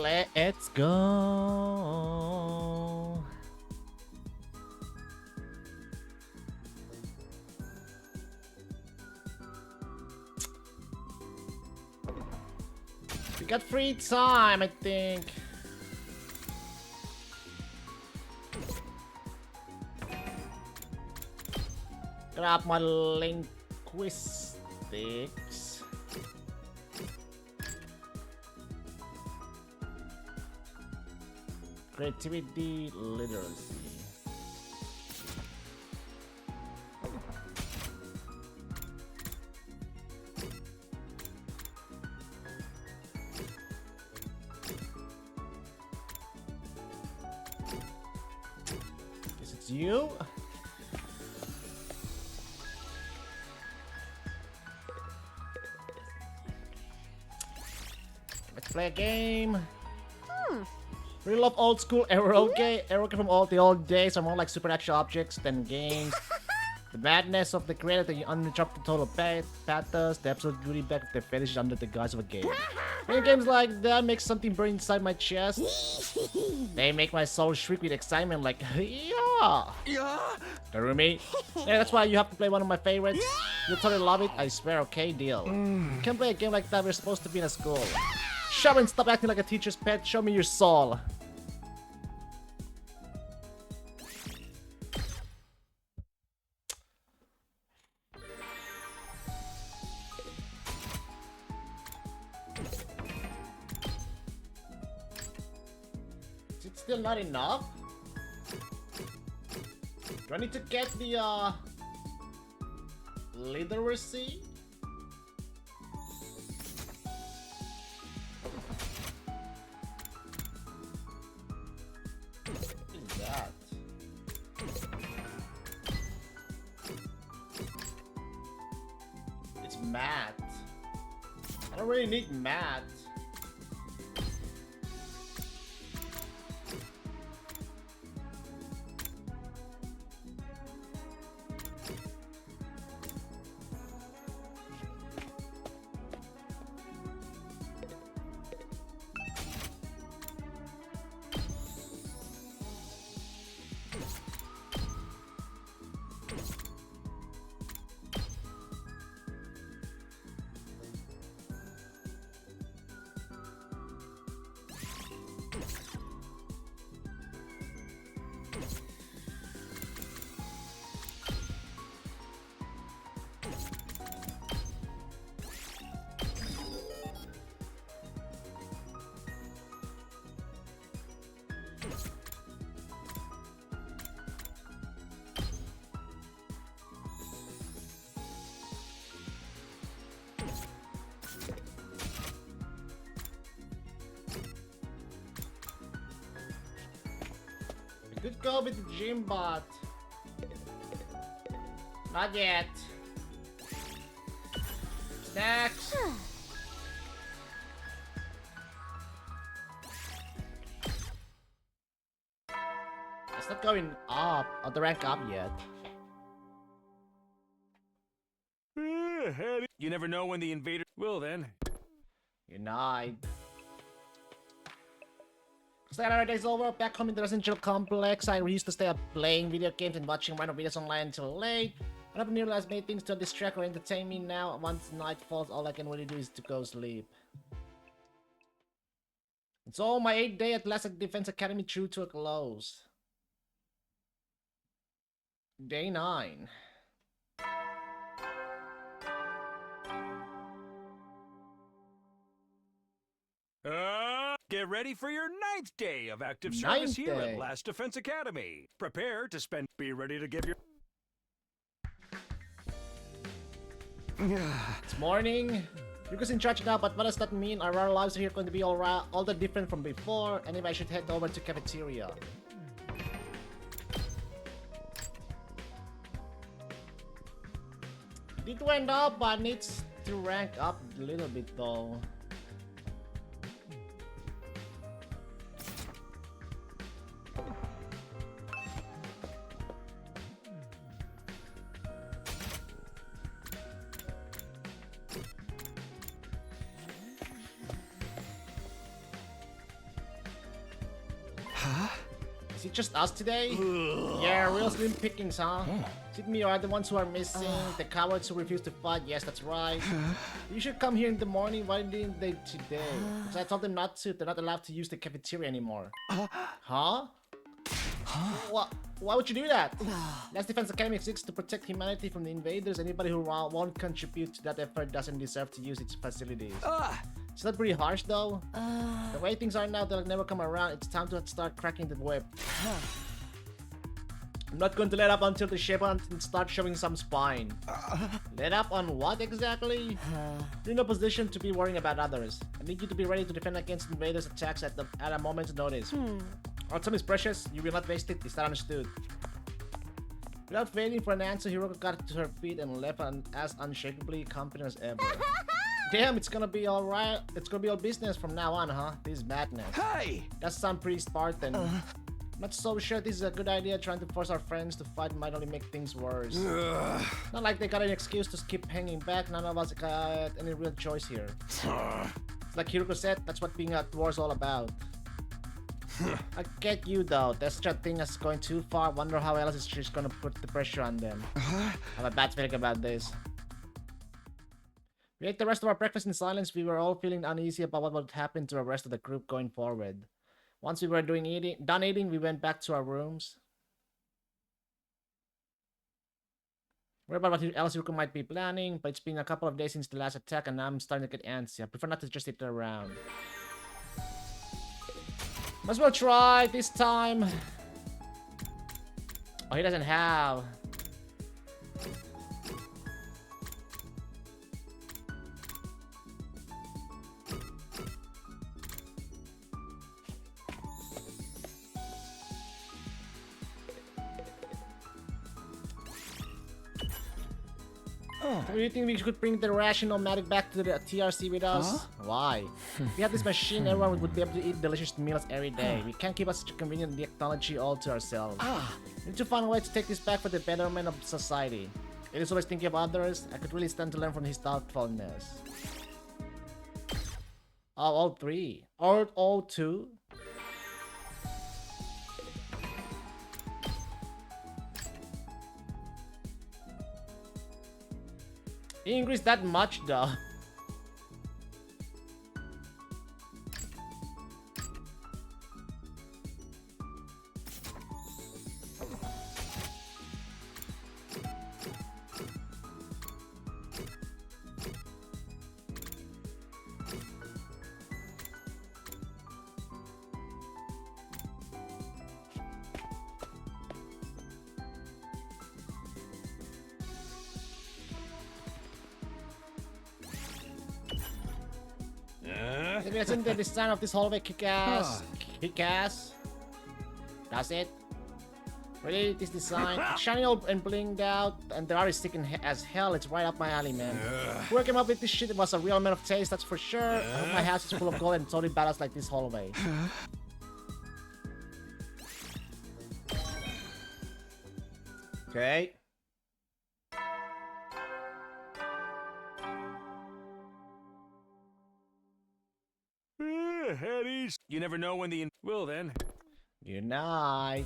Let's go. We got free time, I think. Grab my linguistics. Creativity, literacy. Is it you? Let's play a game. Really love old school eroge from all the old days are more like supernatural objects than games. The madness of the creator, the uninterrupted total pathos, the absolute beauty back of their fetish under the guise of a game. Playing games like that makes something burn inside my chest. They make my soul shriek with excitement like, yeah! Karumi? Yeah, that's why you have to play one of my favorites. You'll totally love it, I swear, okay, deal. You can't play a game like that, we're supposed to be in a school. Sharon, stop acting like a teacher's pet, show me your soul. Is it still not enough? Do I need to get the literacy? What is that? It's math. I don't really need math. Good go with the gym bot. Not yet. Snacks. It's not going up, or the rank up yet. You never know when the invader will then. Unite. Saturday is over, back home in the residential complex. I used to stay up playing video games and watching random videos online until late. I never realized many things to distract or entertain me now. Once night falls, all I can really do is to go sleep. And so my 8th day at Classic Defense Academy drew to a close. Day 9. Get ready for your 9th day of active service here at Last Defense Academy. Prepare to spend. Be ready to give your. It's morning. Yuka's in charge now, but what does that mean? Are our lives here going to be all that different from before? Anyway, I should head over to cafeteria. It went up, but needs to rank up a little bit though. Is it just us today? Yeah, real slim pickings, huh? Is it me or are the ones who are missing? The cowards who refuse to fight? Yes, that's right. You should come here in the morning. Why didn't they today? Because I told them not to. They're not allowed to use the cafeteria anymore. Huh? Why would you do that? Last Defense Academy exists to protect humanity from the invaders. Anybody who won't contribute to that effort doesn't deserve to use its facilities. Is that pretty harsh though? The way things are now, they'll never come around. It's time to start cracking the whip. I'm not going to let up until the Shepard start showing some spine. Let up on what exactly? You're in a position to be worrying about others. I need you to be ready to defend against invaders' attacks at a moment's notice. Our time is precious. You will not waste it. Is that understood? Without waiting for an answer, Hiroko got to her feet and left as unshakably confident as ever. Damn, it's gonna be alright. It's gonna be all business from now on, huh? This is madness. Hey! That sounds pretty Spartan. Not so sure this is a good idea. Trying to force our friends to fight might only make things worse. Not like they got an excuse to keep hanging back. None of us got any real choice here. It's like Hiroko said, that's what being at war is all about. I get you though. There's such a thing as going too far. Wonder how else she's gonna put the pressure on them. I have a bad feeling about this. We ate the rest of our breakfast in silence. We were all feeling uneasy about what would happen to the rest of the group going forward. Once we were done eating, we went back to our rooms. Worried about what else Hiroko might be planning, but it's been a couple of days since the last attack and I'm starting to get antsy. I prefer not to just sit around. Might as well try this time. Oh, he doesn't have. Do you think we could bring the rational Matic back to the TRC with us? Why? If we had this machine, everyone would be able to eat delicious meals every day. We can't keep such a convenient technology all to ourselves. We need to find a way to take this back for the betterment of society. It is always thinking of others. I could really stand to learn from his thoughtfulness. Oh, all three. Or all two? He increased that much though. Isn't the design of this hallway kick-ass? Kick-ass? That's it? Really? This design? It's shiny old and blinged out, and the art is sticking as hell. It's right up my alley, man. Whoever came up with this shit was a real man of taste, that's for sure. I hope my house is full of gold and totally badass like this hallway. Okay. Head east. You never know when the well then. Good night.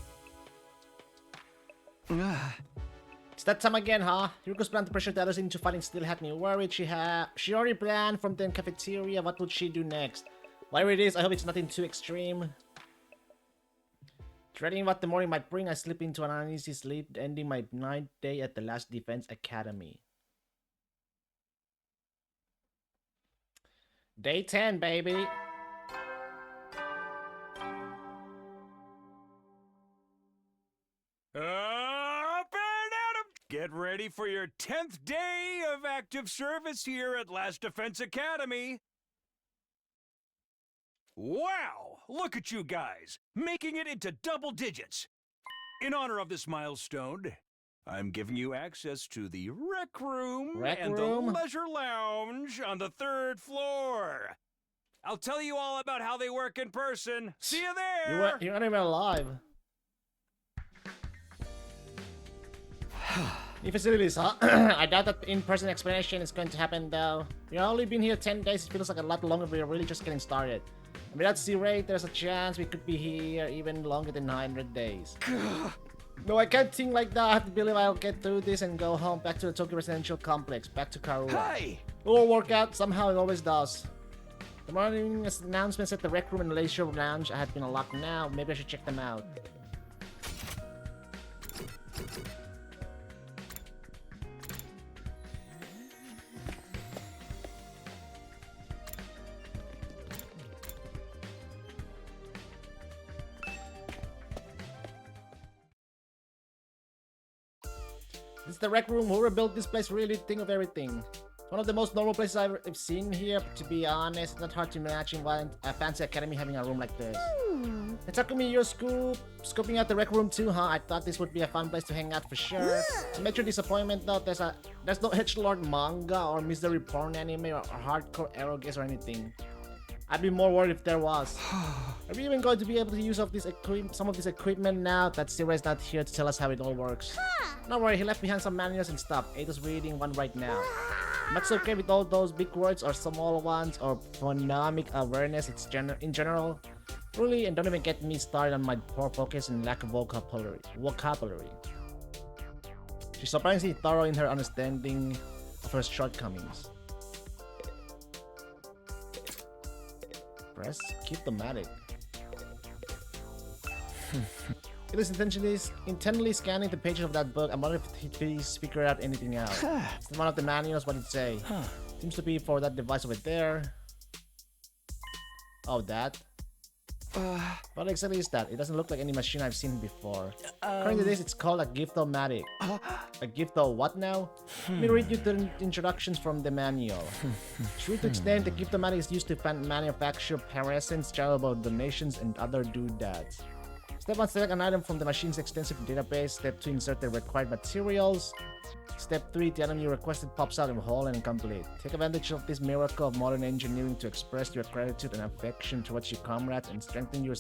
It's that time again, huh? Hiroko's plan to pressure the others into fighting still had me worried. She already planned from the cafeteria. What would she do next? Whatever it is, I hope it's nothing too extreme. Dreading what the morning might bring, I slip into an uneasy sleep, ending my 9th day at the Last Defense Academy. Day 10, baby. Up and at 'em! Get ready for your 10th day of active service here at Last Defense Academy. Wow! Look at you guys, making it into double digits. In honor of this milestone, I'm giving you access to the rec room and the leisure lounge on the 3rd floor. I'll tell you all about how they work in person. See you there! You're not even alive. New facilities, huh? I doubt that in-person explanation is going to happen though. We've only been here 10 days, it feels like a lot longer, we're really just getting started. Without C-Ray, there's a chance we could be here even longer than 900 days. No, I can't think like that. I have to believe I'll get through this and go home, back to the Tokyo Residential Complex, back to Karura. Hey! It will work out. Somehow it always does. The morning announcements at the Rec Room and Leisure Lounge have been unlocked now. Maybe I should check them out. This is the Rec Room. Whoever built this place really think of everything. One of the most normal places I've seen here, to be honest. It's not hard to imagine a fancy academy having a room like this. Hey Takumi, your school scoping out the Rec Room too, huh? I thought this would be a fun place to hang out for sure. To make your disappointment though, there's no edgelord manga or misery porn anime or hardcore eroge or anything. I'd be more worried if there was. Are we even going to be able to use some of this equipment now that C-Ray's not here to tell us how it all works? Don't worry, he left behind some manuals and stuff. Ada's reading one right now. Much okay with all those big words or small ones or phonemic awareness in general. Really, and don't even get me started on my poor focus and lack of vocabulary. She's surprisingly thorough in her understanding of her shortcomings. Press keep the matic. It is intently scanning the pages of that book. I wonder if he's figured out anything out. It's one of the manuals, what it say? Seems to be for that device over there. Oh, that? What exactly is that? It doesn't look like any machine I've seen before. According to this, it's called a Gifto-matic. A Gifto what now? Let me read you the introductions from the manual. True to extent, the Gifto-matic is used to manufacture presents, charitable donations, and other doodads. Step 1, select an item from the machine's extensive database. Step 2, insert the required materials. Step 3, the item you requested pops out whole and complete. Take advantage of this miracle of modern engineering to express your gratitude and affection towards your comrades and strengthen your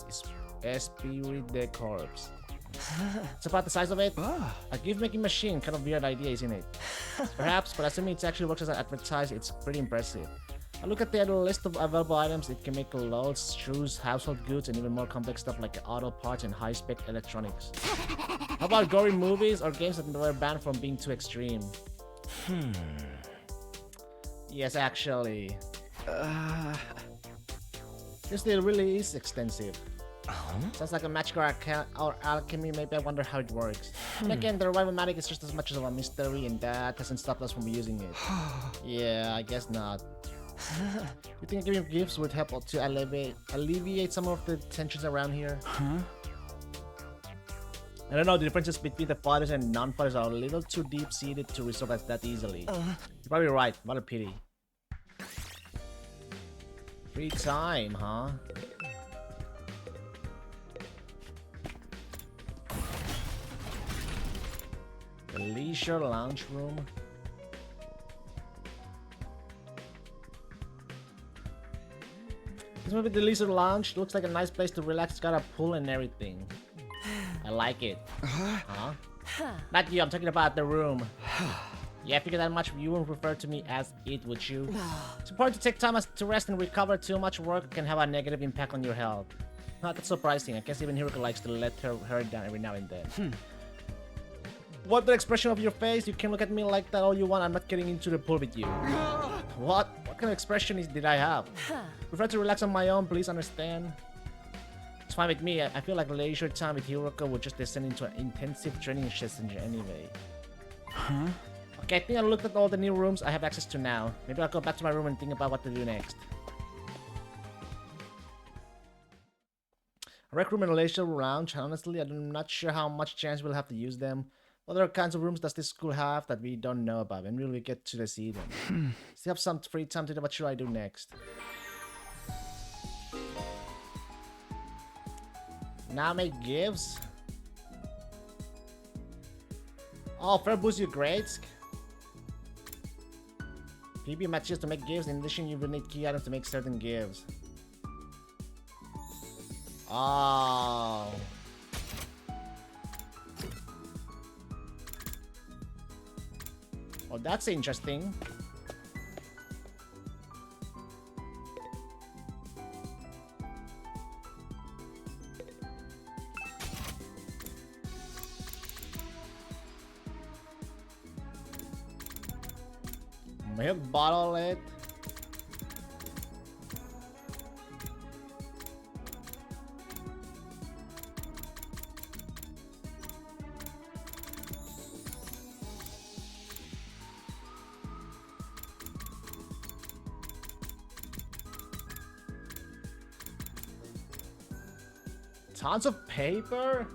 esprit de corps. It's about the size of it. A gift-making machine, kind of weird idea, isn't it? Perhaps, but assuming it actually works as advertised, it's pretty impressive. I look at the list of available items. It can make clothes, shoes, household goods, and even more complex stuff like auto parts and high-spec electronics. How about gory movies or games that were banned from being too extreme? Yes, actually. This deal really is extensive. Sounds like a magic or alchemy. Maybe I wonder how it works. And again, the revival-matic is just as much of a mystery, and that doesn't stop us from using it. Yeah, I guess not. You think giving gifts would help to alleviate some of the tensions around here? I don't know, the differences between the fathers and non-fathers are a little too deep-seated to resolve that easily. You're probably right, what a pity. Free time, huh? The leisure lounge room. This might be the leisure lounge. Looks like a nice place to relax. It's got a pool and everything. I like it. Huh? Not you, I'm talking about the room. Yeah, I figured that much. You wouldn't refer to me as it, would you? It's important to take time to rest and recover. Too much work can have a negative impact on your health. Not that surprising. I guess even Hiruka likes to let her hair down every now and then. What the expression of your face? You can look at me like that all you want. I'm not getting into the pool with you. What? What kind of expression did I have? Prefer to relax on my own, please understand. It's fine with me. I feel like leisure time with Hiruka would just descend into an intensive training session anyway. Okay, I think I looked at all the new rooms I have access to now. Maybe I'll go back to my room and think about what to do next. A rec room and a leisure lounge. Honestly, I'm not sure how much chance we'll have to use them. What other kinds of rooms does this school have that we don't know about? When will we get to see them? Still have some free time to do what should I do next. Now make gifts. Oh, fair boost your grades. PB matches to make gifts. In addition, you will need key items to make certain gifts. Oh. Oh, that's interesting. Milk bottle it. Tons of paper?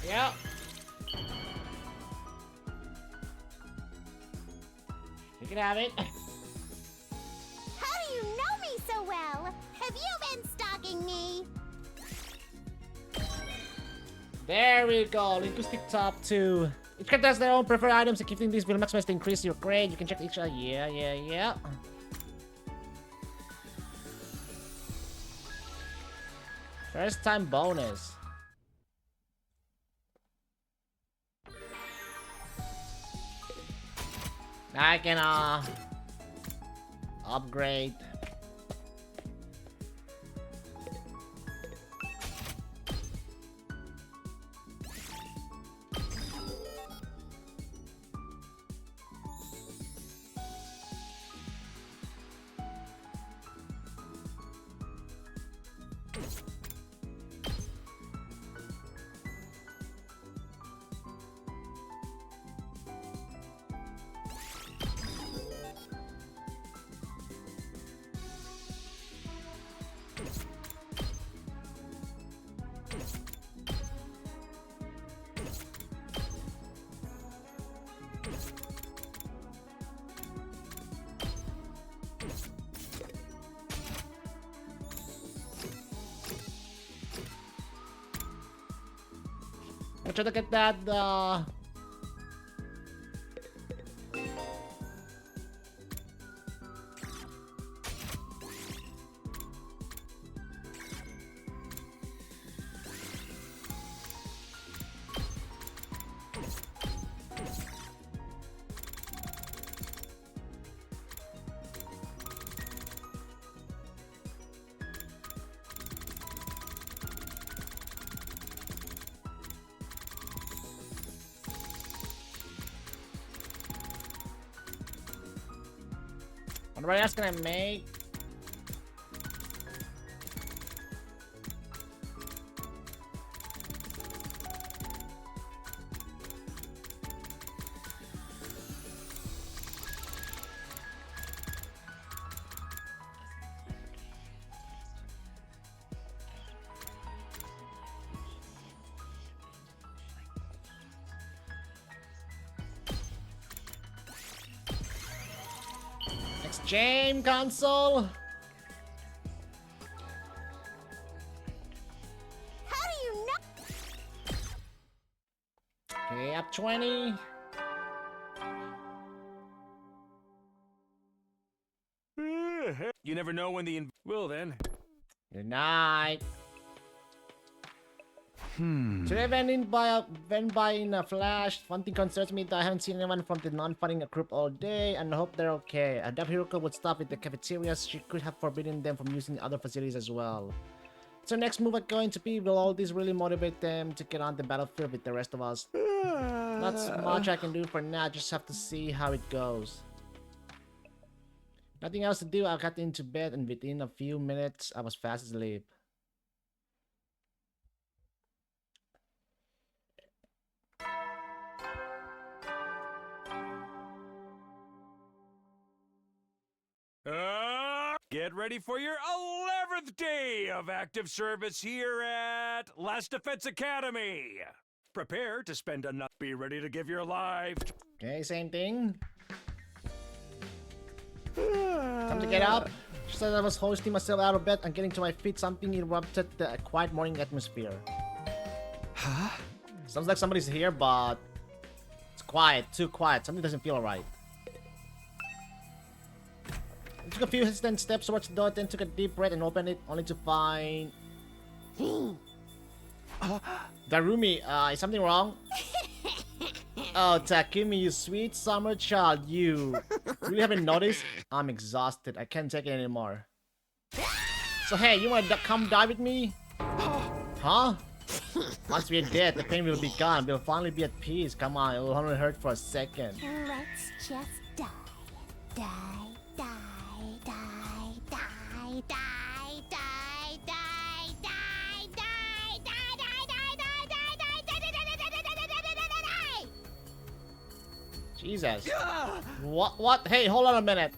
Yeah. You can have it. How do you know me so well? Have you been stalking me? There we go. Linguistic top 2. Each character has their own preferred items, and keeping these will maximize to increase your grade. You can check each other. Yeah. First time bonus. I can upgrade. I'll try to get that, what else can I make? Game console. How do you know? Okay, up 20. You never know when the well then. Good night. Today went by in a flash. One thing concerns me that I haven't seen anyone from the non-fighting group all day, and I hope they're okay. I doubt Hiroko would stop at the cafeterias. She could have forbidden them from using other facilities as well. So next move is going to be, will all this really motivate them to get on the battlefield with the rest of us? Not so much I can do for now, just have to see how it goes. Nothing else to do, I got into bed and within a few minutes I was fast asleep. Get ready for your 11th day of active service here at Last Defense Academy. Prepare to spend a night. Be ready to give your life. Okay, same thing. Time to get up. Just as I was hoisting myself out of bed and getting to my feet, something erupted the quiet morning atmosphere. Huh? Sounds like somebody's here, but it's quiet, too quiet. Something doesn't feel right. I took a few hesitant steps towards the door, then took a deep breath and opened it, only to find... Darumi, is something wrong? Oh, Takumi, you sweet summer child, you really haven't noticed? I'm exhausted. I can't take it anymore. So hey, you wanna come die with me? Huh? Once we're dead, the pain will be gone. We'll finally be at peace. Come on, it will only hurt for a second. Let's just die. Die, die, die, die, die, die, die, die, die, die, die, die. Jesus. What? Hey, hold on a minute.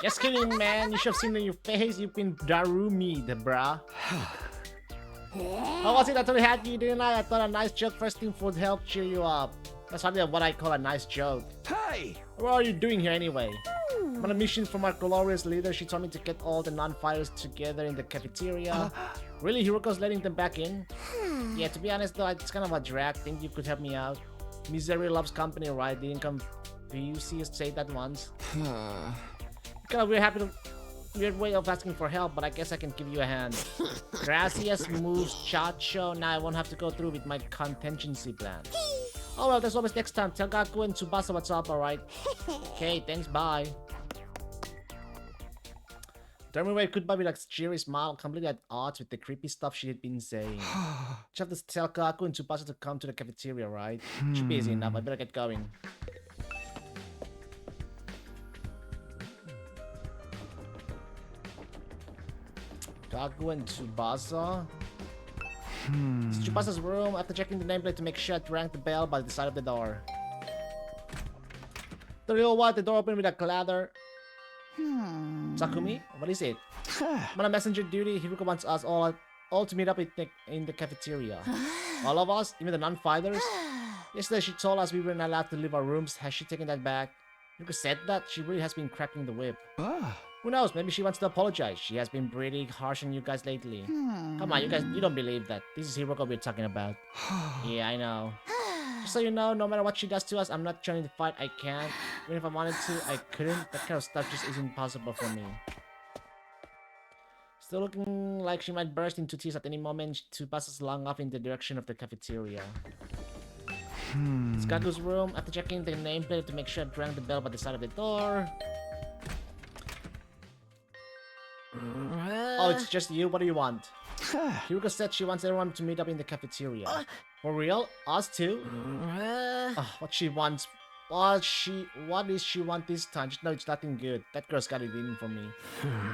Just kidding, man. You should have seen in your face. You've been Darumi, the bruh. How was it? I totally had you, didn't I? I thought a nice joke first thing would help cheer you up. That's hardly what I call a nice joke. Hey! What are you doing here anyway? I'm on a mission from our glorious leader. She told me to get all the non-fighters together in the cafeteria. Really? Hiroko's letting them back in? Yeah, to be honest though, it's kind of a drag. Think you could help me out? Misery loves company, right? Didn't come VUC say that once. Kind of weird way of asking for help, but I guess I can give you a hand. Gracias moves chacho. Now I won't have to go through with my contingency plan. Oh well, there's always next time. Tell Gaku and Tsubasa what's up, alright? Okay, thanks, bye. Turn away goodbye with a cheery smile, completely at odds with the creepy stuff she had been saying. Just have to tell Gaku and Tsubasa to come to the cafeteria, right? Should be easy enough, I better get going. Gaku and Tsubasa. It's Tsubasa's room. After checking the nameplate to make sure it rang the bell by the side of the door. The real what? The door opened with a clatter. Takumi? What is it? I'm on a messenger duty. Hiruko wants us all to meet up in the cafeteria. All of us? Even the non-fighters? Yesterday she told us we were not allowed to leave our rooms. Has she taken that back? Hiruko said that? She really has been cracking the whip. Who knows? Maybe she wants to apologize. She has been pretty harsh on you guys lately. Come on, you don't believe that. This is Hiroko we're talking about. Yeah, I know. Just so you know, no matter what she does to us, I'm not trying to fight. I can't. Even if I wanted to, I couldn't. That kind of stuff just isn't possible for me. Still looking like she might burst into tears at any moment. Tsubasa's long off in the direction of the cafeteria. It's Gaku's room. After checking the nameplate to make sure it rang the bell by the side of the door. Oh, it's just you? What do you want? Hiruko said she wants everyone to meet up in the cafeteria. For real? Us too? What she wants? What does she want this time? Just know it's nothing good. That girl's got it in for me.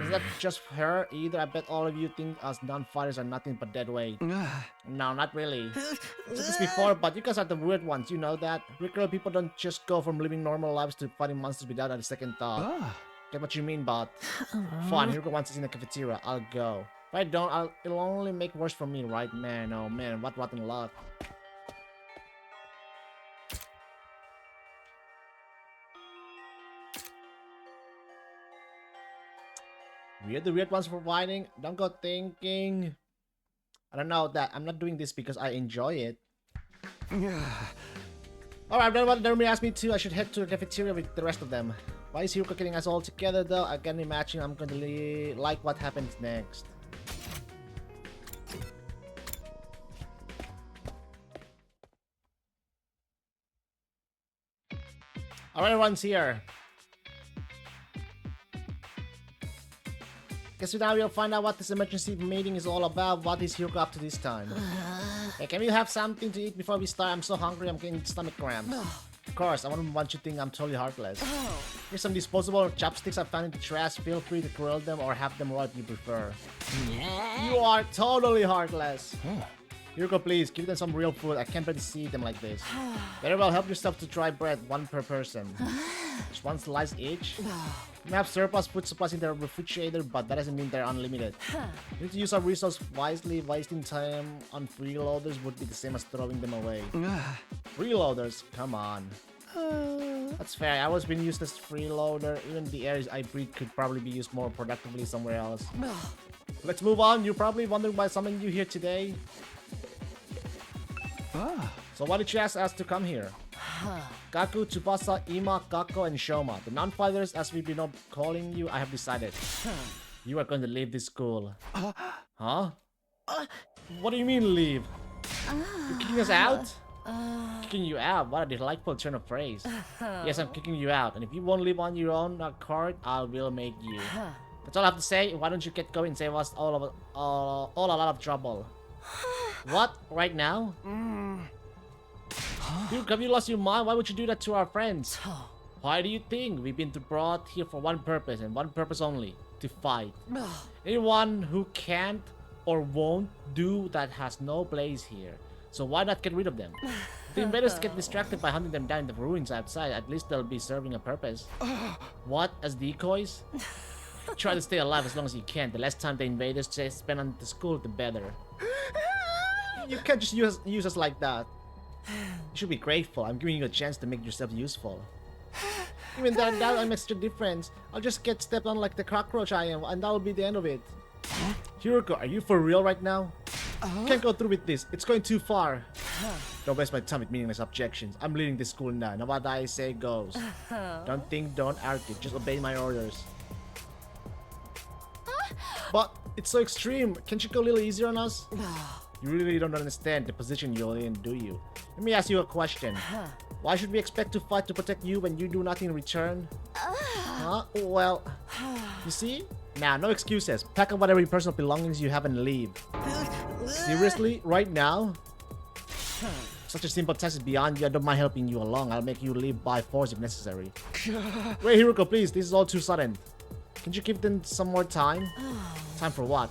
Is that just her either? I bet all of you think us non-fighters are nothing but dead weight. No, not really. I said this before, but you guys are the weird ones, you know that? Regular people don't just go from living normal lives to fighting monsters without a second thought. Get what you mean, but fine, Hiruko wants us in the cafeteria. I'll go. If I don't, it'll only make worse for me, right? Man, oh man, what rotten luck. We're the weird ones for fighting. Don't go thinking. I don't know that. I'm not doing this because I enjoy it. Alright, then what Nerumi asked me to, I should head to the cafeteria with the rest of them. Why is Hiruko getting us all together though? I can imagine I'm going to like what happens next. Alright, everyone's here. Guess now we'll find out what this emergency meeting is all about. What is Hiruko up to this time? Hey, can we have something to eat before we start? I'm so hungry, I'm getting stomach cramps. Of course, I wouldn't want you to think I'm totally heartless. Here's some disposable chopsticks I found in the trash. Feel free to grill them or have them raw if you prefer. You are totally heartless. Hiruko, please, give them some real food. I can't bear to see them like this. Very well, help yourself to dry bread, one per person. Just one slice each. We have surplus food supplies in the refrigerator, but that doesn't mean they're unlimited. We need to use our resources wisely. Wasting time on freeloaders would be the same as throwing them away. Freeloaders? Come on. That's fair. I was being used as freeloader. Even the air I breathe could probably be used more productively somewhere else. Let's move on. You're probably wondering why I summoned you here today. So why did you ask us to come here? Gaku, Tsubasa, Ima, Kako, and Shoma. The non-fighters, as we've been calling you, I have decided. You are going to leave this school. Huh? What do you mean leave? You're kicking us out? Kicking you out? What a delightful turn of phrase. Yes, I'm kicking you out, and if you won't live on your own accord, I will make you. That's all I have to say. Why don't you get going and save us all a lot of trouble? What? Right now? Dude, have you lost your mind? Why would you do that to our friends? Why do you think we've been brought here for one purpose and one purpose only? To fight. Anyone who can't or won't do that has no place here. So why not get rid of them? If the invaders get distracted by hunting them down in the ruins outside, at least they'll be serving a purpose. What? As decoys? Try to stay alive as long as you can. The less time the invaders spend on the school, the better. You can't just use us like that. You should be grateful. I'm giving you a chance to make yourself useful. Even that I'm extra difference. I'll just get stepped on like the cockroach I am, and that'll be the end of it. Hiroko, are you for real right now? Can't go through with this. It's going too far. Don't waste my time with meaningless objections. I'm leading this school now. Now what I say goes. Don't think, don't argue. Just obey my orders. But it's so extreme. Can't you go a little easier on us? You really don't understand the position you're in, do you? Let me ask you a question. Why should we expect to fight to protect you when you do nothing in return? Huh? Well, you see? Now, no excuses. Pack up whatever personal belongings you have and leave. Seriously? Right now? Such a simple task is beyond you. I don't mind helping you along. I'll make you leave by force if necessary. Wait, Hiroko, please. This is all too sudden. Can't you give them some more time? Time for what?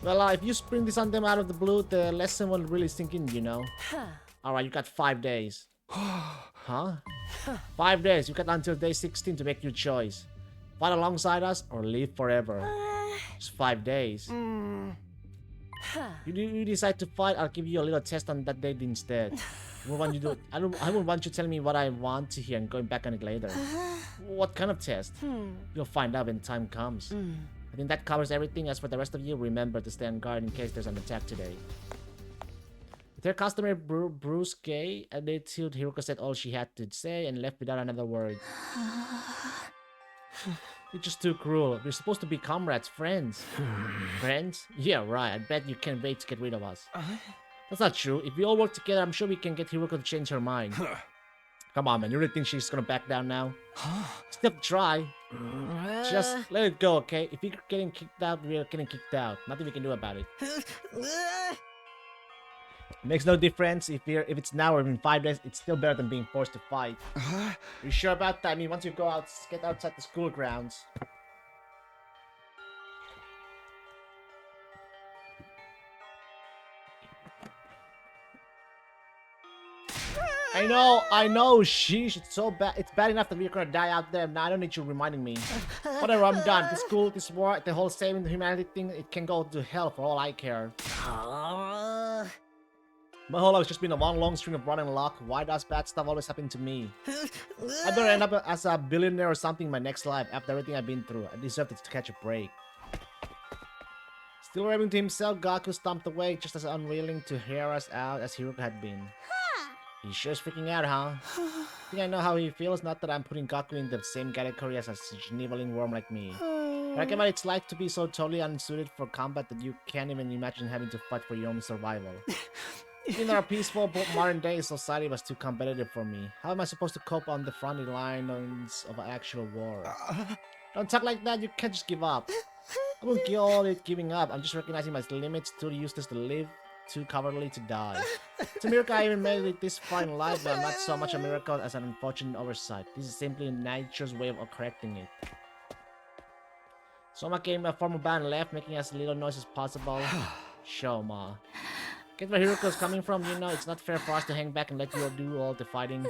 Well, if you spring this on them out of the blue, the lesson will really sink in, you know. Alright, you got 5 days. Huh? 5 days. You got until day 16 to make your choice. Fight alongside us or leave forever. It's 5 days. You decide to fight, I'll give you a little test on that date instead. I won't want you telling me what I want to hear and going back on it later. What kind of test? You'll find out when the time comes. I think that covers everything. As for the rest of you, remember to stay on guard in case there's an attack today. With her customary brusque attitude, Hiroko said all she had to say and left without another word. You're just too cruel. We're supposed to be comrades, friends. Friends? Yeah, right. I bet you can't wait to get rid of us. That's not true. If we all work together, I'm sure we can get Hiroko to change her mind. Come on, man. You really think she's gonna back down now? Still try. Just let it go, okay? If you're getting kicked out, we're getting kicked out. Nothing we can do about it. It makes no difference if it's now or in 5 days. It's still better than being forced to fight. You sure about that? I mean, once you get outside the school grounds. I know, sheesh, it's so bad. It's bad enough that we're gonna die out there. Now I don't need you reminding me. Whatever, I'm done. This school, this war, the whole saving humanity thing, it can go to hell for all I care. My whole life has just been a long string of rotten luck. Why does bad stuff always happen to me? I better end up as a billionaire or something in my next life after everything I've been through. I deserve to catch a break. Still raving to himself, Gaku stomped away just as unwilling to hear us out as Hiroko had been. He sure is freaking out, huh? I think I know how he feels, not that I'm putting Gaku in the same category as a sniveling worm like me. I reckon what it's like to be so totally unsuited for combat that you can't even imagine having to fight for your own survival. In our peaceful modern day, society was too competitive for me. How am I supposed to cope on the front lines of an actual war? Don't talk like that, you can't just give up. I won't call it giving up, I'm just recognizing my limits, too useless to live, too cowardly to die. It's a miracle I even made it this far in life, but not so much a miracle as an unfortunate oversight. This is simply nature's way of correcting it. Soma came a formal band and left, making as little noise as possible. Shoma. Get where Hiroko's coming from, you know, it's not fair for us to hang back and let you all do all the fighting.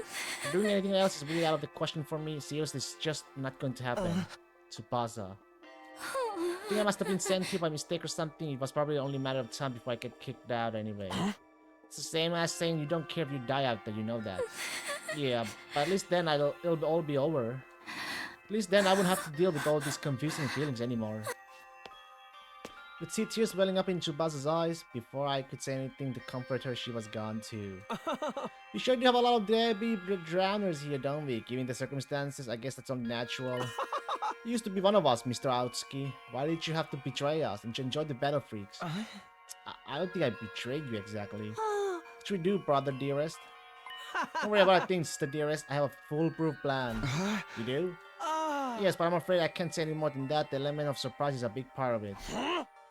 Doing anything else is really out of the question for me. Seriously, it's just not going to happen. Tsubasa. I think I must have been sent here by mistake or something. It was probably only a matter of time before I get kicked out anyway. It's the same as saying you don't care if you die out there, you know that. Yeah, but at least then it'll all be over. At least then I won't have to deal with all these confusing feelings anymore. Could see tears welling up in Tsubasa's eyes. Before I could say anything to comfort her, she was gone too. We sure do have a lot of deadbeat drowners here, don't we? Given the circumstances, I guess that's only natural. You used to be one of us, Mr. Aotsuki. Why did you have to betray us and enjoy the battle freaks? I don't think I betrayed you exactly. should we do, brother dearest? Don't worry about things, sister dearest. I have a foolproof plan. You do? Yes, but I'm afraid I can't say any more than that. The element of surprise is a big part of it.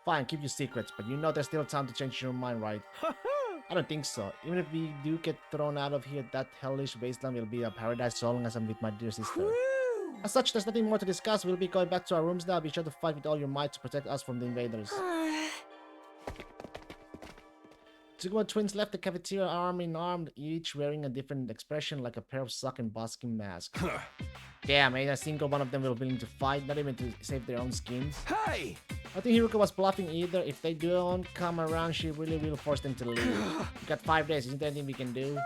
Fine, keep your secrets, but you know there's still time to change your mind, right? I don't think so. Even if we do get thrown out of here, that hellish wasteland will be a paradise so long as I'm with my dear sister. As such, there's nothing more to discuss. We'll be going back to our rooms now. Be sure to fight with all your might to protect us from the invaders. Tsukuma twins left the cafeteria arm in arm, each wearing a different expression like a pair of sucking busking masks. Damn, ain't a single one of them were willing to fight, not even to save their own skins. Hey! I think Hiruka was bluffing either. If they don't come around, she really will force them to leave. We got 5 days, isn't there anything we can do?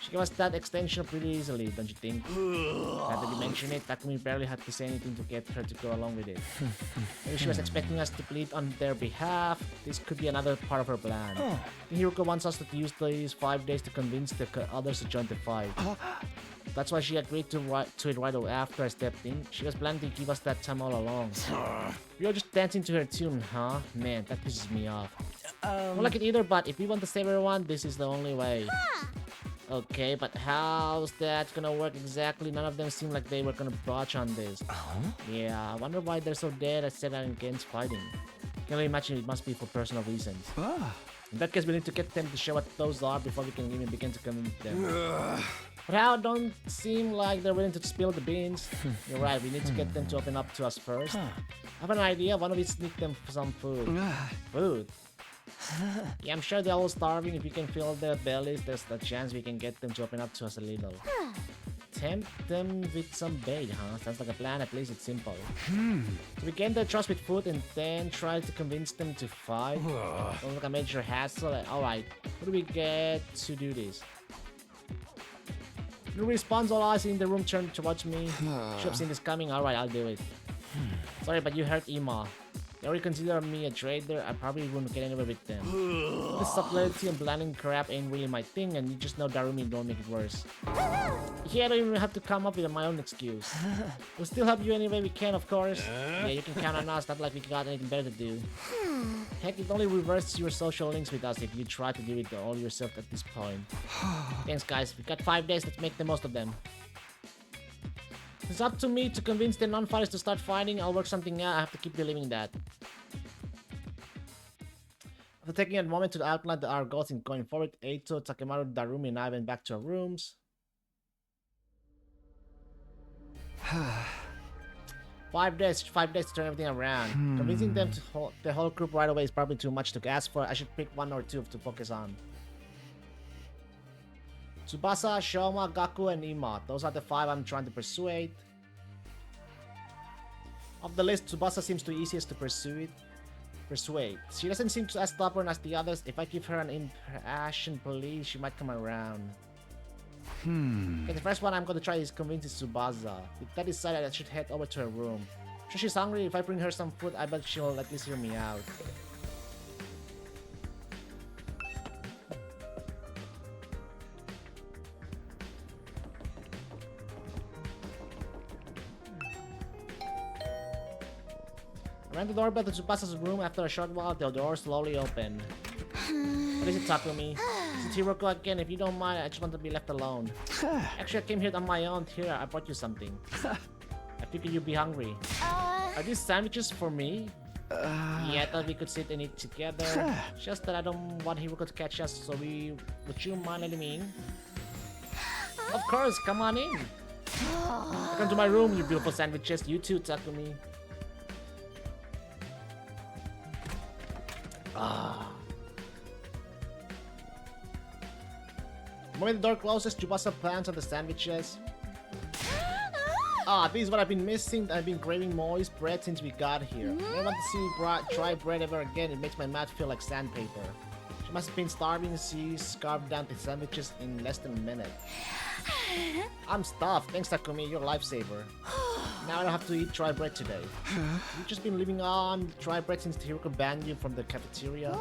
She gave us that extension pretty easily, don't you think? Now that you mention it, Takumi barely had to say anything to get her to go along with it. Maybe she was expecting us to plead on their behalf. This could be another part of her plan. I think Hiruka wants us to use these 5 days to convince the others to join the fight. That's why she agreed to it right after I stepped in. She was planning to give us that time all along. We were just dancing to her tune, huh? Man, that pisses me off. I don't like it either, but if we want to save everyone, this is the only way. Okay, but how's that gonna work exactly? None of them seem like they were gonna budge on this. Yeah, I wonder why they're so dead set against fighting. Can only imagine it must be for personal reasons. In that case, we need to get them to show what those are before we can even begin to convince them. But how don't seem like they're willing to spill the beans. You're right, we need to get them to open up to us first. I have an idea. Why don't we sneak them some food? Food? Yeah, I'm sure they're all starving. If we can fill their bellies, there's a chance we can get them to open up to us a little. Tempt them with some bait, huh? Sounds like a plan, at least it's simple. So we gain their trust with food and then try to convince them to fight. Sounds like a major hassle. Alright, how do we get to do this? The response, all eyes in the room turned towards me. Should have seen this coming. Alright, I'll do it. Sorry, but you hurt Ima. They already consider me a traitor. I probably wouldn't get anywhere with them. This subtlety and planning crap ain't really my thing, and you just know Darumi don't make it worse. Yeah, I don't even have to come up with my own excuse. We'll still help you any way we can, of course. Yeah, you can count on us, not like we got anything better to do. Heck, it only reverses your social links with us if you try to do it all yourself at this point. Thanks, guys. We got 5 days, let's make the most of them. It's up to me to convince the non-fighters to start fighting. I'll work something out. I have to keep believing that. After taking a moment to outline our goals in going forward, Eito, Takemaru, Darumi, and I went back to our rooms. 5 days to turn everything around. Convincing them to the whole group right away is probably too much to ask for. I should pick 1 or 2 to focus on. Tsubasa, Shoma, Gaku, and Ima. Those are the 5 I'm trying to persuade. Of the list, Tsubasa seems the easiest to persuade. She doesn't seem as stubborn as the others. If I give her an impassioned plea, she might come around. Okay, the first one I'm going to try is convince Tsubasa. With that decided, I should head over to her room. I'm sure she's hungry. If I bring her some food, I bet she'll at least hear me out. I rang the doorbell to Tsubasa's room. After a short while, the door slowly opened. What is it, Takumi? It's Hiroko again. If you don't mind, I just want to be left alone. Actually, I came here on my own. Here, I brought you something. I figured you'd be hungry. Are these sandwiches for me? Yeah, I thought we could sit and eat together. Just that I don't want Hiroko to catch us, so would you mind letting me in? Of course, come on in. Welcome to my room, you beautiful sandwiches. You too, Takumi. The moment the door closes, Tsubasa plants on the sandwiches. This is what I've been missing. I've been craving moist bread since we got here. I don't want to see dry bread ever again. It makes my mouth feel like sandpaper. She must have been starving. She scarfed down the sandwiches in less than a minute. I'm stuffed. Thanks, Takumi. You're a lifesaver. Now I don't have to eat dry bread today. You've just been living on dry bread since Hiroko banned you from the cafeteria?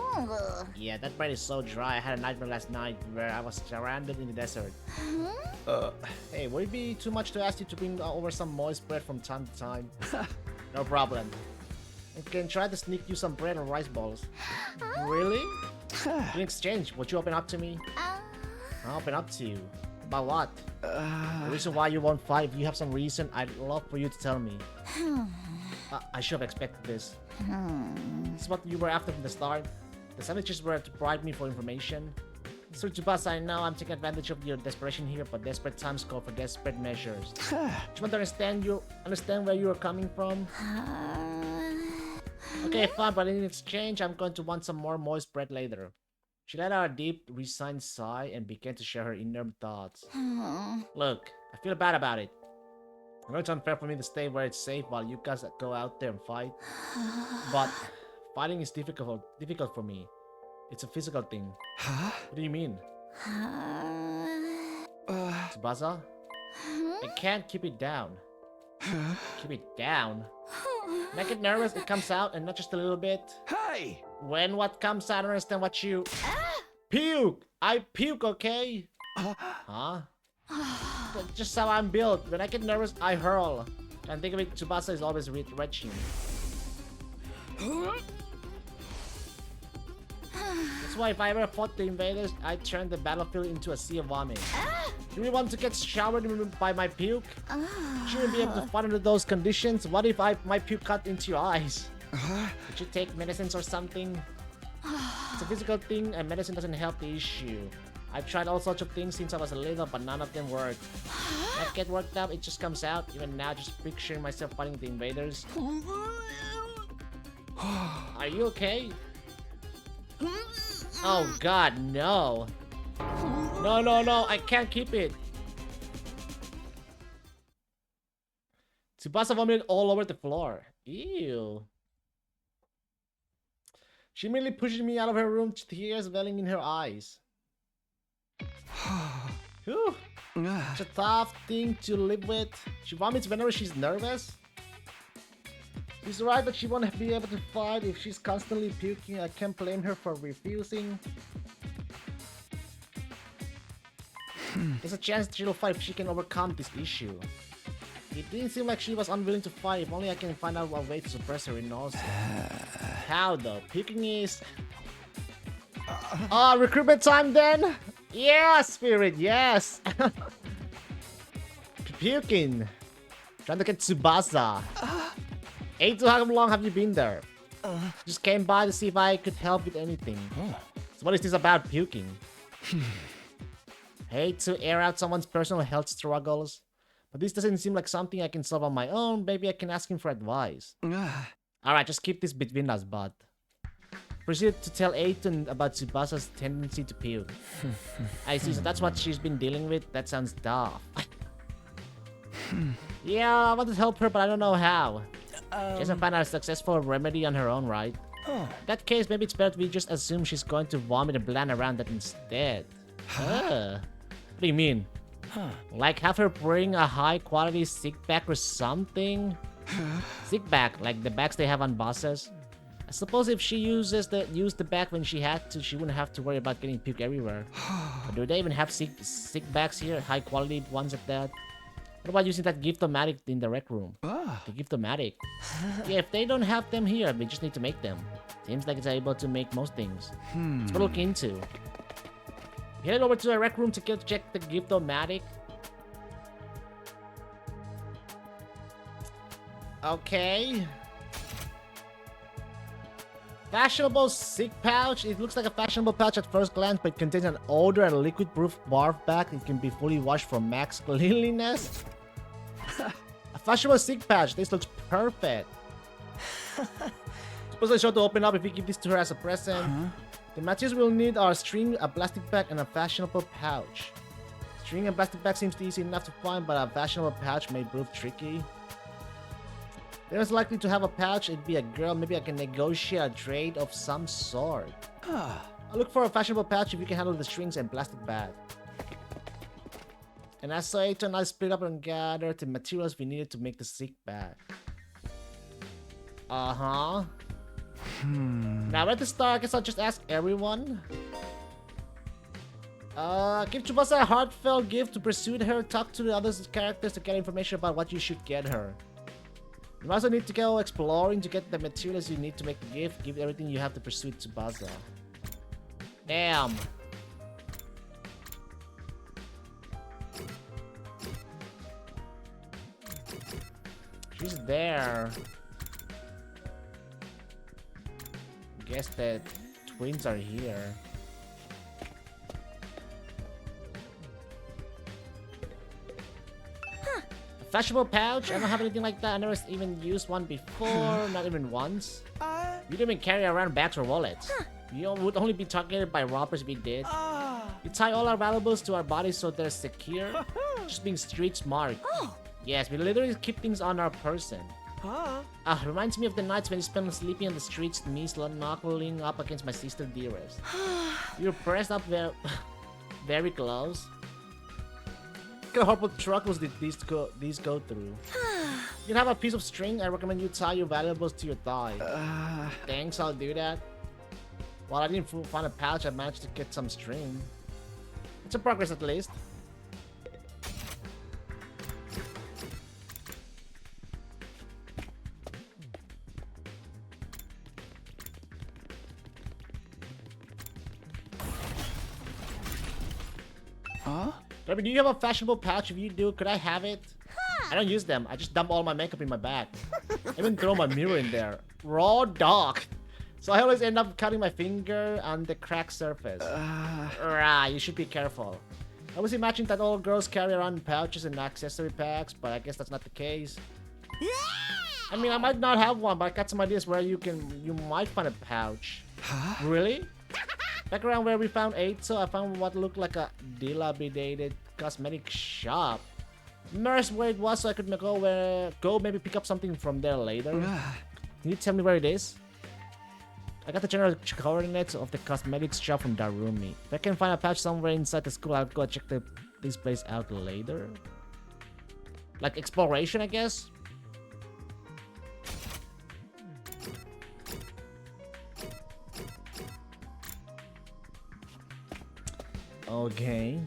Yeah, that bread is so dry. I had a nightmare last night where I was stranded in the desert. Hey, would it be too much to ask you to bring over some moist bread from time to time? No problem. I can try to sneak you some bread or rice balls. Really? In exchange, would you open up to me? I'll open up to you. About what? The reason why you won't fight, if you have some reason, I'd love for you to tell me. I should have expected this. This is what you were after from the start. The sandwiches were to bribe me for information. Sir Tsubasa, I know I'm taking advantage of your desperation here, but desperate times call for desperate measures. Do you want to understand where you are coming from? Okay, fine, but in exchange, I'm going to want some more moist bread later. She let out a deep, resigned sigh and began to share her inner thoughts. Look, I feel bad about it. I know it's unfair for me to stay where it's safe while you guys go out there and fight. But fighting is difficult for me. It's a physical thing. What do you mean? Tsubasa? I can't keep it down. Keep it down? Make it nervous, it comes out, and not just a little bit. Hey! When what comes out, I don't understand what you... Puke! I puke, okay? Huh? That's just how I'm built. When I get nervous, I hurl. And think of it, Tsubasa is always retching. That's why if I ever fought the invaders, I'd turn the battlefield into a sea of vomit. You really want to get showered by my puke? Shouldn't be able to fight under those conditions. What if my puke cut into your eyes? Did you take medicines or something? It's a physical thing and medicine doesn't help the issue. I've tried all sorts of things since I was little, but none of them work. When I get worked up, it just comes out. Even now, just picturing myself fighting the invaders. Are you okay? Oh god, no. No, I can't keep it. Tsubasa vomited all over the floor. Ew. She immediately pushes me out of her room, tears welling in her eyes. Whew. It's a tough thing to live with. She vomits whenever she's nervous. It's right that she won't be able to fight if she's constantly puking. I can't blame her for refusing. There's a chance she'll fight if she can overcome this issue. It didn't seem like she was unwilling to fight. If only I can find out a way to suppress her nausea. How though? Puking is... recruitment time then? Yeah, Spirit, yes! Puking. Trying to get Tsubasa. Eito, how long have you been there? Just came by to see if I could help with anything. So what is this about puking? Hate to air out someone's personal health struggles, but this doesn't seem like something I can solve on my own. Maybe I can ask him for advice. Alright, just keep this between us, bud. Proceeded to tell Eito about Tsubasa's tendency to puke. I see, so that's what she's been dealing with? That sounds daft. Yeah, I want to help her, but I don't know how. She hasn't found out a successful remedy on her own, right? In that case, maybe it's better we just assume she's going to vomit and plan around that instead. What do you mean? Like have her bring a high-quality sick bag or something? Sick bag, like the bags they have on buses? I suppose if she used the bag when she had to, she wouldn't have to worry about getting puke everywhere. But do they even have sick bags here? High-quality ones at that? What about using that Gift-O-Matic in the rec room? The Gift-O-Matic. Yeah, if they don't have them here, we just need to make them. Seems like it's able to make most things. It's what to look into. Head over to the rec room to check the Gift-O-Matic. Okay. Fashionable sick pouch. It looks like a fashionable pouch at first glance, but it contains an odor and liquid-proof barf bag. It can be fully washed for max cleanliness. A fashionable sick pouch. This looks perfect. Supposedly sure to open up if we give this to her as a present. The materials we'll need are string, a plastic bag, and a fashionable pouch. String and plastic bag seems easy enough to find, but a fashionable pouch may prove tricky. There's likely to have a pouch, it'd be a girl, maybe I can negotiate a trade of some sort. I'll look for a fashionable pouch if you can handle the strings and plastic bag. And as Eito and I split up and gathered the materials we needed to make the sick bag. Now where to start? I guess I'll just ask everyone. Give Tsubasa a heartfelt gift to pursue her, talk to the other characters to get information about what you should get her. You also need to go exploring to get the materials you need to make the gift. Give everything you have to pursue Tsubasa. Damn. She's there. Guess the twins are here. A fashionable pouch? I don't have anything like that. I never even used one before, not even once. You don't even carry around bags or wallets. You would only be targeted by robbers if you did. You tie all our valuables to our bodies so they're secure. Just being street smart. Yes, we literally keep things on our person. Reminds me of the nights when you spent sleeping on the streets, me knuckling up against my sister dearest. You're pressed up very close. What kind of horrible struggles did these go through? You have a piece of string. I recommend you tie your valuables to your thigh. Thanks, I'll do that. While I didn't find a pouch, I managed to get some string. It's a progress at least. Derby, do you have a fashionable pouch? If you do, could I have it? I don't use them. I just dump all my makeup in my bag. I even throw my mirror in there. Raw dog. So I always end up cutting my finger on the cracked surface. You should be careful. I was imagining that all girls carry around pouches and accessory packs, but I guess that's not the case. I mean, I might not have one, but I got some ideas where you might find a pouch. Really? Back around where we found Eito, I found what looked like a dilapidated cosmetic shop. Remember where it was so I could go maybe pick up something from there later? Can you tell me where it is? I got the general coordinates of the cosmetics shop from Darumi. If I can find a pouch somewhere inside the school, I'll go check this place out later. Like exploration, I guess? Okay.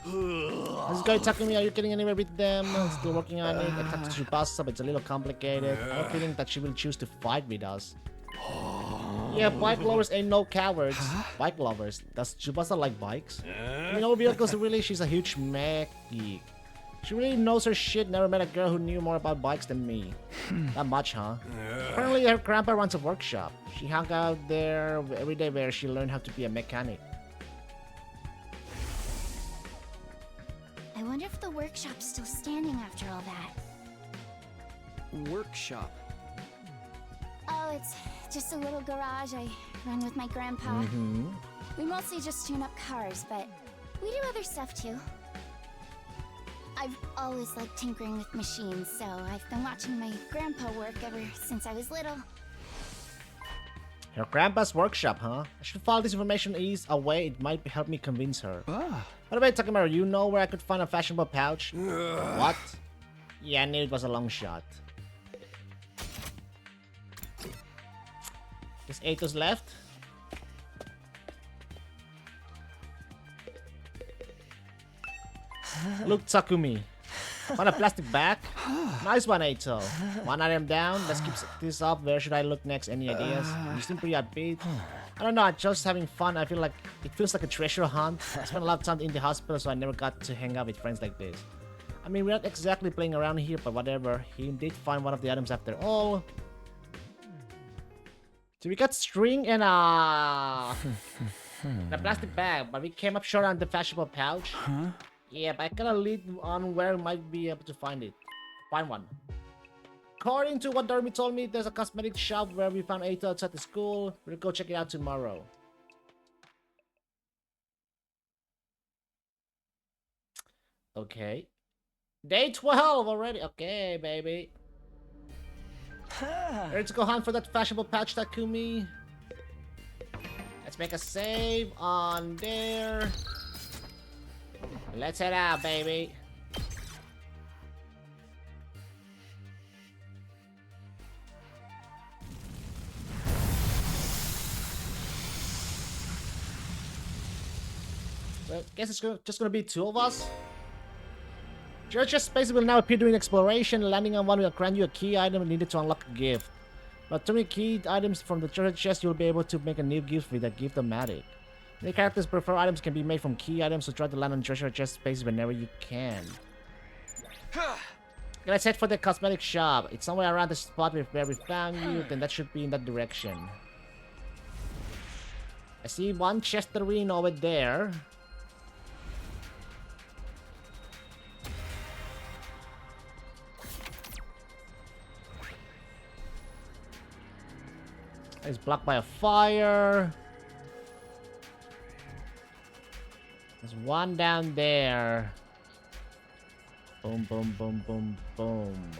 This guy talking to me, are you getting anywhere with them? Still working on it. I talked to Tsubasa, but it's a little complicated. I have a feeling that she will choose to fight with us. Yeah, bike lovers ain't no cowards. Bike lovers. Does Tsubasa like bikes? You know, vehicles really, she's a huge mech geek. She really knows her shit. Never met a girl who knew more about bikes than me. That much, huh? Apparently her grandpa runs a workshop. She hung out there every day where she learned how to be a mechanic. I wonder if the workshop's still standing after all that. Workshop. Oh, it's just a little garage I run with my grandpa. We mostly just tune up cars, but we do other stuff too. I've always liked tinkering with machines, so I've been watching my grandpa work ever since I was little. Her grandpa's workshop, huh? I should file this information away. It might help me convince her. By the way, Takemaru, you know where I could find a fashionable pouch? What? Yeah, I knew it was a long shot. Guess Eito's left. Look, Takumi. Found a plastic bag. Nice one, Eito. One item down. Let's keep this up. Where should I look next? Any ideas? You seem pretty upbeat. I don't know. I'm just having fun. I feel like it feels like a treasure hunt. I spent a lot of time in the hospital, so I never got to hang out with friends like this. I mean, we're not exactly playing around here, but whatever. He did find one of the items after all. So we got string and a plastic bag, but we came up short on the fashionable pouch. Yeah, but I gotta lead on where we might be able to find one. According to what Darumi told me, there's a cosmetic shop where we found Eito outside the school. We'll go check it out tomorrow. Okay. Day 12 already. Okay, baby. Ready to go hunt for that fashionable pouch, Takumi? Let's make a save on there. Let's head out, baby. Well, guess it's just gonna be two of us. Georgia's space will now appear during exploration. Landing on one will grant you a key item needed to unlock a gift. But too many key items from the treasure chest, you'll be able to make a new gift with a gift-o-matic. Many characters prefer items can be made from key items, so try to land on treasure chest space whenever you can. Okay, let's head for the cosmetic shop. It's somewhere around the spot where we found you, then that should be in that direction. I see one Chesterine over there. It's blocked by a fire. There's one down there. Boom, boom, boom, boom, boom.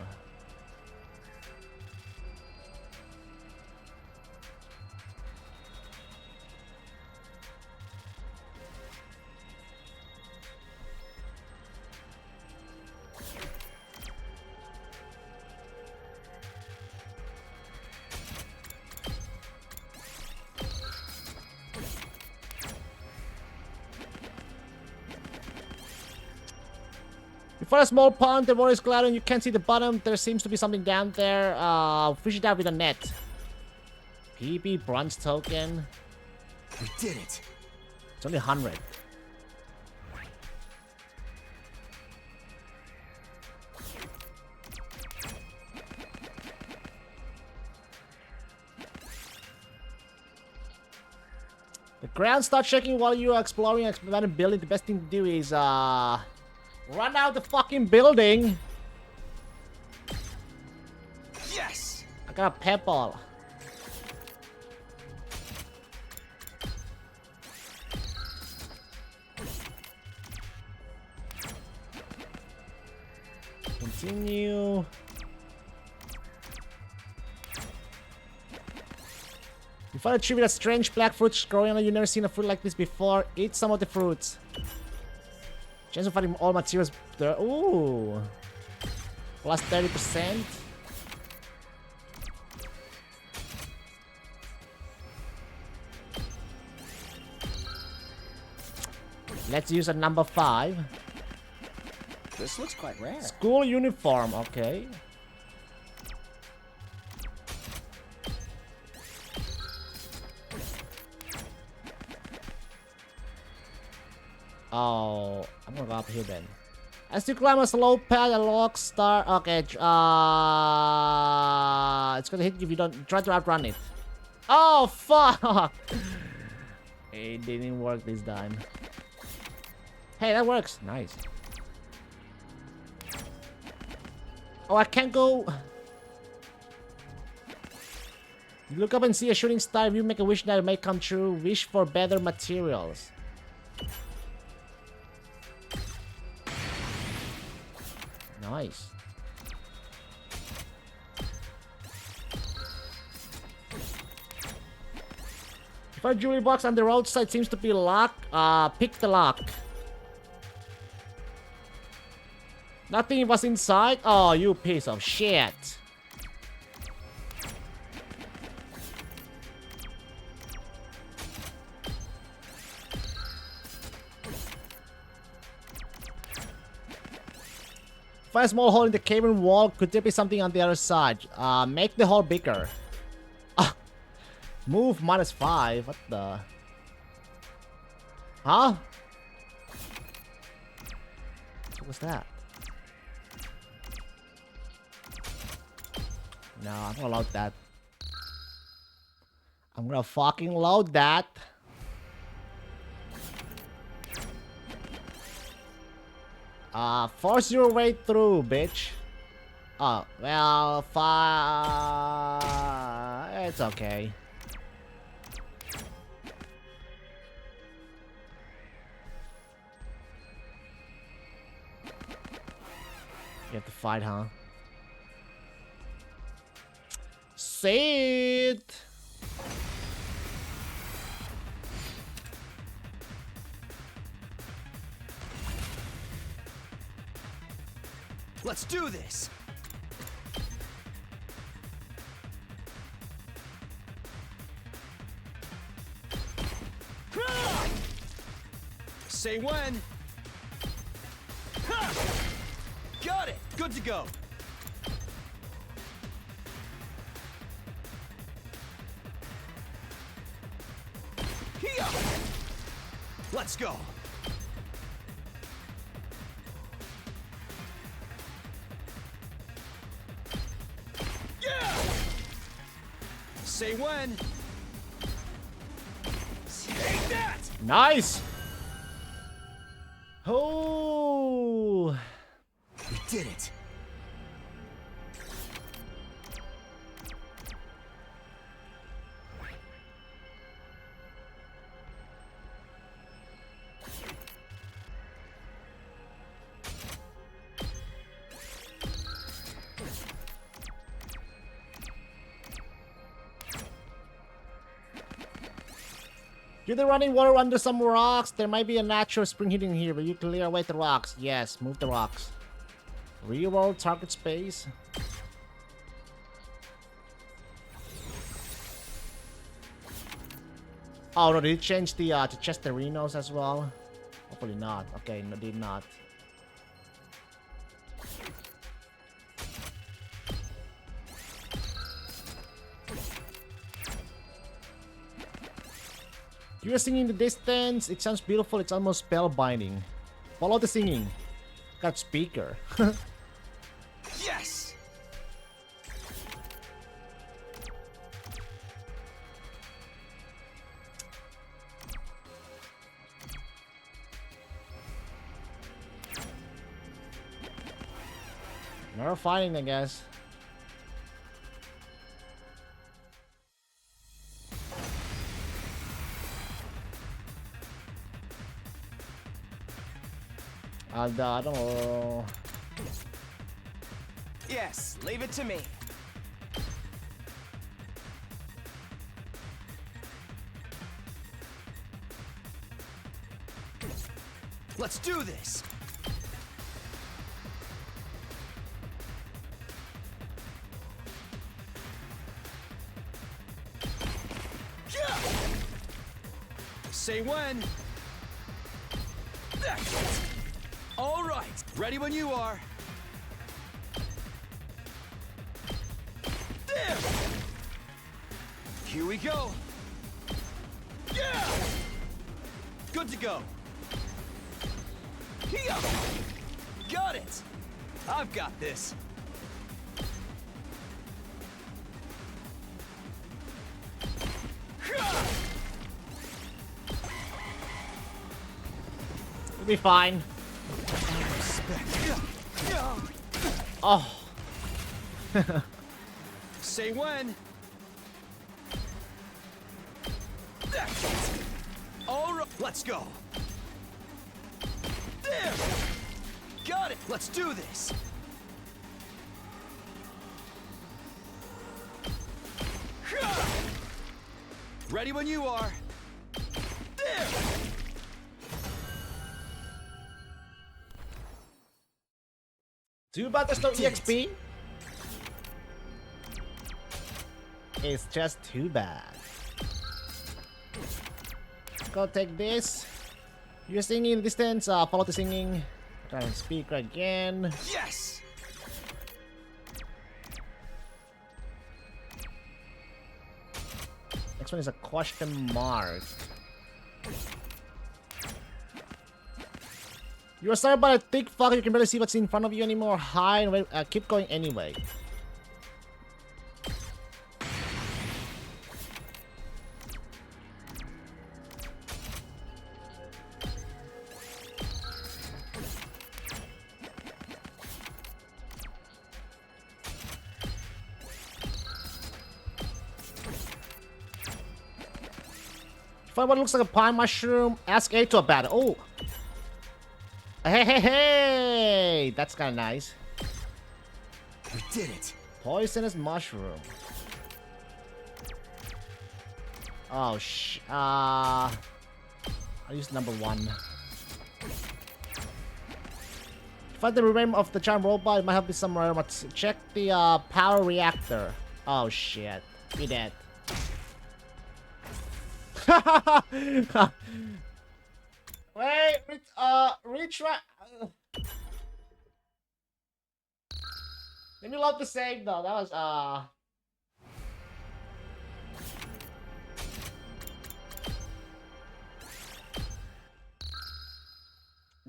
For a small pond, the water is clouded and you can't see the bottom. There seems to be something down there. Fish it out with a net. PB bronze token. We did it. It's only 100. The ground starts shaking while you are exploring and expanding building. The best thing to do is run out the fucking building. Yes. I got a pep ball. Continue. You find a tree with a strange black fruit growing on it. You've never seen a fruit like this before. Eat some of the fruits. Chance of finding all materials there. Ooh. Plus 30%. Let's use a number 5. This looks quite rare. School uniform, okay. Oh, I'm gonna go up here then. As you climb a slow path, a log star. Okay, it's gonna hit you if you don't try to outrun it. Oh fuck! It didn't work this time. Hey, that works. Nice. Oh, I can't go. You look up and see a shooting star. If you make a wish that it may come true, wish for better materials. Nice. If a jewelry box on the roadside seems to be locked, pick the lock. Nothing was inside? Oh, you piece of shit. Find a small hole in the cavern wall. Could there be something on the other side? Make the hole bigger. Move -5. What the? Huh? What was that? No, I'm gonna load that. I'm gonna fucking load that. Force your way through, bitch. Oh, well, it's okay. You have to fight, huh? Sit! Let's do this. Say when. Got it. Good to go. Let's go. Yeah. Say when. Take that. Nice. Oh. We did it. You're the running water under some rocks. There might be a natural spring hidden here, but you clear away the rocks. Yes, move the rocks. Reroll target space. Oh no, did it change the to Chesterinos as well? Hopefully not. Okay, no, did not. You're singing in the distance. It sounds beautiful. It's almost spellbinding. Follow the singing. Got speaker. Yes. Never fighting, I guess. I don't know. Yes, leave it to me. Let's do this. Say when. All right, ready when you are. There. Here we go. Yeah. Good to go. Here. Got it. I've got this. It'll be fine. Oh. Say when. All right, let's go. There. Got it. Let's do this. Ready when you are. There. Too bad there's no EXP. It's just too bad. Go take this. You're singing in the distance. Follow the singing. Try and speak again. Yes. Next one is a question mark. You are surrounded by a thick fog. You can barely see what's in front of you anymore. Hide and wait, keep going anyway. Find what looks like a pine mushroom. Ask A to about it. Oh. Hey, hey, hey! That's kind of nice. We did it. Poisonous mushroom. Oh, I'll use number 1. Find the remains of the charm robot. It might help me somewhere. But check the power reactor. Oh shit! Be dead. Wait, retry. Let me load the save though. That was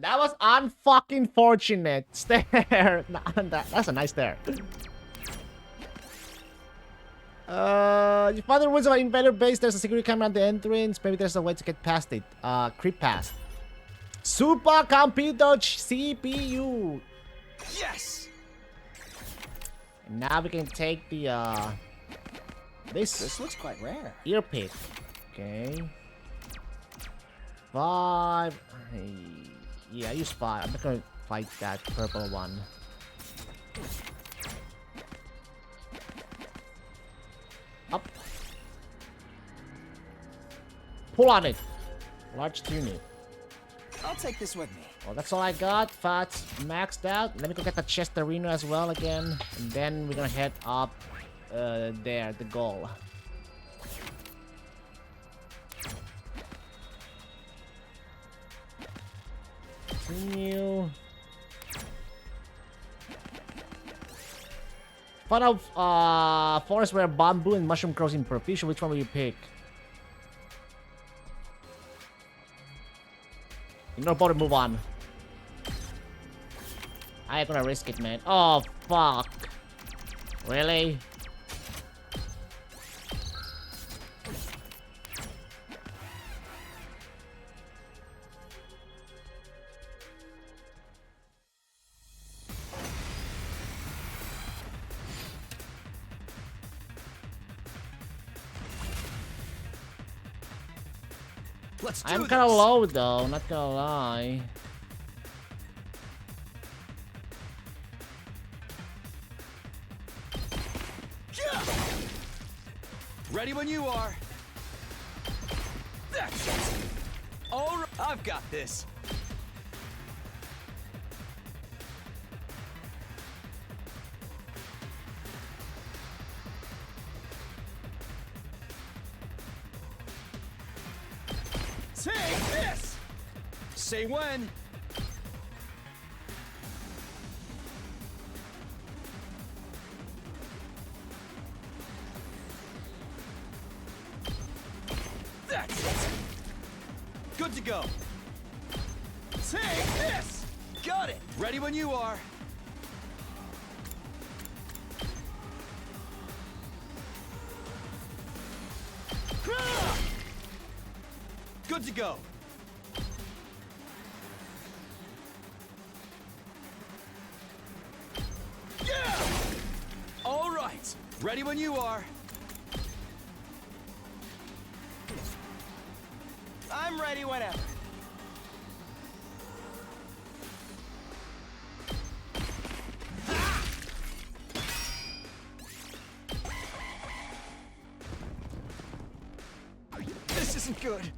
That was unfucking fortunate. Stare. That's a nice stare. You find the ruins of an invader base. There's a security camera at the entrance. Maybe there's a way to get past it. Creep past. Supercomputer CPU. Yes. And now we can take the this looks quite rare. ear pick. Okay. 5. Yeah, use 5. I'm not gonna fight that purple one. Up. Pull on it. Large tuning. I'll take this with me. Well, that's all I got. Fats maxed out. Let me go get the chest arena as well again. And then we're gonna head up there, the goal. Continue. Found out forest where bamboo and mushroom grows in profusion. Which one will you pick? You know, better move on. I ain't gonna risk it, man. Oh, fuck. Really? Let's do I'm this. kinda low though, not gonna lie. Yeah. Ready when you are. That's it. All right, I've got this. Take this! Say when. That's it! Good to go. Take this! Got it! Ready when you are. Good to go. Yeah! All right. Ready when you are. I'm ready whenever. This isn't good.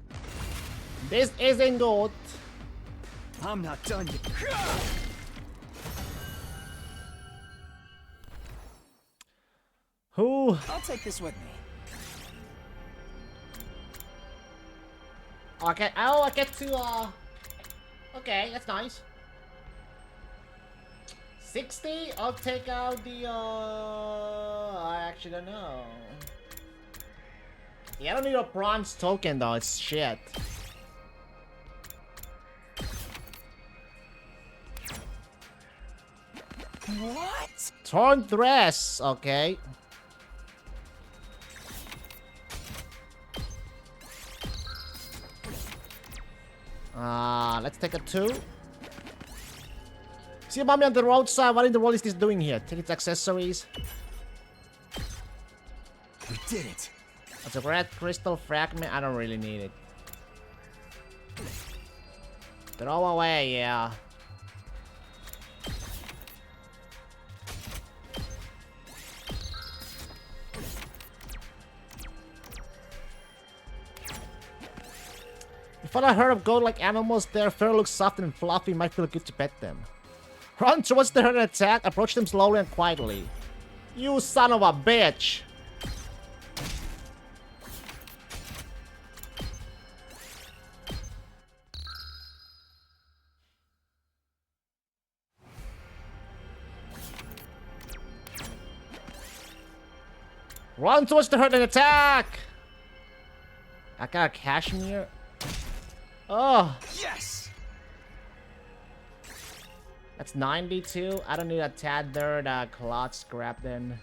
This isn't good. I'm not done yet. Who? I'll take this with me. Okay. Oh, I get to okay, that's nice. 60? I'll take out the I actually don't know. Yeah, I don't need a bronze token though, it's shit. What? Torn dress, okay. Let's take a 2. See a mommy on the roadside. What in the world is this doing here? Take its accessories. We did it. It's a red crystal fragment. I don't really need it. Throw away, yeah. If I heard of goat-like animals, their fur looks soft and fluffy. Might feel good to pet them. Run towards the herd and attack. Approach them slowly and quietly. You son of a bitch! Run towards the herd and attack! I got a cashmere. Oh. Yes. That's 92. I don't need a tethered cloth scrap then.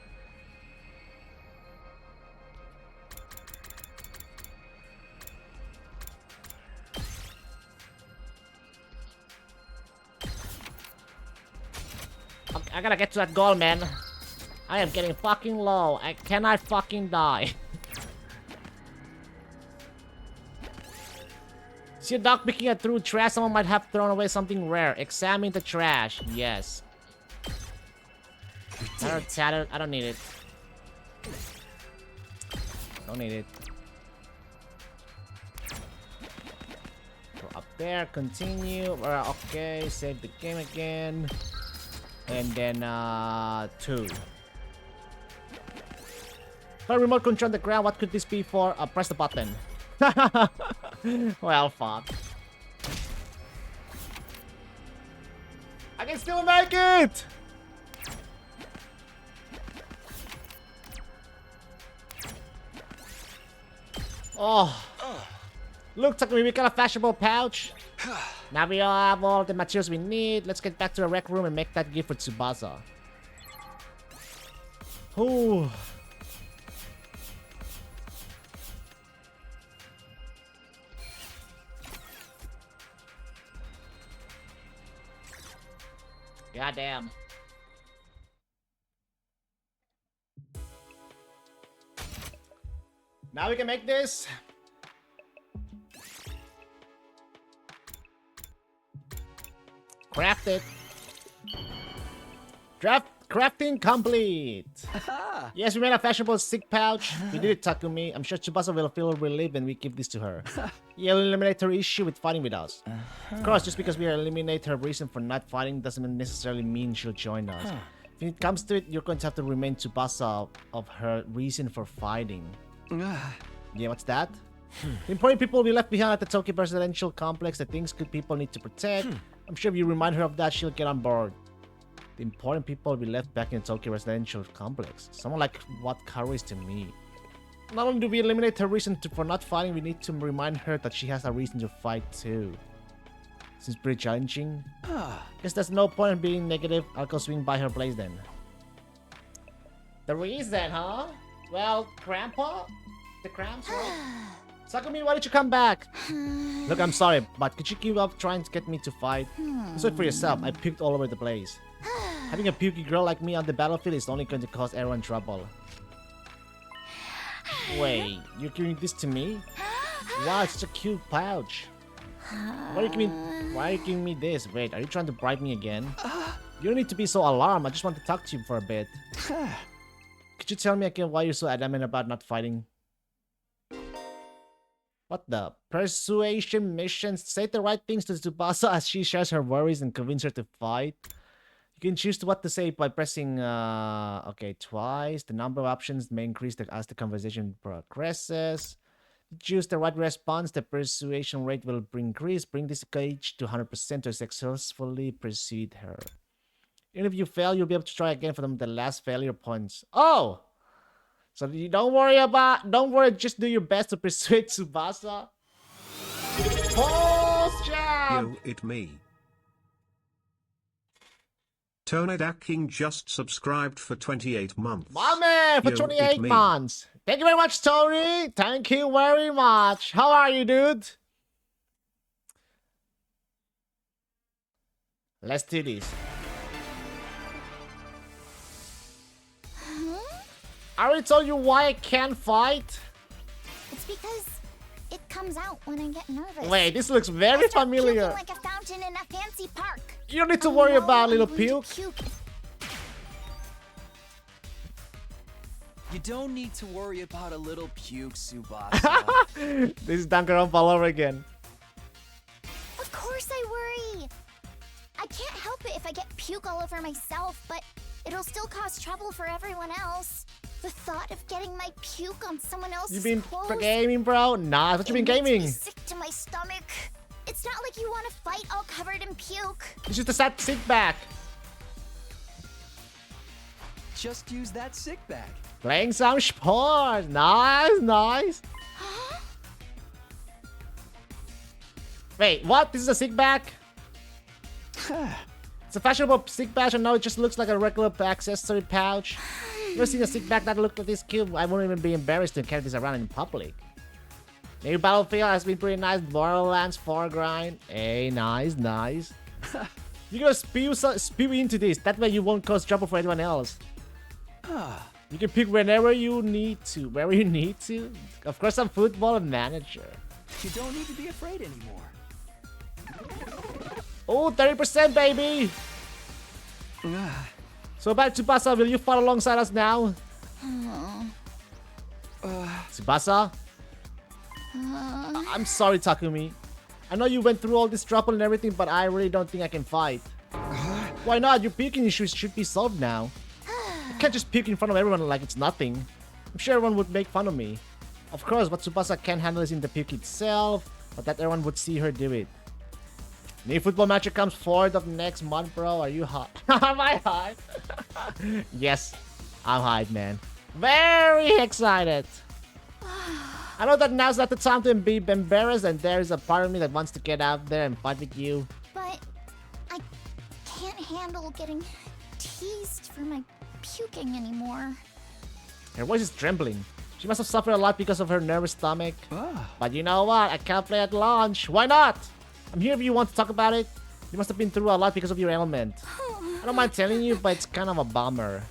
Okay, I gotta get to that goal, man. I am getting fucking low. Can I fucking die? See a dog picking it through trash. Someone might have thrown away something rare. Examine the trash. Yes. I don't need it. Don't need it. Go up there. Continue. Okay. Save the game again. And then 2. If I remote control the ground, what could this be for? Press the button. Well, fuck. I can still make it! Oh. Look, Takumi, we got a fashionable pouch. Now we all have all the materials we need. Let's get back to the rec room and make that gift for Tsubasa. Ooh. Goddamn. Now we can make this. Craft it. Crafting complete. Yes, we made a fashionable stick pouch. We did it, Takumi. I'm sure Tsubasa will feel relieved when we give this to her. You'll eliminate her issue with fighting with us. Of course, just because we eliminate her reason for not fighting doesn't necessarily mean she'll join us. If it comes to it, you're going to have to remind Tsubasa of her reason for fighting. Yeah, what's that? The important people we left behind at the Tokyo Presidential Complex, the things good people need to protect. I'm sure if you remind her of that, she'll get on board. The important people we left back in the Tokyo Residential Complex. Someone like what Karu is to me. Not only do we eliminate her reason for not fighting, we need to remind her that she has a reason to fight too. Seems pretty challenging. Guess there's no point in being negative. I'll go swing by her place then. The reason, huh? Well, Grandpa? The cramps, right? Sakumi, why did you come back? Look, I'm sorry, but could you give up trying to get me to fight? Decide for yourself. I puked all over the place. Having a pukey girl like me on the battlefield is only going to cause everyone trouble. Wait, you're giving this to me? Wow, it's such a cute pouch. Why are you giving me this? Wait, are you trying to bribe me again? You don't need to be so alarmed. I just want to talk to you for a bit. Could you tell me again why you're so adamant about not fighting? What the? Persuasion missions? Say the right things to Tsubasa as she shares her worries and convince her to fight. You can choose what to say by pressing, okay, twice. The number of options may increase as the conversation progresses. Choose the right response. The persuasion rate will increase. Bring this gauge to 100% to successfully persuade her. Even if you fail, you'll be able to try again for the last failure points. Oh! So you don't worry, just do your best to persuade Tsubasa. Pulse jam! Yo, it me. Toneda King just subscribed for 28 months. My man, for 28 months. Thank you very much, Tony. Thank you very much. How are you, dude? Let's do this. I already told you why I can't fight. It's because it comes out when I get nervous. Wait, this looks very familiar. Like a fountain in a fancy park. You don't need to worry about little puke. You don't need to worry about a little puke, Tsubasa. This is Danganronpa all over again. Of course I worry. I can't help it if I get puke all over myself, but it'll still cause trouble for everyone else. The thought of getting my puke on someone else's You been clothes, gaming, bro? Nah, what you been gaming? Makes me sick to my stomach. It's not like you want to fight all covered in puke. It's just a sit back. Just use that sick bag. Playing some sport. Nice, nice. Huh? Wait, what? This is a sick bag? It's a fashionable stick pouch, and now it just looks like a regular accessory pouch. You ever seen a stick bag that looked like this cute? I wouldn't even be embarrassed to carry this around in public. Maybe Battlefield has been pretty nice. Borderlands 4 grind. Hey, nice, nice. You're gonna spew into this. That way you won't cause trouble for anyone else. You can pick whenever you need to. Wherever you need to. Of course, I'm football manager. You don't need to be afraid anymore. Oh, 30%, baby! So back to Tsubasa, will you follow alongside us now? Tsubasa? I'm sorry, Takumi. I know you went through all this trouble and everything, but I really don't think I can fight. Why not? Your puking issues should be solved now. You can't just puke in front of everyone like it's nothing. I'm sure everyone would make fun of me. Of course, what Tsubasa can't handle is in the puke itself, but that everyone would see her do it. New football match comes 4th of next month, bro. Are you hot? Am I hot? Yes, I'm hyped, man. Very excited. I know that now's not the time to be embarrassed, and there is a part of me that wants to get out there and fight with you. But I can't handle getting teased for my puking anymore. Her voice is trembling. She must have suffered a lot because of her nervous stomach. But you know what? I can't play at launch. Why not? I'm here if you want to talk about it. You must have been through a lot because of your ailment. I don't mind telling you, but it's kind of a bummer.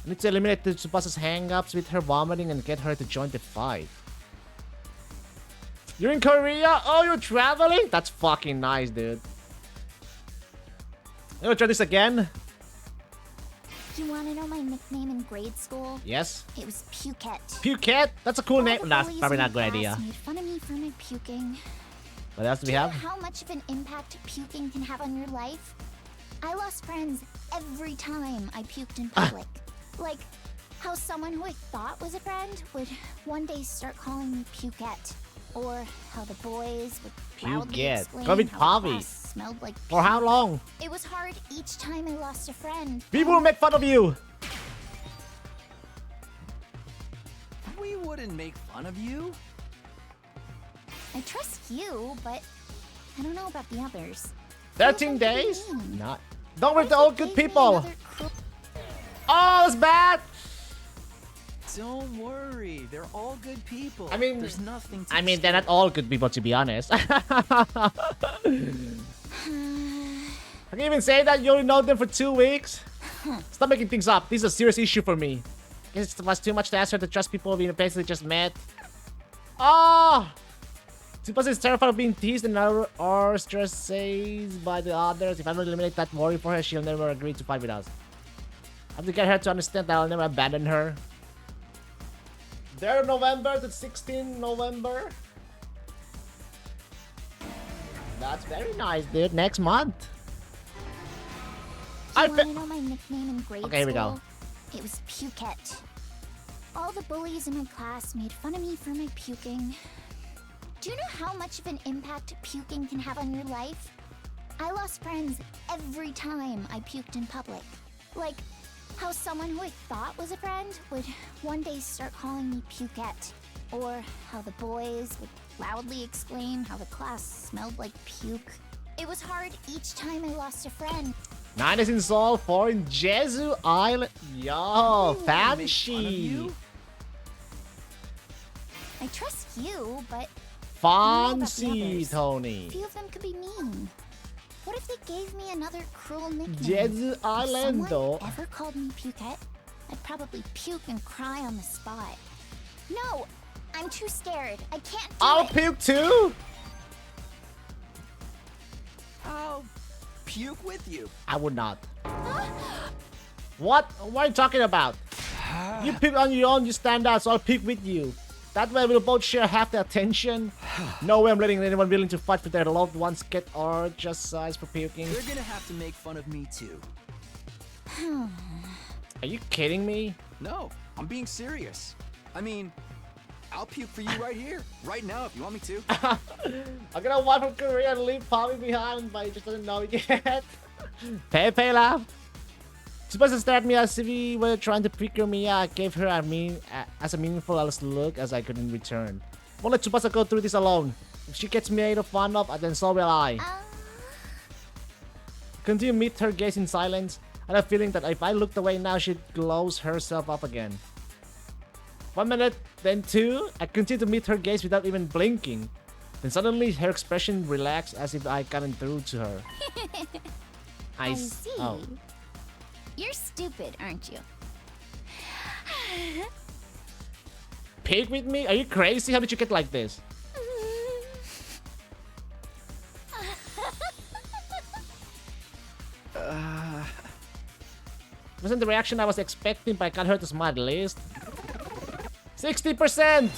I need to eliminate the Tsubasa's hang-ups with her vomiting and get her to join the fight. You're in Korea? Oh, you're traveling? That's fucking nice, dude. You wanna try this again? You want to know my nickname in grade school? Yes. It was Pukette. Pukette? That's a cool All name. the That's bullies probably in not a good my idea. class made fun of me for my puking. What else do we Do you know have? how much of an impact puking can have on your life? I lost friends every time I puked in public. Like how someone who I thought was a friend would one day start calling me Pukette. Or how the boys would loudly Pukette. explain Go with how Pavi. the class smelled like For how puke. long? It was hard each time I lost a friend. People will make fun of you. We wouldn't make fun of you. I trust you, but I don't know about the others. 13 Feels like to be days? mean. Not. Don't with the What old if you good gave me people. another cruel- Oh, that's bad. Don't worry, they're all good people. I mean- there's nothing to I mean, be they're not scared all good people, to be honest. I can even say that you only know them for 2 weeks. Stop making things up. This is a serious issue for me. It was too much to ask her to trust people we basically just met. Oh! Tsubasa is terrified of being teased and ostracized by the others. If I don't eliminate that worry for her, she'll never agree to fight with us. I have to get her to understand that I'll never abandon her. There, November to 16 November. That's very nice, dude. Next month. You want to know my nickname in grade Okay, here we go. school? It was Pukette. All the bullies in my class made fun of me for my puking. Do you know how much of an impact puking can have on your life? I lost friends every time I puked in public. Like how someone who I thought was a friend would one day start calling me Pukette. Or how the boys would loudly exclaim how the class smelled like puke. It was hard each time I lost a friend. 9 is in Seoul, 4 in Jeju Island. Yo, Make fun of fancy. you? I trust you, but about the Fancy, others. Tony. few of them could be mean. What if they gave me another cruel nickname? Jeju If Island, someone though. ever called me Pukette, I'd probably puke and cry on the spot. No, I'm too scared. I can't do I'll it. puke too. I'll puke with you. I would not. What? What are you talking about? You puke on your own, you stand out, so I'll puke with you. That way we'll both share half the attention. No way I'm letting anyone willing to fight for their loved ones get ostracized for puking. They're gonna have to make fun of me too. Are you kidding me? No, I'm being serious. I mean, I'll puke for you right here, right now if you want me to. I'm gonna wipe from Korea and leave Pavi behind, but he just doesn't know it yet. Pepe laughed. Tsubasa stared at me as if he were trying to trigger me. I gave her as a meaningful look as I couldn't return. Won't let Tsubasa go through this alone. If she gets made fun of, then so will I. Continue to meet her gaze in silence. I have a feeling that if I looked away now, she'd close herself up again. 1 minute, then 2. I continue to meet her gaze without even blinking. Then suddenly her expression relaxed as if I gotten through to her. I see. Oh. You're stupid, aren't you? Pick with me? Are you crazy? How did you get like this? Wasn't the reaction I was expecting, but I got her to smile at least. 60%!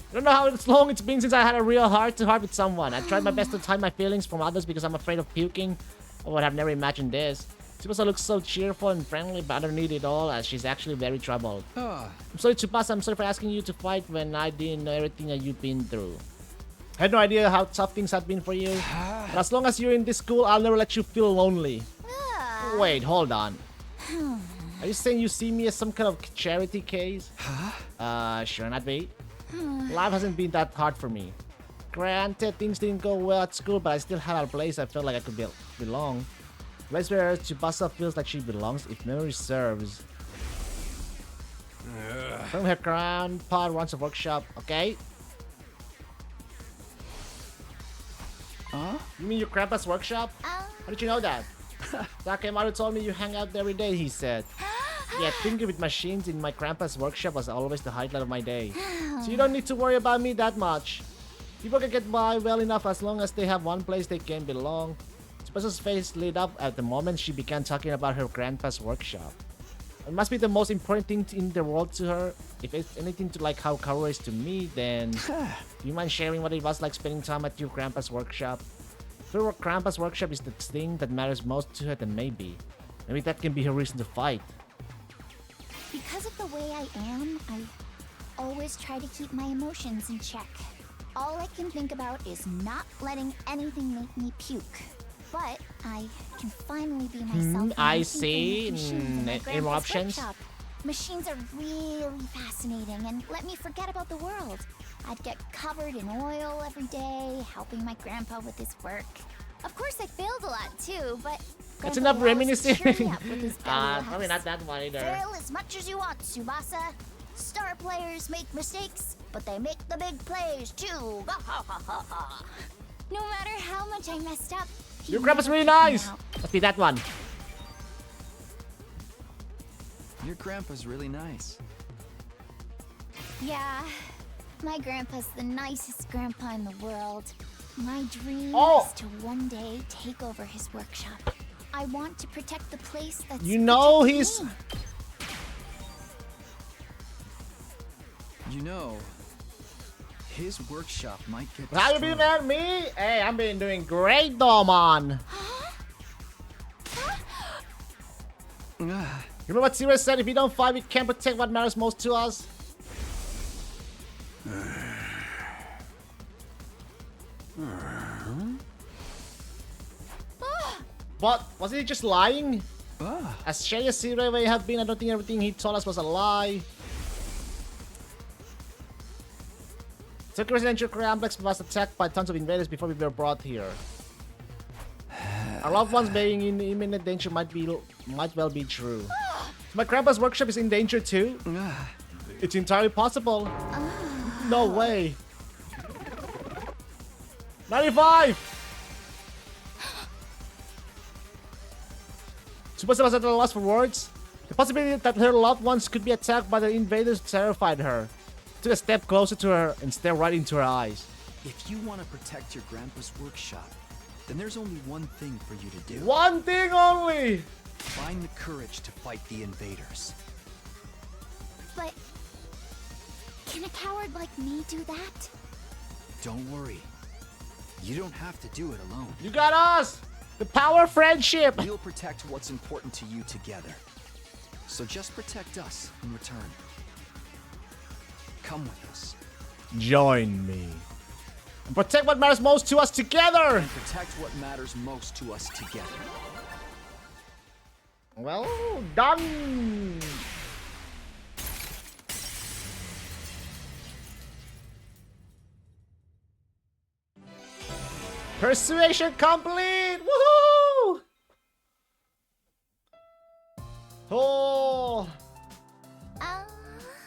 I don't know how long it's been since I had a real heart-to-heart with someone. I tried my best to hide my feelings from others because I'm afraid of puking. I would have never imagined this. Tsubasa looks so cheerful and friendly, but underneath it all, as she's actually very troubled. I'm sorry, Tsubasa. I'm sorry for asking you to fight when I didn't know everything that you've been through. I had no idea how tough things had been for you. But as long as you're in this school, I'll never let you feel lonely. Wait, hold on. Are you saying you see me as some kind of charity case? Sure not be. Life hasn't been that hard for me. Granted, things didn't go well at school, but I still had a place I felt like I could belong. A place where Tsubasa feels like she belongs, if memory serves. From her grandpa runs a workshop, okay? You mean your grandpa's workshop? How did you know that? Takemaru told me you hang out there every day, he said. Yeah, thinking with machines in my grandpa's workshop was always the highlight of my day. So you don't need to worry about me that much. People can get by well enough as long as they have one place they can belong. Tsubasa's face lit up at the moment she began talking about her grandpa's workshop. It must be the most important thing in the world to her. If it's anything to like how Kaoru is to me, then do you mind sharing what it was like spending time at your grandpa's workshop? If her grandpa's workshop is the thing that matters most to her, then maybe that can be her reason to fight. Because of the way I am, I always try to keep my emotions in check. All I can think about is not letting anything make me puke. But I can finally be myself. I see. Eruptions. Machines are really fascinating and let me forget about the world. I'd get covered in oil every day, helping my grandpa with his work. Of course, I failed a lot too, but that's enough reminiscing. Probably not that one either. Fail as much as you want, Tsubasa. Star players make mistakes, but they make the big plays too. No matter how much I messed up, your grandpa's really nice. Must be that one. Your grandpa's really nice. Yeah, my grandpa's the nicest grandpa in the world. My dream is to one day take over his workshop. I want to protect the place that's he's... You know, his workshop might get How you been at me? Hey, I've been doing great, Domon. Remember what Sirius said? If we don't fight, we can't protect what matters most to us. But wasn't he just lying? As shady as Sirius may have been, I don't think everything he told us was a lie. Tokyo Residential Complex was attacked by tons of invaders before we were brought here. Our loved ones being in imminent danger might well be true. My grandpa's workshop is in danger too? It's entirely possible. No way. 95! Tsubasa was at a loss for words. The possibility that her loved ones could be attacked by the invaders terrified her. Took a step closer to her and stared right into her eyes. If you want to protect your grandpa's workshop, then there's only one thing for you to do. One thing only! Find the courage to fight the invaders. But can a coward like me do that? Don't worry. You don't have to do it alone. You got us! The power of friendship! We'll protect what's important to you together. So just protect us in return. Come with us. Join me. And protect what matters most to us together! And protect what matters most to us together. Well done! Persuasion complete! Woohoo! Oh!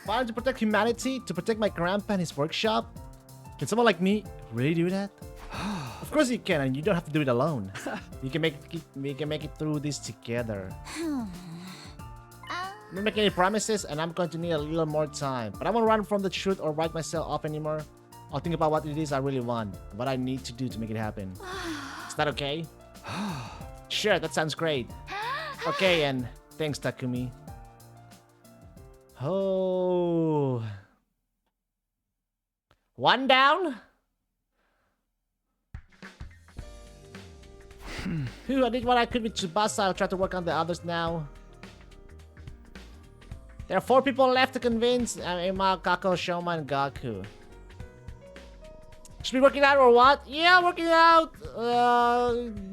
Fighting to protect humanity, to protect my grandpa and his workshop? Can someone like me really do that? Of course you can, and you don't have to do it alone. We can make it through this together. I'm not making any promises, and I'm going to need a little more time. But I won't run from the truth or write myself off anymore. I'll think about what it is I really want, what I need to do to make it happen. Is that okay? Sure, that sounds great. Okay, and thanks, Takumi. Oh. One down? Phew, I did what I could with Tsubasa. I'll try to work on the others now. There are 4 people left to convince Emma, Kako, Shoma, and Gaku. Should be working out or what? Yeah, working out.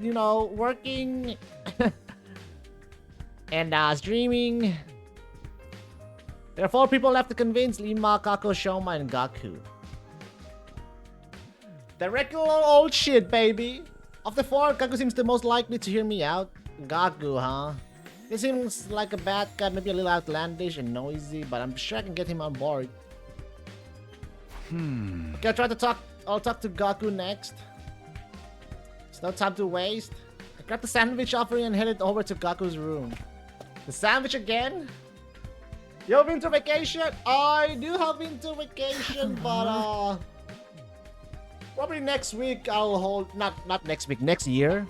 You know, working. And streaming. There are 4 people left to convince Lima, Kako, Shoma, and Gaku. The regular old shit, baby. Of the 4, Gaku seems the most likely to hear me out. Gaku, huh? He seems like a bad guy, maybe a little outlandish and noisy, but I'm sure I can get him on board. Okay, I'll talk to Gaku next. There's no time to waste. I grabbed the sandwich offering and headed over to Gaku's room. The sandwich again? You've been to vacation? I do have been to vacation, but probably next week I'll hold not next week, next year.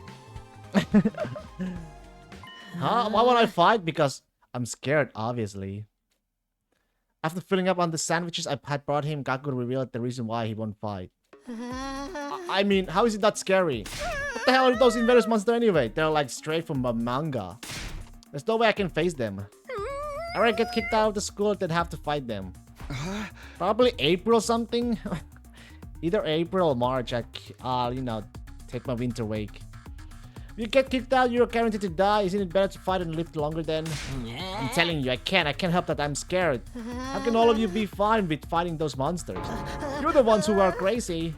Huh? Why won't I fight? Because I'm scared, obviously. After filling up on the sandwiches I had brought him, Gaku revealed the reason why he won't fight. I mean, how is it that scary? What the hell are those Invaders monsters anyway? They're like straight from a manga. There's no way I can face them. I already get kicked out of the school, then have to fight them. Probably April something. Either April or March. I'll, you know, take my winter break. If you get kicked out, you're guaranteed to die. Isn't it better to fight and live longer then? I'm telling you, I can't help that I'm scared. How can all of you be fine with fighting those monsters? You're the ones who are crazy.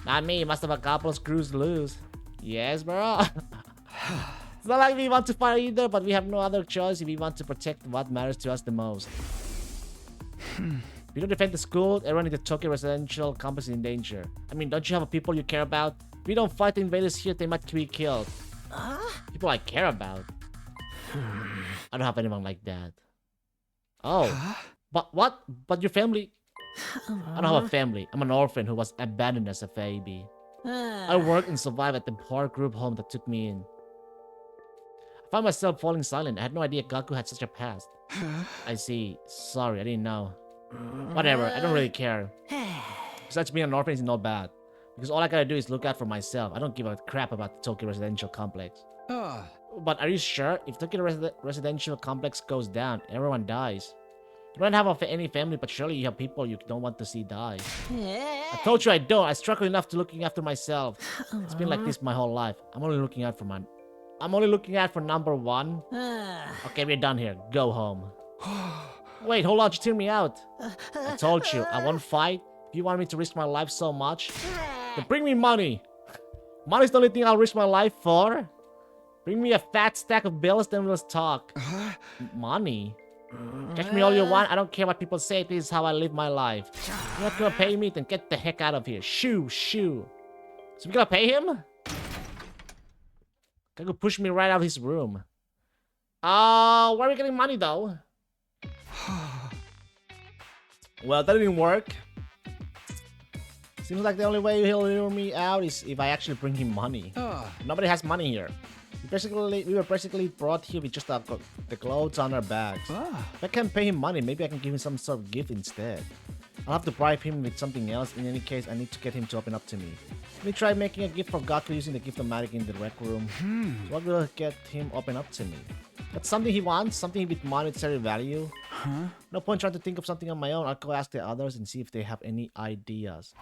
Not me, must have a couple of screws loose. Yes, bro. It's not like we want to fight either, but we have no other choice if we want to protect what matters to us the most. We don't defend the school, everyone in the Tokyo residential campus is in danger. I mean, don't you have people you care about? If we don't fight the invaders here, they might be killed. People I care about? I don't have anyone like that. Oh. But what? But your family? I don't have a family. I'm an orphan who was abandoned as a baby. I worked and survived at the poor group home that took me in. I found myself falling silent. I had no idea Gaku had such a past. I see. Sorry, I didn't know. Whatever, I don't really care. Besides, being an orphan is not bad. Because all I gotta do is look out for myself. I don't give a crap about the Tokyo residential complex. But are you sure? If Tokyo residential complex goes down, everyone dies. You don't have any family, but surely you have people you don't want to see die. I told you I don't. I struggle enough to looking after myself. It's been like this my whole life. I'm only looking out for number 1. Okay, we're done here. Go home. Wait, hold on, just hear me out. I told you, I won't fight. If you want me to risk my life so much, then bring me money. Money's the only thing I'll risk my life for. Bring me a fat stack of bills, then we'll talk. Money? Catch me all you want, I don't care what people say, this is how I live my life. You're not gonna pay me, then get the heck out of here. Shoo. So we gonna pay him? Gaku pushed me right out of his room. Where are we getting money though? Well, that didn't work. Seems like the only way he'll lure me out is if I actually bring him money. Nobody has money here. We were basically brought here with just the clothes on our backs. If I can't pay him money, maybe I can give him some sort of gift instead. I'll have to bribe him with something else. In any case, I need to get him to open up to me. Let me try making a gift for Gaku using the gift-o-matic in the rec room. So what will get him open up to me? That's something he wants, something with monetary value. No point trying to think of something on my own. I'll go ask the others and see if they have any ideas.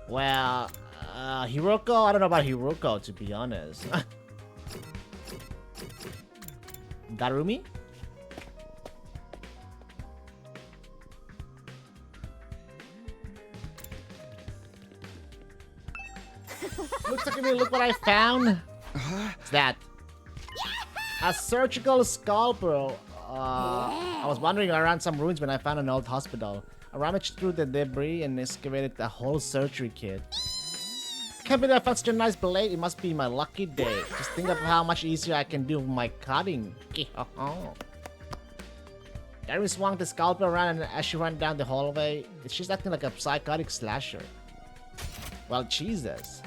Well, Hiroko? I don't know about Hiroko, to be honest. Darumi? Looks like me, look what I found. What's that? A surgical scalpel. I was wandering around some ruins when I found an old hospital. I rummaged through the debris and excavated a whole surgery kit. Can't believe I found such a nice blade. It must be my lucky day. Just think of how much easier I can do with my cutting. Gary swung the scalpel around and as she ran down the hallway, she's acting like a psychotic slasher. Well, Jesus.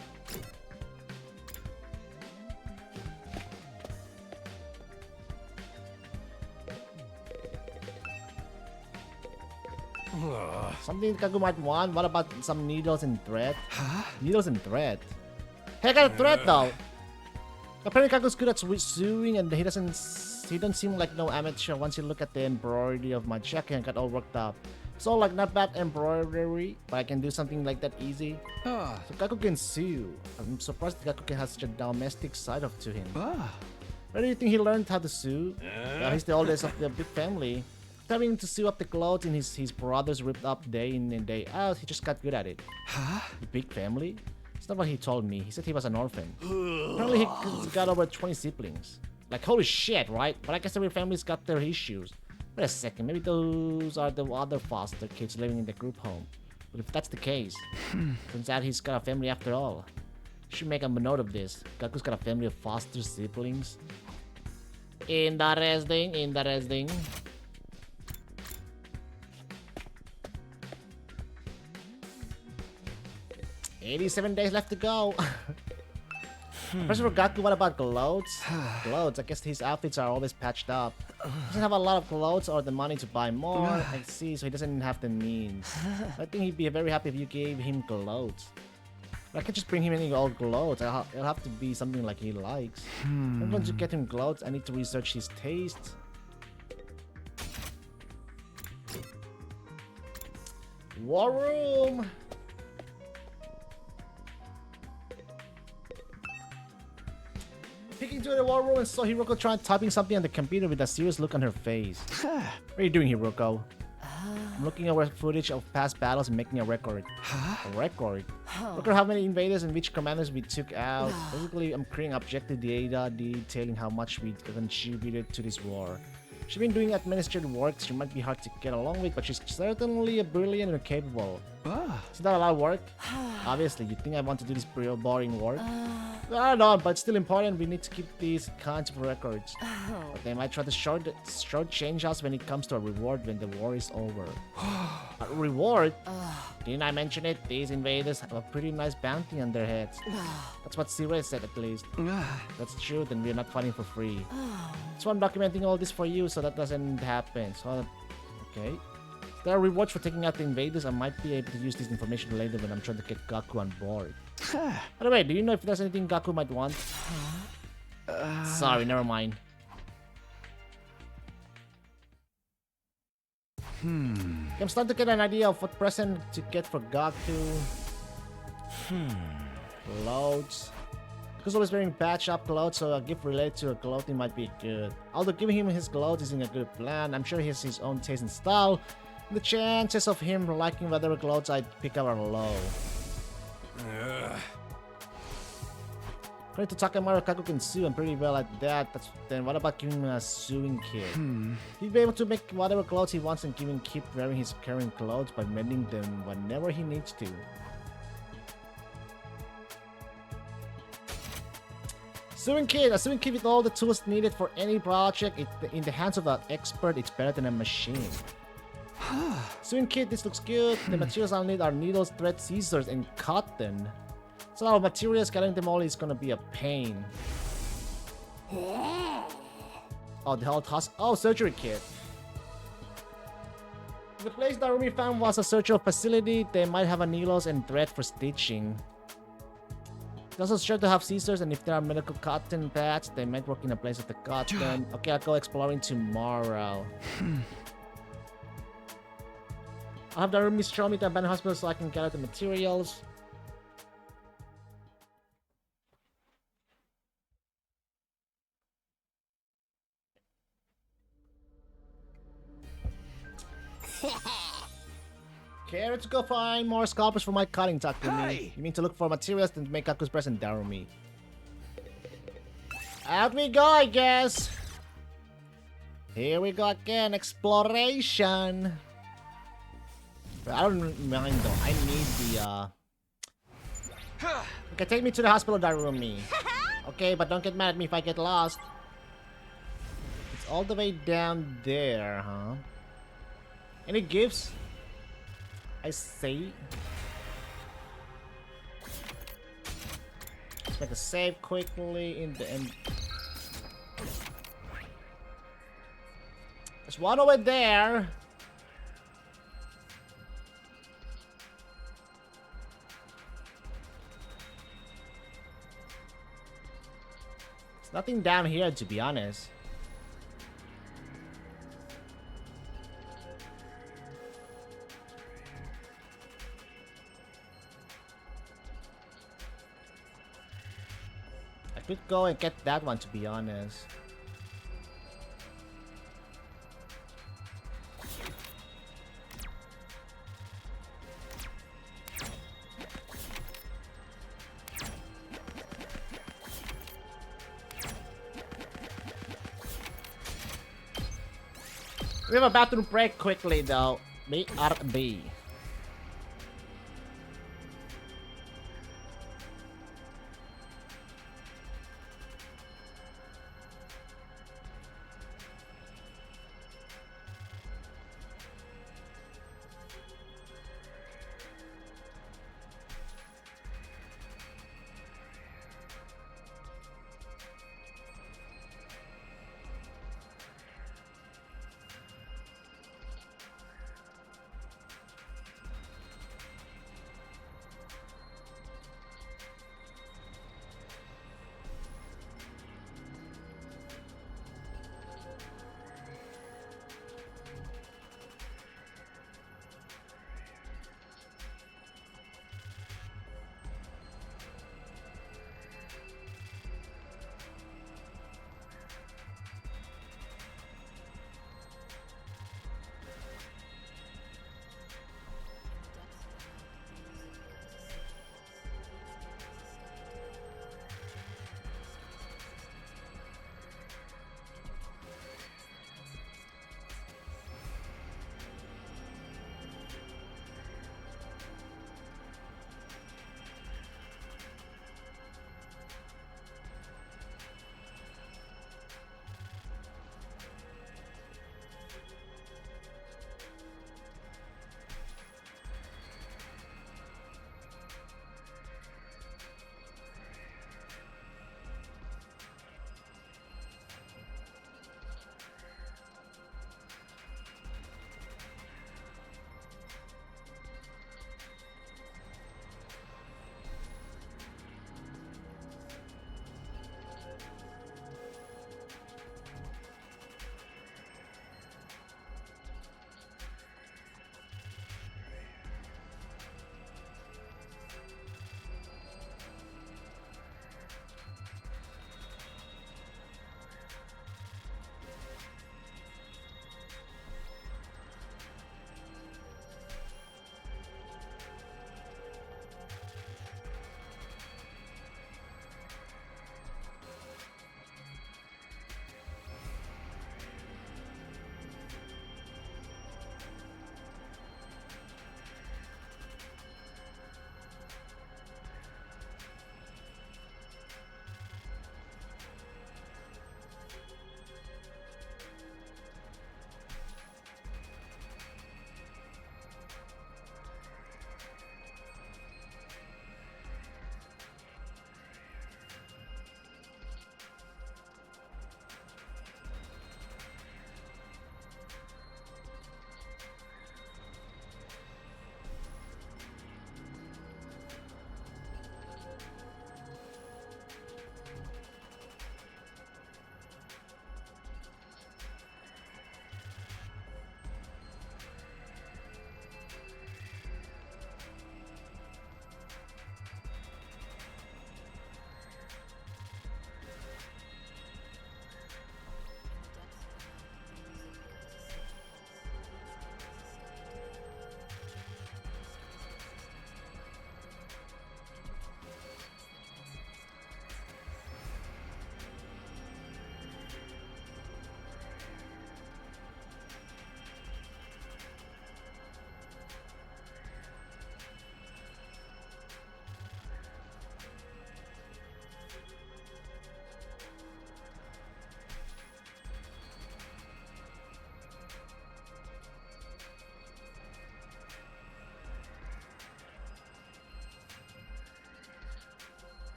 Something Kaku might want. What about some needles and thread? Huh? Needles and thread. Hey, I got a thread though. Apparently Kaku's good at sewing and he don't seem like no amateur once you look at the embroidery of my jacket and got all worked up. It's all like not bad embroidery, but I can do something like that easy. So Kaku can sew. I'm surprised Kaku has such a domestic side of to him. Where do you think he learned how to sew? Well, he's the oldest of the big family. Having to sew up the clothes in his brother's ripped up day in and day out, he just got good at it. Huh? The big family? It's not what he told me. He said he was an orphan. Apparently he's got over 20 siblings. Like, holy shit, right? But I guess every family's got their issues. Wait a second, maybe those are the other foster kids living in the group home. But if that's the case, turns out he's got a family after all. Should make a note of this. Gaku's got a family of foster siblings. Interesting. 87 days left to go. Professor Gaku, what about clothes? Clothes, I guess his outfits are always patched up. He doesn't have a lot of clothes or the money to buy more. I see, so he doesn't have the means. I think he'd be very happy if you gave him clothes. But I can't just bring him any old clothes. It'll have to be something like he likes. I'm going to get him clothes. I need to research his taste. War room! Peeking into the war room and saw Hiroko typing something on the computer with a serious look on her face. What are you doing, Hiroko? I'm looking over footage of past battles and making a record. A record? Look at how many invaders and which commanders we took out. Basically, I'm creating objective data detailing how much we contributed to this war. She's been doing administrative work. She might be hard to get along with, but she's certainly brilliant and capable. Is that a lot of work? Obviously, you think I want to do this boring work? I don't know, but it's still important. We need to keep these kinds of records. But they might try to shortchange us when it comes to a reward when the war is over. A reward? Didn't I mention it? These invaders have a pretty nice bounty on their heads. That's what Sirei said, at least. That's true, then we're not fighting for free. That's why I'm documenting all this for you, so that doesn't happen. So, okay. If there are rewards for taking out the invaders, I might be able to use this information later when I'm trying to get Gaku on board. By the way, do you know if there's anything Gaku might want? Sorry, never mind. I'm starting to get an idea of what present to get for Gaku. Clothes. Gaku's always wearing patched up clothes, so a gift related to her clothing might be good. Although giving him his clothes isn't a good plan, I'm sure he has his own taste and style. The chances of him liking whatever clothes I pick up are low. According to Takemaru, Gaku can sew and pretty well at that. Then what about giving him a sewing kit? He'd be able to make whatever clothes he wants and keep wearing his current clothes by mending them whenever he needs to. Sewing kit! A sewing kit with all the tools needed for any project. In the hands of an expert, it's better than a machine. Sewing kit, this looks good. The materials I'll need are needles, thread, scissors, and cotton. It's a lot of materials. Getting them all is gonna be a pain. Oh, the whole task. Oh, surgery kit. The place Narumi found was a surgical facility. They might have a needles and thread for stitching. It's also sure to have scissors, and if there are medical cotton pads, they might work in a place of the cotton. Okay, I'll go exploring tomorrow. I'll have Narumi show me the abandoned hospital so I can gather the materials. Okay, let's go find more scalpers for my cutting, Takumi. Hey! You mean to look for materials to make Kaku's present, Darumi. Out we go, I guess. Here we go again, exploration. But I don't mind though. I need the Okay, take me to the hospital, Darumi. Okay, but don't get mad at me if I get lost. It's all the way down there, huh? Any gifts? I see. Let's make a save quickly in the end. There's one over there. There's nothing down here, to be honest. I could go and get that one, to be honest. We have a bathroom break quickly though. BRB.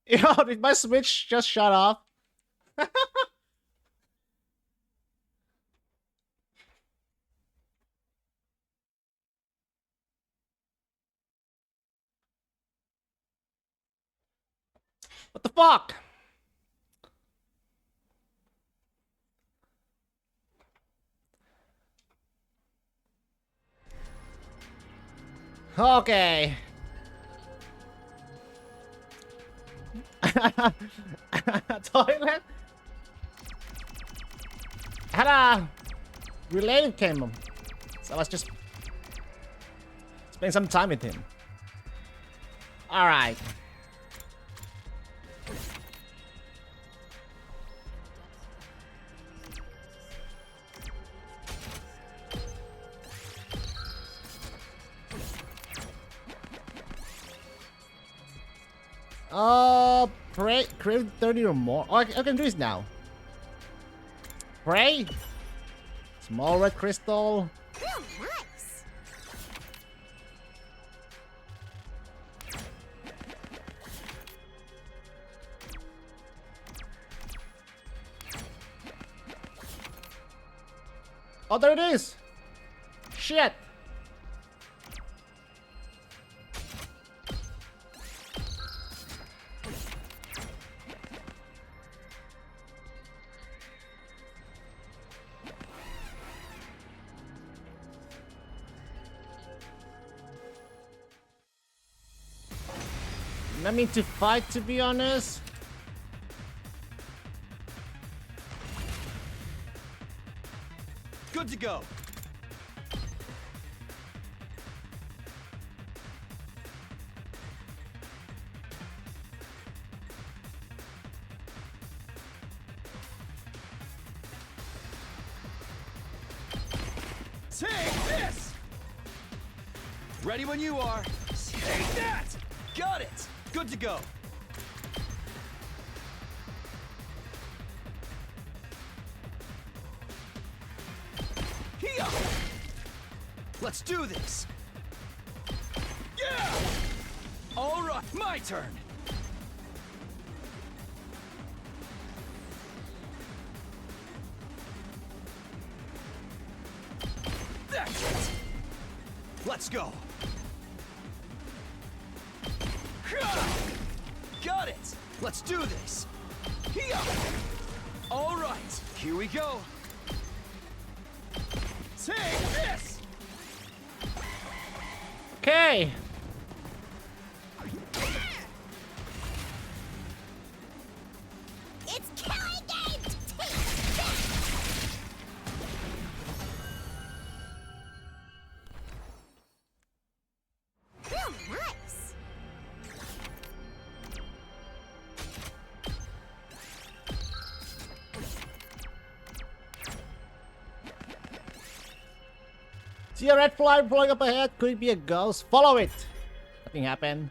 Yo, did my Switch just shut off? What the fuck? Okay. Toilet? Had a related came, so let's just spend some time with him. Alright. Pray, create 30 or more. Oh, I can do this now. Pray. Small red crystal. Oh, nice. Oh, there it is. Shit. I mean to fight, to be honest. Good to go. Take this! Ready when you are. Take that! Got it! Good to go. Here! Let's do this! Yeah! All right, my turn! That's it! Let's go! Got it! Let's do this! Here! All right, here we go! Take this! Okay. It's killing game! Take that! Oh, nice. See a red fly blowing up ahead? Could it be a ghost? Follow it! Nothing happened.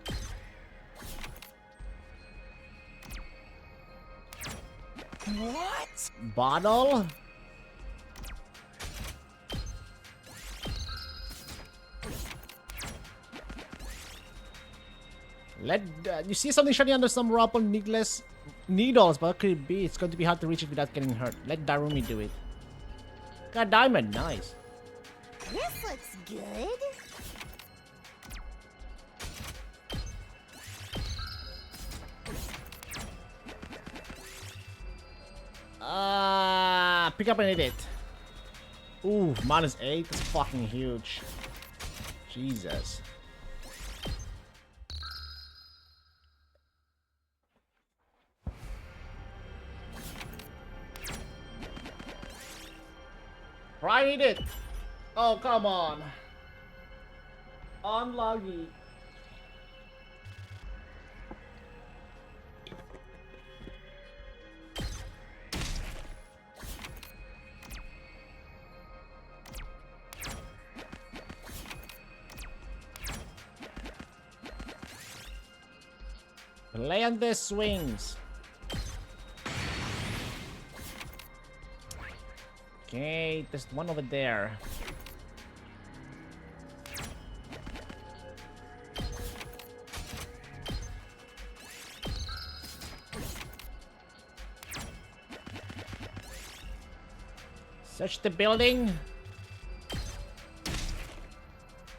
What? Bottle? You see something shiny under some rumple needles, but what could it be? It's going to be hard to reach it without getting hurt. Let Darumi do it. Got diamond, nice. This looks good. Pick up and hit it. Ooh, -8. That's fucking huge. Jesus. Try hit it. Oh, come on. Unlucky. Play on the swings. Okay, there's one over there. Search the building.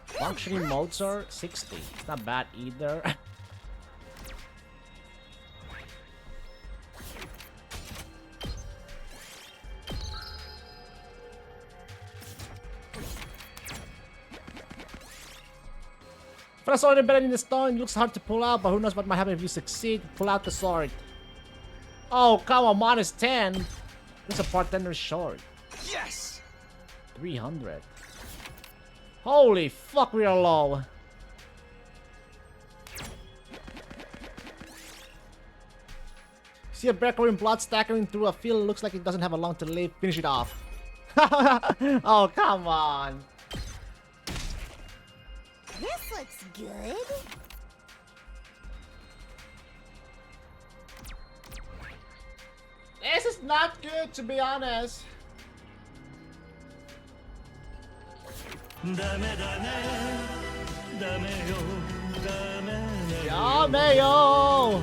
Functioning modes are 60. It's not bad either. First sword embedded in the stone. It looks hard to pull out, but who knows what might happen if you succeed. Pull out the sword. Oh, come on, minus 10. There's a bartender's short. Yes! 300. Holy fuck, we are low. See a bear carrying blood staggering through a field. Looks like it doesn't have a long to live. Finish it off. Oh, come on. This looks good. This is not good, to be honest. Dameo!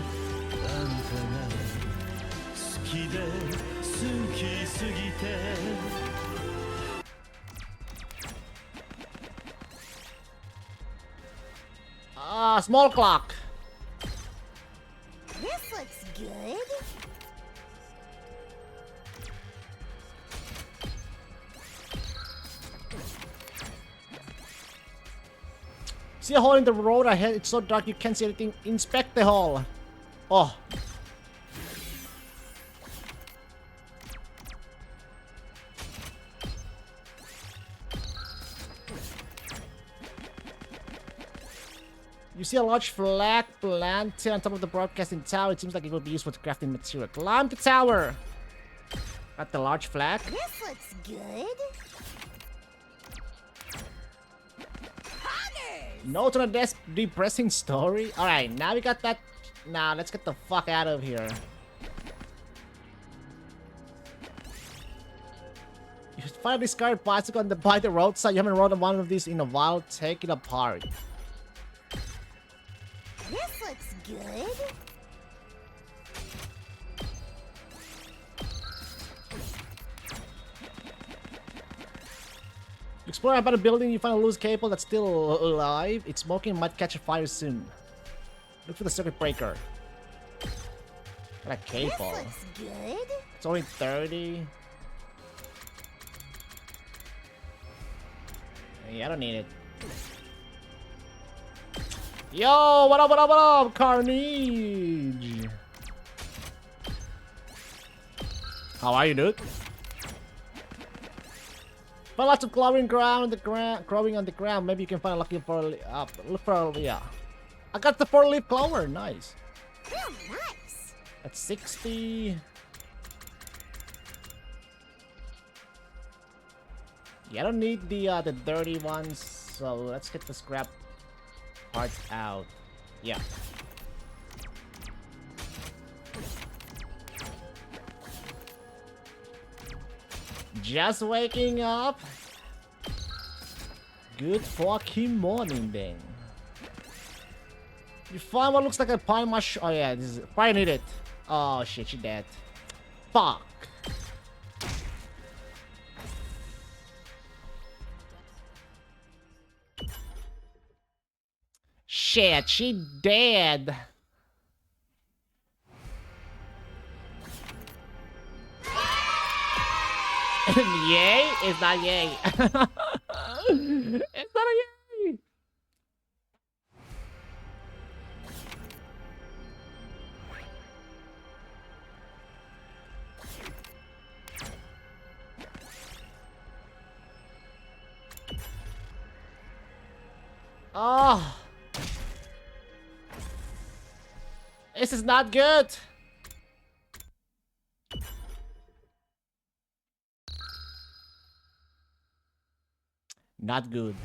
Small clock. This looks good. See a hole in the road ahead. It's so dark you can't see anything. Inspect the hole. Oh. You see a large flag planted on top of the broadcasting tower. It seems like it will be useful to crafting material. Climb the tower. Got the large flag. This looks good. Note on a depressing story. Alright, now we got that. Now let's get the fuck out of here. You find a discarded bicycle by the roadside. You haven't rode on one of these in a while. Take it apart. This looks good. Explore about a building, you find a loose cable that's still alive. It's smoking, might catch a fire soon. Look for the circuit breaker. Got a cable. This looks good. It's only 30. Hey, I don't need it. Yo, what up, what up, what up, Carnage? How are you, dude? Find lots of glowing ground on the ground, growing on the ground. Maybe you can find a lucky look for yeah. I got the 4-leaf clover. Nice. Oh, nice. That's 60. Yeah, I don't need the dirty ones, so let's get the scrap parts out. Yeah. Just waking up. Good fucking morning then. You find what looks like a pine mush. Oh yeah, this is fire needed. Oh shit, she dead. Fuck. Shit, she dead. Yay? It's not yay. It's not a yay. Oh. This is not good. Not good.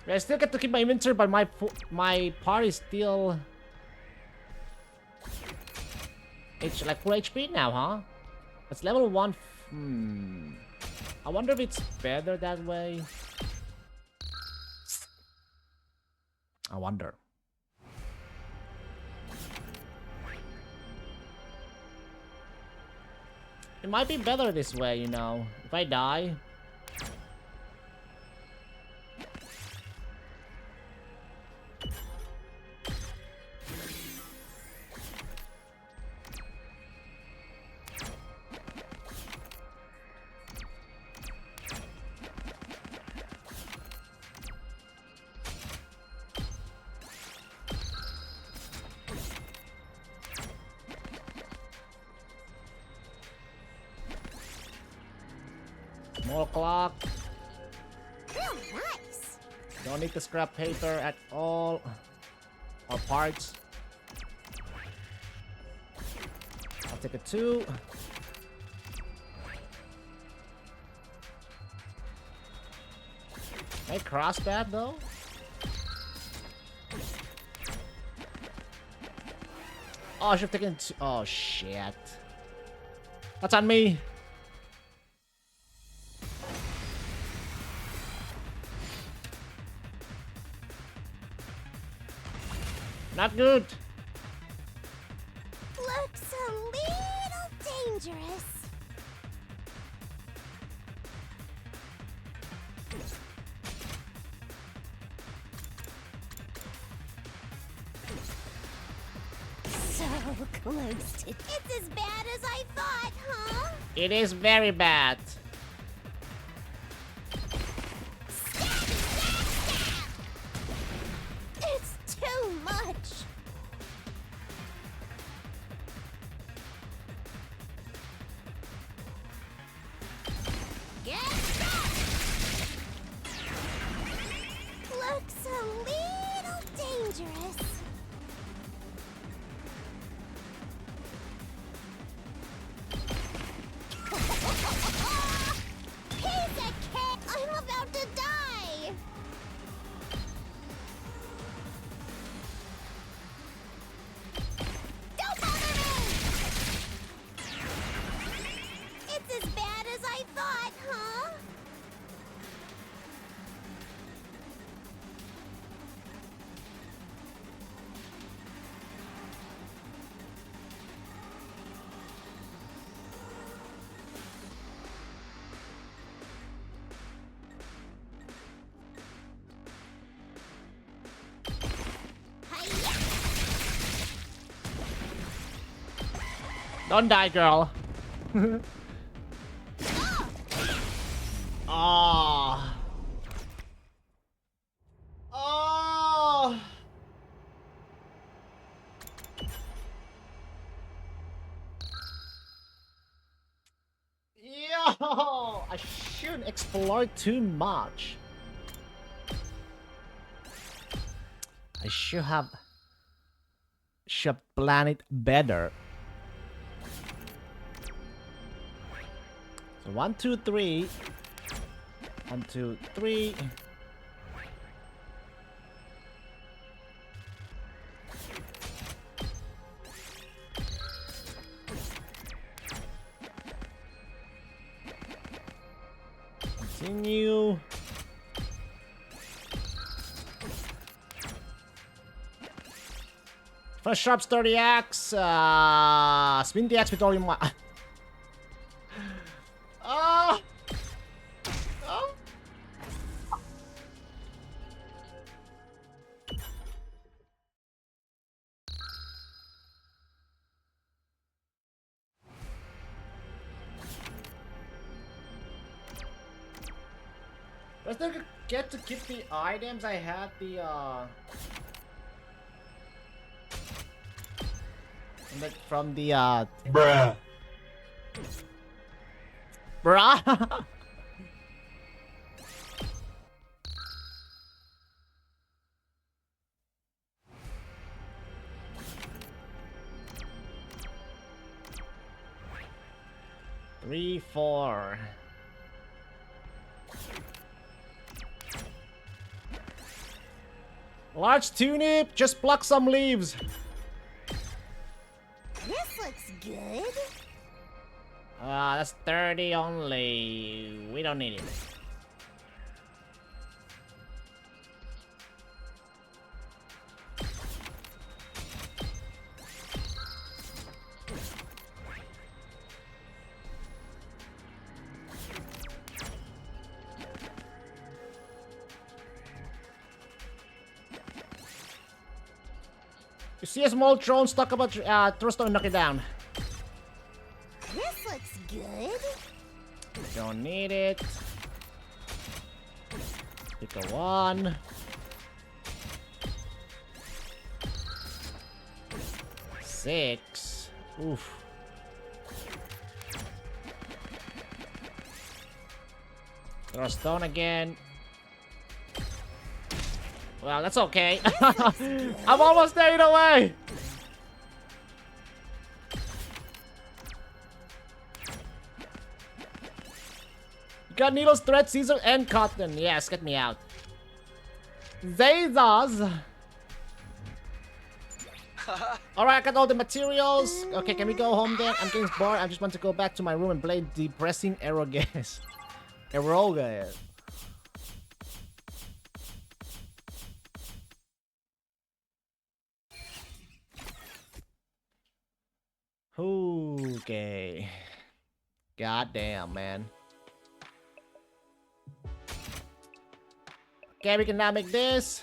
I still get to keep my inventory, but my part is still it's like full HP now, huh? It's level 1. I wonder if it's better that way. I wonder. It might be better this way, you know. If I die. Small clock. Oh, nice. Don't need to scrap paper at all. Or parts. I'll take a 2. Can I cross that though? Oh, I should have taken 2. Oh shit. That's on me. Not good. Looks a little dangerous. So close to... It's as bad as I thought, huh? It is very bad. It's too much. Get back! Looks a little dangerous. Piece of cake! I'm about to die! Don't bother me! It's as bad as I thought, huh? Hi-ya! Don't die, girl. Ah. Oh. Yo, I shouldn't explore too much. I should have planned it better. So 1, 2, 3. 1, 2, 3. Continue. First sharp sturdy axe. Spin the axe with all your might. Oh. Oh. I still get to keep the items I had from the Bruh. Bruh. Three, 4. Large turnip, just pluck some leaves. This looks good. That's 30 only. We don't need it. You see a small drone stuck about thrust and knock it down. This looks good. Don't need it. Pick a 1. Six. Oof. Throw a stone again. Well, that's okay. I'm almost there either way. You got needles, thread, scissor, and cotton. Yes, get me out. Zazas. Alright, I got all the materials. Okay, can we go home then? I'm getting bored. I just want to go back to my room and play depressing Aerogas. Aerogas. Okay. God damn, man. Okay, we can now make this.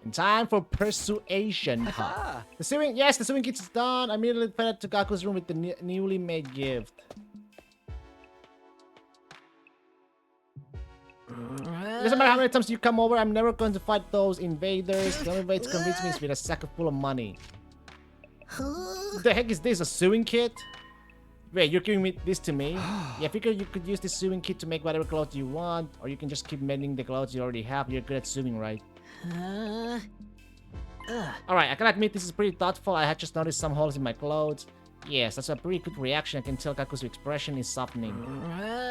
In time for persuasion. The sewing, yes, the sewing kit is done. I immediately fed it to Gaku's room with the newly made gift. Doesn't matter how many times you come over, I'm never going to fight those invaders. The only way to convince me is with a sack full of money. What the heck is this? A sewing kit? Wait, you're giving me this to me? Yeah, I figured you could use this sewing kit to make whatever clothes you want, or you can just keep mending the clothes you already have. You're good at sewing, right? Alright, I can admit this is pretty thoughtful. I had just noticed some holes in my clothes. Yes, that's a pretty good reaction. I can tell Gaku's expression is softening.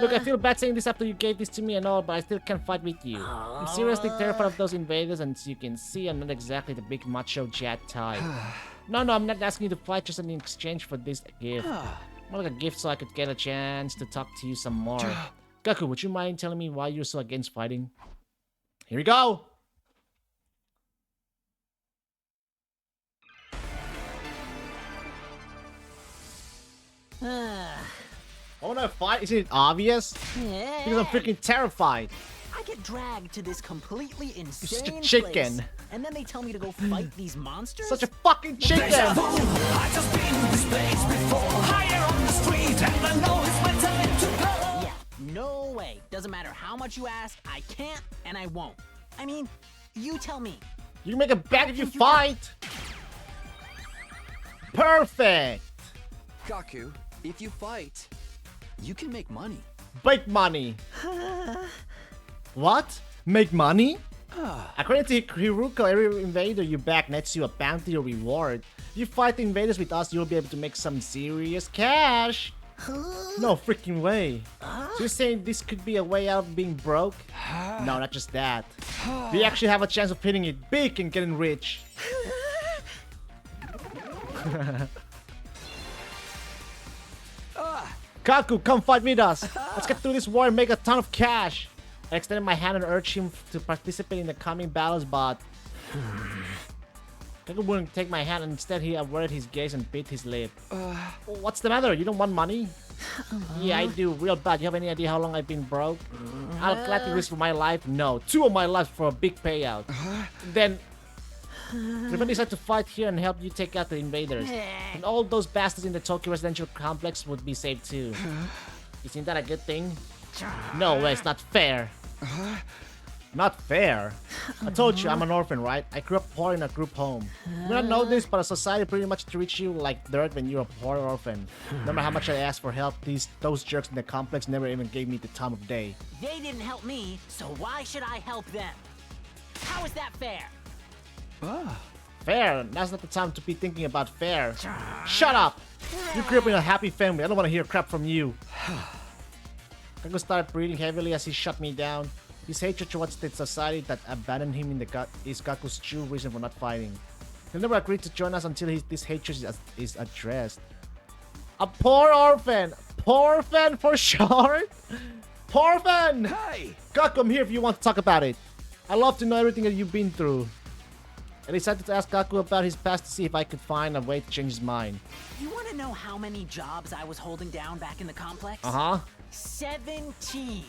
Look, I feel bad saying this after you gave this to me and all, but I still can't fight with you. I'm seriously terrified of those invaders, and as you can see, I'm not exactly the big macho Jad type. No, I'm not asking you to fight just in exchange for this gift. More like a gift so I could get a chance to talk to you some more. Gaku, would you mind telling me why you're so against fighting? Here we go! I wanna fight? Isn't it obvious? Because I'm freaking terrified. I get dragged to this completely insane such a chicken. place, and then they tell me to go fight these monsters? Such a fucking chicken! I just been in this place before. Higher on the street, and I know it's my time to go. Yeah, no way. Doesn't matter how much you ask, I can't and I won't. I mean, you tell me. You can make a bet if you fight! Perfect! Gaku, if you fight, you can make money. Make money! What? Make money? According to Hiruko, every invader you back nets you a bounty or reward. If you fight the invaders with us, you'll be able to make some serious cash! No freaking way. So you're saying this could be a way out of being broke? No, not just that. We actually have a chance of hitting it big and getting rich. Gaku, come fight with us! Let's get through this war and make a ton of cash! I extended my hand and urged him to participate in the coming battles, but... Gaku wouldn't take my hand, and instead he averted his gaze and bit his lip. What's the matter? You don't want money? Yeah, I do. Real bad. You have any idea how long I've been broke? I'll gladly risk my life. No, 2 of my lives for a big payout. Then... We're gonna decide to fight here and help you take out the invaders. And all those bastards in the Tokyo residential complex would be saved too. Isn't that a good thing? No way, it's not fair. Not fair? I told you, I'm an orphan, right? I grew up poor in a group home. You may not know this, but a society pretty much treats you like dirt when you're a poor orphan. No matter how much I asked for help, those jerks in the complex never even gave me the time of day. They didn't help me, so why should I help them? How is that fair? Fair? That's not the time to be thinking about fair. Shut up! You grew up in a happy family. I don't want to hear crap from you. Gaku started breathing heavily as he shut me down. His hatred towards the society that abandoned him in the is Gaku's true reason for not fighting. He'll never agree to join us until this hatred is addressed. A poor orphan! Poor orphan for short? Poor orphan! Hey! Gaku, I'm here if you want to talk about it. I love to know everything that you've been through. I decided to ask Gaku about his past to see if I could find a way to change his mind. You want to know how many jobs I was holding down back in the complex? 17.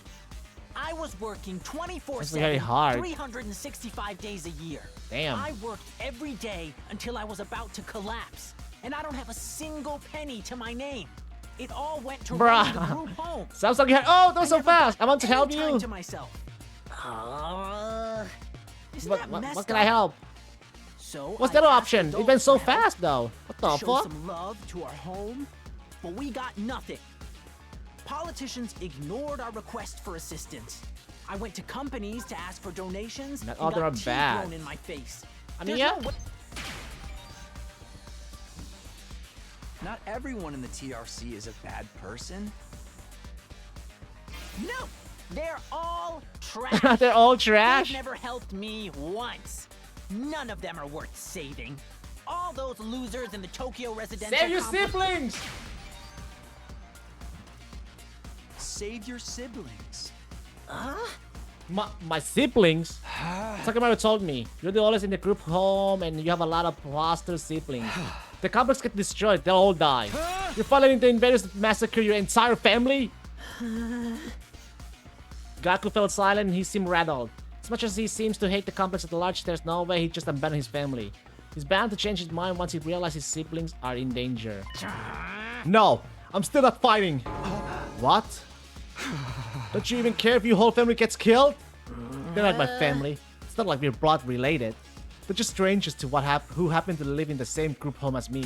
I was working 24/7, That's very hard. 365 days a year. Damn. I worked every day until I was about to collapse, and I don't have a single penny to my name. It all went to run the Bruh. group home. Sounds like you had. Oh, that was I so never fast. got I want to any help time you. to myself. Isn't that What messed can I up? help? So What's I the other asked option? It adults went so for help fast though. What the to show fuck? some love to our home, but we got nothing. Politicians ignored our request for assistance. I went to companies to ask for donations Not and all got they are tea bad. thrown in my face. I mean, There's yeah. no way- Not everyone in the TRC is a bad person. No, they're all trash. They're all They've trash. never helped me once. None of them are worth saving. All those losers in the Tokyo residential Save your complex- siblings. Save your siblings. My siblings? Sakamaru told me, you're the oldest in the group home and you have a lot of foster siblings. The complex get destroyed, they'll all die. You're following the invaders to massacre your entire family? Gaku felt silent and he seemed rattled. As much as he seems to hate the complex at large, there's no way he'd just abandon his family. He's bound to change his mind once he realizes his siblings are in danger. No, I'm still not fighting. What? Don't you even care if your whole family gets killed? They're not my family. It's not like we're blood related. They're just strangers to who happen to live in the same group home as me.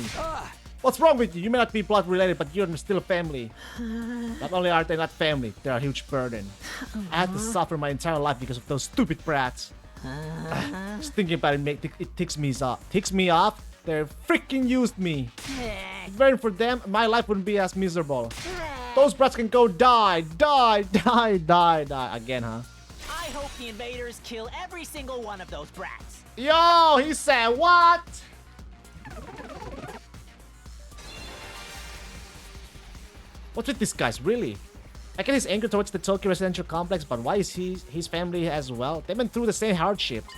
What's wrong with you? You may not be blood related, but you're still a family. Not only are they not family, they're a huge burden. I had to suffer my entire life because of those stupid brats. Just thinking about it, it ticks me off. Ticks me off? They freaking used me. If it weren't for them, my life wouldn't be as miserable. Those brats can go die again, huh? I hope the invaders kill every single one of those brats. Yo, he said what? What's with these guys, really? I get his anger towards the Tokyo residential complex, but why is his family as well? They've been through the same hardships.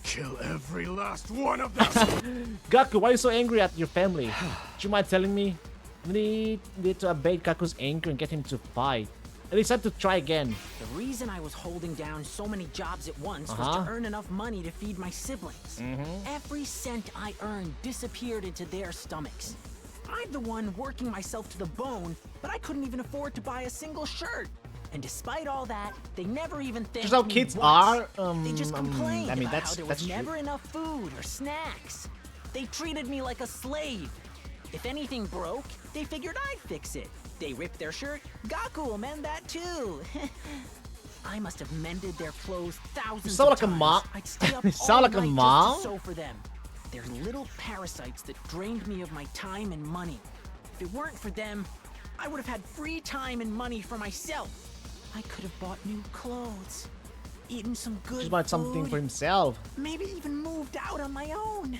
Kill every last one of them. Gaku, why are you so angry at your family? Do you mind telling me? We need to abate Gaku's anger and get him to fight. At least I have to try again. The reason I was holding down so many jobs at once was to earn enough money to feed my siblings. Every cent I earned disappeared into their stomachs. I'm the one working myself to the bone, but I couldn't even afford to buy a single shirt. And despite all that, they never even thanked Just how me kids once. are. They just complained I mean, about how there was that's never true. enough food or snacks. They treated me like a slave. If anything broke, they figured I'd fix it. They ripped their shirt, Gaku will mend that too. I must have mended their clothes thousands sound of like a times. mom. I'd stay up You sound all like a night mom. just to sew for them. They're little parasites that drained me of my time and money. If it weren't for them, I would have had free time and money for myself. I could have bought new clothes, eaten some good Just want something food, for himself. maybe even moved out on my own.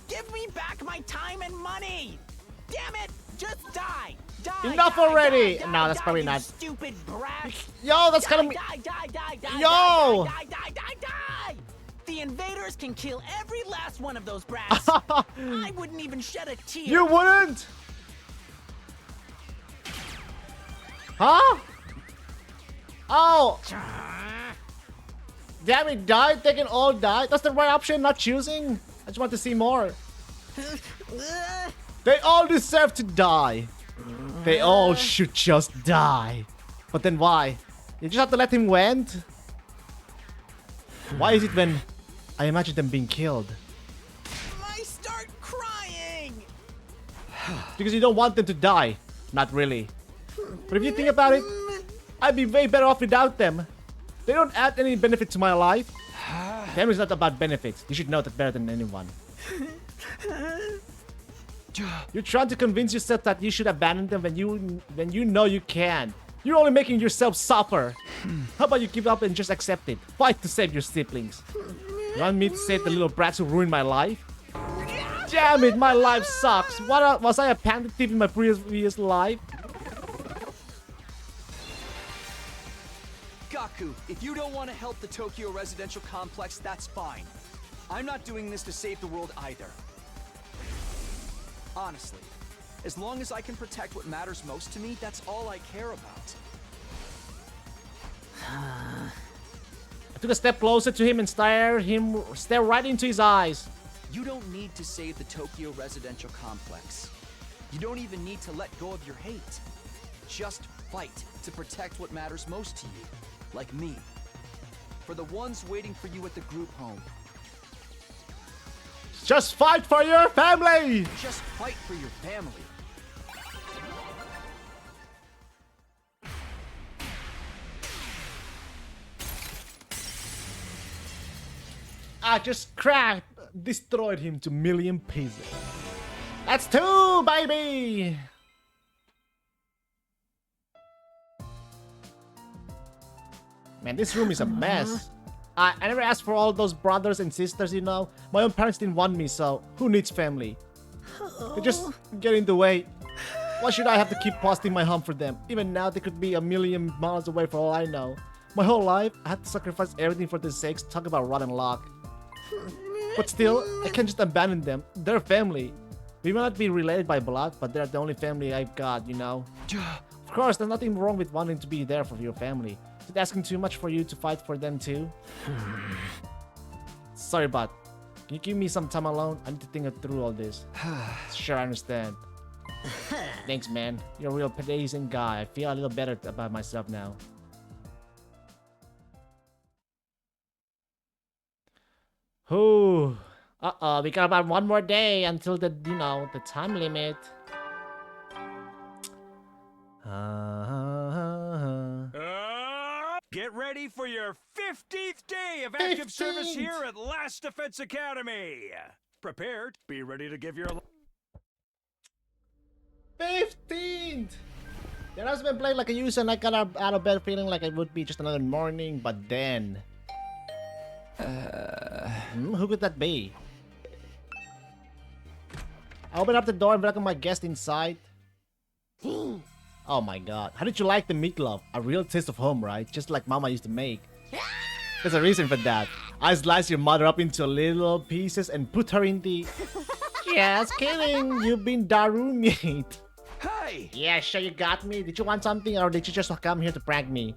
Give me back my time and money! Damn it! Just die! Die! Enough die, already! Die, No, die, that's die, probably you not. Stupid brat! Yo, that's Die, kind of. die, die, die, die, Yo! Die, die, die, die! The invaders can kill every last one of those brats. I wouldn't even shed a tear. You wouldn't? Huh? Oh! Damn it, died? They can all die? That's the right option, not choosing? I just want to see more. They all deserve to die. They all should just die. But then why? You just have to let him win? Why is it when I imagine them being killed? I start crying. Because you don't want them to die. Not really. But if you think about it, I'd be way better off without them. They don't add any benefit to my life. Family's not about benefits. You should know that better than anyone. You're trying to convince yourself that you should abandon them when you know you can. You're only making yourself suffer. How about you give up and just accept it? Fight to save your siblings. You want me to save the little brats who ruined my life? Damn it, my life sucks. Was I a panda thief in my previous life? Gaku, if you don't want to help the Tokyo residential complex, that's fine. I'm not doing this to save the world either. Honestly, as long as I can protect what matters most to me, that's all I care about. I took a step closer to him and stared right into his eyes. You don't need to save the Tokyo residential complex. You don't even need to let go of your hate. Just fight to protect what matters most to you, like me. For the ones waiting for you at the group home. Just fight for your family! Just fight for your family. I just destroyed him to a million pieces. That's 2, baby! Man, this room is a mess. I never asked for all those brothers and sisters, you know. My own parents didn't want me, so who needs family? They just get in the way. Why should I have to keep posting my home for them? Even now, they could be a million miles away for all I know. My whole life, I had to sacrifice everything for their sakes. Talk about rotten luck. But still, I can't just abandon them. They're family. We may not be related by blood, but they're the only family I've got, you know. Of course, there's nothing wrong with wanting to be there for your family. Is it asking too much for you to fight for them too? Sorry, but can you give me some time alone? I need to think through all this. Sure, I understand. Thanks, man. You're a real amazing guy. I feel a little better about myself now. Ooh. We got about 1 more day until the time limit. Get ready for your 15th day of active service here at Last Defense Academy. Prepared, be ready to give your 15th! Then I've been playing like a user and I got out of bed feeling like it would be just another morning, but then... who could that be? I open up the door and welcome my guest inside. Oh my god. How did you like the meatloaf? A real taste of home, right? Just like Mama used to make. There's a reason for that. I sliced your mother up into little pieces and put her in the... Just kidding. You've been Darumi. Hey! Yeah, sure you got me. Did you want something or did you just come here to prank me?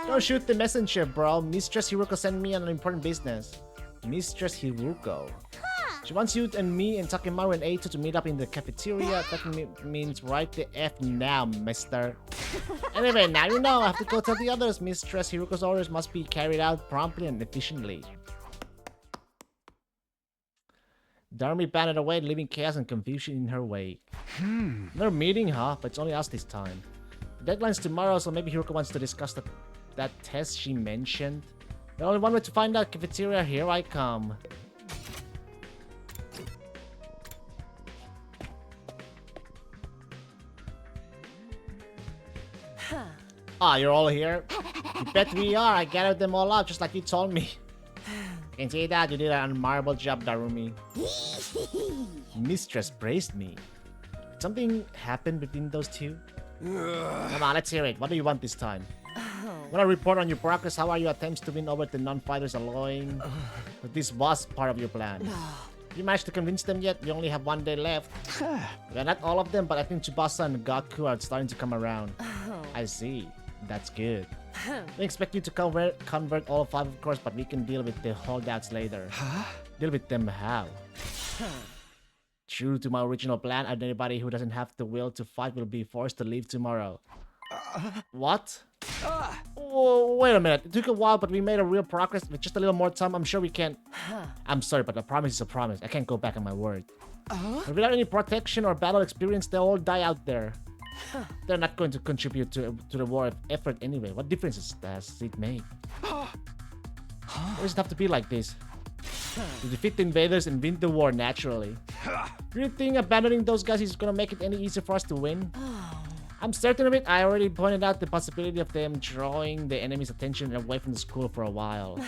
Don't shoot the messenger, bro. Mistress Hiruko sent me on an important business. Mistress Hiruko. She wants you and me and Takemaru and Eito to meet up in the cafeteria. That means right the F now, mister. Anyway, now you know. I have to go tell the others. Mistress Hiruko's orders must be carried out promptly and efficiently. Darumi banded away, leaving chaos and confusion in her wake. Another meeting, huh? But it's only us this time. The deadline's tomorrow, so maybe Hiruko wants to discuss that test she mentioned. There's only one way to find out. Cafeteria, here I come. Ah, you're all here? You bet we are. I gathered them all up just like you told me. I can see that you did an admirable job, Darumi. Mistress praised me. Did something happen between those two? Come on, let's hear it. What do you want this time? Want to report on your progress? How are your attempts to win over the non-fighters alone? But this was part of your plan. Have you managed to convince them yet? We only have 1 day left. Well, not all of them, but I think Tsubasa and Gaku are starting to come around. I see. That's good. We expect you to convert all 5, of course, but we can deal with the holdouts later. Deal with them how? True to my original plan, anybody who doesn't have the will to fight will be forced to leave tomorrow. What? Whoa, wait a minute. It took a while, but we made a real progress. With just a little more time, I'm sure we can... I'm sorry, but a promise is a promise. I can't go back on my word. But without any protection or battle experience, they'll all die out there. They're not going to contribute to the war effort anyway. What difference does it make? Why does it have to be like this? To defeat the invaders and win the war naturally. Do you think abandoning those guys is gonna make it any easier for us to win? I'm certain of it. I already pointed out the possibility of them drawing the enemy's attention away from the school for a while.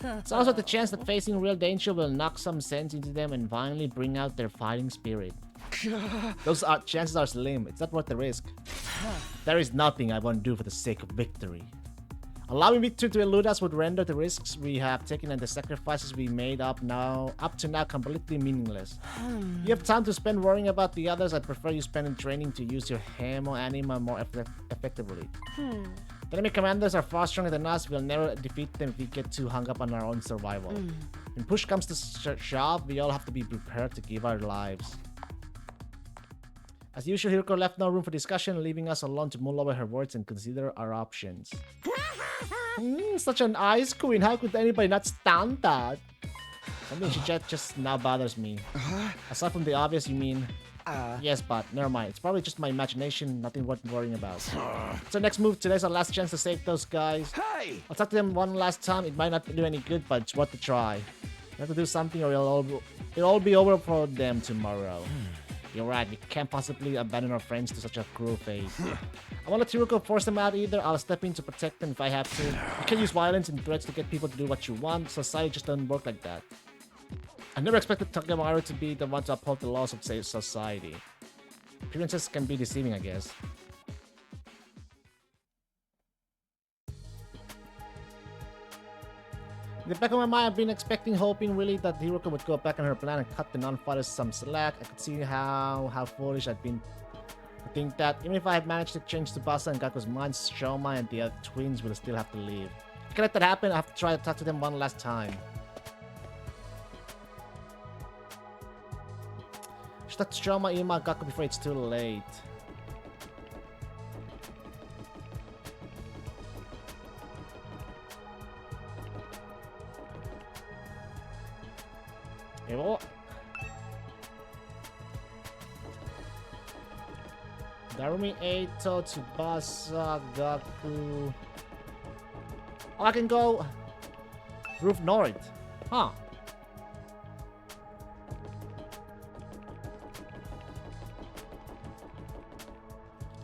It's also the chance that facing real danger will knock some sense into them and finally bring out their fighting spirit. Those chances are slim. It's not worth the risk. There is nothing I won't do for the sake of victory. Allowing victory to elude us would render the risks we have taken and the sacrifices we made up to now completely meaningless. You have time to spend worrying about the others. I'd prefer you spend in training to use your Hemo Anima more effectively. Enemy commanders are far stronger than us. We'll never defeat them if we get too hung up on our own survival. When push comes to shove, we all have to be prepared to give our lives. As usual, Hiroko left no room for discussion, leaving us alone to mull over her words and consider our options. Such an ice queen. How could anybody not stand that? Something she just now bothers me. Aside from the obvious, you mean? Yes, but never mind. It's probably just my imagination. Nothing worth worrying about. So next move. Today's our last chance to save those guys. Hey! I'll talk to them one last time. It might not do any good, but it's worth a try. We have to do something or it'll all be over for them tomorrow. You're right. We can't possibly abandon our friends to such a cruel fate. I won't let Hiroko force them out either. I'll step in to protect them if I have to. You can't use violence and threats to get people to do what you want. Society just doesn't work like that. I never expected Takemaru to be the one to uphold the laws of society. Appearances can be deceiving, I guess. In the back of my mind, I've been hoping really that Hiroko would go back on her plan and cut the non-fighters some slack. I could see how foolish I'd been to think that. Even if I had managed to change Tsubasa and Gaku's minds, Shoma and the other twins will still have to leave. If I can let that happen, I have to try to talk to them one last time. Should talk to Shoma, Ima, and Gaku before it's too late. Darumi, Eito, Tsubasa, Gaku. Oh, I can go Roof North. Huh.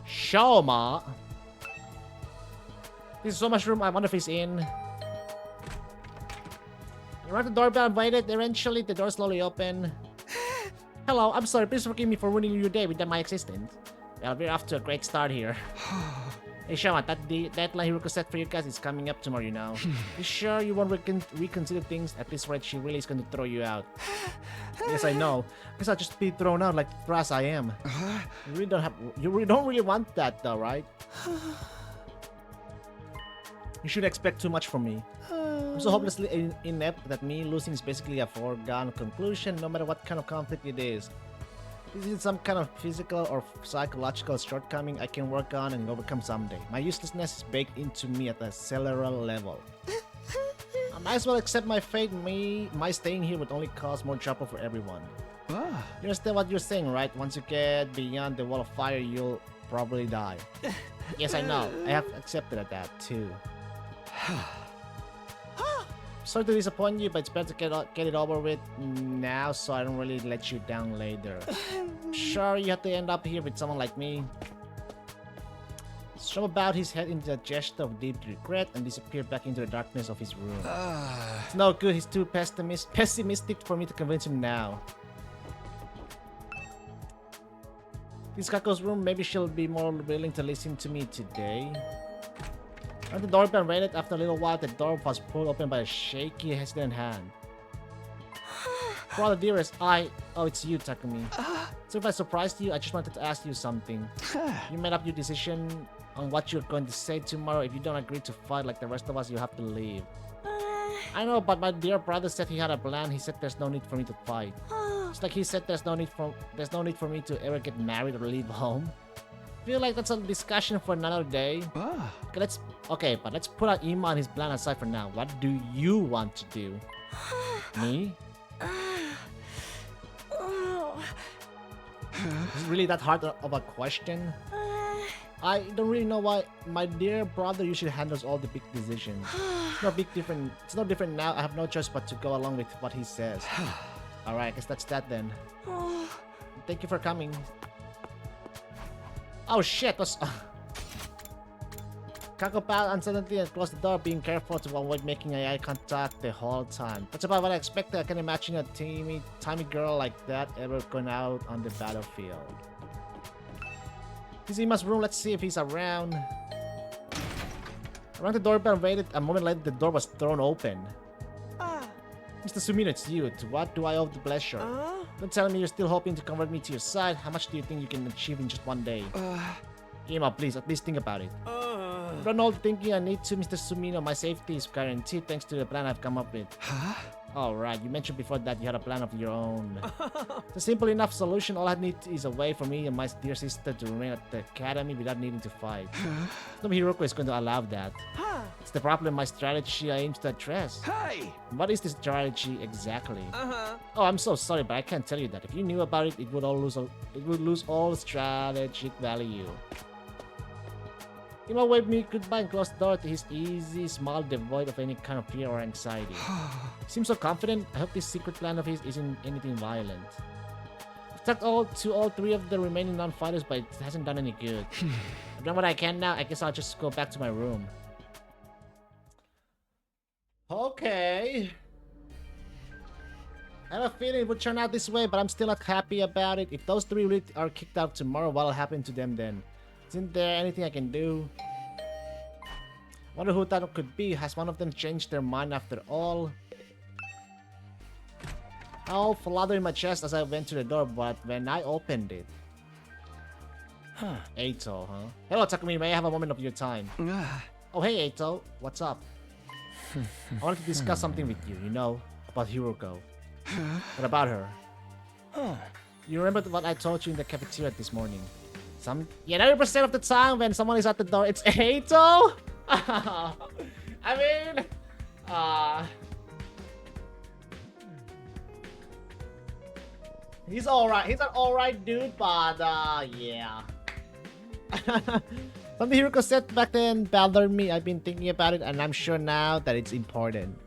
Shoma. There's so much room. I wonder if he's in. You rang the doorbell and waited. Eventually, the door slowly opened. Hello, I'm sorry. Please forgive me for ruining your day with my existence. Well, we're off to a great start here. Hey, Shoma, that deadline Hiroko set for you guys is coming up tomorrow, you know. You sure you won't reconsider things? At this rate, she really is going to throw you out. Yes, I know. I guess I'll just be thrown out like the brass I am. You don't really want that, though, right? You shouldn't expect too much from me. I'm so hopelessly inept that me losing is basically a foregone conclusion, no matter what kind of conflict it is. This is some kind of physical or psychological shortcoming I can work on and overcome someday. My uselessness is baked into me at a cellular level. I might as well accept my fate. My staying here would only cause more trouble for everyone. You understand what you're saying, right? Once you get beyond the wall of fire, you'll probably die. Yes, I know. I have accepted that too. Sorry to disappoint you, but it's better to get it over with now so I don't really let you down later. Sure, you have to end up here with someone like me. Shoma bowed his head into a gesture of deep regret and disappeared back into the darkness of his room. It's no good, he's too pessimistic for me to convince him now. This Gaku's room, maybe she'll be more willing to listen to me today. When the doorbell rang, after a little while, the door was pulled open by a shaky, hesitant hand. Brother dearest, oh, it's you, Takumi. So if I surprised you, I just wanted to ask you something. You made up your decision on what you're going to say tomorrow. If you don't agree to fight like the rest of us, you have to leave. I know, but my dear brother said he had a plan. He said there's no need for me to fight. It's like he said there's no need for me to ever get married or leave home. Feel like that's a discussion for another day. Okay, but let's put out Ima and his plan aside for now. What do you want to do? Me? Is it really that hard of a question? I don't really know why my dear brother usually handles all the big decisions. It's no different now. I have no choice but to go along with what he says. Alright, I guess that's that then. Thank you for coming. Oh shit, Kako bowed uncertainly and closed the door, being careful to avoid making eye contact the whole time. That's about what I expected. I can imagine a tiny girl like that ever going out on the battlefield. This is Ima's room. Let's see if he's around. I rang the doorbell and waited. A moment later, the door was thrown open. Mr. Sumino, it's you. To what do I owe the pleasure? Don't tell me you're still hoping to convert me to your side. How much do you think you can achieve in just one day? Ima, please, at least think about it. Ronald thinking I need to, Mr. Sumino. My safety is guaranteed thanks to the plan I've come up with. Huh? Alright, you mentioned before that you had a plan of your own. It's a simple enough solution. All I need is a way for me and my dear sister to remain at the academy without needing to fight. No Hiroko is going to allow that. It's the problem my strategy aims to address. Hey! What is this strategy exactly? Oh, I'm so sorry, but I can't tell you that. If you knew about it, it would lose all strategic value. He will wave me goodbye and close the door to his easy smile devoid of any kind of fear or anxiety. He seems so confident. I hope this secret plan of his isn't anything violent. I've talked to all three of the remaining non-fighters, but it hasn't done any good. I've done what I can now. I guess I'll just go back to my room. Okay. I have a feeling it would turn out this way, but I'm still not happy about it. If those three really are kicked out tomorrow, what'll happen to them then? Isn't there anything I can do? Wonder who that could be. Has one of them changed their mind after all? I'll flutter in my chest as I went to the door, but when I opened it... Eito, huh? Hello, Takumi. May I have a moment of your time? Oh, hey, Eito. What's up? I wanted to discuss something with you, you know, about Hiroko. What about her? You remember what I told you in the cafeteria this morning? 90% of the time when someone is at the door, it's Eito? I mean... He's alright. He's an alright dude, but yeah. Something Hiroko said back then bothered me. I've been thinking about it and I'm sure now that it's important.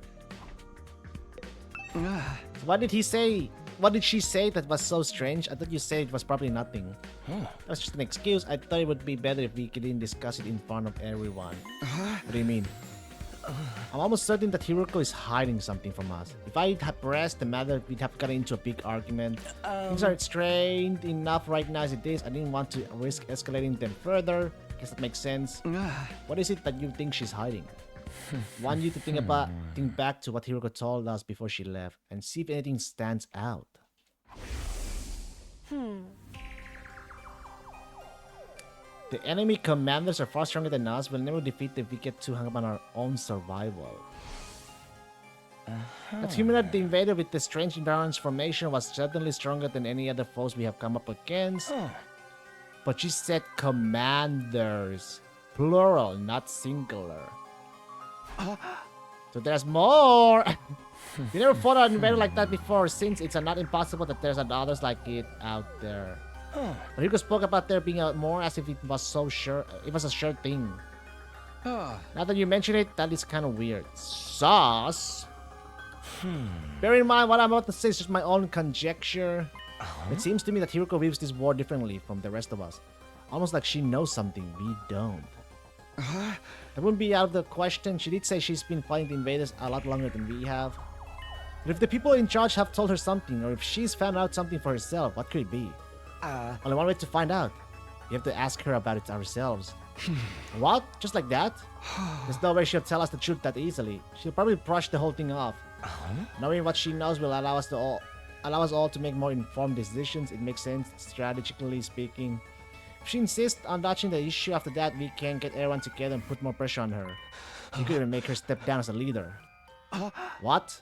What did he say? What did she say that was so strange? I thought you said it was probably nothing. That was just an excuse. I thought it would be better if we didn't discuss it in front of everyone. What do you mean? I'm almost certain that Hiroko is hiding something from us. If I had pressed the matter, we'd have gotten into a big argument. Things are strained enough right now as it is. I didn't want to risk escalating them further. Guess that makes sense. What is it that you think she's hiding? Want you to think back to what Hiroko told us before she left and see if anything stands out. The enemy commanders are far stronger than us. We'll never defeat them if we get too hung up on our own survival. That humanoid the invader with the strange endurance formation was certainly stronger than any other foes we have come up against. But she said commanders. Plural, not singular. So there's more! You never fought an invader like that before, since it's not impossible that there's others like it out there. But Hiroko spoke about there being more as if it was so sure. It was a sure thing. Now that you mention it, that is kind of weird. Sauce. Bear in mind what I'm about to say is just my own conjecture. It seems to me that Hiroko views this war differently from the rest of us, almost like she knows something we don't. That wouldn't be out of the question. She did say she's been fighting the invaders a lot longer than we have. But if the people in charge have told her something, or if she's found out something for herself, what could it be? Only one way to find out. We have to ask her about it ourselves. What? Just like that? There's no way she'll tell us the truth that easily. She'll probably brush the whole thing off. Knowing what she knows will allow us all to make more informed decisions. It makes sense, strategically speaking. If she insists on dodging the issue after that, we can get everyone together and put more pressure on her. You could even make her step down as a leader. What?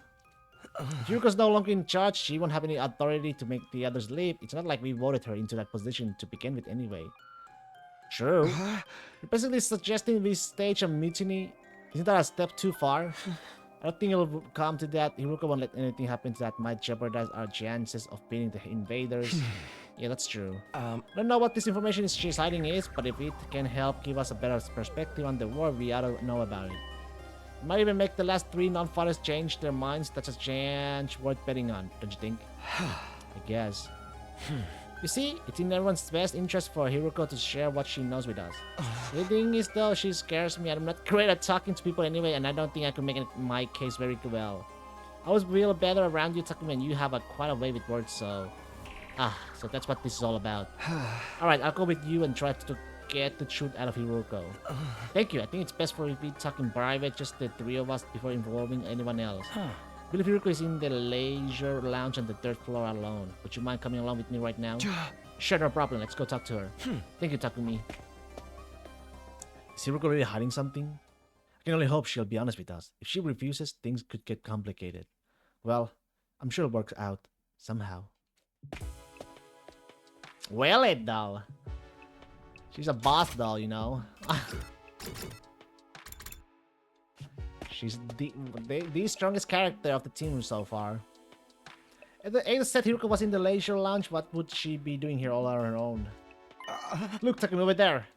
If Hiroko's no longer in charge, she won't have any authority to make the others leave. It's not like we voted her into that position to begin with anyway. True. You're basically suggesting we stage a mutiny. Isn't that a step too far? I don't think it'll come to that. Hiroko won't let anything happen that might jeopardize our chances of beating the invaders. Yeah, that's true. I don't know what this information she's hiding is, but if it can help give us a better perspective on the war, we ought to know about it. It might even make the last three non-fighters change their minds. That's a chance worth betting on, don't you think? I guess. You see, it's in everyone's best interest for Hiroko to share what she knows with us. The thing is, though, she scares me. I'm not great at talking to people anyway, and I don't think I can make my case very well. I always feel better around you, Takumi, and you have quite a way with words, so... so that's what this is all about. Alright, I'll go with you and try to get the truth out of Hiroko. Thank you. I think it's best for if we talk in private, just the three of us, before involving anyone else. I believe Hiroko is in the leisure lounge on the 3rd floor alone. Would you mind coming along with me right now? Sure, no problem. Let's go talk to her. Thank you, Takumi. Is Hiruko really hiding something? I can only hope she'll be honest with us. If she refuses, things could get complicated. Well, I'm sure it works out somehow. Well, it doll. She's a boss doll, you know. She's the strongest character of the team so far. Ada said Hiruko was in the leisure lounge. What would she be doing here all on her own? Look, Takumi, over there.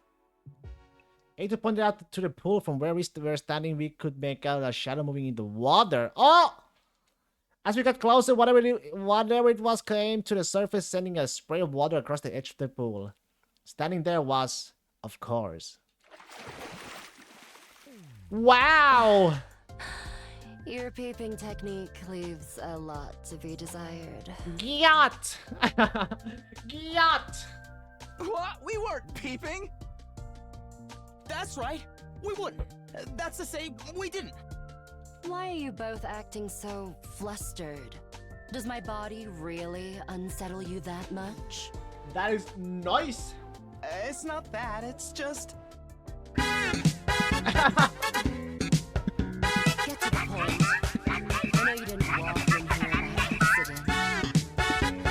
Ada pointed out to the pool from where we were standing. We could make out a shadow moving in the water. Oh! As we got closer, whatever it was came to the surface, sending a spray of water across the edge of the pool. Standing there was, of course. Wow! Your peeping technique leaves a lot to be desired. Gyat! Gyat! What? We weren't peeping! That's right! We wouldn't! That's to say, we didn't! Why are you both acting so flustered? Does my body really unsettle you that much? That is nice! It's not that, it's just... Get to the point. I know you didn't walk in here by accident.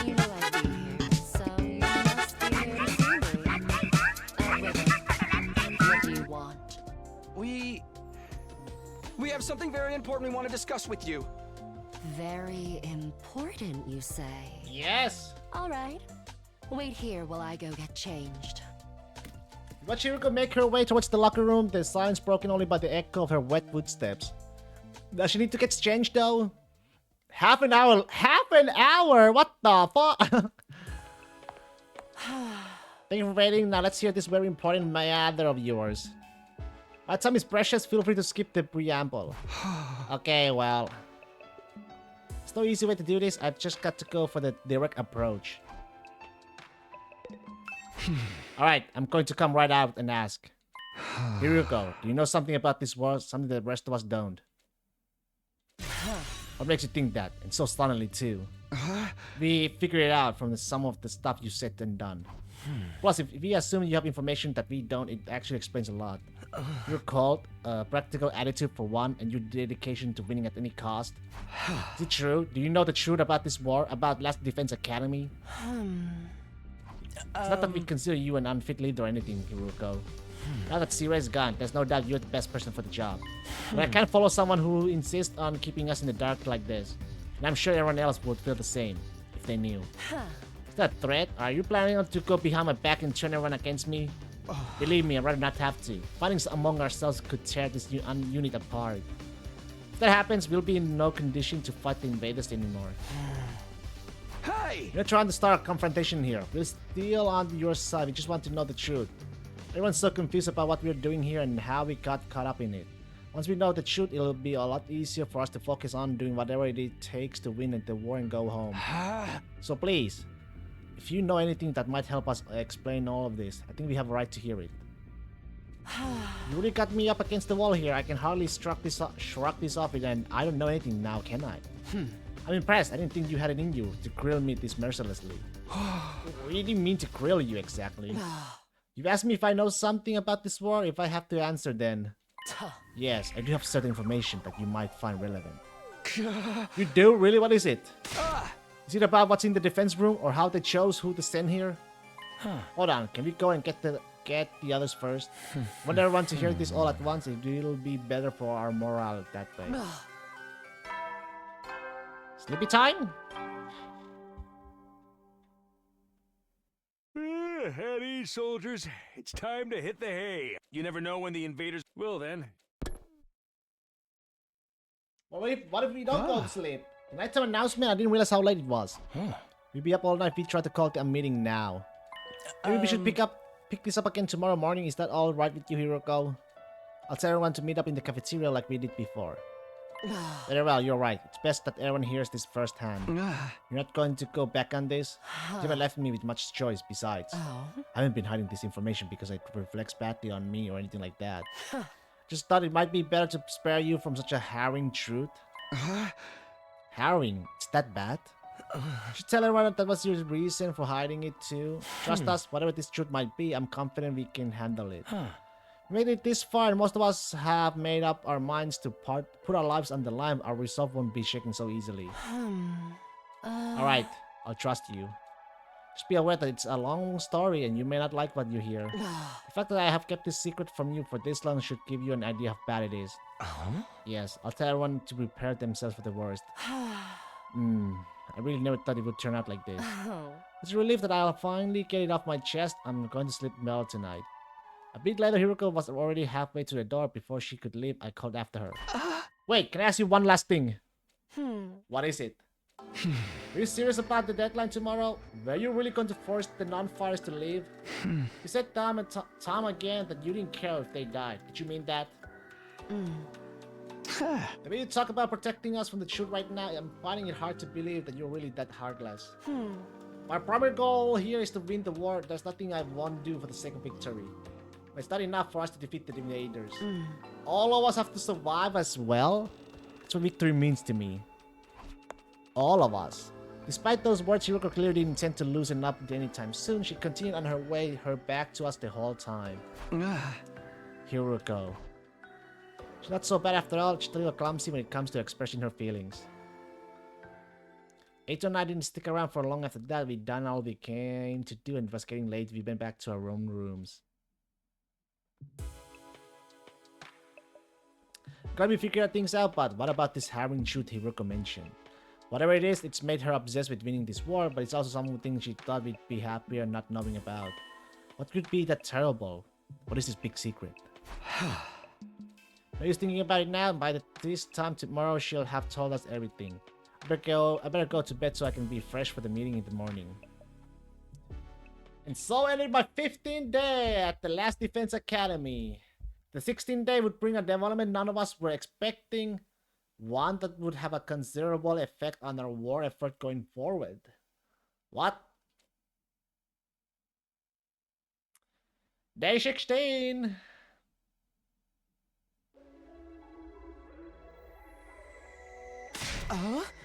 You knew I'd be here, so you must be here to see me. Out with it. What do you want? We have something very important we want to discuss with you. Very important, you say? Yes! All right. Wait here while I go get changed. Watch Hiruko make her way towards the locker room, the silence broken only by the echo of her wet footsteps. Does she need to get changed though? Half an hour? Half an hour? What the fuck? Thank you for waiting. Now let's hear this very important matter of yours. My time is precious. Feel free to skip the preamble. Okay, well. There's no easy way to do this. I've just got to go for the direct approach. Alright, I'm going to come right out and ask. Hiruko, do you know something about this war? Something that the rest of us don't? What makes you think that? And so suddenly too. We figured it out from some of the stuff you said and done. Plus, if we assume you have information that we don't, it actually explains a lot. Your cult, practical attitude for one, and your dedication to winning at any cost. Is it true? Do you know the truth about this war? About Last Defense Academy? It's not that we consider you an unfit leader or anything, Hiruko. Now that Sira is gone, there's no doubt you're the best person for the job. But I can't follow someone who insists on keeping us in the dark like this. And I'm sure everyone else would feel the same, if they knew. Is that a threat? Are you planning to go behind my back and turn everyone against me? Believe me, I'd rather not have to. Fighting among ourselves could tear this unit apart. If that happens, we'll be in no condition to fight the invaders anymore. Hey! We're not trying to start a confrontation here. We're still on your side. We just want to know the truth. Everyone's so confused about what we're doing here and how we got caught up in it. Once we know the truth, it'll be a lot easier for us to focus on doing whatever it takes to win the war and go home. So please, if you know anything that might help us explain all of this, I think we have a right to hear it. You really got me up against the wall here. I can hardly shrug this off and I don't know anything now, can I? I'm impressed. I didn't think you had it in you to grill me this mercilessly. We didn't mean to grill you exactly. You've asked me if I know something about this war. If I have to answer, then yes, I do have certain information that you might find relevant. You do? Really? What is it? Is it about what's in the defense room or how they chose who to send here? Hold on, can we go and get the others first? Want everyone to hear this all at once? It'll be better for our morale that way. Sleepy time? At ease, soldiers. It's time to hit the hay. You never know when the invaders will then. What if we don't go to sleep? The nighttime announcement, I didn't realize how late it was. We'll be up all night if we try to call a meeting now. Maybe we should pick this up again tomorrow morning. Is that alright with you, Hiruko? I'll tell everyone to meet up in the cafeteria like we did before. Very well, you're right. It's best that everyone hears this firsthand. You're not going to go back on this? You haven't left me with much choice besides. I haven't been hiding this information because it reflects badly on me or anything like that. Just thought it might be better to spare you from such a harrowing truth. Harrowing? It's that bad? You should tell everyone that was your reason for hiding it too. Trust us, whatever this truth might be, I'm confident we can handle it. Made it this far, and most of us have made up our minds to put our lives on the line. Our resolve won't be shaken so easily. Alright, I'll trust you. Just be aware that it's a long story and you may not like what you hear. The fact that I have kept this secret from you for this long should give you an idea how bad it is. Yes, I'll tell everyone to prepare themselves for the worst. I really never thought it would turn out like this. It's a relief that I'll finally get it off my chest. I'm going to sleep well tonight. A bit later, Hiruko was already halfway to the door. Before she could leave, I called after her. Wait, can I ask you one last thing? What is it? Are you serious about the deadline tomorrow? Were you really going to force the non-fighters to leave? You said time and time again that you didn't care if they died. Did you mean that? The way you talk about protecting us from the truth right now, I'm finding it hard to believe that you're really that heartless. My primary goal here is to win the war. There's nothing I won't do for the sake of victory. But it's not enough for us to defeat the invaders. All of us have to survive as well. That's what victory means to me. All of us. Despite those words, Hiruko clearly didn't intend to loosen up anytime soon. She continued on her way, her back to us the whole time. Hiruko. She's not so bad after all. She's a little clumsy when it comes to expressing her feelings. Eito and I didn't stick around for long after that. We'd done all we came to do and it was getting late. We went back to our own rooms. Glad we figured things out, but what about this harrowing truth Hiruko mentioned? Whatever it is, it's made her obsessed with winning this war, but it's also something she thought we'd be happier not knowing about. What could be that terrible? What is this big secret? Maybe thinking about it now, and by this time tomorrow she'll have told us everything. I better go to bed so I can be fresh for the meeting in the morning. And so ended my 15th day at the Last Defense Academy. The 16th day would bring a development none of us were expecting. One that would have a considerable effect on our war effort going forward. What? Day 16!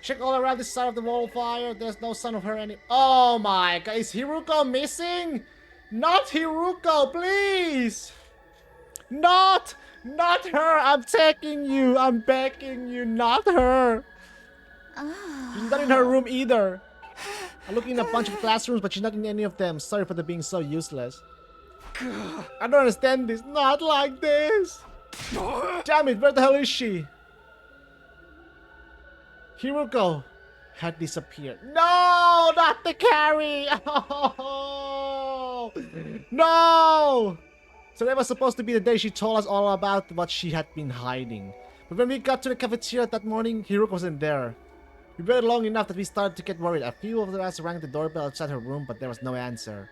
Check all around this side of the wall fire. There's no sign of her any. Oh my god, is Hiruko missing? Not Hiruko, please! Not her! I'm taking you! I'm begging you, not her! She's not in her room either. I'm looking in a bunch of classrooms, but she's not in any of them. Sorry for the being so useless. I don't understand this. Not like this! Damn it, where the hell is she? Hiruko had disappeared. No! Not the carry! Oh, no! So that was supposed to be the day she told us all about what she had been hiding. But when we got to the cafeteria that morning, Hiruko wasn't there. We waited long enough that we started to get worried. A few of us rang the doorbell outside her room, but there was no answer.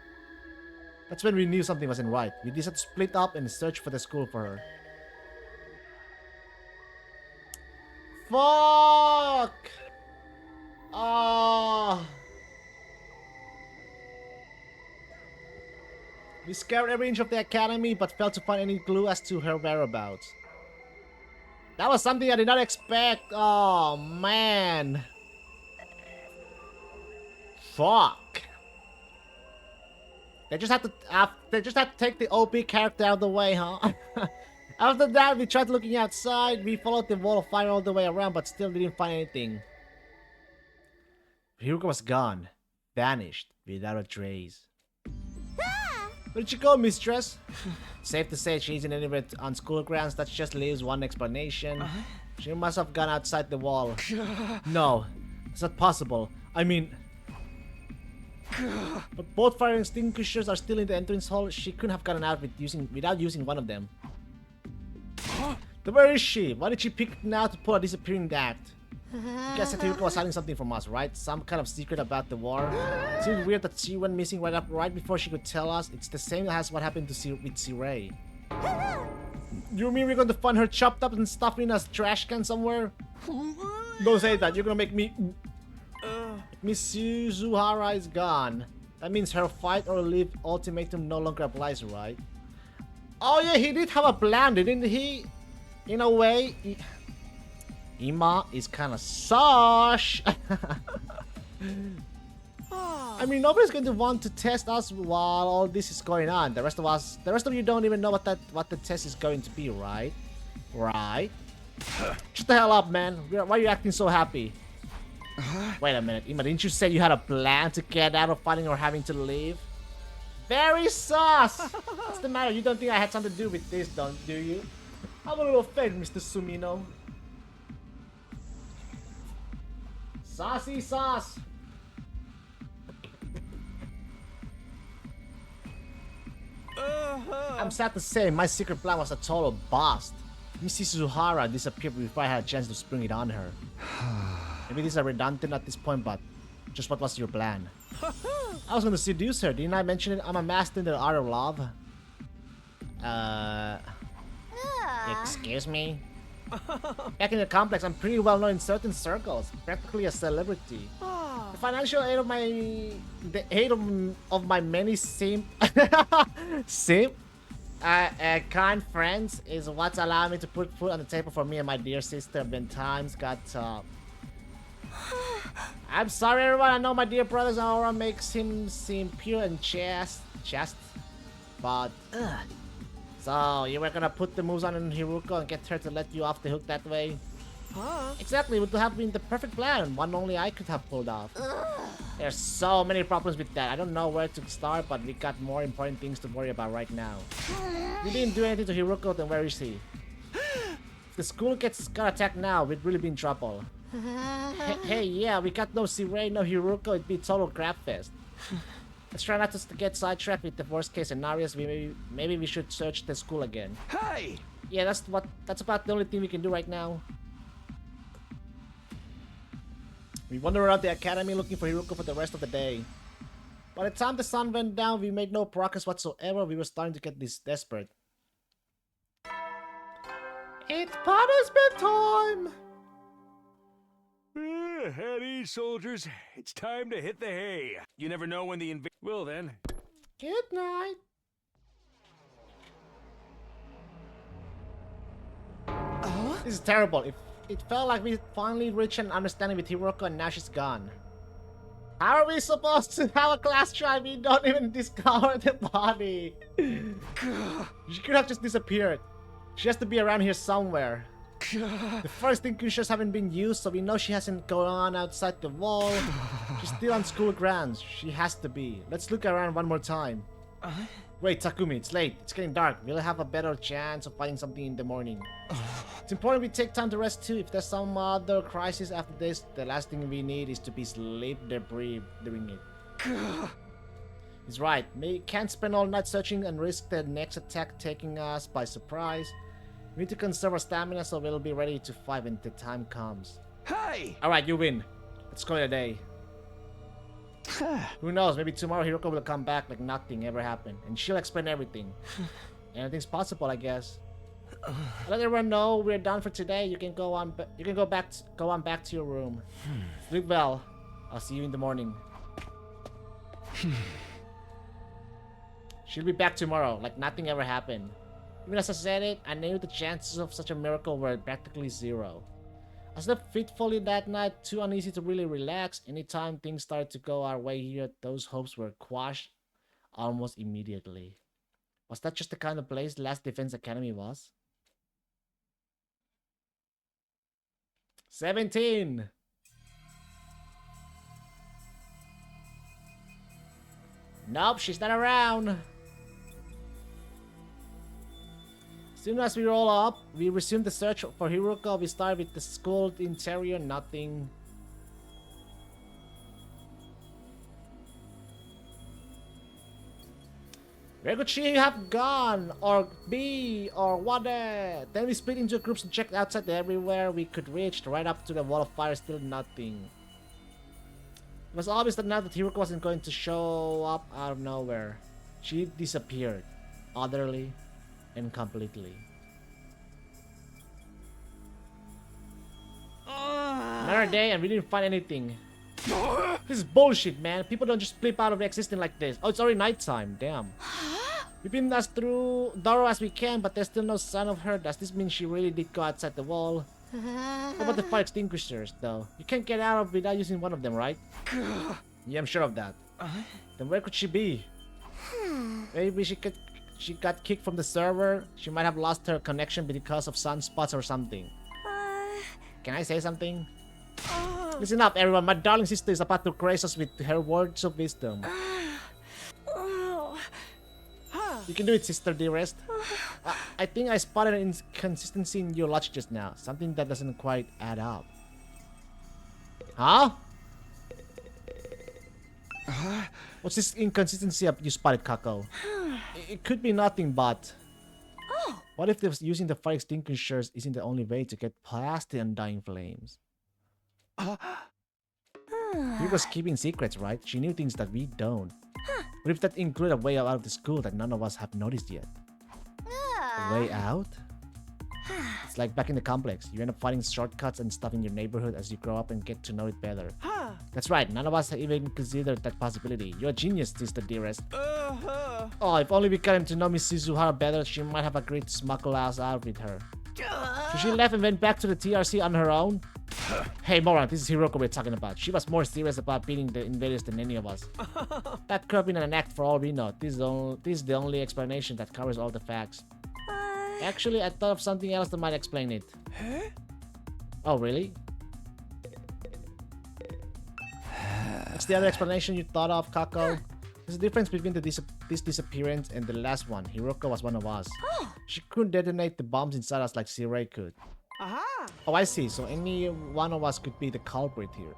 That's when we knew something wasn't right. We decided to split up and search for the school for her. Fuck! Ah! We scoured every inch of the academy, but failed to find any clue as to her whereabouts. That was something I did not expect. Oh man! Fuck! They just had to take the OP character out of the way, huh? After that, we tried looking outside. We followed the wall of fire all the way around, but still didn't find anything. Hiruko was gone, vanished, without a trace. Where did she go, mistress? Safe to say she isn't anywhere on school grounds. That just leaves one explanation. She must have gone outside the wall. No, it's not possible. I mean... But both fire extinguishers are still in the entrance hall. She couldn't have gotten out without using one of them. Then where is she? Why did she pick now to pull a disappearing act? I guess that Hiruko was hiding something from us, right? Some kind of secret about the war. It seems weird that she went missing right before she could tell us. It's the same as what happened to with Sirei. You mean we're going to find her chopped up and stuffed in a trash can somewhere? Don't say that. You're gonna make me... Miss Suzuhara is gone. That means her fight or leave ultimatum no longer applies, right? Oh yeah, he did have a plan, didn't he? In a way, Ima is kind of sosh. I mean, nobody's going to want to test us while all this is going on. The rest of you don't even know what the test is going to be, right? Right? Shut the hell up, man. Why are you acting so happy? Wait a minute, Ima, didn't you say you had a plan to get out of fighting or having to leave? Very sus! What's the matter? You don't think I had something to do with this, do you? Have a little faith, Mr. Sumino. Saucy sauce! I'm sad to say, my secret plan was a total bust. Mrs. Suhara disappeared before I had a chance to spring it on her. Maybe these are redundant at this point, but just what was your plan? I was gonna seduce her, didn't I mention it? I'm a master in the art of love. Excuse me? Back in the complex, I'm pretty well known in certain circles, practically a celebrity. The financial aid of my many kind friends is what's allowed me to put food on the table for me and my dear sister when times got tough. I'm sorry, everyone. I know my dear brother's aura makes him seem pure and chaste, but so you were gonna put the moves on Hiruko and get her to let you off the hook that way? Exactly, it would have been the perfect plan, one only I could have pulled off. There's so many problems with that. I don't know where to start, but we got more important things to worry about right now. We didn't do anything to Hiruko, then where is he? If the school got attacked now, we'd really be in trouble. Hey, yeah, we got no Sirei, no Hiruko, it'd be total crap fest. Let's try not to get sidetracked with the worst case scenarios. Maybe we should search the school again. Hey! Yeah, that's about the only thing we can do right now. We wander around the academy looking for Hiruko for the rest of the day. By the time the sun went down, we made no progress whatsoever. We were starting to get desperate. It's punishment time! At ease, soldiers. It's time to hit the hay. You never know when the Well then. Good night. This is terrible. It felt like we finally reached an understanding with Hiruko and now she's gone. How are we supposed to have a class try? We don't even discover the body. She could have just disappeared. She has to be around here somewhere. The first Inquisitors haven't been used, so we know she hasn't gone outside the wall. She's still on school grounds. She has to be. Let's look around one more time. Wait, Takumi, it's late. It's getting dark. We'll have a better chance of finding something in the morning. It's important we take time to rest too. If there's some other crisis after this, the last thing we need is to be sleep deprived during it. He's right. We can't spend all night searching and risk the next attack taking us by surprise. We need to conserve our stamina so we'll be ready to fight when the time comes. Hey! Alright, you win. Let's call it a day. Who knows, maybe tomorrow Hiruko will come back like nothing ever happened. And she'll explain everything. Anything's possible, I guess. Let everyone know we're done for today. You can go on back to your room. Sleep well. I'll see you in the morning. She'll be back tomorrow, like nothing ever happened. Even as I said it, I knew the chances of such a miracle were practically zero. I slept fitfully that night, too uneasy to really relax. Anytime things started to go our way here, those hopes were quashed almost immediately. Was that just the kind of place Last Defense Academy was? 17! Nope, she's not around. As soon as we roll up, we resume the search for Hiruko. We start with the school interior, nothing. Where could she have gone? Or be? Or what? Then we split into groups and checked outside everywhere we could reach, right up to the wall of fire, still nothing. It was obvious that now that Hiruko wasn't going to show up out of nowhere. She disappeared. Utterly and completely. Another day and we didn't find anything. This is bullshit, man. People don't just flip out of existing like this. Oh, it's already nighttime. Damn. We've been as thorough as we can, but there's still no sign of her. Does this mean she really did go outside the wall? What about the fire extinguishers, though? You can't get out of without using one of them, right? Yeah, I'm sure of that. Then where could she be? Maybe she got kicked from the server. She might have lost her connection because of sunspots or something. Can I say something? Listen up, everyone. My darling sister is about to grace us with her words of wisdom. You can do it, sister dearest. I think I spotted an inconsistency in your logic just now. Something that doesn't quite add up. Huh? What's this inconsistency you spotted, Kako? It could be nothing but... What if using the fire extinguishers isn't the only way to get past the undying flames? He was keeping secrets, right? She knew things that we don't. What if that included a way out of the school that none of us have noticed yet? A way out? It's like back in the complex. You end up finding shortcuts and stuff in your neighborhood as you grow up and get to know it better. That's right, none of us have even considered that possibility. You're a genius, sister dearest. Oh, if only we got him to know Miss Shizuhara better, she might have agreed to smuggle us out with her. So she left and went back to the TRC on her own? Hey moron, this is Hiroko we're talking about. She was more serious about beating the invaders than any of us. That could have been an act for all we know. This is the only explanation that covers all the facts. Actually, I thought of something else that might explain it. Oh, really? What's the other explanation you thought of, Kako? There's a difference between this disappearance and the last one. Hiroko was one of us. She couldn't detonate the bombs inside us like Sirei could. Oh, I see. So any one of us could be the culprit here.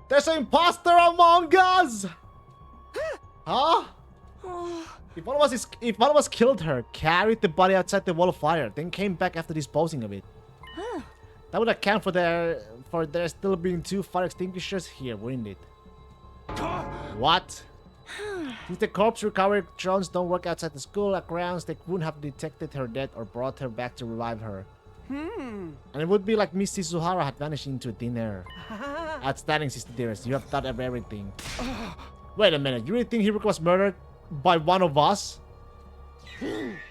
There's an imposter among us! Huh? If one of us killed her, carried the body outside the wall of fire, then came back after disposing of it, that would account for there still being 2 fire extinguishers here, wouldn't it? What? Since the corpse recovery drones don't work outside the school grounds, they wouldn't have detected her death or brought her back to revive her. And it would be like Miss Shizuhara had vanished into thin air. Outstanding, sister dearest. You have thought of everything. Wait a minute. You really think Hiroko was murdered by one of us?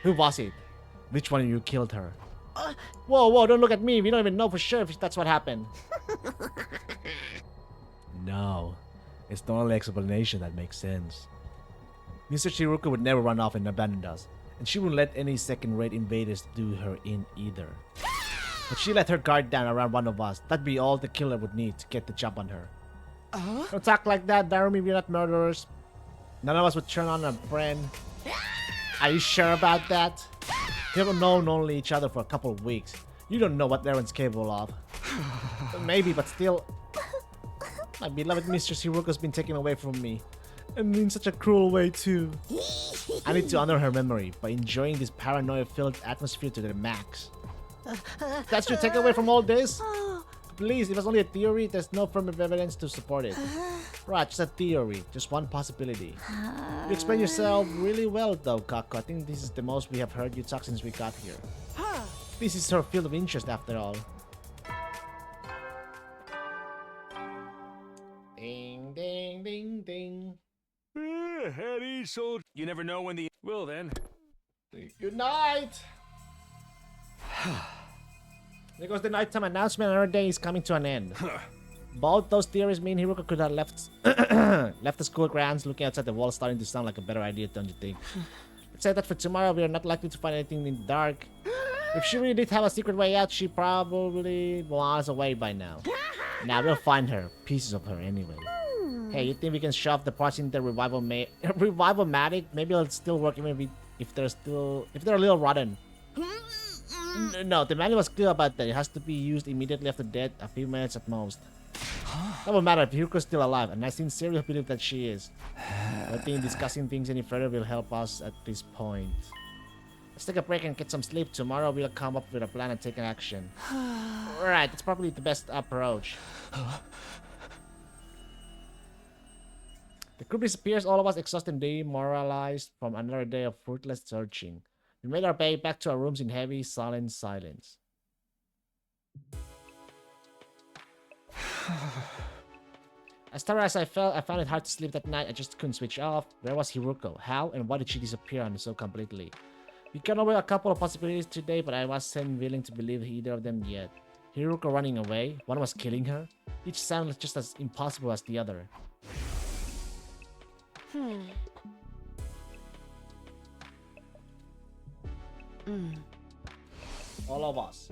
Who was it? Which one of you killed her? Whoa, don't look at me. We don't even know for sure if that's what happened. No. It's the only explanation that makes sense. Mr. Shiruka would never run off and abandon us. And she wouldn't let any second-rate invaders do her in either. But she let her guard down around one of us. That'd be all the killer would need to get the jump on her. Don't talk like that, Darumi. We're not murderers. None of us would turn on a friend. Are you sure about that? We haven't known only each other for a couple of weeks. You don't know what Aaron's capable of. Maybe, but still... My beloved Mistress Hiroko's been taken away from me. And in such a cruel way too. I need to honor her memory by enjoying this paranoia-filled atmosphere to the max. That's your takeaway from all this? Please, it was only a theory. There's no firm evidence to support it. Right, just a theory. Just one possibility. You explain yourself really well though, Kako. I think this is the most we have heard you talk since we got here. This is her field of interest after all. Ding, ding, ding, ding. Eddie, so you never know when the... Well then. Good night! There goes the nighttime announcement, and our day is coming to an end. Both those theories mean Hiroko could have left the school grounds. Looking outside the wall starting to sound like a better idea, don't you think? Let's say that for tomorrow we are not likely to find anything in the dark. If she really did have a secret way out, she probably was away by now. Now we'll find her. Pieces of her anyway. Hey, you think we can shove the parts in the revival-matic? Maybe it'll still work even if they're a little rotten. No, the manual was clear about that. It has to be used immediately after death, a few minutes at most. That won't matter if Hiroko's still alive, and I sincerely believe that she is. I think discussing things any further will help us at this point. Let's take a break and get some sleep. Tomorrow we'll come up with a plan and take action. Alright, that's probably the best approach. The group disappears, all of us exhausted and demoralized from another day of fruitless searching. We made our way back to our rooms in heavy, silent silence. As tired as I felt, I found it hard to sleep that night. I just couldn't switch off. Where was Hiroko? How and why did she disappear on me so completely? We came over a couple of possibilities today, but I wasn't willing to believe either of them yet. Hiroko running away? One was killing her? Each sounded just as impossible as the other. All of us.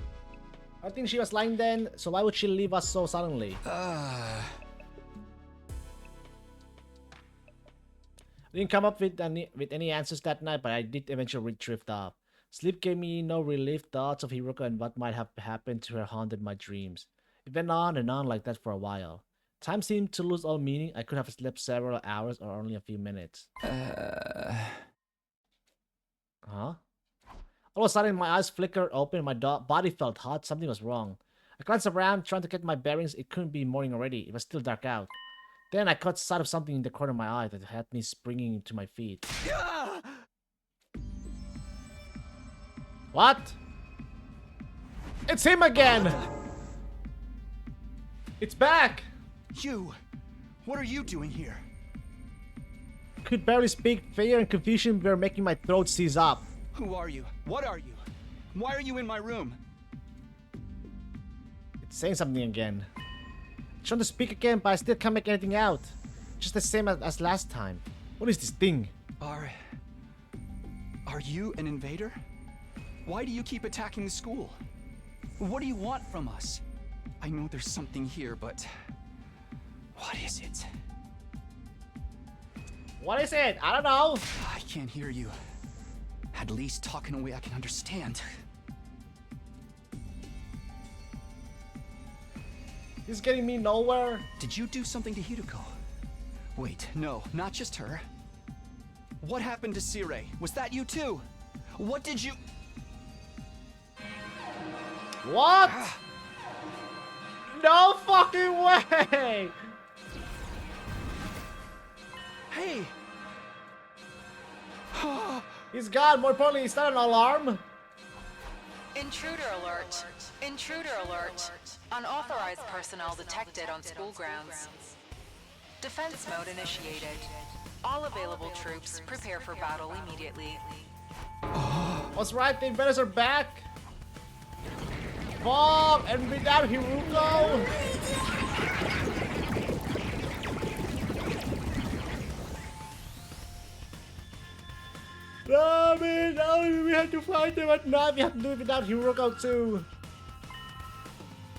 I think she was lying then, so why would she leave us so suddenly? Didn't come up with any answers that night, but I did eventually drift off. Sleep gave me no relief. Thoughts of Hiruko and what might have happened to her haunted my dreams. It went on and on like that for a while. Time seemed to lose all meaning. I could have slept several hours or only a few minutes. Huh? All of a sudden, my eyes flickered open. My body felt hot. Something was wrong. I glanced around, trying to get my bearings. It couldn't be morning already. It was still dark out. Then I caught sight of something in the corner of my eye that had me springing to my feet. What? It's him again! It's back! You! What are you doing here? Could barely speak. Fear and confusion were making my throat seize up. Who are you? What are you? Why are you in my room? It's saying something again. Trying to speak again, but I still can't make anything out. Just the same as last time. What is this thing? Are you an invader? Why do you keep attacking the school? What do you want from us? I know there's something here, but what is it? What is it? I don't know. I can't hear you. At least talk in a way I can understand. This is getting me nowhere. Did you do something to Hiruko? Wait, no, not just her. What happened to Sirei? Was that you too? What did you... What? No fucking way! Hey! He's gone. More importantly, is that an alarm? Intruder alert. Intruder alert. Unauthorized personnel detected on school grounds. Defense mode initiated. All available troops prepare for battle immediately. What's right? The invaders are back. Fuck! And without Hiruko. No, man, no, we had to fight them at night. We have to do it without Hiruko too.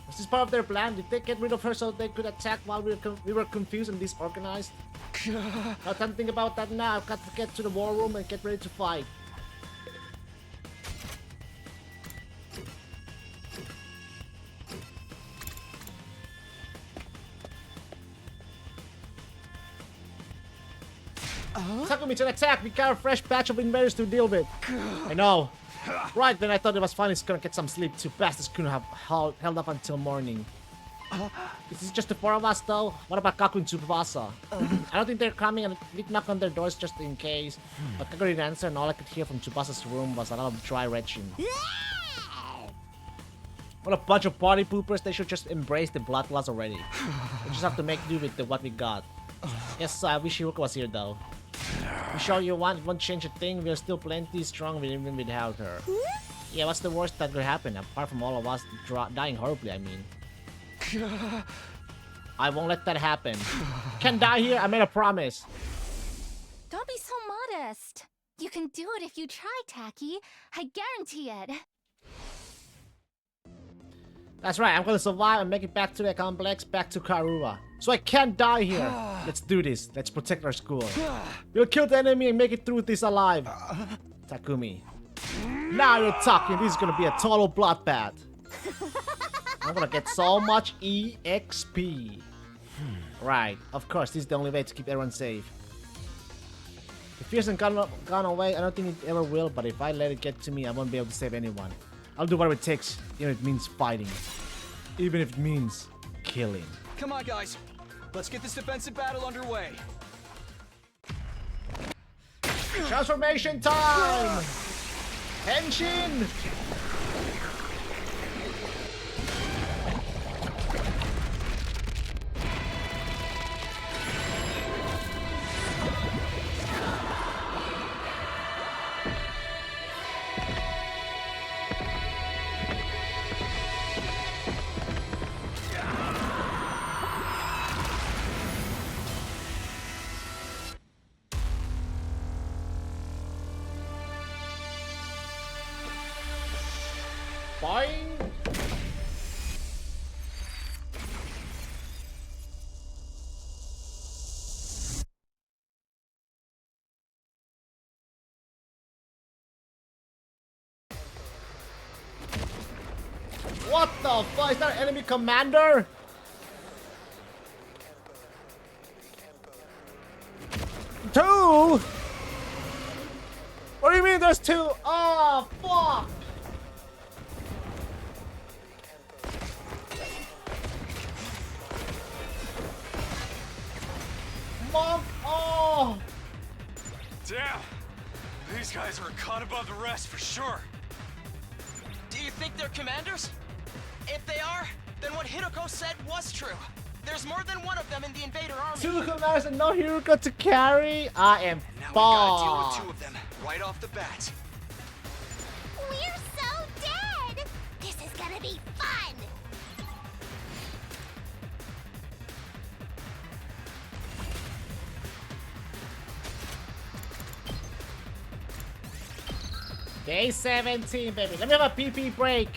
Was this part of their plan? Did they get rid of her so they could attack while we were confused and disorganized? I can't think about that now. I've got to get to the war room and get ready to fight. Takumi to attack! We got a fresh batch of invaders to deal with. I know. Right, then I thought it was finally gonna get some sleep. Two bastards couldn't have held up until morning. Is this just the four of us though? What about Kaku and Tsubasa? I don't think they're coming, and we knock on their doors just in case. But Kaku didn't answer, and all I could hear from Tsubasa's room was a lot of dry retching. What a bunch of party poopers. They should just embrace the bloodlust already. We just have to make do with what we got. Yes, I wish Hiruko was here though. We sure you won't change a thing. We're still plenty strong even without her. Yeah, what's the worst that could happen? Apart from all of us dying horribly, I mean. I won't let that happen. Can't die here, I made a promise. Don't be so modest. You can do it if you try, Taki. I guarantee it. That's right, I'm gonna survive and make it back to the complex, back to Karua. So I can't die here. Let's do this. Let's protect our school. We'll kill the enemy and make it through this alive. Takumi. Now you're talking. This is gonna be a total bloodbath. I'm gonna get so much EXP. Right, of course, this is the only way to keep everyone safe. The fear hasn't gone away. I don't think it ever will, but if I let it get to me, I won't be able to save anyone. I'll do whatever it takes, even if it means fighting. Even if it means killing. Come on, guys. Let's get this defensive battle underway. Transformation time! Henshin! Boing! What the fuck? Is that enemy commander? Two? What do you mean there's two? Oh, fuck! Monk! Oh! Damn! These guys are a cut above the rest for sure. Do you think they're commanders? If they are, then what Hiroko said was true. There's more than one of them in the invader army. Two commanders and no Hiroko to carry? I am Now we gotta deal with fucked. two of them right off the bat. We're so dead! This is gonna be fun! Day 17, baby. Let me have a pee-pee break.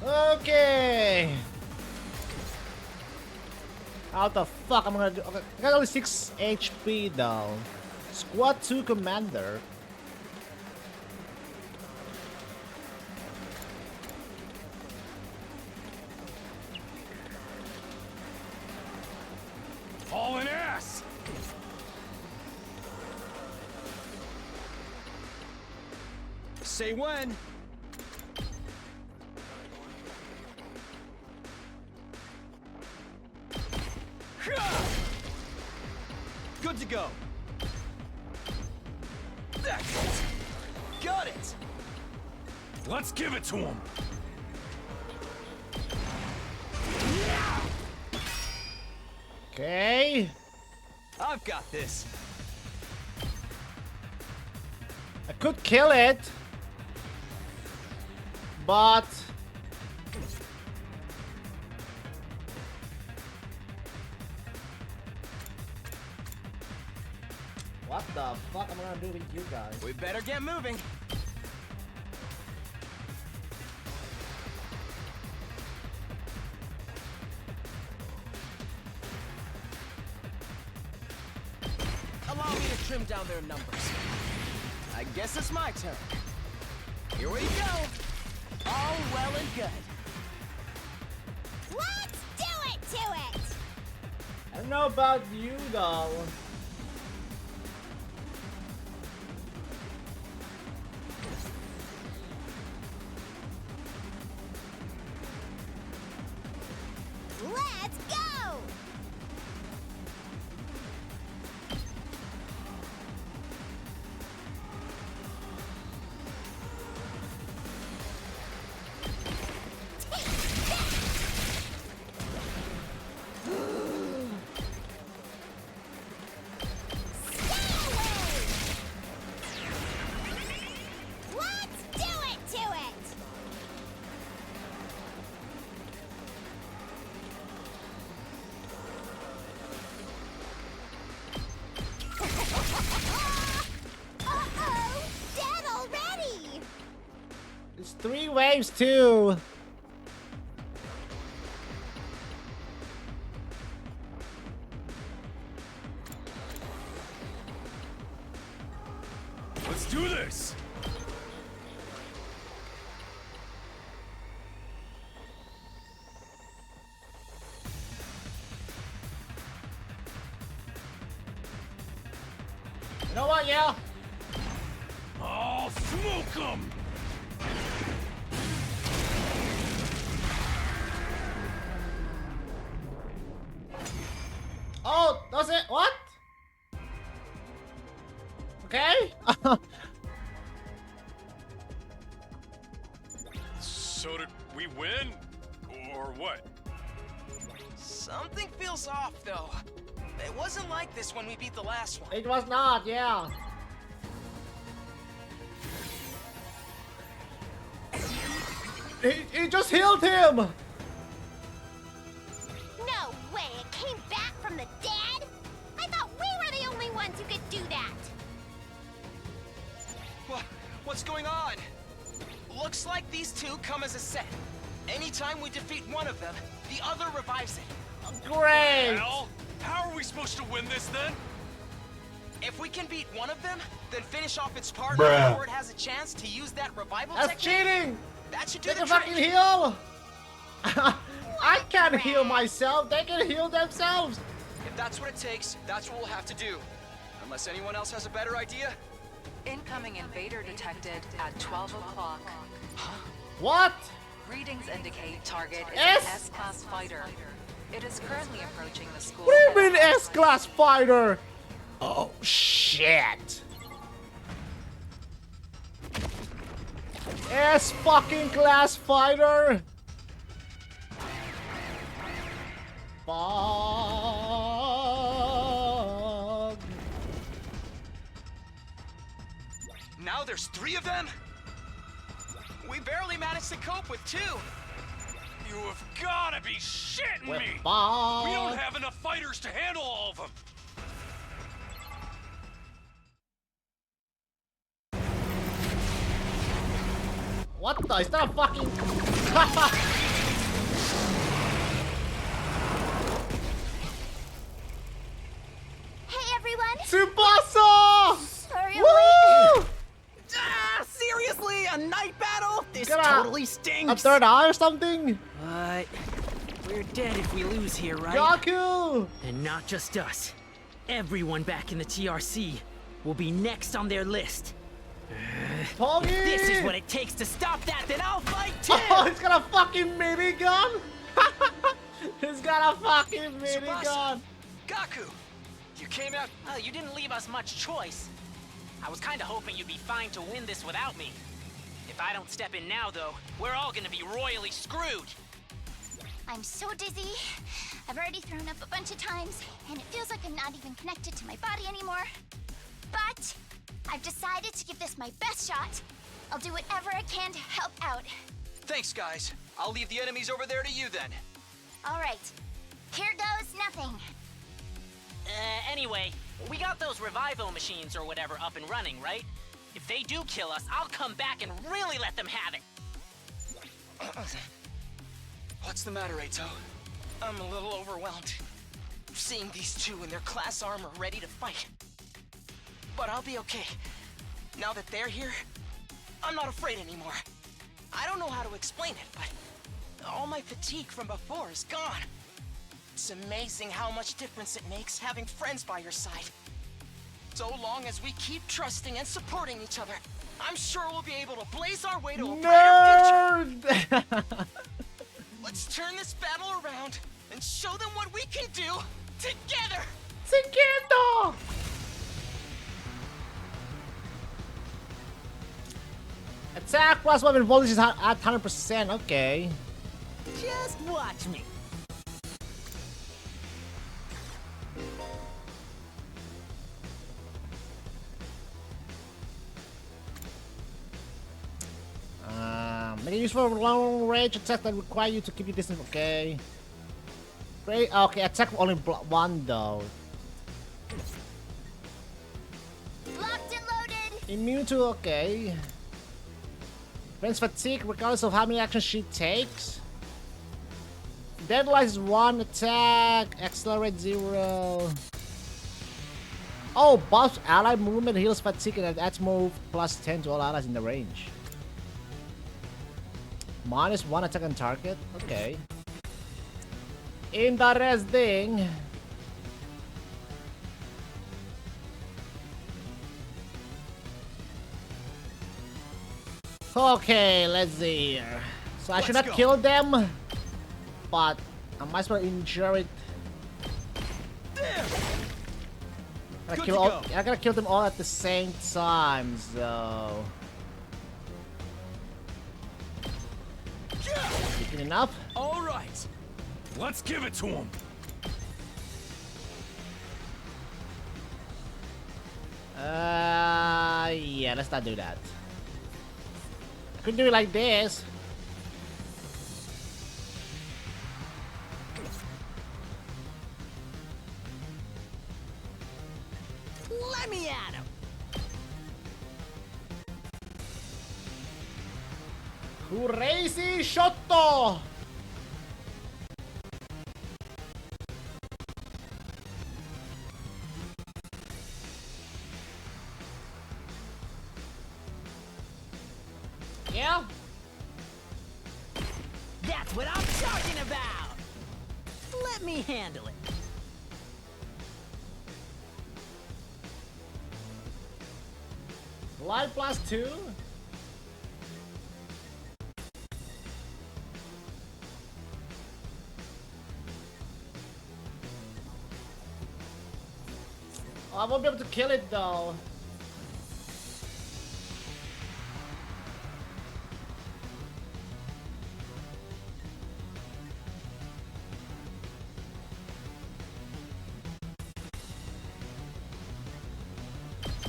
Okay. How the fuck am I gonna do? Okay, I got only 6 HP though. Squad 2 commander. Hauling ass! Say when. Good to go. That's it. Got it. Let's give it to him. Okay. I've got this. I could kill it. But what the fuck am I gonna do with you guys? We better get moving. Allow me to trim down their numbers. I guess it's my turn. Here we go. All well and good. Let's do it to it! I don't know about you though. Let's go! Let's do it to it! Uh-oh! Dead already! It's 3 waves too. Let's do this! You know what, yeah? I'll smoke 'em! Oh, does it? What? Okay. So did we win? Or what? Something feels off, though. It wasn't like this when we beat the last one. It was not, yeah. He just healed him! No way! It came back from the dead? I thought we were the only ones who could do that! What's going on? Looks like these two come as a set. Anytime we defeat one of them, the other revives it. Great! Hell? How are we supposed to win this then? If we can beat one of them, then finish off its partner before it has a chance to use that revival That's technique. cheating! That should do They the can trick. fucking heal! I can't heal myself, they can heal themselves! If that's what it takes, that's what we'll have to do. Unless anyone else has a better idea. Incoming invader detected at 12 o'clock. What? Readings indicate target is S? an S-class fighter. It is currently approaching the school. What do you mean S-class fighter? Oh shit! S-fucking class fighter! Fuck! Now there's 3 of them? We barely managed to cope with 2. You have gotta be shitting With me! fuck! We don't have enough fighters to handle all of them! What the? Is that a fucking... Hey everyone! Tsubasa! Sorry I'm Woo! late. Seriously? A night battle? This Get totally a stinks. third eye or something? But we're dead if we lose here, right? Gaku! And not just us. Everyone back in the TRC will be next on their list. Poggy! This is what it takes to stop that, then I'll fight too! Oh, he's got a fucking minigun? He's got a fucking minigun! Gaku! You came out... Oh, you didn't leave us much choice. I was kinda hoping you'd be fine to win this without me. If I don't step in now, though, we're all gonna be royally screwed. I'm so dizzy. I've already thrown up a bunch of times, and it feels like I'm not even connected to my body anymore. But I've decided to give this my best shot. I'll do whatever I can to help out. Thanks, guys. I'll leave the enemies over there to you then. All right. Here goes nothing. Anyway, we got those revival machines or whatever up and running, right? If they do kill us, I'll come back and really let them have it. What's the matter, Eito? I'm a little overwhelmed. Seeing these two in their class armor ready to fight. But I'll be okay. Now that they're here, I'm not afraid anymore. I don't know how to explain it, but all my fatigue from before is gone. It's amazing how much difference it makes having friends by your side. So long as we keep trusting and supporting each other, I'm sure we'll be able to blaze our way to a brighter future. Let's turn this battle around and show them what we can do together. Together. Attack plus weapon voltage is at 100%. Okay. Just watch me. Make it useful for long range attack that require you to keep your distance. Okay. Great. Okay, attack only one though. Locked and loaded. Immune to okay. Prevents fatigue regardless of how many actions she takes. Deadlight is 1 attack. Accelerate 0. Oh, buffs ally movement, heals fatigue, and adds move plus 10 to all allies in the range. Minus 1 attack on target. Okay. Interesting. Okay, let's see here. So I should not kill them, but I might as well injure it. I gotta kill them all at the same time, so. Good enough? All right, let's give it to him. Yeah, let's not do that. I could do it like this. Let me at him. Crazy Shotto! Yeah? That's what I'm talking about. Let me handle it. Life plus 2? Oh, I won't be able to kill it though.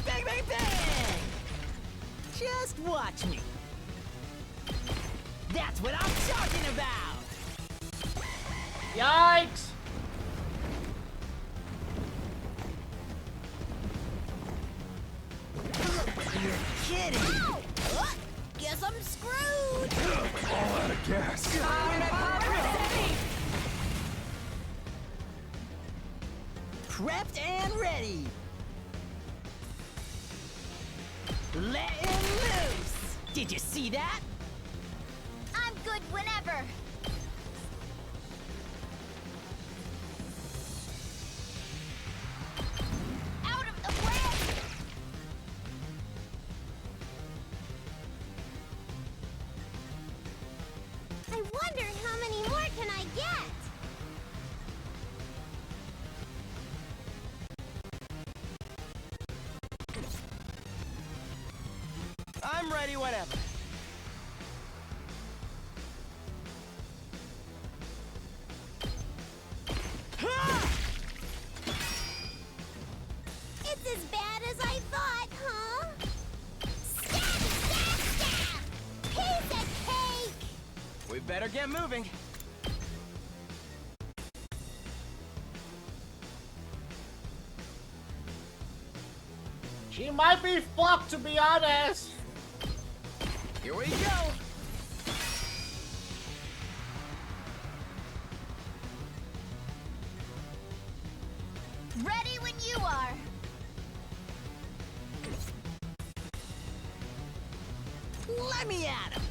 Bang, bang, bang! Just watch me. That's what I'm talking about! Yikes! You're kidding! Guess I'm screwed. All out of gas. Prepped and ready! Letting loose! Did you see that? I'm good whenever. Out of the way. I wonder how many more can I get? I'm ready whenever. It's as bad as I thought, huh? Stab, stab, stab! Piece of cake! We better get moving. She might be fucked, to be honest. Here we go. Ready when you are. Let me at him!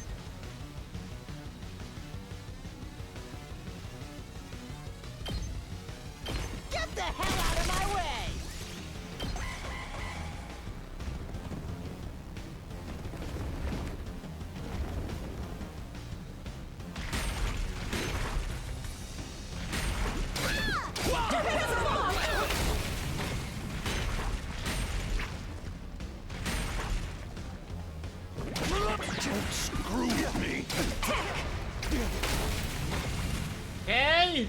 Get the hell out of my way! Screw with me. Hey!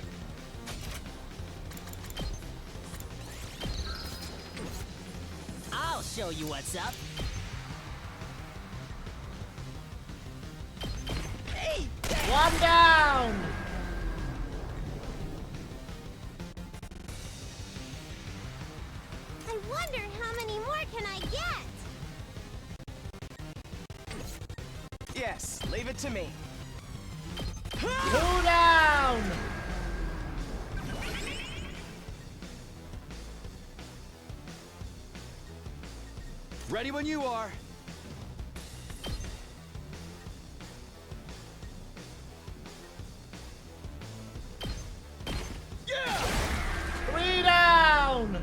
I'll show you what's up. Hey! One down! I wonder how many more can I get? Yes, leave it to me. Two down! Ready when you are. Three down!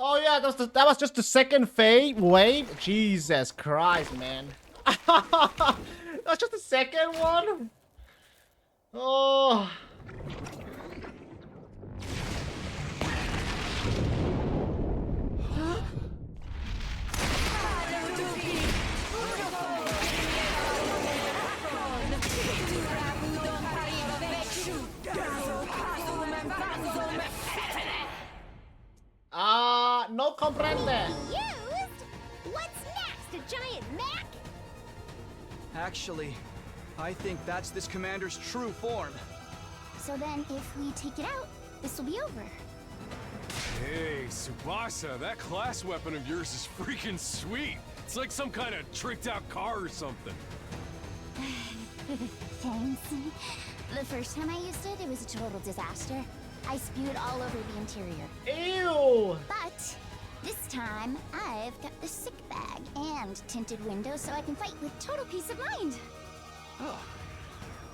Oh yeah, that was just the second wave? Jesus Christ, man. That's just the second one? Oh. No comprende. Used? What's next? A giant Mac? Actually, I think that's this commander's true form. So then, if we take it out, this will be over. Hey, Tsubasa, that class weapon of yours is freaking sweet. It's like some kind of tricked out car or something. Thanks. The first time I used it, it was a total disaster. I spewed all over the interior. Ew! But this time, I've got the sick bag and tinted windows so I can fight with total peace of mind. Oh,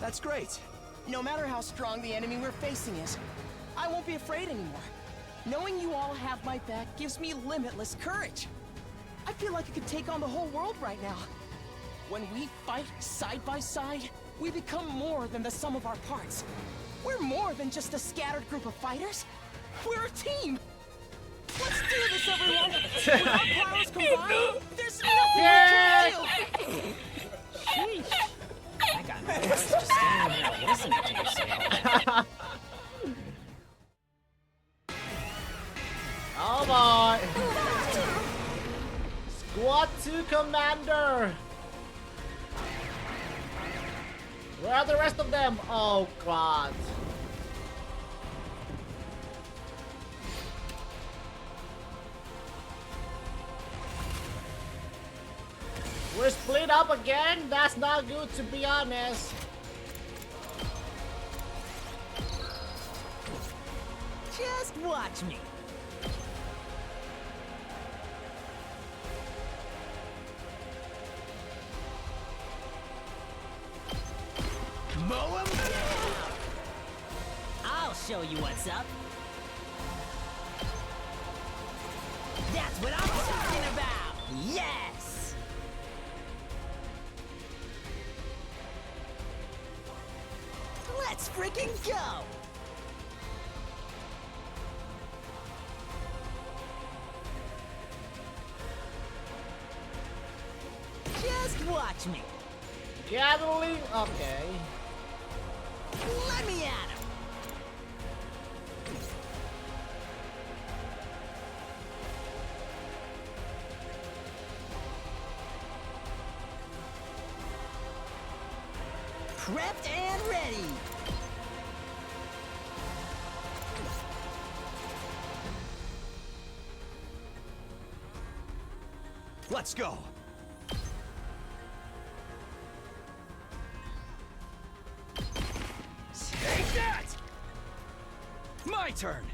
that's great. No matter how strong the enemy we're facing is, I won't be afraid anymore. Knowing you all have my back gives me limitless courage. I feel like I could take on the whole world right now. When we fight side by side, we become more than the sum of our parts. We're more than just a scattered group of fighters. We're a team. Let's do this, everyone. With our powers combined, there's nothing we can't do. Sheesh. I got nervous just standing here listening to you say Oh boy! Squad 2 Commander! Where are the rest of them? Oh god. We're split up again? That's not good, to be honest. Just watch me. Mow 'em down! I'll show you what's up. That's what I'm talking about! Yes! Let's freaking go! Just watch me. Gathering? Okay. Let me at him. Prepped and ready. Let's go. Take that! My turn.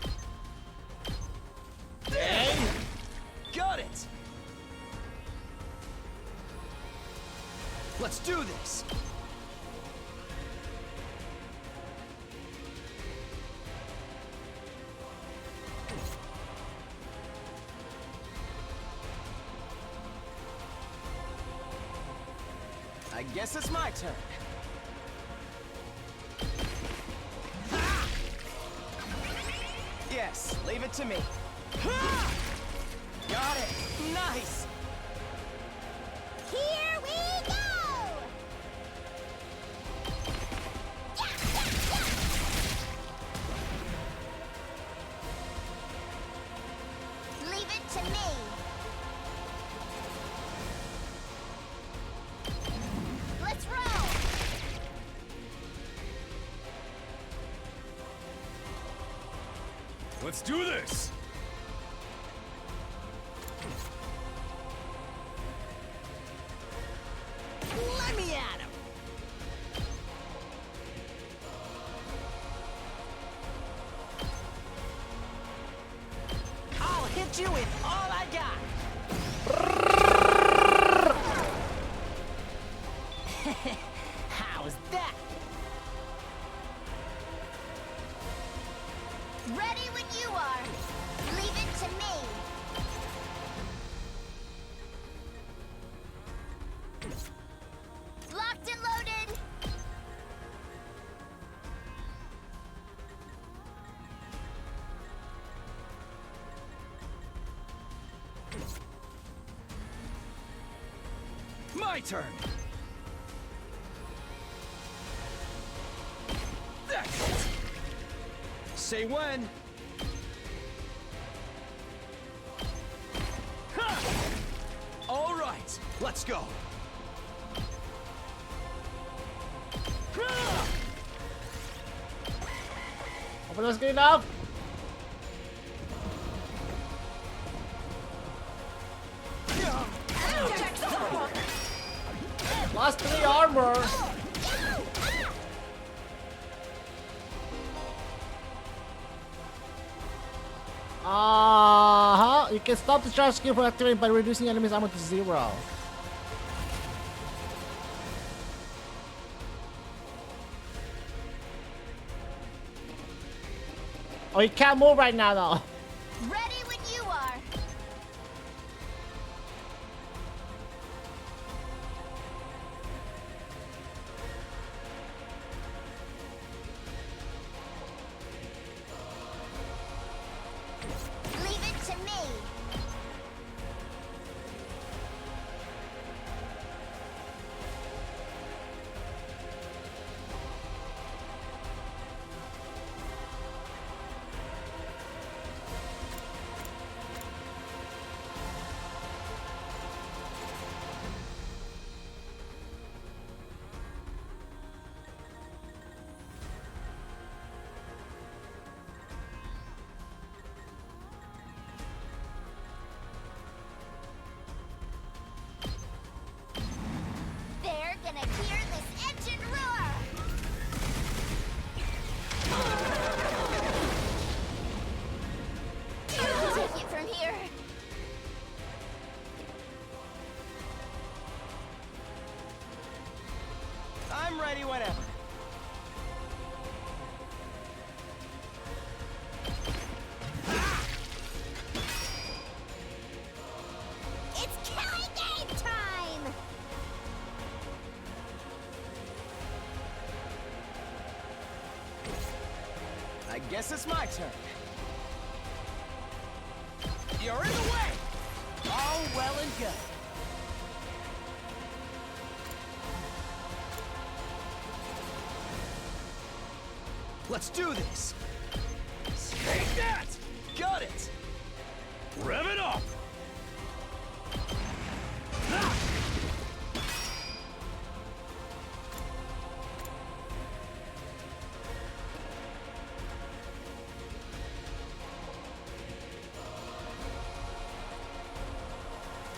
Hey! Got it. Let's do this! I guess it's my turn. Ha! Yes, leave it to me. Ha! Got it! Nice! Here we go! Leave it to me. Let's roll. Let's do this! Let me at him! I'll hit you with all I got! How's that? Ready when you are. Leave it to me. Locked and loaded. My turn! That's it! Say when! Ha! All right, let's go! Ha! Hopefully that's good enough. Lost 3 armor. You can stop the charge skill from activating by reducing enemies' armor to 0. Oh, you can't move right now though. Ready when you are. Leave it to me. They're gonna hear this engine roar! I'll take it from here. I'm ready whenever. It's killing game time! I guess it's my turn. You're in the way! All well and good. Let's do this! Take that! Got it! Rev it up!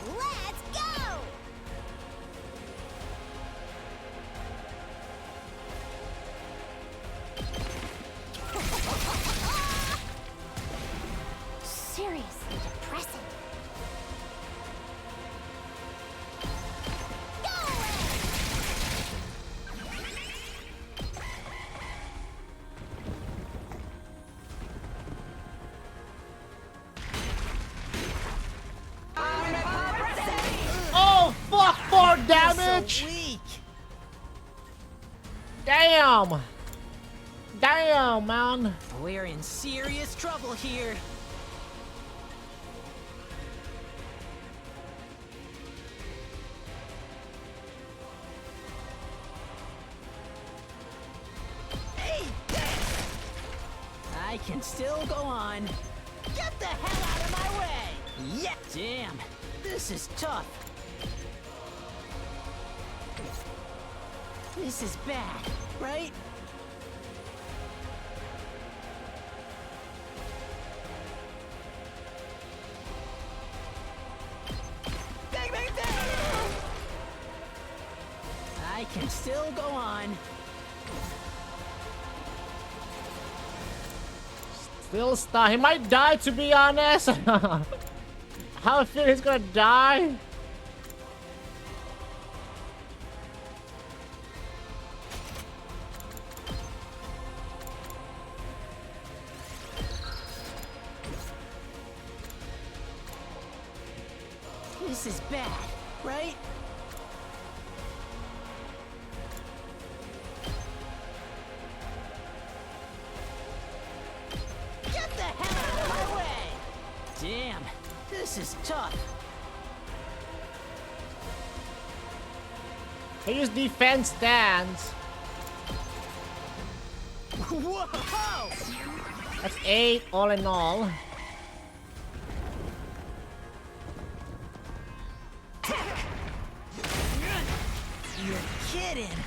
Let's go! Seriously depressing. Go away! Ah, 4 damage! So weak. Damn! Damn, man! We're in serious trouble here. I can still go on. Get the hell out of my way! Yeah! Damn, this is tough. This is bad, right? Bang, bang, bang! I can still go on. Still stuck. He might die, to be honest. How I feel he's gonna die. This is bad, right? Get the hell out of my way! Damn, this is tough. He used defense stance. Whoa! That's 8 all in all. You're kidding.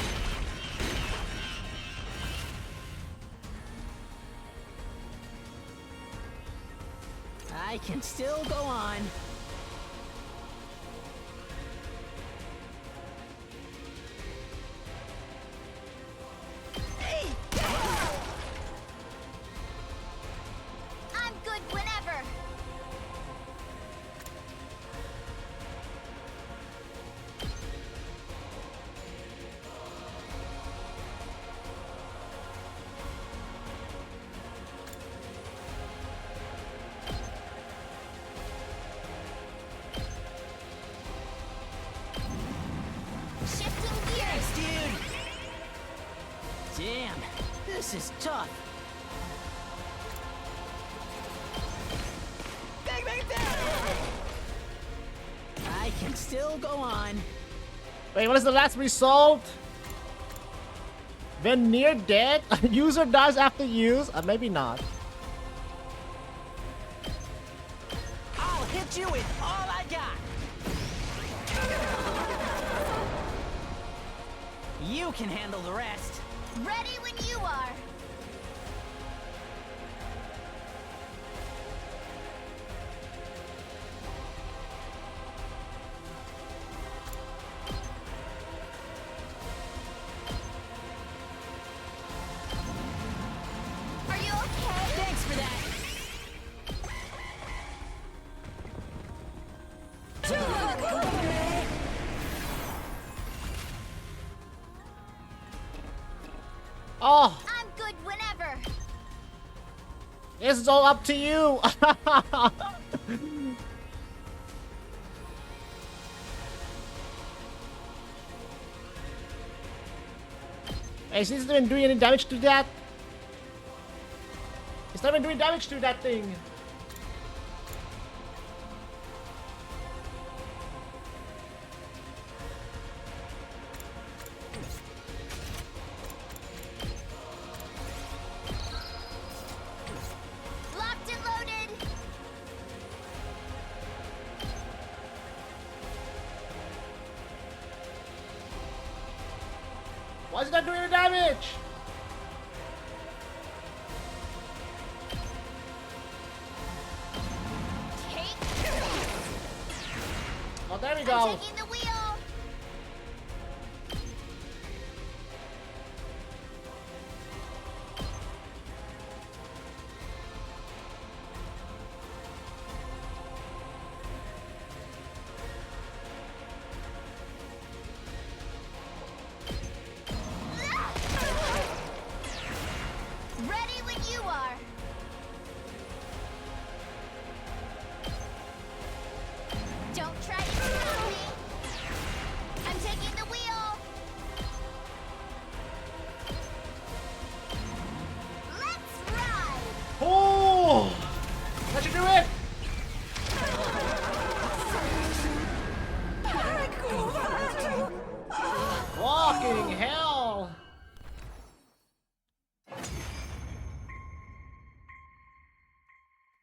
I can still go on. I'm good whenever. Shifting gears. Dude! Damn, this is tough. Bang, bang, bang! I can still go on. Wait, what is the last result? When near dead, user dies after use? Maybe not. I'll hit you with all I got. You can handle the rest. Ready when you are. Are you okay? Thanks for that. Oh, I'm good whenever. this is all up to you. Hey, is this even doing any damage to that? It's not even doing damage to that thing. Locked and loaded. Why is it not doing any damage? Take. Oh, there we I'm go. taking the wheel. Ready when you are. Don't try to stop me.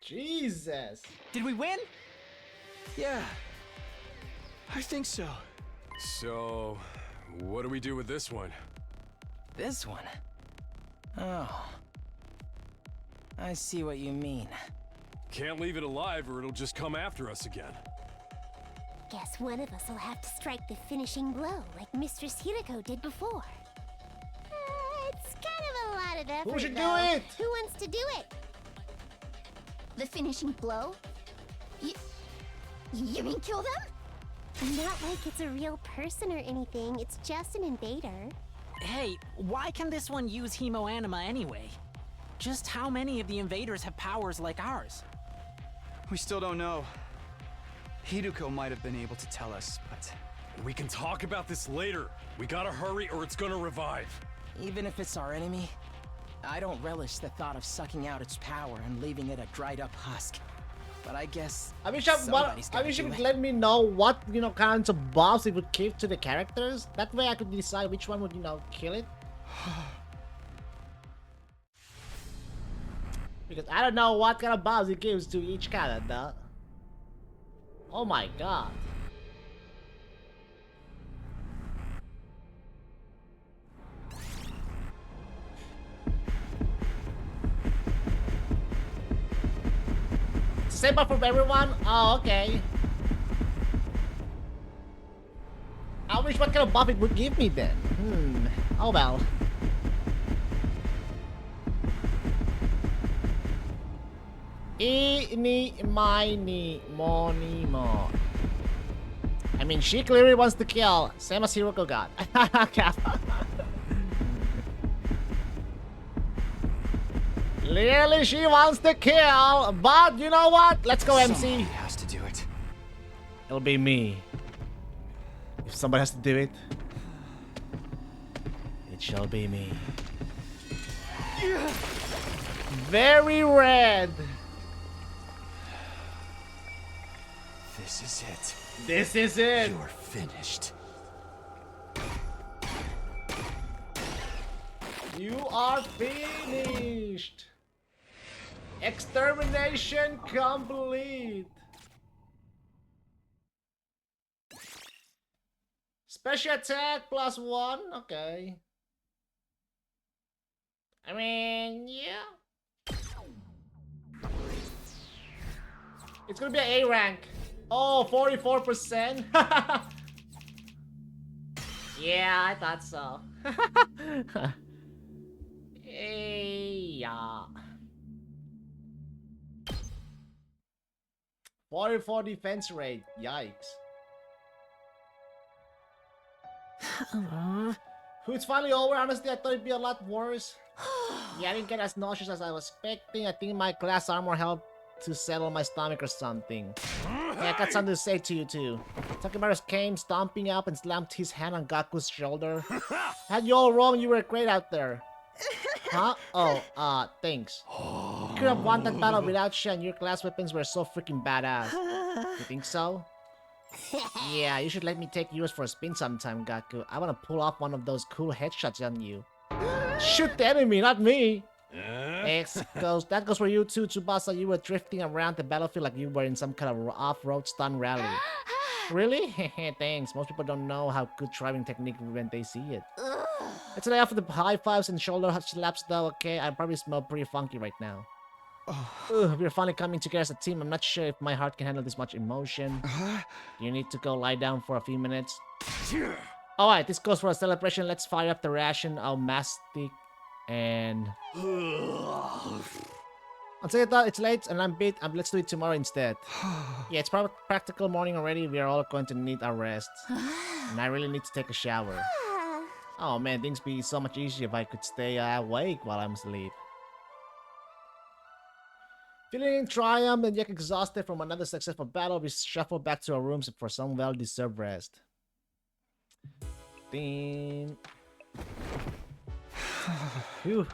Jesus. Did we win? Yeah, I think so. So, what do we do with this one? This one? Oh. I see what you mean. Can't leave it alive or it'll just come after us again. Guess one of us will have to strike the finishing blow like Mistress Hirako did before. It's kind of a lot of effort, Who should do though. it? Who wants to do it? The finishing blow? You mean kill them? Not like it's a real person or anything. It's just an invader. Hey, why can this one use Hemoanima anyway? Just how many of the invaders have powers like ours? We still don't know. Hiruko might have been able to tell us, but... We can talk about this later. We gotta hurry or it's gonna revive. Even if it's our enemy, I don't relish the thought of sucking out its power and leaving it a dried up husk. But I guess I wish somebody's I gotta wish you do could it. let me know what kinds of buffs it would give to the characters. That way I could decide which one would kill it. Because I don't know what kind of buffs it gives to each character. Oh my god. Same buff for everyone? Oh, okay. I wish what kind of buff it would give me then. Oh well. Eeny, miny, mony, mo. I mean, she clearly wants to kill. Same as Hiroko got. Clearly she wants to kill, but you know what? Let's go, MC. Somebody has to do it. It'll be me. If somebody has to do it, it shall be me. Very red. This is it. This is it. You're finished. You are finished. Extermination complete. Special attack +1. Okay. I mean, yeah. It's gonna be an A rank. Oh, 44%. Yeah, I thought so. Yeah. 44 defense rate. Yikes. It's finally over. Honestly, I thought it'd be a lot worse. Yeah, I didn't get as nauseous as I was expecting. I think my glass armor helped to settle my stomach or something. Yeah, I got something to say to you too. Takemaru came stomping up and slammed his hand on Gaku's shoulder. Had you all wrong, you were great out there. Huh? Oh, thanks. You could have won that battle without you, and your class weapons were so freaking badass. You think so? Yeah, you should let me take yours for a spin sometime, Gaku. I wanna pull off one of those cool headshots on you. Shoot the enemy, not me! That goes for you too, Tsubasa. You were drifting around the battlefield like you were in some kind of off-road stunt rally. Really? Thanks. Most people don't know how good driving technique when they see it. Let's lay off the high fives and shoulder slaps though, okay? I probably smell pretty funky right now. We're finally coming together as a team. I'm not sure if my heart can handle this much emotion. You need to go lie down for a few minutes. Alright, this goes for a celebration. Let's fire up the ration. I'll mastic and... I'll say that it's late and I'm beat. Let's do it tomorrow instead. Yeah, it's probably practical morning already. We are all going to need our rest. And I really need to take a shower. Oh man, things would be so much easier if I could stay awake while I'm asleep. Feeling triumph and yet exhausted from another successful battle, we shuffle back to our rooms for some well-deserved rest. Ding. Phew.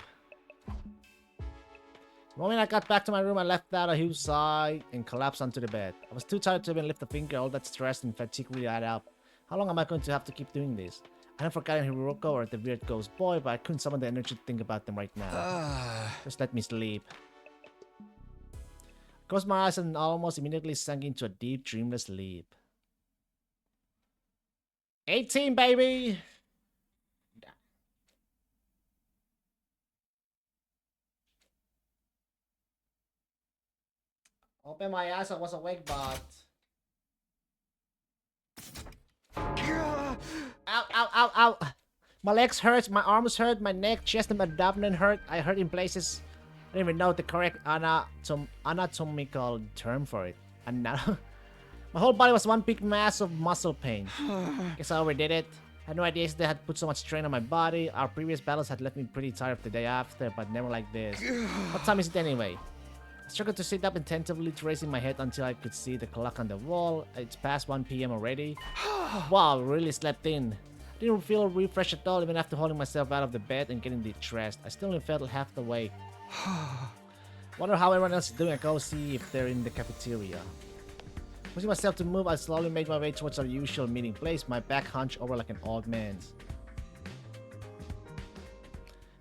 The moment I got back to my room, I left out a huge sigh and collapsed onto the bed. I was too tired to even lift a finger. All that stress and fatigue really add up. How long am I going to have to keep doing this? I haven't forgotten Hiroko or the weird ghost boy, but I couldn't summon the energy to think about them right now. Just let me sleep. Closed my eyes and almost immediately sank into a deep, dreamless sleep. 18, baby! Open my eyes, I was awake, but... Ow, ow, ow, ow! My legs hurt, my arms hurt, my neck, chest, and my abdomen hurt. I hurt in places. I don't even know the correct anatomical term for it. And now... My whole body was one big mass of muscle pain. Guess I overdid it. I had no idea they had put so much strain on my body. Our previous battles had left me pretty tired the day after, but never like this. What time is it anyway? I struggled to sit up attentively, raising my head until I could see the clock on the wall. It's past 1 p.m. already. Wow, really slept in. Didn't feel refreshed at all even after holding myself out of the bed and getting dressed. I still only felt half the way. Wonder how everyone else is doing. I go see if they're in the cafeteria. Pushing myself to move, I slowly made my way towards our usual meeting place, my back hunched over like an old man's.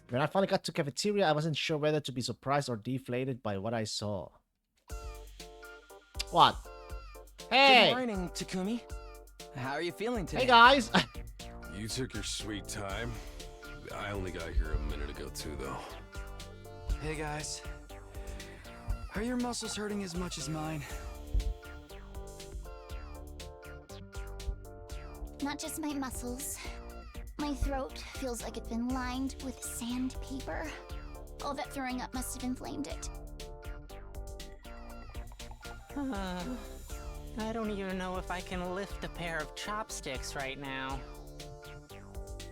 When I finally got to cafeteria, I wasn't sure whether to be surprised or deflated by what I saw. What? Hey! Good morning, Takumi. How are you feeling today? Hey guys! You took your sweet time. I only got here a minute ago too, though. Hey guys. Are your muscles hurting as much as mine? Not just my muscles. My throat feels like it's been lined with sandpaper. All that throwing up must have inflamed it. I don't even know if I can lift a pair of chopsticks right now.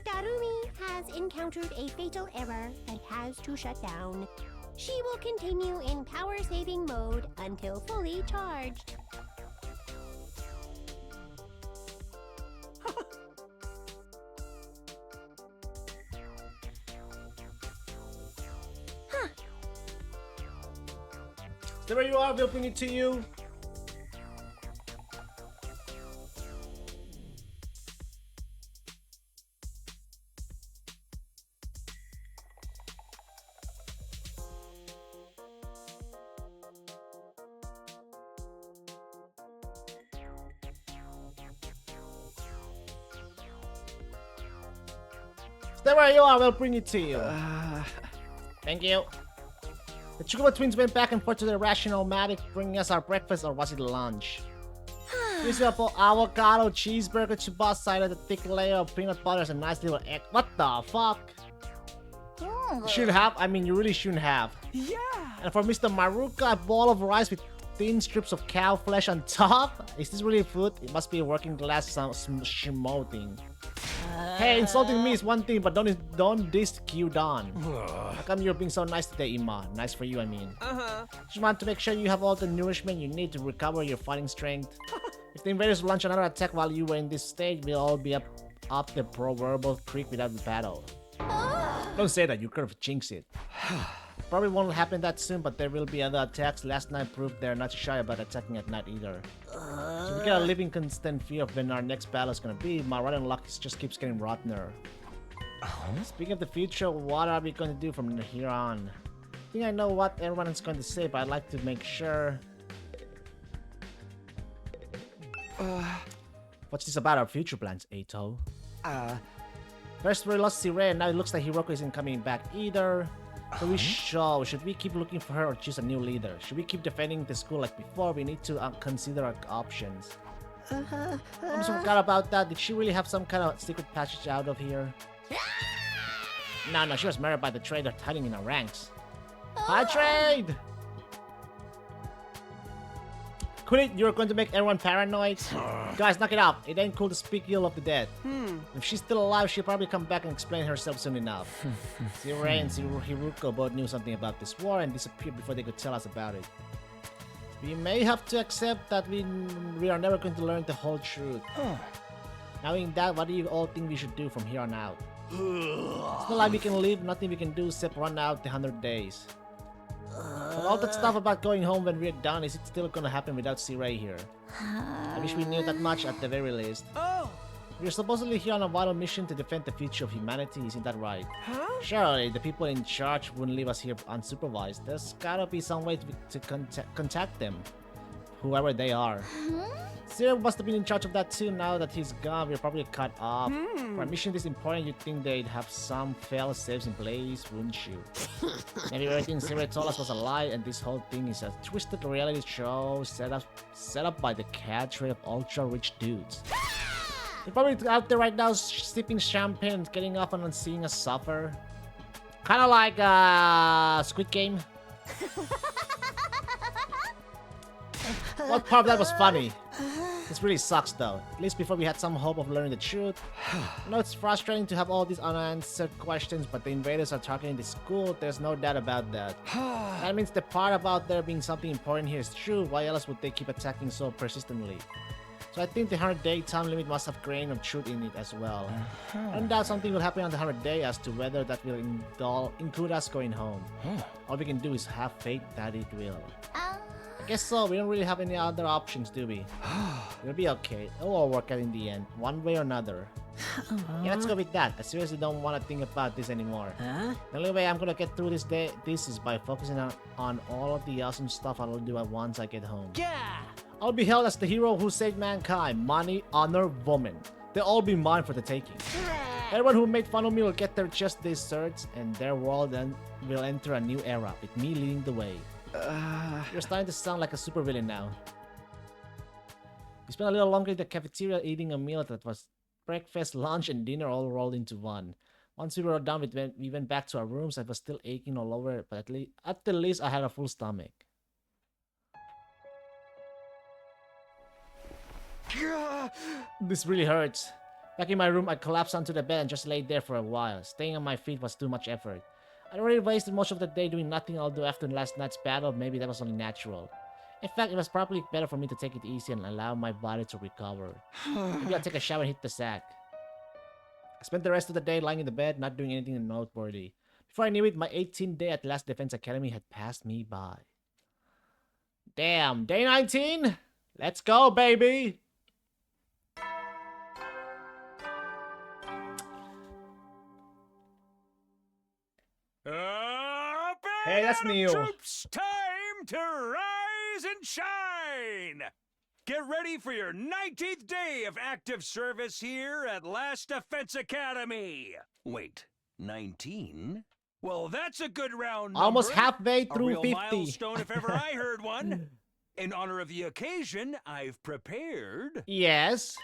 Darumi has encountered a fatal error and has to shut down. She will continue in power-saving mode until fully charged. There you are, we'll bring it to you. Stay where you are, we'll bring it to you. Thank you. The Chocobo twins went back and forth to the Rational-Matic, bringing us our breakfast, or was it lunch? Here's your avocado cheeseburger, Tsubasa side of the thick layer of peanut butter, and a nice little egg. What the fuck? You should have, I mean, you really shouldn't have. Yeah! And for Mr. Maruka, a bowl of rice with thin strips of cow flesh on top? Is this really food? It must be a working class schmoting. Hey, insulting me is one thing, but don't diss Q-Don. How come you're being so nice today, Ima? Nice for you, I mean. Just want to make sure you have all the nourishment you need to recover your fighting strength. If the invaders launch another attack while you were in this state, we'll all be up the proverbial creek without a battle. Don't say that, you could have jinxed it. Probably won't happen that soon, but there will be other attacks. Last night proved they're not shy about attacking at night either. So we got a living constant fear of when our next battle is gonna be. My rotten luck just keeps getting rottener. Speaking of the future, what are we going to do from here on? I think I know what everyone is going to say, but I'd like to make sure. What's this about our future plans, Eito? First we lost Sirei, and now it looks like Hiroko isn't coming back either. So should we keep looking for her or choose a new leader? Should we keep defending the school like before? We need to consider our options. I almost forgot about that. Did she really have some kind of secret passage out of here? No, she was married by the trader hiding in our ranks. Hi, Trade! Quit it, you're going to make everyone paranoid. Guys, knock it out. It ain't cool to speak ill of the dead. If she's still alive, she'll probably come back and explain herself soon enough. Sirei and Hiroko both knew something about this war and disappeared before they could tell us about it. We may have to accept that we are never going to learn the whole truth. Knowing that, what do you all think we should do from here on out? It's not like we can leave, nothing we can do except run out the 100 days. But all that stuff about going home when we're done, is it still gonna happen without Sirei here? I wish we knew that much at the very least. Oh! You're supposedly here on a vital mission to defend the future of humanity, isn't that right? Huh? Surely, the people in charge wouldn't leave us here unsupervised. There's gotta be some way to contact them, whoever they are. Zero must have been in charge of that too. Now that he's gone, we're probably cut off. For a mission this important, you'd think they'd have some fail-safes in place, wouldn't you? Maybe everything Zero told us was a lie, and this whole thing is a twisted reality show set up by the cadre of ultra-rich dudes. They're probably out there right now sipping champagne and getting off on seeing us suffer. Kind of like Squid Game. What part of that was funny? This really sucks though. At least before we had some hope of learning the truth. I know it's frustrating to have all these unanswered questions, but the invaders are targeting the school, there's no doubt about that. That means the part about there being something important here is true. Why else would they keep attacking so persistently? So I think the 100-day time limit must have a grain of truth in it as well. I don't doubt something will happen on the 100th day as to whether that will include us going home. All we can do is have faith that it will. I guess so. We don't really have any other options, do we? We'll be okay. It'll all work out in the end, one way or another. Yeah, let's go with that. I seriously don't want to think about this anymore. The only way I'm gonna get through this is by focusing on all of the awesome stuff I'll do once I get home. Yeah! I'll be hailed as the hero who saved mankind. Money, honor, woman. They'll all be mine for the taking. Everyone who made fun of me will get their just desserts, and their world then will enter a new era, with me leading the way. You're starting to sound like a supervillain now. We spent a little longer in the cafeteria eating a meal that was breakfast, lunch, and dinner all rolled into one. Once we were done, we went back to our rooms. I was still aching all over, but at the least I had a full stomach. This really hurts. Back in my room, I collapsed onto the bed and just laid there for a while. Staying on my feet was too much effort. I'd already wasted most of the day doing nothing I'll do after last night's battle. Maybe that was only natural. In fact, it was probably better for me to take it easy and allow my body to recover. Maybe I'll take a shower and hit the sack. I spent the rest of the day lying in the bed, not doing anything noteworthy. Before I knew it, my 18th day at Last Defense Academy had passed me by. Damn, day 19? Let's go, baby! Hey, that's Neil. Troops, time to rise and shine! Get ready for your 19th day of active service here at Last Defense Academy. Wait, 19? Well, that's a good round number. Almost halfway through a real 50. Milestone if ever I heard one. In honor of the occasion, I've prepared... Yes?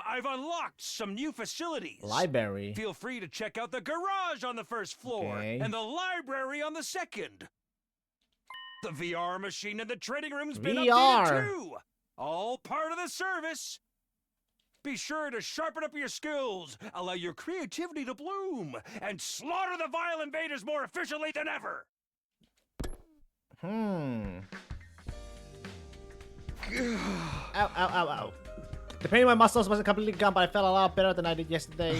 I've unlocked some new facilities. Library. Feel free to check out the garage on the first floor and the library on the second. The VR machine in the training room's been updated too. All part of the service. Be sure to sharpen up your skills, allow your creativity to bloom, and slaughter the vile invaders more efficiently than ever. Ow, ow, ow, ow. The pain in my muscles wasn't completely gone, but I felt a lot better than I did yesterday.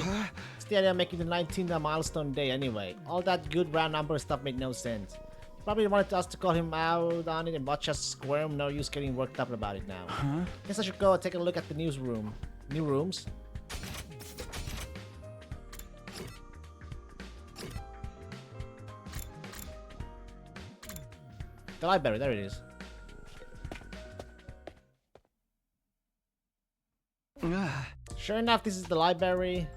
It's the idea of making the 19th milestone day anyway. All that good round number stuff made no sense. Probably wanted us to call him out on it and watch us squirm. No use getting worked up about it now. Guess I should go and take a look at the newsroom. New rooms. The library, there it is. Sure enough, this is the library.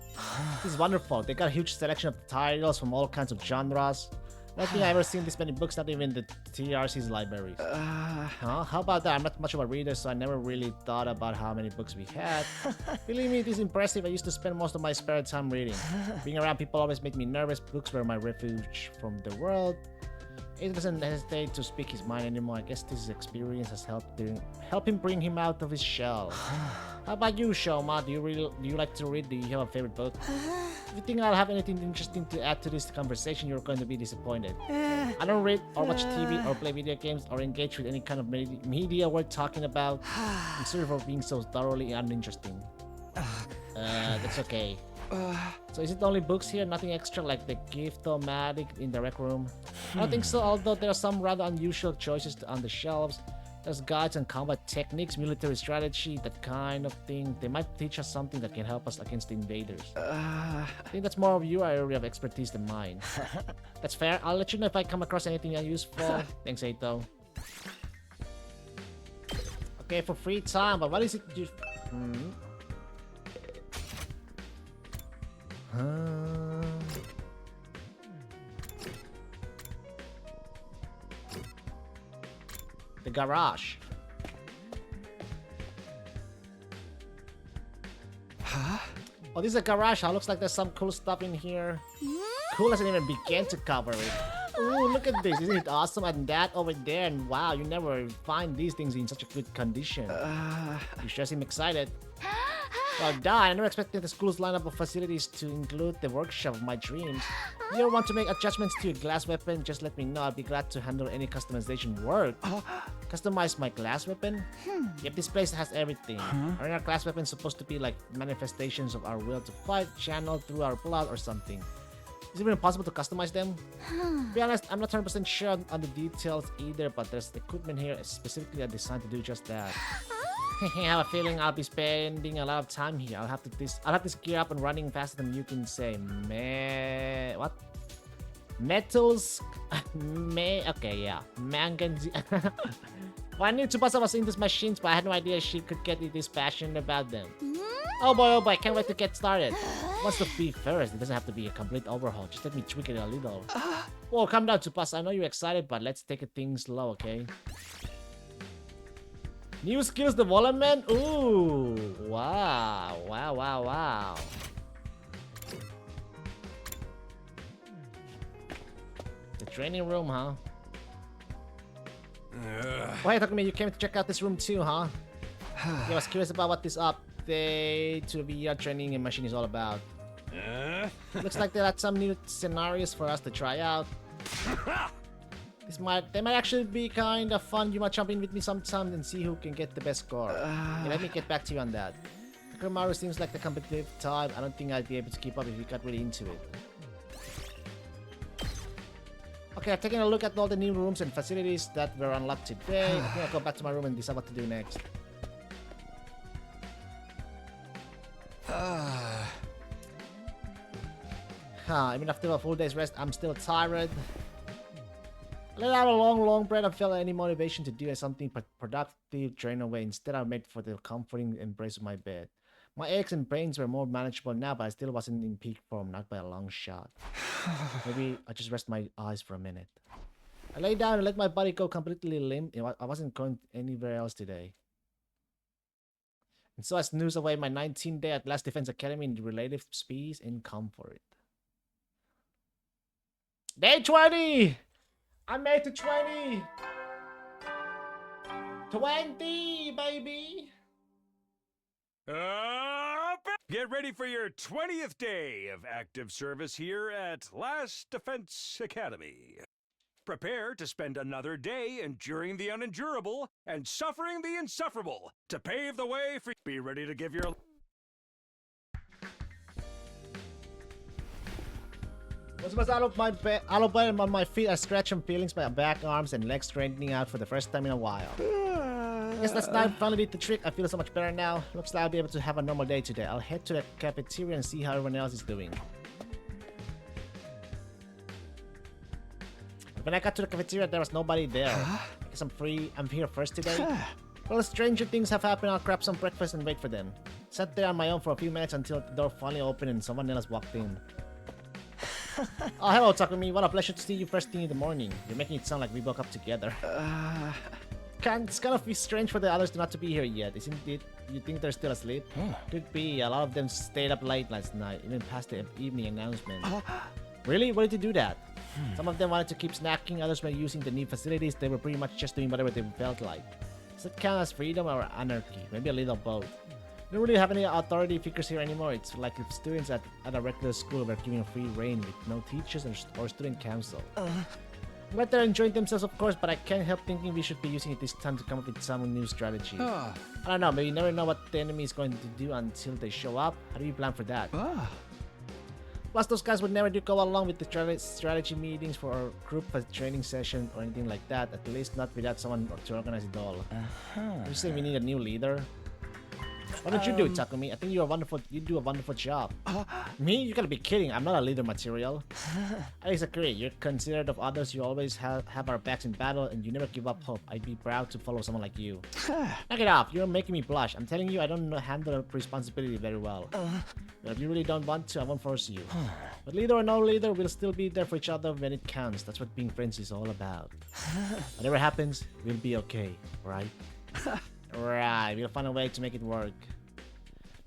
This is wonderful. They got a huge selection of titles from all kinds of genres. I don't think I've ever seen this many books, not even the TRC's libraries. How about that? I'm not much of a reader, so I never really thought about how many books we had. Believe me, it is impressive. I used to spend most of my spare time reading. Being around people always made me nervous. Books were my refuge from the world. He doesn't hesitate to speak his mind anymore. I guess this experience has helped him bring him out of his shell. How about you, Shoma? Do you like to read? Do you have a favorite book? If you think I'll have anything interesting to add to this conversation, you're going to be disappointed. I don't read or watch TV or play video games or engage with any kind of media worth talking about. I'm sorry for being so thoroughly uninteresting. That's okay. So is it only books here? Nothing extra like the gift-o-matic in the rec room? I don't think so, although there are some rather unusual choices on the shelves. There's guides on combat techniques, military strategy, that kind of thing. They might teach us something that can help us against the invaders. I think that's more of your area of expertise than mine. That's fair. I'll let you know if I come across anything useful. Thanks, Eito. Okay, for free time, but what is it you... The garage. Huh? Oh, this is a garage. Huh? Looks like there's some cool stuff in here. Cool doesn't even begin to cover it. Ooh, look at this. Isn't it awesome? And that over there. And wow, you never find these things in such a good condition. You sure seem excited. Well done. I never expected the school's lineup of facilities to include the workshop of my dreams. If you want to make adjustments to your glass weapon, just let me know. I'll be glad to handle any customization work. Customize my glass weapon? Yep, this place has everything. Aren't our glass weapons supposed to be like manifestations of our will to fight, channeled through our blood or something? Is it even possible to customize them? To be honest, I'm not 100% sure on the details either, but there's equipment here specifically designed to do just that. I have a feeling I'll be spending a lot of time here. I'll have this gear up and running faster than you can say. What? Metals? Okay, yeah. Manganese. Well, I knew Tsubasa was in these machines, but I had no idea she could get this passionate about them. Oh boy, can't wait to get started. What's the fee first? It doesn't have to be a complete overhaul. Just let me tweak it a little. Whoa, calm down, Tsubasa. I know you're excited, but let's take things slow, okay? New skills development? Ooh, wow. The training room, huh? Wait, Takumi, you came to check out this room too, huh? Yeah, I was curious about what this update to VR training and machine is all about. Looks like they had some new scenarios for us to try out. They might actually be kind of fun. You might jump in with me sometime and see who can get the best score. Okay, let me get back to you on that. Takamaru seems like the competitive type. I don't think I'd be able to keep up if you got really into it. Okay, I've taken a look at all the new rooms and facilities that were unlocked today. I think I'll go back to my room and decide what to do next. Even after a full day's rest, I'm still tired. I let out a long breath and felt any motivation to do something productive drain away. Instead, I made for the comforting embrace of my bed. My aches and pains were more manageable now, but I still wasn't in peak form, not by a long shot. Maybe I just rest my eyes for a minute. I lay down and let my body go completely limp. I wasn't going anywhere else today. And so I snooze away my 19th day at Last Defense Academy in relative peace and comfort. Day 20! I made to 20! 20, baby! Get ready for your 20th day of active service here at Last Defense Academy. Prepare to spend another day enduring the unendurable and suffering the insufferable to pave the way for... Be ready to give your... Was out of my bed on my feet. I scratch and feelings my back, arms, and legs straightening out for the first time in a while. I guess that's now finally did the trick. I feel so much better now. Looks like I'll be able to have a normal day today. I'll head to the cafeteria and see how everyone else is doing. When I got to the cafeteria, there was nobody there. I guess I'm here first today. Well, stranger things have happened. I'll grab some breakfast and wait for them. Sat there on my own for a few minutes until the door finally opened and someone else walked in. Oh, hello, Takumi. What a pleasure to see you first thing in the morning. You're making it sound like we woke up together. It's kind of strange for the others not to be here yet, isn't it? You think they're still asleep? Could be. A lot of them stayed up late last night, even past the evening announcement. Really? Why did you do that? Some of them wanted to keep snacking, others were using the new facilities. They were pretty much just doing whatever they felt like. Does it count as freedom or anarchy? Maybe a little both. We don't really have any authority figures here anymore. It's like if students at a regular school were given free reign with no teachers or student council. But they're enjoying themselves, of course, but I can't help thinking we should be using it this time to come up with some new strategy. I don't know, maybe you never know what the enemy is going to do until they show up. How do you plan for that? Plus, those guys would never do go along with the strategy meetings for a group training session or anything like that. At least not without someone to organize it all. You say we need a new leader? Why don't you do it, Takumi? I think you do a wonderful job. Me? You gotta be kidding. I'm not a leader material. I disagree. You're considerate of others. You always have our backs in battle, and you never give up hope. I'd be proud to follow someone like you. Knock it off. You're making me blush. I'm telling you, I don't handle responsibility very well. But if you really don't want to, I won't force you. But leader or no leader, we'll still be there for each other when it counts. That's what being friends is all about. Whatever happens, we'll be okay, right? Right, we'll find a way to make it work.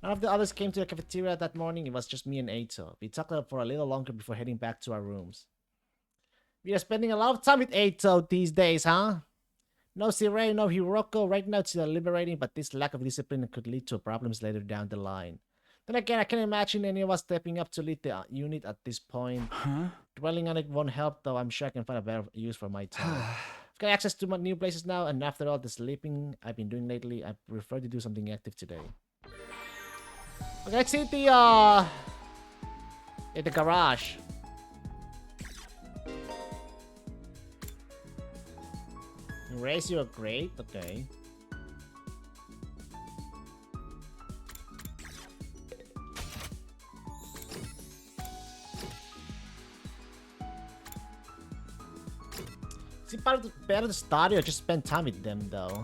None of the others came to the cafeteria that morning. It was just me and Eito. We talked for a little longer before heading back to our rooms. We are spending a lot of time with Eito these days, huh? No Sirei, no Hiroko. Right now it's liberating, but this lack of discipline could lead to problems later down the line. Then again, I can't imagine any of us stepping up to lead the unit at this point. Dwelling on it won't help, though. I'm sure I can find a better use for my time. I've got access to my new places now, and after all the sleeping I've been doing lately, I prefer to do something active today. Okay, let's see the garage. Raise your grade, okay. Is it better to study or just spend time with them, though?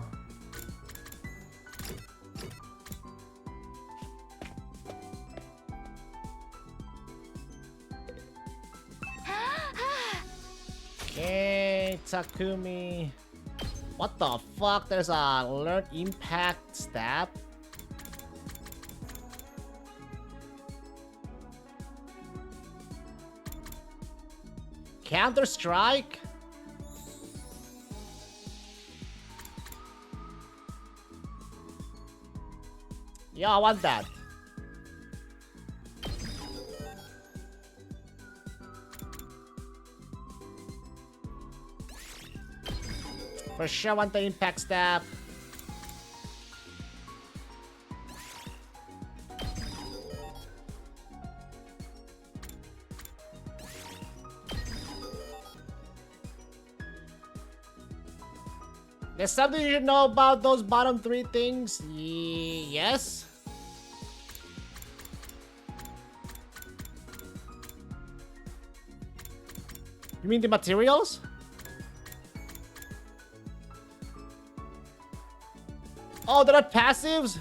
Okay, Takumi. What the fuck? There's a learn impact stab. Counter-Strike? Yeah, I want that. For sure, I want the impact stab. There's something you should know about those bottom three things? Yes? You mean the materials? Oh, they're not passives?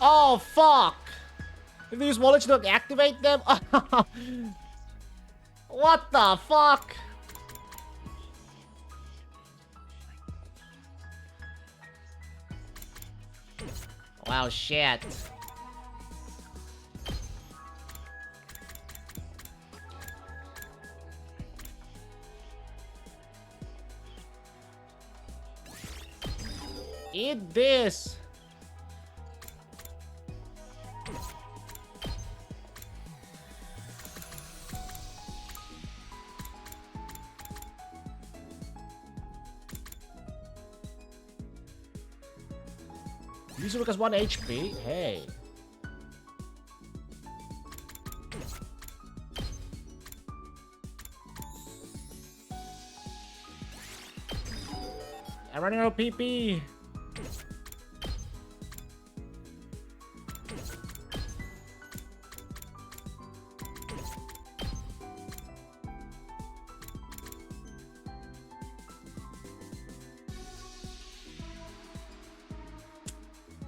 Oh, fuck! If you use wallet to activate them? What the fuck? Wow, shit. Eat this. User has 1 HP. Hey. I'm running out of PP.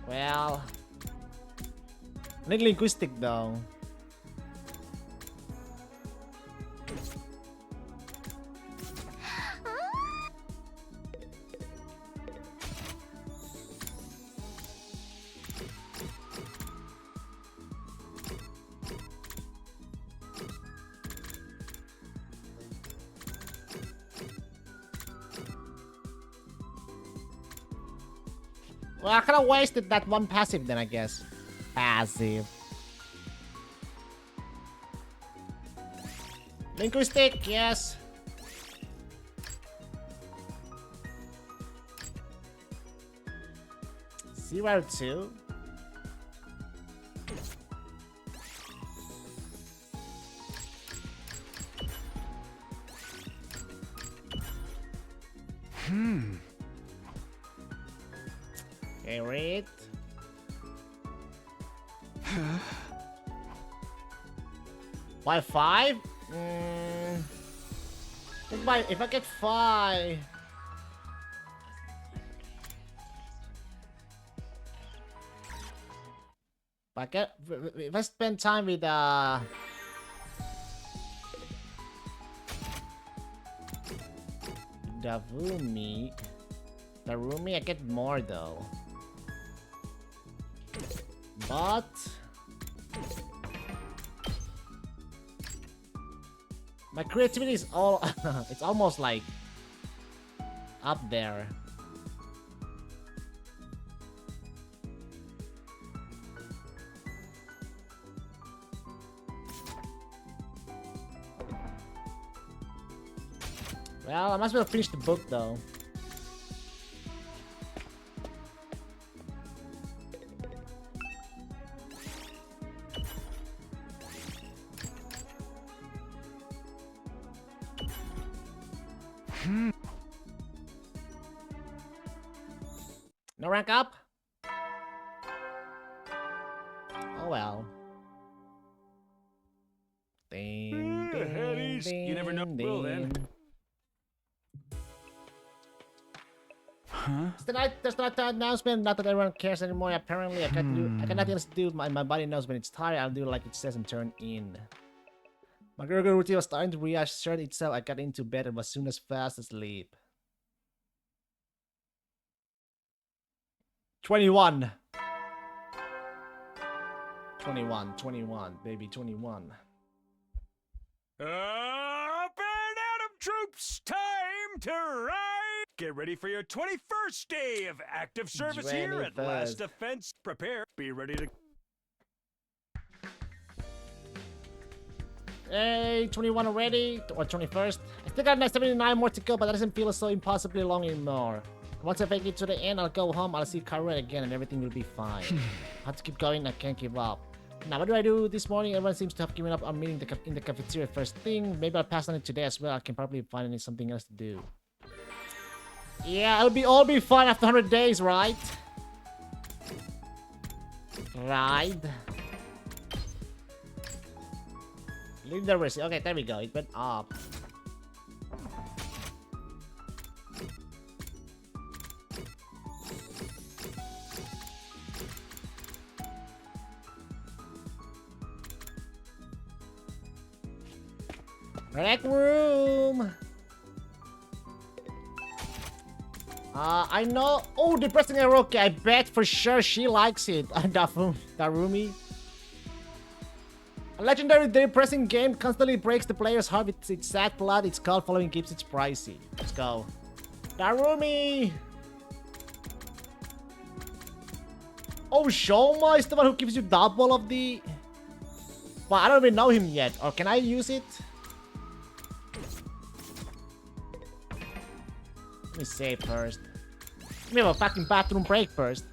Well, I need linguistic though. Well, I kinda wasted that one passive then, I guess. Passive. Linguistic, yes. Zero 2. Okay, read. By 5? If I get 5. If I spend time with Darumi, I get more though. But my creativity is all it's almost like up there. Well, I might as well finish the book though. No rank up? Oh well. Ding, ding, Headies, you never know. ding, Well then. ding. Huh? There's not an announcement, not that everyone cares anymore. Apparently, I got nothing else to do. My body knows when it's tired. I'll do like it says and turn in. My regular routine was starting to reassert itself. I got into bed and was soon as fast asleep. 21, baby, 21. Up and Adam troops, time to ride! Get ready for your 21st day of active service here at Last Defense. Prepare, be ready to... Hey, 21 already, or 21st. I still got 79 more to go, but that doesn't feel so impossibly long anymore. Once I make it to the end, I'll go home, I'll see Karua again, and everything will be fine. I have to keep going, I can't give up. Now, what do I do this morning? Everyone seems to have given up on meeting in the cafeteria first thing. Maybe I'll pass on it today as well. I can probably find something else to do. Yeah, it'll all be fine after 100 days, right? Right. Leave the risk. Okay, there we go. It went up. Rec room. I know. Oh, depressing Eroke. I bet for sure she likes it. Darumi. A legendary depressing game constantly breaks the player's heart with its sad plot. Its cult following keeps it pricey. Let's go. Darumi. Oh, Shoma is the one who gives you double of the... Well, I don't even know him yet. Or can I use it? Let me save first. Let me have a fucking bathroom break first.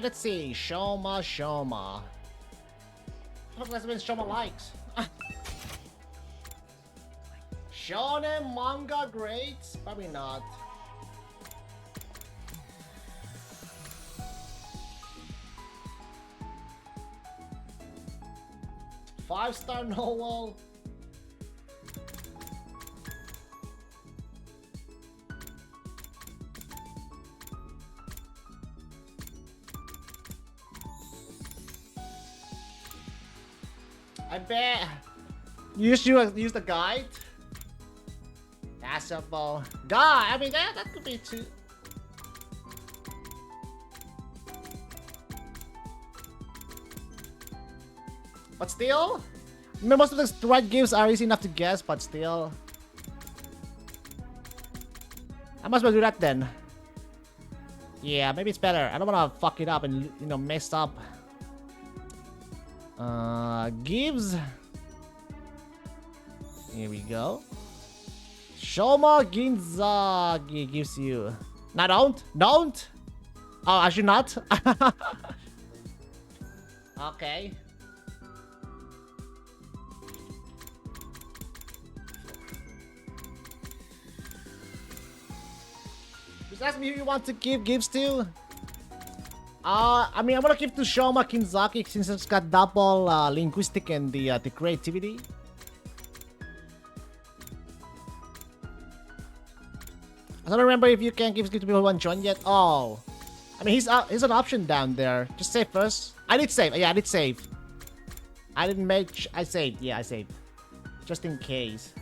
Let's see. Shoma. What does mean Shoma likes? Shonen manga greats? Probably not. 5-star Noel. I bet. Use the guide. That's a ball. God, I mean that could be too. But still, I mean, most of the right gifts are easy enough to guess, but still. I must well do that then. Yeah, maybe it's better. I don't wanna fuck it up and mess up. Gives. Here we go. Shoma Ginzagi gives you. No, don't. Oh, I should not. Okay. Just ask me who you want to give gifts to. I mean, I'm gonna give to Shoma Kinzaki since it's got double linguistic and the creativity. I don't remember if you can give to people who haven't joined yet. Oh, I mean, he's an option down there. Just save first. I did save. Yeah, I did save. I didn't make. I saved. Yeah, I saved. Just in case.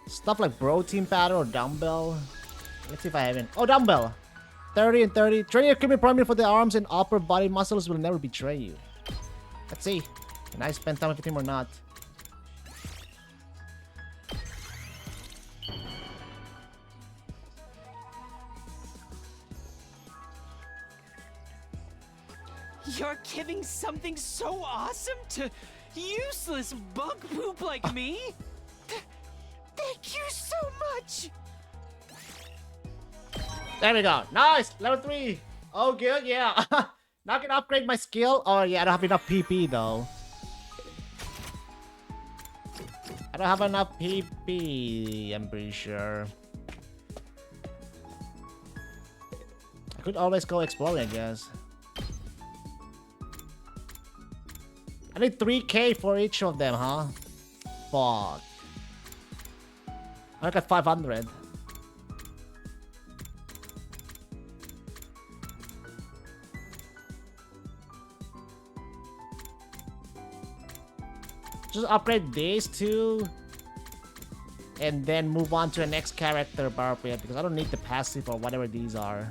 Stuff like protein powder or dumbbell. Let's see if I haven't. Oh, dumbbell. 30 and 30. Training equipment primarily for the arms and upper body muscles will never betray you. Let's see. Can I spend time with him or not? You're giving something so awesome to useless bug poop like me? Thank you so much! There we go. Nice! Level 3. Oh, good, yeah. Now I can upgrade my skill. Oh, yeah, I don't have enough PP, though. I don't have enough PP, I'm pretty sure. I could always go exploring, I guess. I need 3k for each of them, huh? Fuck. I got 500. Just upgrade these two. And then move on to the next character appropriate because I don't need the passive or whatever these are.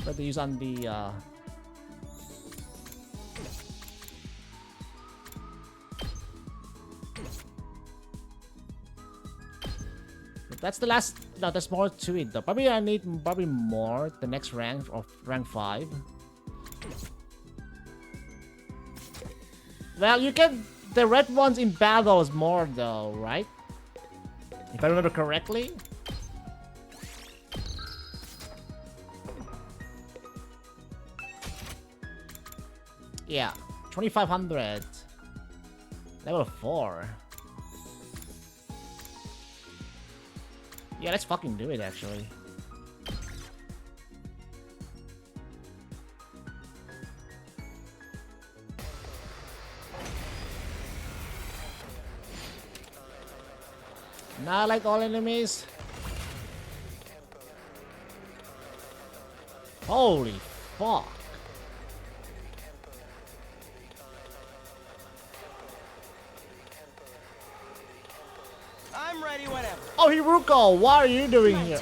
But to use on the that's the last. No, there's more to it though. Probably I need more. The next rank of rank 5. Well, you get the red ones in battles more though, right? If I remember correctly. Yeah, 2500. Level 4. Yeah, let's fucking do it, actually. Not like all enemies. Holy fuck. I'm ready whenever. Oh, Hiruko, what are you doing here?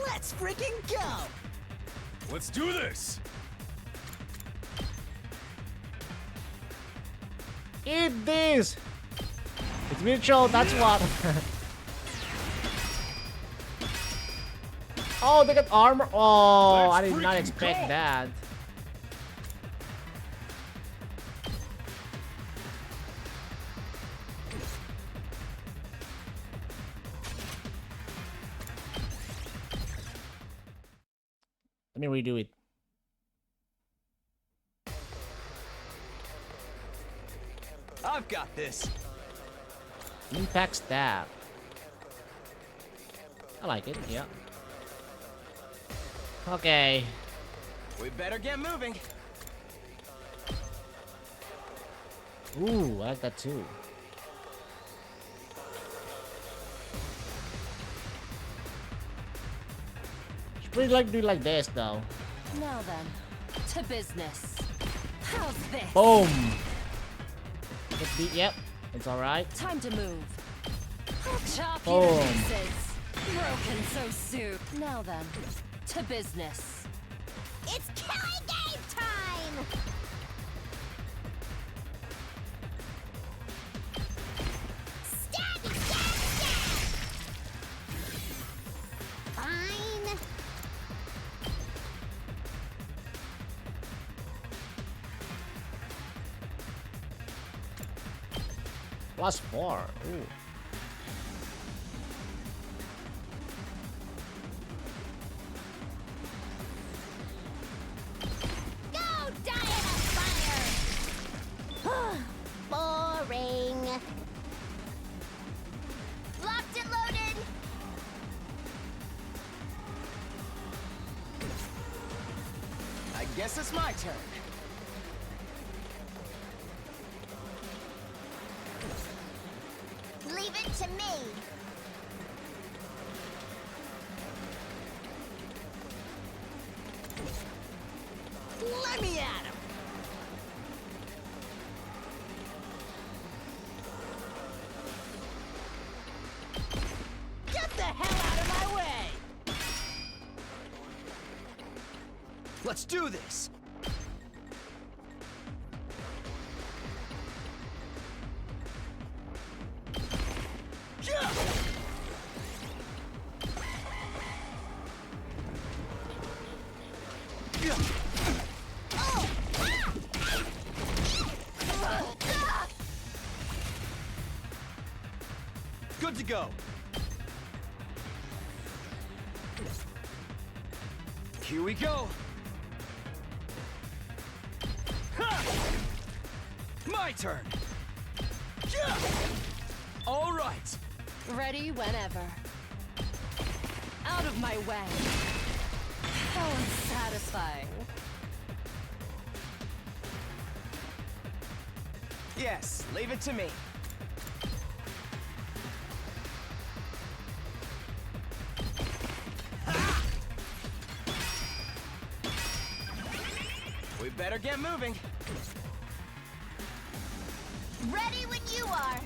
Let's freaking go! Let's do this! Eat this! It's mutual, that's what. Oh, they got armor. Oh, I did not expect that. Let me redo it. I've got this. Impact stab. I like it, yeah. Okay. We better get moving. Ooh, I like that too. Should really like do like this though. Now then, to business. How's this? Boom. Yep, it's alright. Time to move. I'll chop Boom. you to pieces. Broken so soon. Now then, to business. It's killing game time! Stab, stab, stab! Fine. +4. Ooh. Go die in a fire! Boring. Locked and loaded. I guess it's my turn. Leave it to me. Let me at him! Get the hell out of my way! Let's do this. Good to go. Here we go. My turn. All right. Ready whenever. Out of my way. How unsatisfying. Yes, leave it to me. We better get moving. Ready when you are.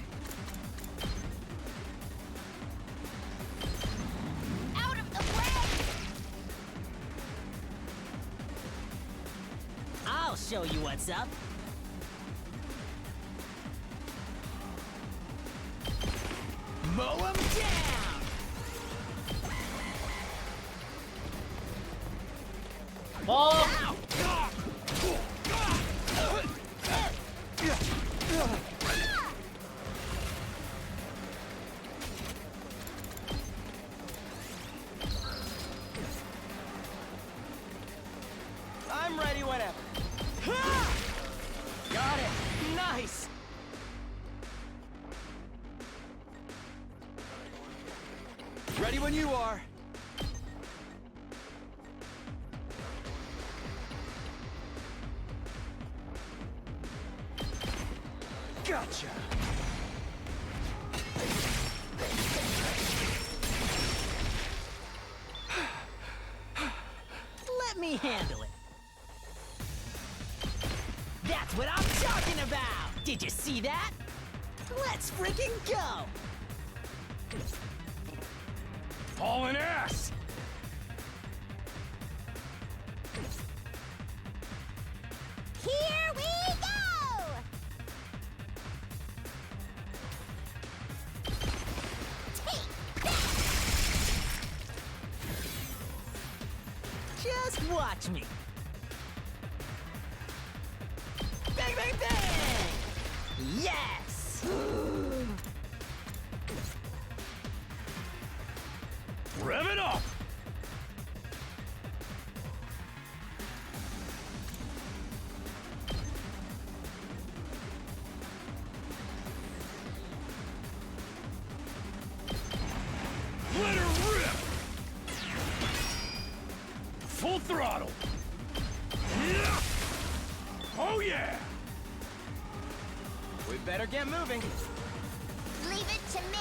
Out of the way! I'll show you what's up. Mow him down! Oh! I'm ready whenever. Got it. Nice. Ready when you are. Gotcha. Let me handle it. That's what I'm talking about! Did you see that? Let's freaking go! Hauling ass! Here we go! Take that! Just watch me. Bang, bang, bang! Yes! Rev it up! Full throttle! Oh yeah! We better get moving. Leave it to me.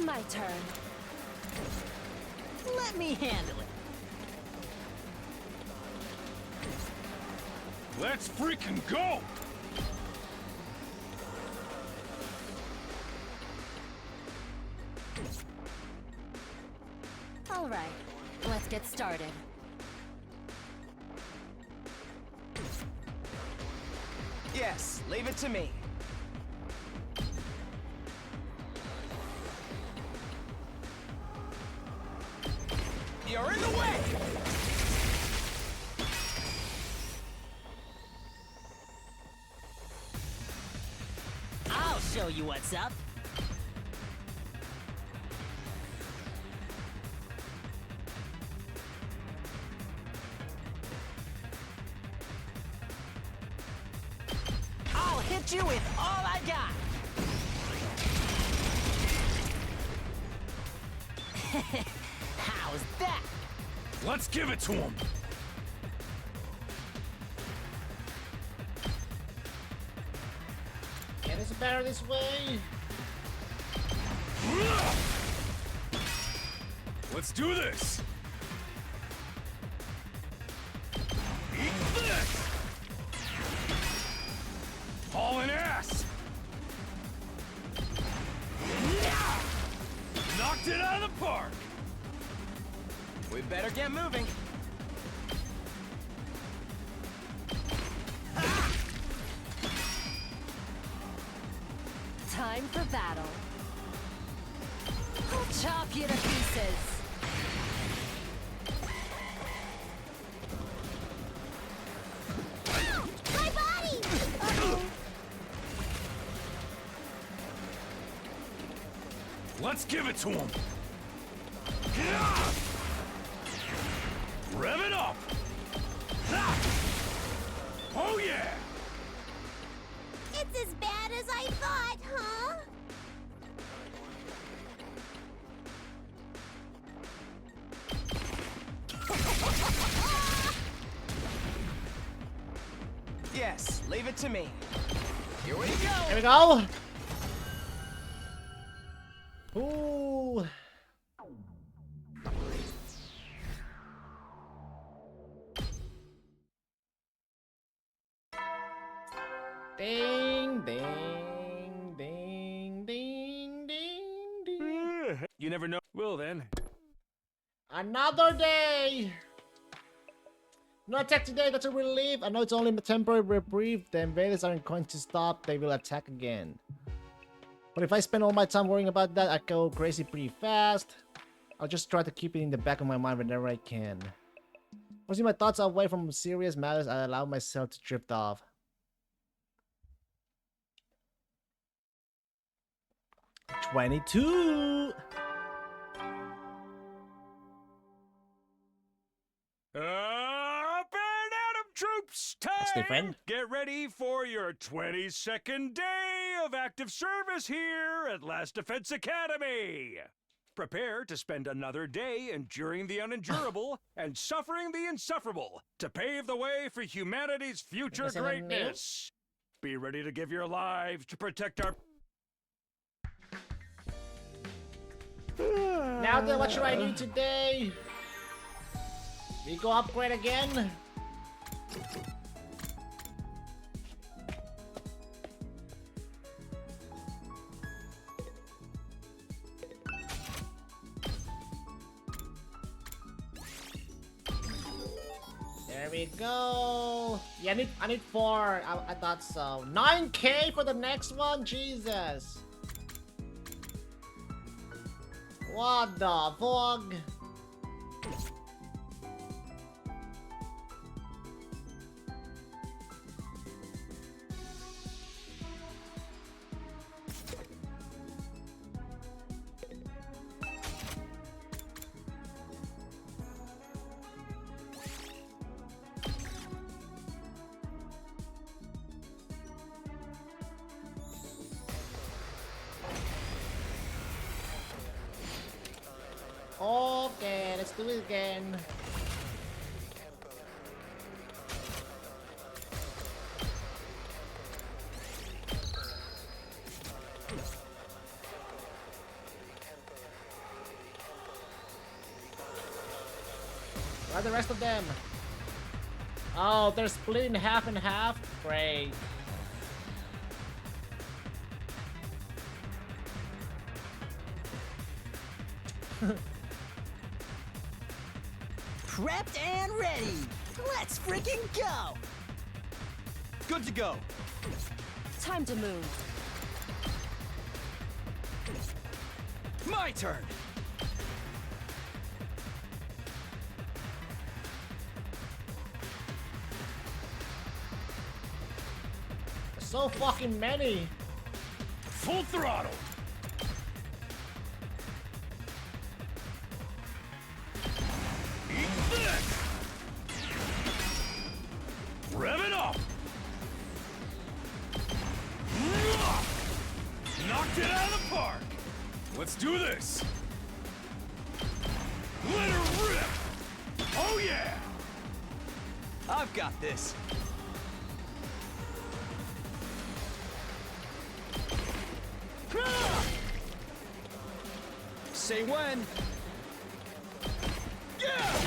My turn. Let me handle it. Let's freaking go! All right, let's get started. Yes, leave it to me. You're in the way! I'll show you what's up. I'll hit you with all I got. How's that? Let's give it to him! Get us better this way. Let's do this! Eat this! Hauling ass! Knocked it out of the park! We better get moving. Time for battle. I'll chop you to pieces. My body! Let's give it to him! Rev it up! Oh yeah! It's as bad as I thought, huh? Yes, leave it to me. Here we go! Here we go. Ooh. Ding, ding, ding, ding, ding, ding. You never know. Well then. Another day. No attack today, that's a relief. I know it's only a temporary reprieve. The invaders aren't going to stop. They will attack again. But if I spend all my time worrying about that, I go crazy pretty fast. I'll just try to keep it in the back of my mind whenever I can. Forcing my thoughts away from serious matters, I allow myself to drift off. $22. Up and at 'em, troops! That's Time! different. Get ready for your 22nd day of active service here at Last Defense Academy. Prepare to spend another day enduring the unendurable and suffering the insufferable to pave the way for humanity's future Is this another meal? greatness. Be ready to give your lives to protect our... Now then, what should I do today? We go upgrade again? There we go. Yeah, I need 4. I thought so. 9K for the next one? Jesus. What the fuck? Let's do it again. Where are the rest of them? Oh, they're split in half and half? Great. Prepped and ready. Let's freaking go. Good to go. Time to move. My turn. So fucking many. Full throttle. Eat this. Rev it up. Knocked it out of the park. Let's do this. Let her rip. Oh yeah. I've got this. Say when. Yeah!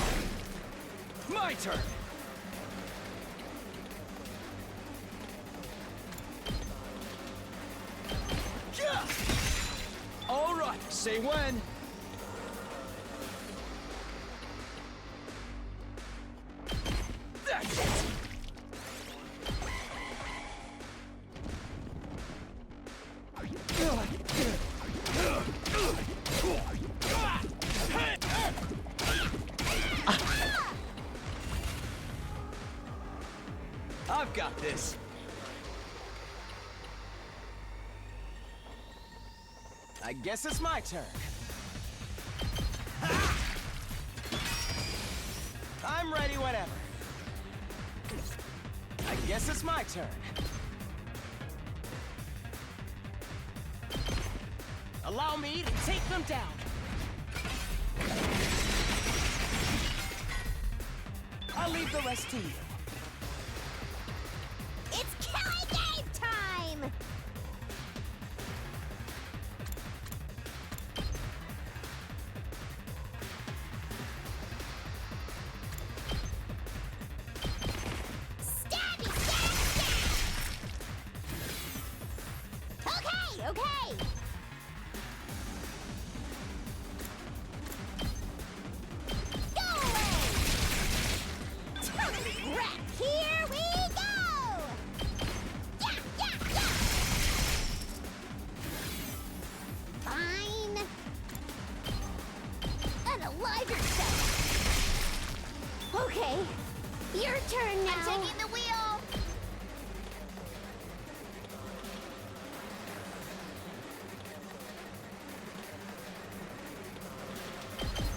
My turn. Yeah! All right, say when. That's it. I've got this. I guess it's my turn. I'm ready whenever. I guess it's my turn. Allow me to take them down. I'll leave the rest to you. It's Kelly game time! Stabby, stab, stab! Okay, okay! Go away! Totally wrecked! Here we go! Yeah, yeah, yeah! Fine. Unalive yourself! Okay, your turn now. I'm taking the wheel!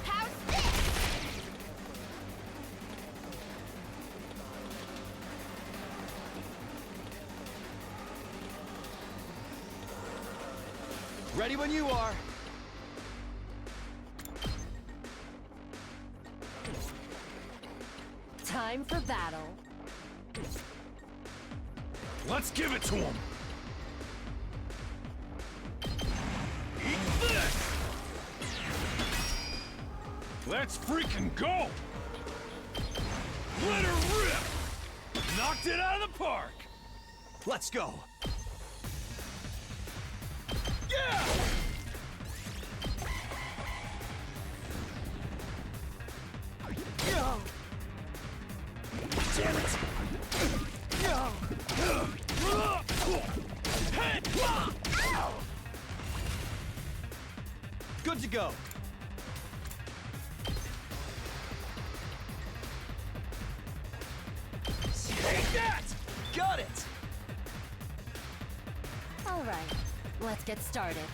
How's this? Ready when you are. Time for battle. Let's give it to him. Eat this. Let's freaking go. Let her rip. Knocked it out of the park. Let's go. Yeah. Yeah. Damn it. Yeah. Good to go. Take that. Got it. All right, let's get started.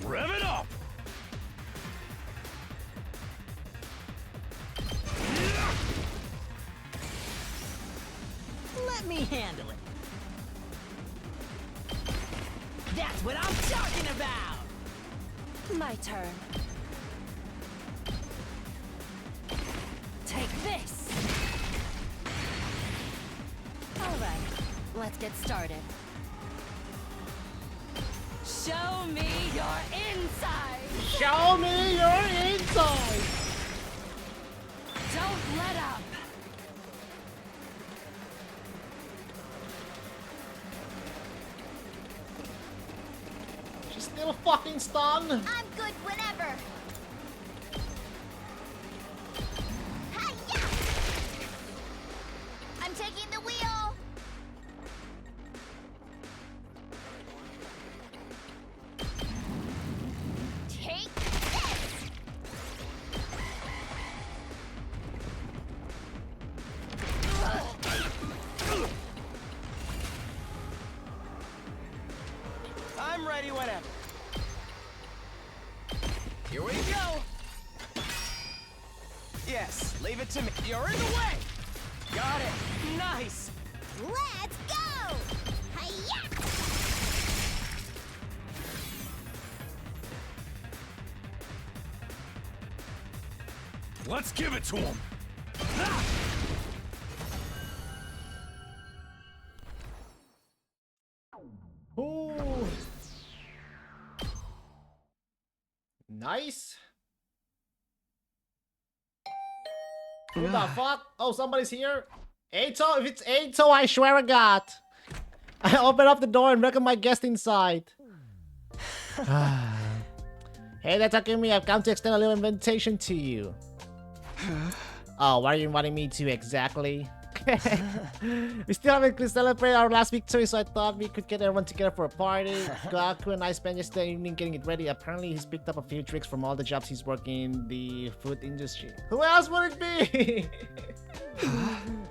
Rev it up. Let me handle it. That's what I'm talking about! My turn. Take this! Alright, let's get started. Show me your inside! Show me your inside! Don't let up! She's still fucking stunned! I'm good whenever. Hi-ya! I'm taking the wheel. Take this. I'm ready whenever. Here we go. Yes, leave it to me. You're in the way. Got it. Nice. Let's go! Hi-ya! Let's give it to him. Ooh. Nice. Who the fuck? Oh, somebody's here. Ato, if it's Ato, I swear to God. I open up the door and welcome my guest inside. Hey, that's Takumi. I've come to extend a little invitation to you. Oh, what are you inviting me to exactly? We still haven't celebrated our last victory, so I thought we could get everyone together for a party. Gaku and I spent yesterday evening getting it ready. Apparently, he's picked up a few tricks from all the jobs he's working in the food industry. Who else would it be?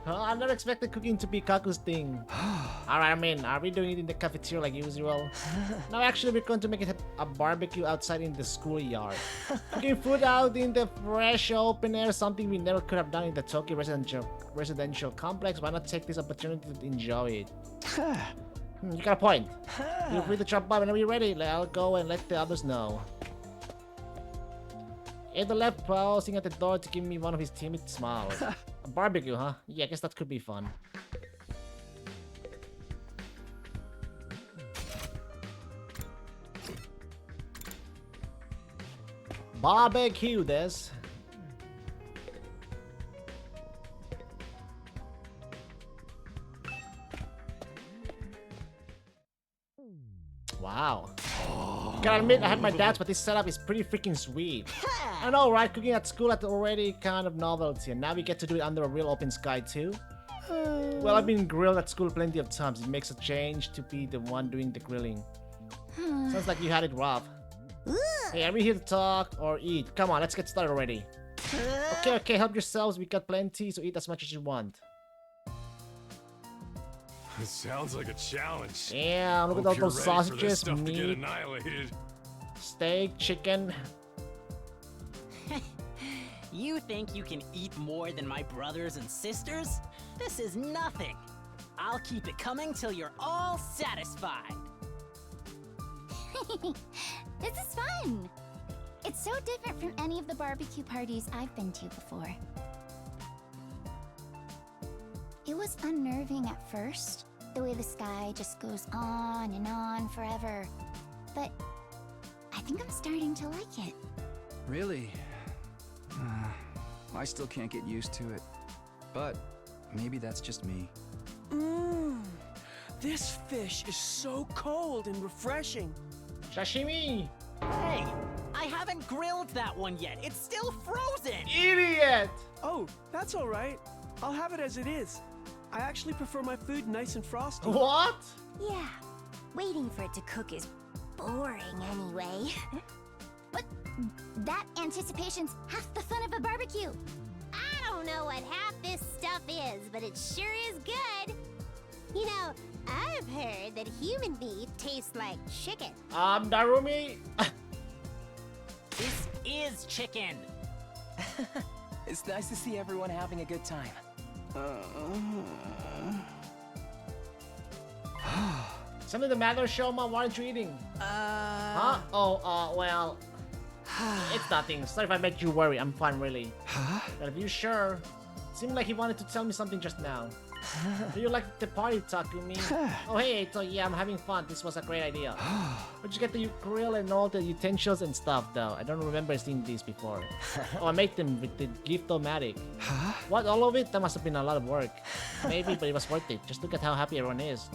I never expected cooking to be Kaku's thing. Alright, I mean, are we doing it in the cafeteria like usual? No, actually, we're going to make it a barbecue outside in the schoolyard. Cooking food out in the fresh open air, something we never could have done in the Tokyo residential complex. Why not take this opportunity to enjoy it? You got a point. Feel free to drop by whenever you're ready. I'll go and let the others know. Ada left pausing at the door to give me one of his timid smiles. A barbecue, huh? Yeah, I guess that could be fun. Barbecue this. Wow. Gotta admit, I had my doubts, but this setup is pretty freaking sweet. I know, right? Cooking at school had already kind of novelty, and now we get to do it under a real open sky too. Well, I've been grilled at school plenty of times. It makes a change to be the one doing the grilling. Sounds like you had it rough. Hey, are we here to talk or eat? Come on, let's get started already. Okay, help yourselves. We got plenty, so eat as much as you want. It sounds like a challenge. Damn, look at all those sausages, meat, annihilated. Steak, chicken. You think you can eat more than my brothers and sisters? This is nothing. I'll keep it coming till you're all satisfied. This is fun. It's so different from any of the barbecue parties I've been to before. It was unnerving at first, the way the sky just goes on and on forever. But I think I'm starting to like it. Really? I still can't get used to it. But maybe that's just me. This fish is so cold and refreshing. Sashimi! Hey, I haven't grilled that one yet. It's still frozen. Idiot! Oh, that's all right. I'll have it as it is. I actually prefer my food nice and frosty. What? Yeah, waiting for it to cook is boring anyway. But that anticipation's half the fun of a barbecue. I don't know what half this stuff is, but it sure is good. You know, I've heard that human beef tastes like chicken. Darumi? This is chicken. It's nice to see everyone having a good time. Something the matter, Shoma? Why aren't you eating? Huh? Oh, well... It's nothing. Sorry if I made you worry. I'm fine, really. But if you sure? Seemed like he wanted to tell me something just now. Do you like the party, Takumi? Oh, hey, Eito, yeah, I'm having fun. This was a great idea. Where'd you get the grill and all the utensils and stuff, though? I don't remember seeing these before. Oh, I made them with the Gift-O-Matic. What, all of it? That must have been a lot of work. Maybe, but it was worth it. Just look at how happy everyone is.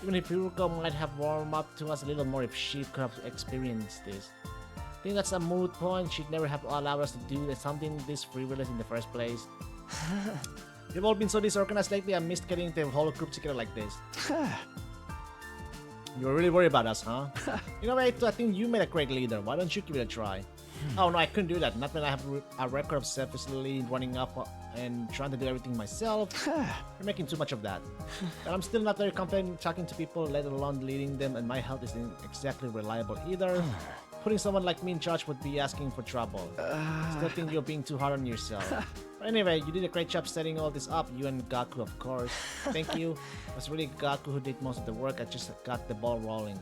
Even if Furuko might have warmed up to us a little more if she could have experienced this. I think that's a moot point. She'd never have allowed us to do something this frivolous in the first place. You've all been so disorganized lately, I missed getting the whole group together like this. You were really worried about us, huh? You know, Eito, I think you made a great leader. Why don't you give it a try? Oh no, I couldn't do that. Not when I have a record of selfishly running up and trying to do everything myself. You're making too much of that. But I'm still not very confident talking to people, let alone leading them, and my health isn't exactly reliable either. Putting someone like me in charge would be asking for trouble. Still think you're being too hard on yourself. But anyway, you did a great job setting all this up, you and Gaku, of course. Thank you. It was really Gaku who did most of the work, I just got the ball rolling.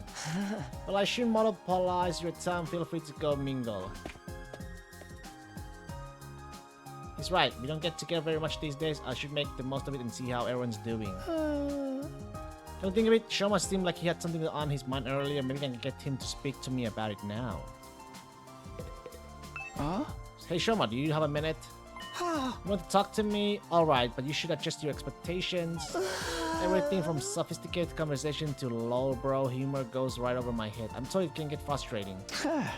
Well, I shouldn't monopolize your time, feel free to go mingle. He's right, we don't get together very much these days, I should make the most of it and see how everyone's doing. Don't think of it, Shoma seemed like he had something on his mind earlier, maybe I can get him to speak to me about it now. Huh? Hey Shoma, do you have a minute? You want to talk to me? Alright, but you should adjust your expectations. Everything from sophisticated conversation to lowbrow humor goes right over my head. I'm told it can get frustrating.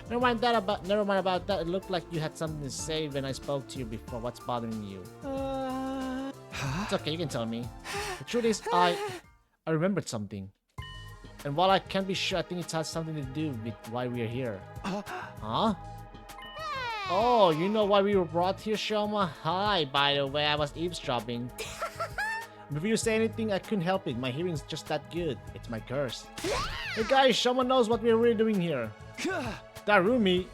Never mind about that. It looked like you had something to say when I spoke to you before. What's bothering you? It's okay, you can tell me. The truth is, I remembered something. And while I can't be sure, I think it has something to do with why we are here. Huh? Oh, you know why we were brought here, Shoma? Hi, by the way, I was eavesdropping. If you say anything, I couldn't help it. My hearing's just that good. It's my curse. Hey guys, Shoma knows what we're really doing here. Darumi!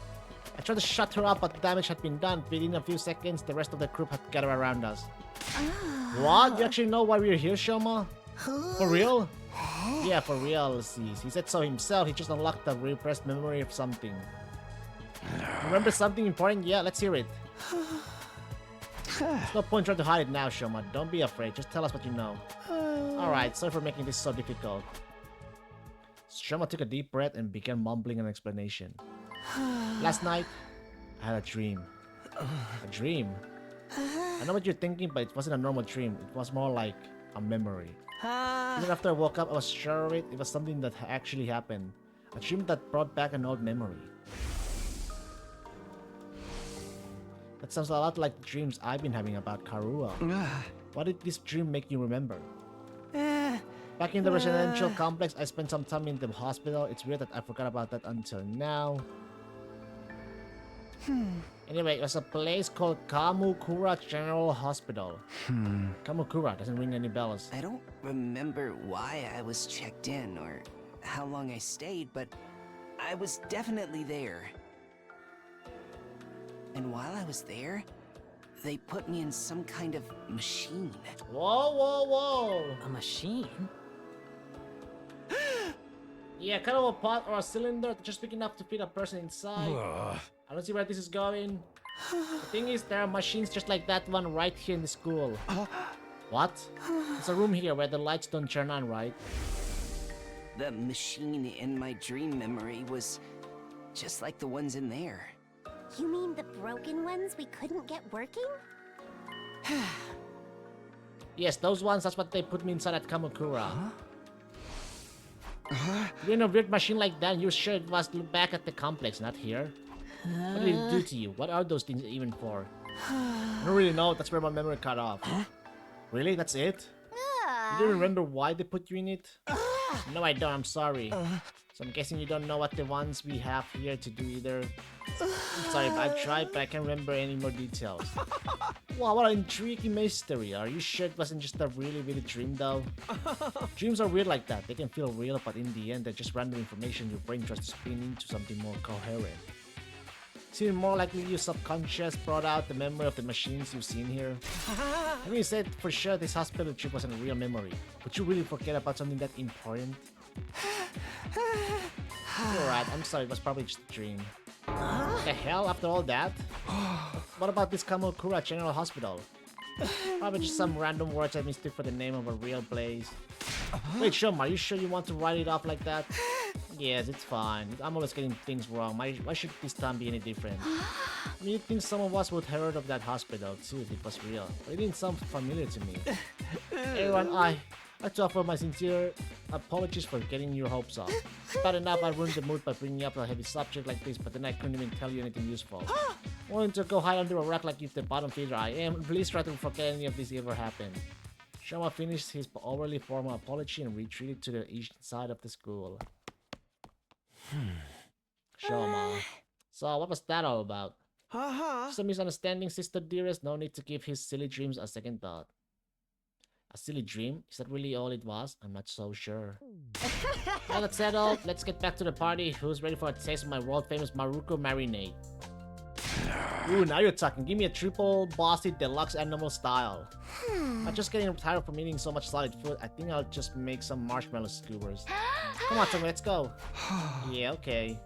I tried to shut her up, but the damage had been done. Within a few seconds, the rest of the group had gathered around us. What? You actually know why we're here, Shoma? For real? Yeah, for real, he said so himself. He just unlocked the repressed memory of something. Remember something important? Yeah, let's hear it. There's no point trying to hide it now, Shoma. Don't be afraid. Just tell us what you know. Alright, sorry for making this so difficult. Shoma took a deep breath and began mumbling an explanation. Last night, I had a dream. A dream? I know what you're thinking, but it wasn't a normal dream. It was more like a memory. Even after I woke up, I was sure of it. It was something that actually happened. A dream that brought back an old memory. That sounds a lot like the dreams I've been having about Karua. What did this dream make you remember? Back in the residential complex, I spent some time in the hospital. It's weird that I forgot about that until now. Anyway, it was a place called Kamukura General Hospital. Kamukura doesn't ring any bells. I don't remember why I was checked in or how long I stayed, but I was definitely there. And while I was there, they put me in some kind of machine. Whoa, whoa, whoa! A machine? Yeah, kind of a pot or a cylinder just big enough to fit a person inside. I don't see where this is going. The thing is, there are machines just like that one right here in the school. What? There's a room here where the lights don't turn on, right? The machine in my dream memory was just like the ones in there. You mean the broken ones we couldn't get working? Yes, those ones, that's what they put me inside at Kamukura. You're in a weird machine like that, you're sure it was back at the complex, not here? What did it do to you? What are those things even for? I don't really know, that's where my memory cut off. Really? That's it? You don't remember why they put you in it? No, I don't, I'm sorry. So I'm guessing you don't know what the ones we have here to do either. I'm sorry, I tried, but I can't remember any more details. Wow, what an intriguing mystery. Are you sure it wasn't just a really vivid dream, though? Dreams are weird like that. They can feel real, but in the end, they're just random information your brain tries to spin into something more coherent. Seems more likely your subconscious brought out the memory of the machines you've seen here. I mean, you said for sure this hospital trip wasn't a real memory. Would you really forget about something that important? Alright, I'm sorry, it was probably just a dream. What the hell after all that? What about this Kamakura General Hospital? Probably just some random words I mistook for the name of a real place. Wait, Shoma, are you sure you want to write it off like that? Yes, it's fine. I'm always getting things wrong. Why should this time be any different? I mean, you'd think some of us would have heard of that hospital too if it was real. But it didn't sound familiar to me. Everyone, I like to offer my sincere apologies for getting your hopes up. Bad enough I ruined the mood by bringing up a heavy subject like this, but then I couldn't even tell you anything useful. Wanting to go hide under a rock like if the bottom feeder I am, please try to forget any of this ever happened. Shoma finished his overly formal apology and retreated to the east side of the school. Shoma. So what was that all about? Just a misunderstanding, sister dearest. No need to give his silly dreams a second thought. A silly dream? Is that really all it was? I'm not so sure. Now that's settled, let's get back to the party. Who's ready for a taste of my world-famous Maruko marinade? Ooh, now you're talking. Give me a triple bossy deluxe animal style. I'm just getting tired from eating so much solid food. I think I'll just make some marshmallow skewers. Come on, Tommy, let's go. Yeah, okay.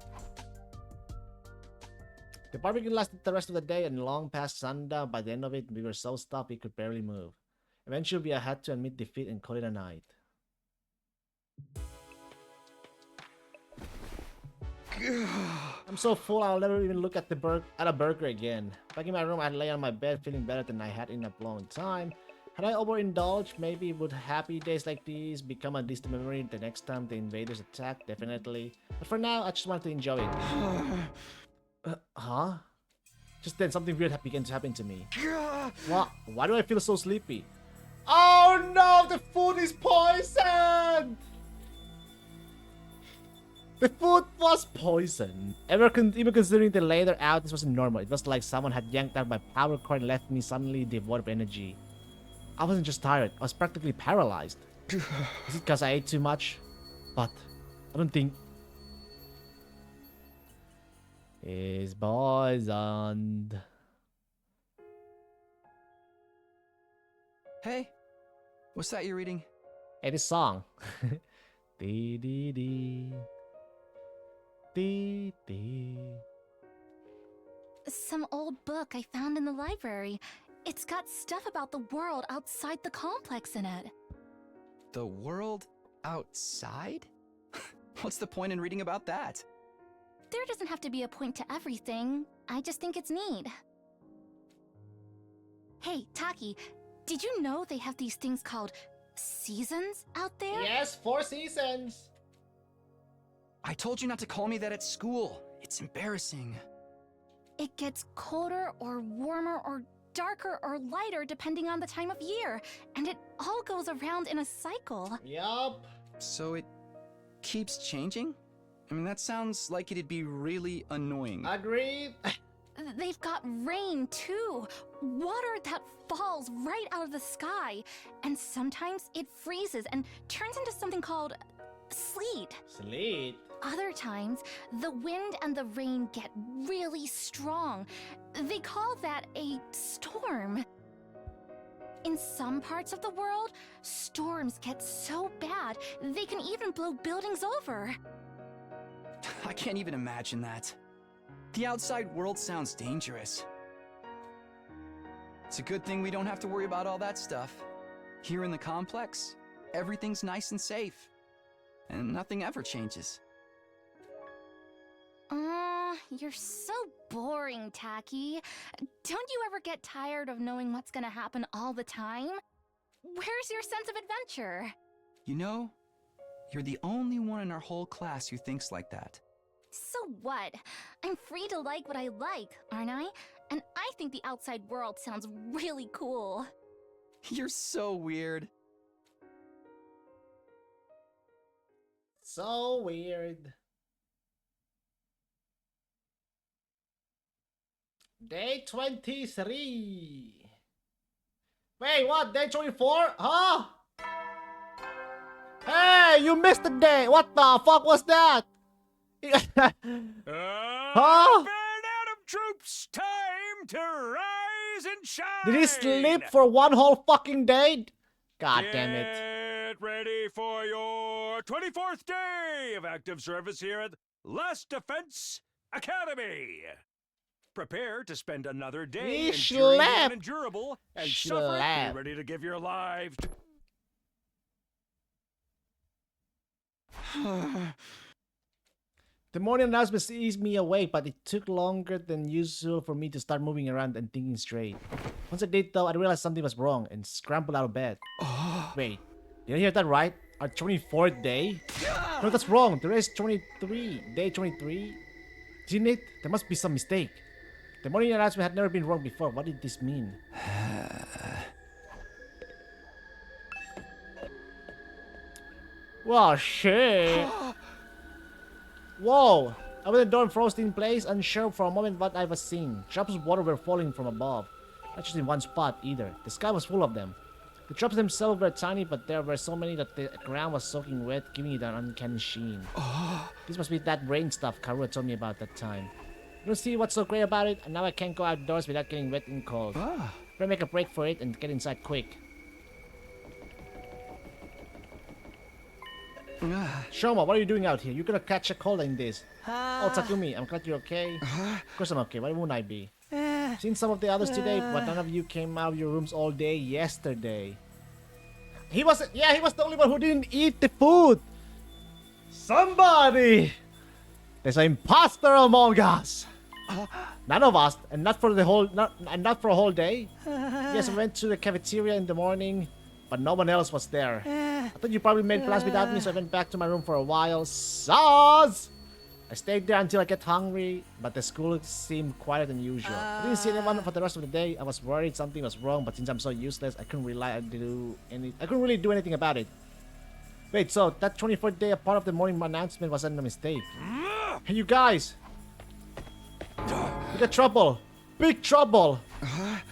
The barbecue lasted the rest of the day and long past sundown. By the end of it, we were so stuffed we could barely move. Eventually, we had to admit defeat and call it a night. I'm so full I'll never even look at a burger again. Back in my room, I'd lay on my bed feeling better than I had in a long time. Had I overindulged, maybe would happy days like these become a distant memory the next time the invaders attack? Definitely. But for now, I just want to enjoy it. Huh? Just then, something weird began to happen to me. What? Why do I feel so sleepy? Oh no! The food is poisoned! The food was poison. Even considering the later out, this wasn't normal. It was like someone had yanked out my power cord and left me suddenly devoid of energy. I wasn't just tired, I was practically paralyzed. Is it because I ate too much? But I don't think... It's poisoned. Hey, what's that you're reading? Hey, this song. Dee dee dee. Dee dee. Some old book I found in the library. It's got stuff about the world outside the complex in it. The world outside? What's the point in reading about that? There doesn't have to be a point to everything. I just think it's neat. Hey, Taki, did you know they have these things called seasons out there? Yes, 4 seasons. I told you not to call me that at school. It's embarrassing. It gets colder or warmer or darker or lighter depending on the time of year, and it all goes around in a cycle. Yup. So it keeps changing? I mean, that sounds like it'd be really annoying. Agreed. They've got rain too, water that falls right out of the sky, and sometimes it freezes and turns into something called sleet. Sleet? Other times, the wind and the rain get really strong. They call that a storm. In some parts of the world, storms get so bad, they can even blow buildings over. I can't even imagine that. The outside world sounds dangerous. It's a good thing we don't have to worry about all that stuff. Here in the complex, everything's nice and safe. And nothing ever changes. You're so boring, Taki. Don't you ever get tired of knowing what's gonna happen all the time? Where's your sense of adventure? You know, you're the only one in our whole class who thinks like that. So what? I'm free to like what I like, aren't I? And I think the outside world sounds really cool. You're so weird. So weird. Day 23. Wait, what? Day 24? Huh? Hey, you missed the day. What the fuck was that? Huh? Adam troops, time to rise and shine. Did he sleep for one whole fucking day? God damn it. Get ready for your 24th day of active service here at Last Defense Academy! Prepare to spend another day He enduring the slept. unendurable and suffer it. Slept. Be ready to give your lives. The morning announcement eased me awake, but it took longer than usual for me to start moving around and thinking straight. Once I did though, I realized something was wrong and scrambled out of bed. Wait, did I hear that right? Our 24th day? No, that's wrong. Today is 23. Day 23? Didn't it? There must be some mistake. The morning announcement had never been wrong before. What did this mean? Well, shit. Whoa! I was in the door frozen in place, unsure for a moment what I was seeing. Drops of water were falling from above. Not just in one spot either. The sky was full of them. The drops themselves were tiny, but there were so many that the ground was soaking wet, giving it an uncanny sheen. This must be that rain stuff Karua told me about that time. You don't see what's so great about it, and now I can't go outdoors without getting wet and cold. Better make a break for it and get inside quick. Shoma, what are you doing out here? You're gonna catch a cold in this. Oh, Takumi, I'm glad you're okay. Of course I'm okay. Why wouldn't I be? Seen some of the others today, but none of you came out of your rooms all day yesterday. He was the only one who didn't eat the food. Somebody! There's an imposter among us. None of us, and not for a whole day. Yes, I went to the cafeteria in the morning, but no one else was there. I thought you probably made plans without me, so I went back to my room for a while. Sauce! I stayed there until I get hungry, but the school seemed quieter than usual. I didn't see anyone for the rest of the day. I was worried something was wrong, but since I'm so useless, I couldn't really do anything about it. Wait, so that 24th day, a part of the morning announcement wasn't a mistake. Hey, you guys! We got trouble! Big trouble!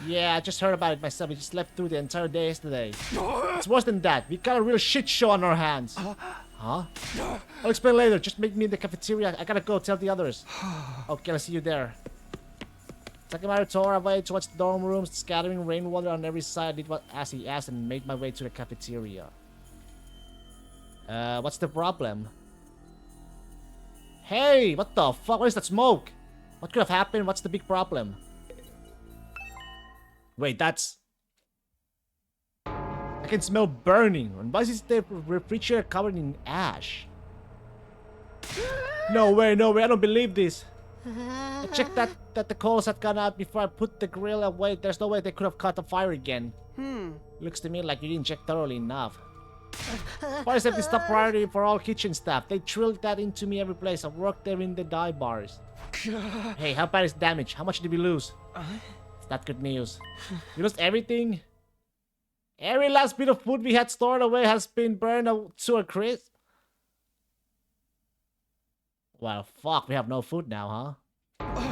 Yeah, I just heard about it myself. We just slept through the entire day yesterday. It's worse than that. We got a real shit show on our hands. Huh? I'll explain later. Just meet me in the cafeteria. I gotta go tell the others. Okay, I'll see you there. Takemaru tore away towards the dorm rooms, scattering rainwater on every side. I did what as he asked and made my way to the cafeteria. What's the problem? Hey, what the fuck? What is that smoke? What could have happened? What's the big problem? Wait, that's... I can smell burning. And why is the refrigerator covered in ash? No way, I don't believe this. I checked that the coals had gone out before I put the grill away. There's no way they could have caught the fire again. Looks to me like you didn't check thoroughly enough. Fire safety is top priority for all kitchen staff. They drilled that into me every place. I've worked there in the dive bars. Hey, how bad is damage? How much did we lose? It's not good news. We lost everything? Every last bit of food we had stored away has been burned to a crisp? Well, fuck, we have no food now, huh?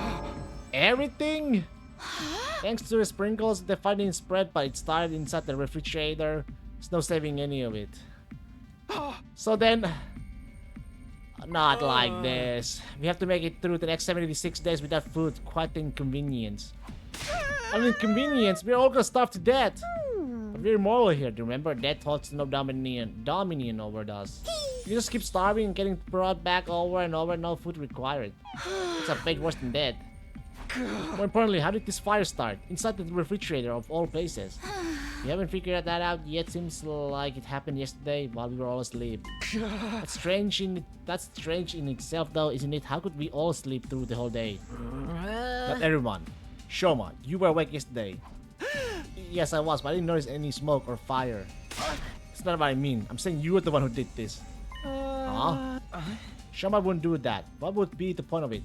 Everything? Thanks to the sprinkles, the fire didn't spread, but it started inside the refrigerator. There's no saving any of it. So then... Not like this. We have to make it through the next 76 days without food. Quite the inconvenience. An inconvenience? We're all gonna starve to death. But we're moral here. Do you remember? Death holds no dominion over us. You just keep starving and getting brought back over and over, no food required. It's a fate worse than death. More importantly, how did this fire start? Inside the refrigerator of all places. You haven't figured that out yet. Seems like it happened yesterday while we were all asleep. That's strange in itself though, isn't it? How could we all sleep through the whole day? Not everyone. Shoma, you were awake yesterday. Yes, I was, but I didn't notice any smoke or fire. That's not what I mean. I'm saying you were the one who did this. Huh? Shoma wouldn't do that. What would be the point of it?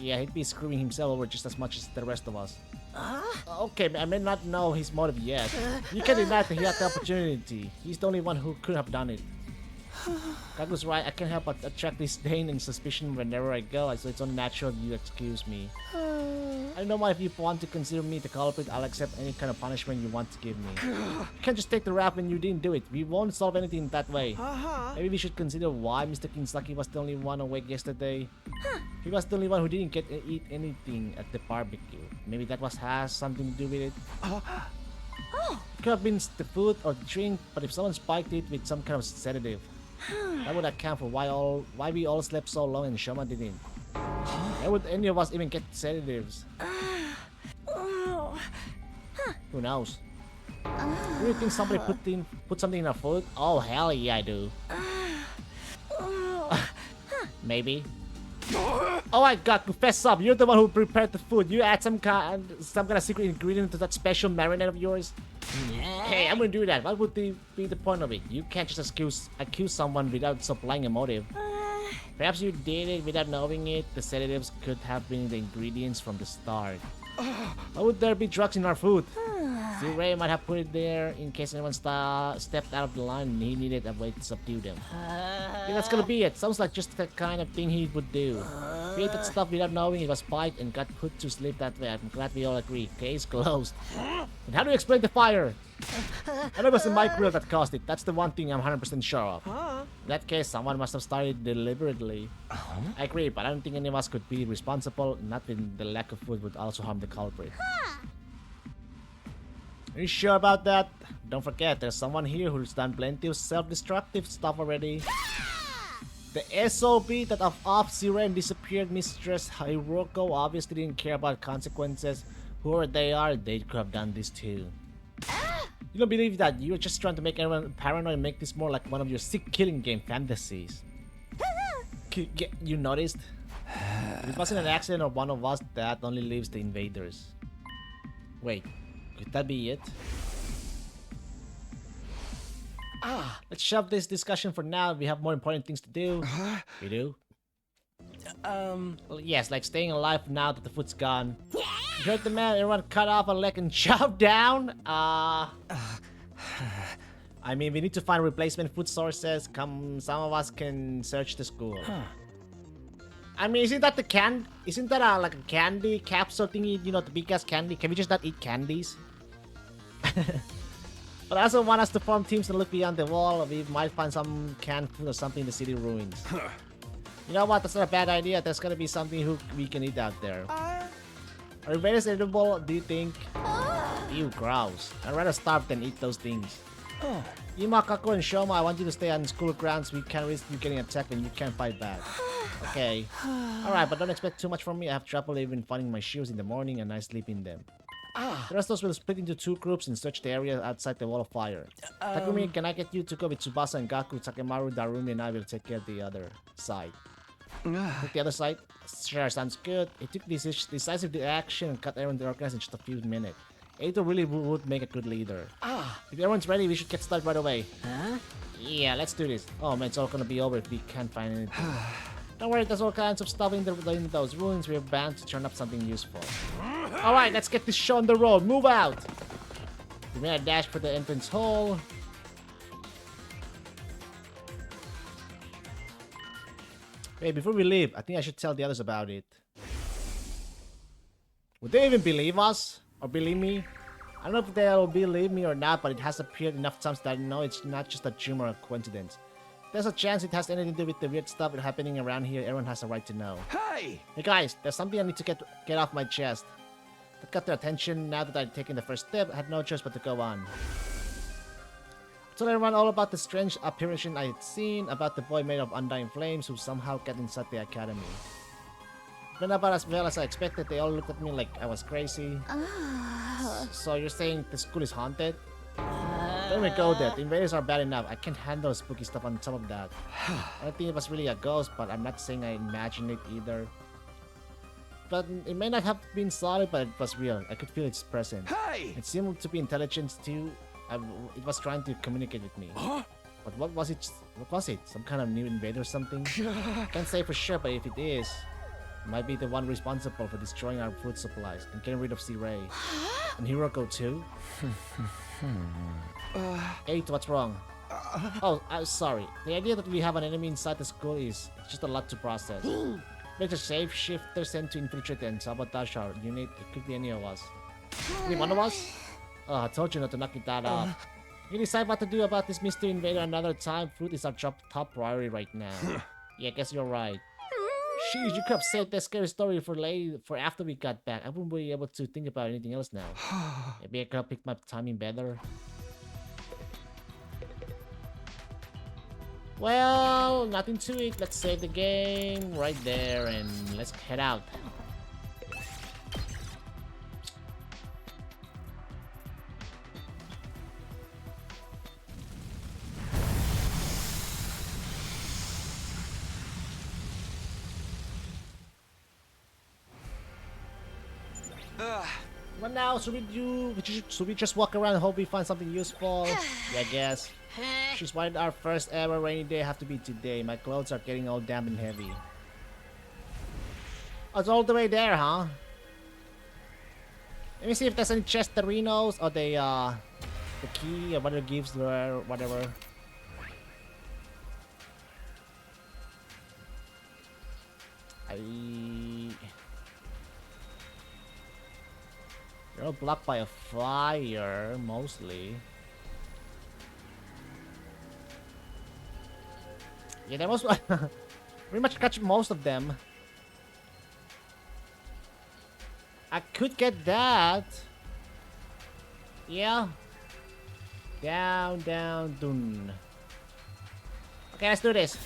Yeah, he'd be screwing himself over just as much as the rest of us. Okay, I may not know his motive yet. You can't deny that he had the opportunity. He's the only one who could have done it. Kagu's right, I can't help but attract disdain and suspicion whenever I go, so it's only natural you excuse me. I don't know why if you want to consider me the culprit, I'll accept any kind of punishment you want to give me. You can't just take the rap when you didn't do it. We won't solve anything that way. Maybe we should consider why Mr. Kinsaki was the only one awake yesterday. He was the only one who didn't get to eat anything at the barbecue. Maybe that has something to do with it. It could have been the food or the drink, but if someone spiked it with some kind of sedative, that would account for why we all slept so long and Shoma didn't. Why would any of us even get sedatives? Who knows? Do you think somebody put something in our food? Oh hell yeah, I do. Maybe. Oh my god, confess up! You're the one who prepared the food. You add some kind of secret ingredient to that special marinade of yours. Hey, I'm gonna do that. What would be the point of it? You can't just accuse someone without supplying a motive. Perhaps you did it without knowing it. The sedatives could have been the ingredients from the start. Why would there be drugs in our food? Z-Ray might have put it there in case anyone stepped out of the line and he needed a way to subdue them. Yeah, that's gonna be it. Sounds like just the kind of thing he would do. Created stuff without knowing it was spiked and got put to sleep that way. I'm glad we all agree. Case closed. And how do you explain the fire? I know it was the mic grill that caused it. That's the one thing I'm 100% sure of. In that case, someone must have started deliberately. I agree, but I don't think any of us could be responsible. Not when the lack of food would also harm the culprit. Are you sure about that? Don't forget, there's someone here who's done plenty of self-destructive stuff already. The SOB that off Z-Ray and disappeared Mistress Hiroko obviously didn't care about consequences. Whoever they are, they could have done this too. You don't believe that? You're just trying to make everyone paranoid and make this more like one of your sick killing game fantasies. You noticed? If it wasn't an accident or one of us, that only leaves the invaders. Wait, could that be it? Let's shove this discussion for now. We have more important things to do. We do? Well, yes, like staying alive now that the food's gone. You heard the man, everyone cut off a leg and chop down? I mean, we need to find replacement food sources. Some of us can search the school. I mean, isn't that like a candy capsule thingy? You know, the big ass candy? Can we just not eat candies? But I also want us to form teams and look beyond the wall. We might find some canned food or something in the city ruins. You know what? That's not a bad idea. There's gotta be something we can eat out there. Are invaders edible, do you think? Ew, gross. I'd rather starve than eat those things. Ima, Kako, and Shoma, I want you to stay on school grounds. We can't risk you getting attacked when you can't fight back. Okay. Alright, but don't expect too much from me. I have trouble even finding my shoes in the morning and I sleep in them. The rest of us will split into two groups and search the area outside the wall of fire. Takumi, can I get you to go with Tsubasa and Gaku? Takemaru, Darumi, and I will take care of the other side. Take the other side? Sure, sounds good. It took decisive action and cut everyone to organize in just a few minutes. Eito really would make a good leader. If everyone's ready, we should get started right away. Yeah, let's do this. Oh man, it's all gonna be over if we can't find anything. Don't worry, there's all kinds of stuff in those ruins. We're bound to turn up something useful. Alright, let's get this show on the road. Move out! We made a dash for the entrance hole. Hey, before we leave, I think I should tell the others about it. Would they even believe us? Or believe me? I don't know if they'll believe me or not, but it has appeared enough times that I know it's not just a tumor or coincidence. There's a chance it has anything to do with the weird stuff that's happening around here. Everyone has a right to know. Hey guys, there's something I need to get off my chest. That got their attention now that I'd taken the first step. I had no choice but to go on. I told everyone all about the strange apparition I had seen, about the boy made of undying flames who somehow got inside the academy. But not about as well as I expected. They all looked at me like I was crazy. So you're saying the school is haunted? Don't even go there. The invaders are bad enough. I can't handle spooky stuff on top of that. I don't think it was really a ghost, but I'm not saying I imagined it either. But it may not have been solid, but it was real. I could feel its presence. Hey! It seemed to be intelligent too. It was trying to communicate with me. But what was it? What was it? Some kind of new invader or something? Can't say for sure, but if it is, it might be the one responsible for destroying our food supplies and getting rid of Z-Ray. And Hiroko too? 8, what's wrong? Oh, I'm sorry. The idea that we have an enemy inside the school is just a lot to process. There's a shapeshifter sent to infiltrate and sabotage our unit. It could be any of us. Any one of us? Oh, I told you not to knock that off. You decide what to do about this mystery invader another time. Food is our top priority right now. Yeah, I guess you're right. Sheesh, you could have saved that scary story for after we got back. I wouldn't be able to think about anything else now. Maybe I could have picked my timing better. Well, nothing to it. Let's save the game right there and let's head out. What now? Should we just walk around and hope we find something useful? Yeah, I guess. She's why our first ever rainy day have to be today. My clothes are getting all damp and heavy. Oh, it's all the way there, huh? Let me see if there's any chesterinos or the key or whatever gives her whatever. You're all blocked by a fire, mostly. Yeah, that was pretty much catch most of them. I could get that. Yeah. Down, down, dun. Okay, let's do this.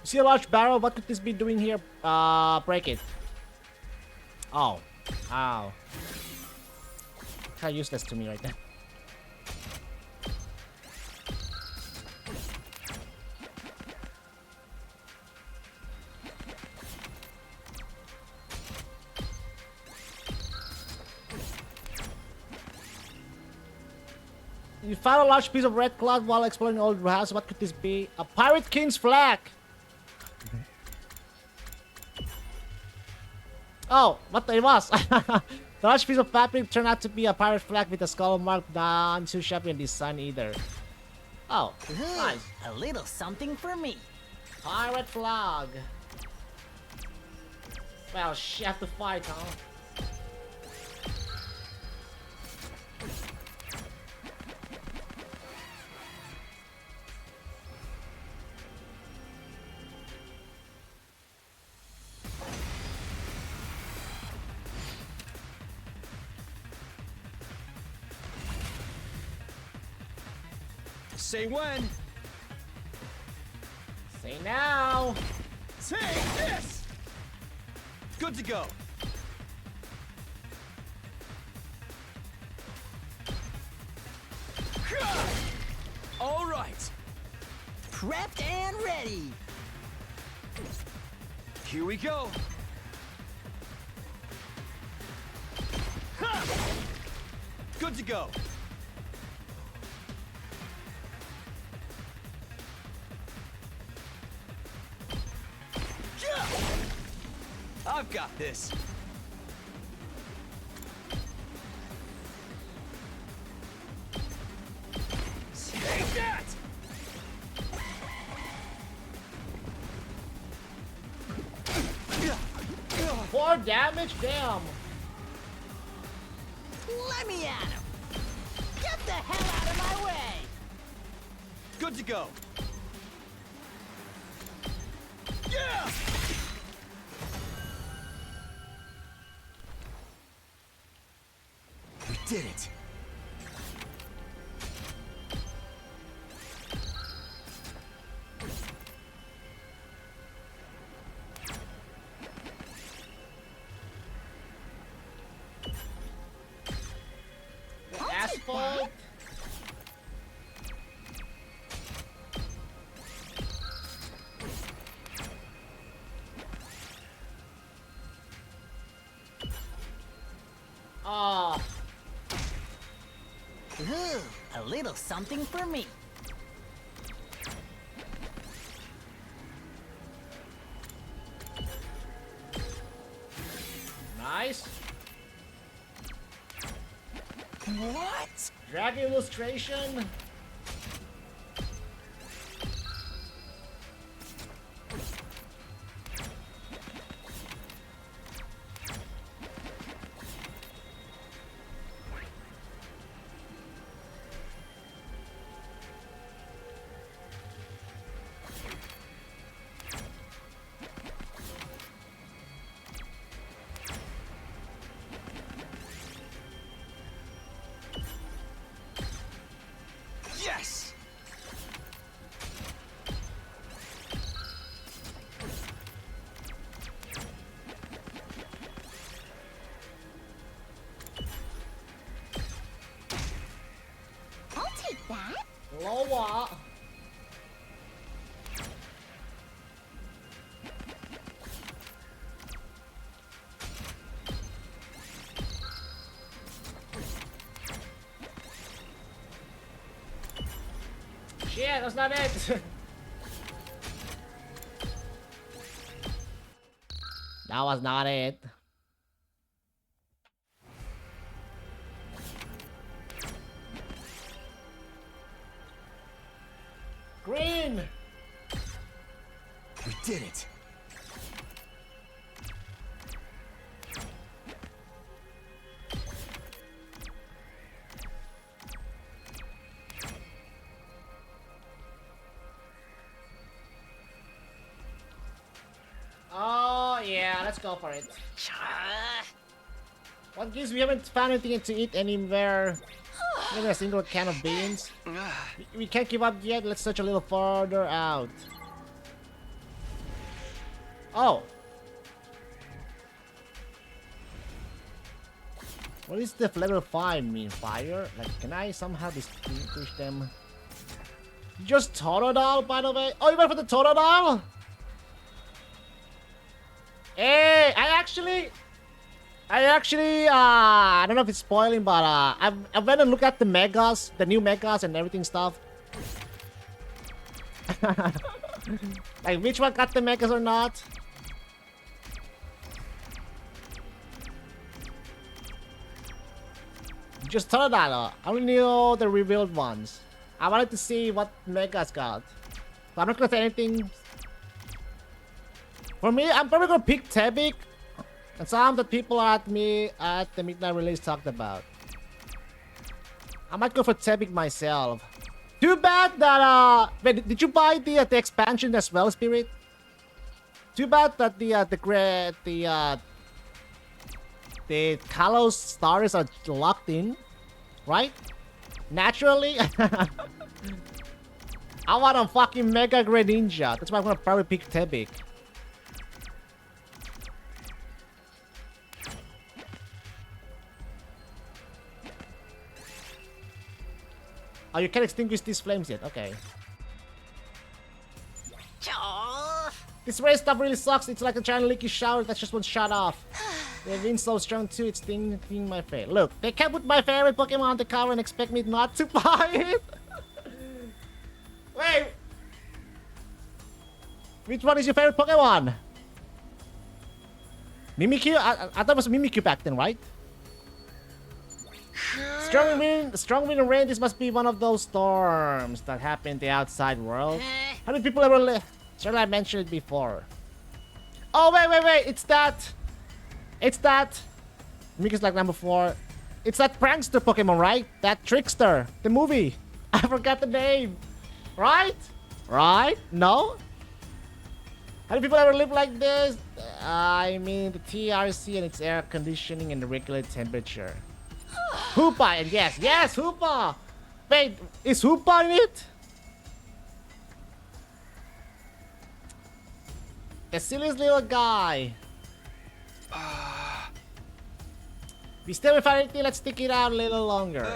See a large barrel? What could this be doing here? Break it. Oh. Ow. Kinda useless to me right now. You found a large piece of red cloth while exploring an old house. What could this be? A Pirate King's flag! Oh, what it was? The large piece of fabric turned out to be a pirate flag with a skull mark. Not too shabby in design either. Oh, nice. A little something for me. Pirate flag. Well, she have to fight, huh? Say when. Say now. Take this. Good to go. All right. Prepped and ready. Here we go. Good to go. I've got this. Take that! 4 damage? Damn. Let me at him. Get the hell out of my way. Good to go. Yeah! We did it. Asphalt. Oh. Ooh, a little something for me. Nice. What? Drag illustration. what? Shit, that's not it. That was not it. Green! We did it. Oh yeah, let's go for it. What gives we haven't found anything to eat anywhere? Even a single can of beans. We can't give up yet. Let's search a little further out. Oh. What is the level 5 mean? Fire? Like, can I somehow distinguish them? Just Totodile, by the way. Oh, you went for the Totodile? Hey, I actually, I don't know if it's spoiling, but I went and looked at the megas, the new megas and everything stuff. Like, which one got the megas or not? Just Totodile. I only knew the revealed ones. I wanted to see what megas got. So I'm not gonna say anything. For me, I'm probably gonna pick Tebik. And some that people at me at the midnight release talked about. I might go for Tebik myself. Too bad that wait, did you buy the expansion as well, Spirit? Too bad that the Kalos stars are locked in, right? Naturally. I want a fucking Mega Greninja. That's why I'm gonna probably pick Tebik. Oh, you can't extinguish these flames yet. Okay. This race stuff really sucks. It's like a giant leaky shower that just won't shut off. The wind's so strong too, it's stinging my face. Look, they can't put my favorite Pokemon on the cover and expect me not to buy it. Wait. Which one is your favorite Pokemon? Mimikyu? I thought it was Mimikyu back then, right? Strong wind and rain. This must be one of those storms that happen in the outside world. How many people ever live? Sure, I mentioned it before. Oh, wait. It's that. Mimikyu's like number 4. It's that prankster Pokemon, right? That trickster. The movie. I forgot the name. Right? No? How many people ever live like this? I mean, the TRC and its air conditioning and the regular temperature. Hoopa, and yes, Hoopa! Wait, is Hoopa in it? The silliest little guy. We still haven't found anything, let's stick it out a little longer.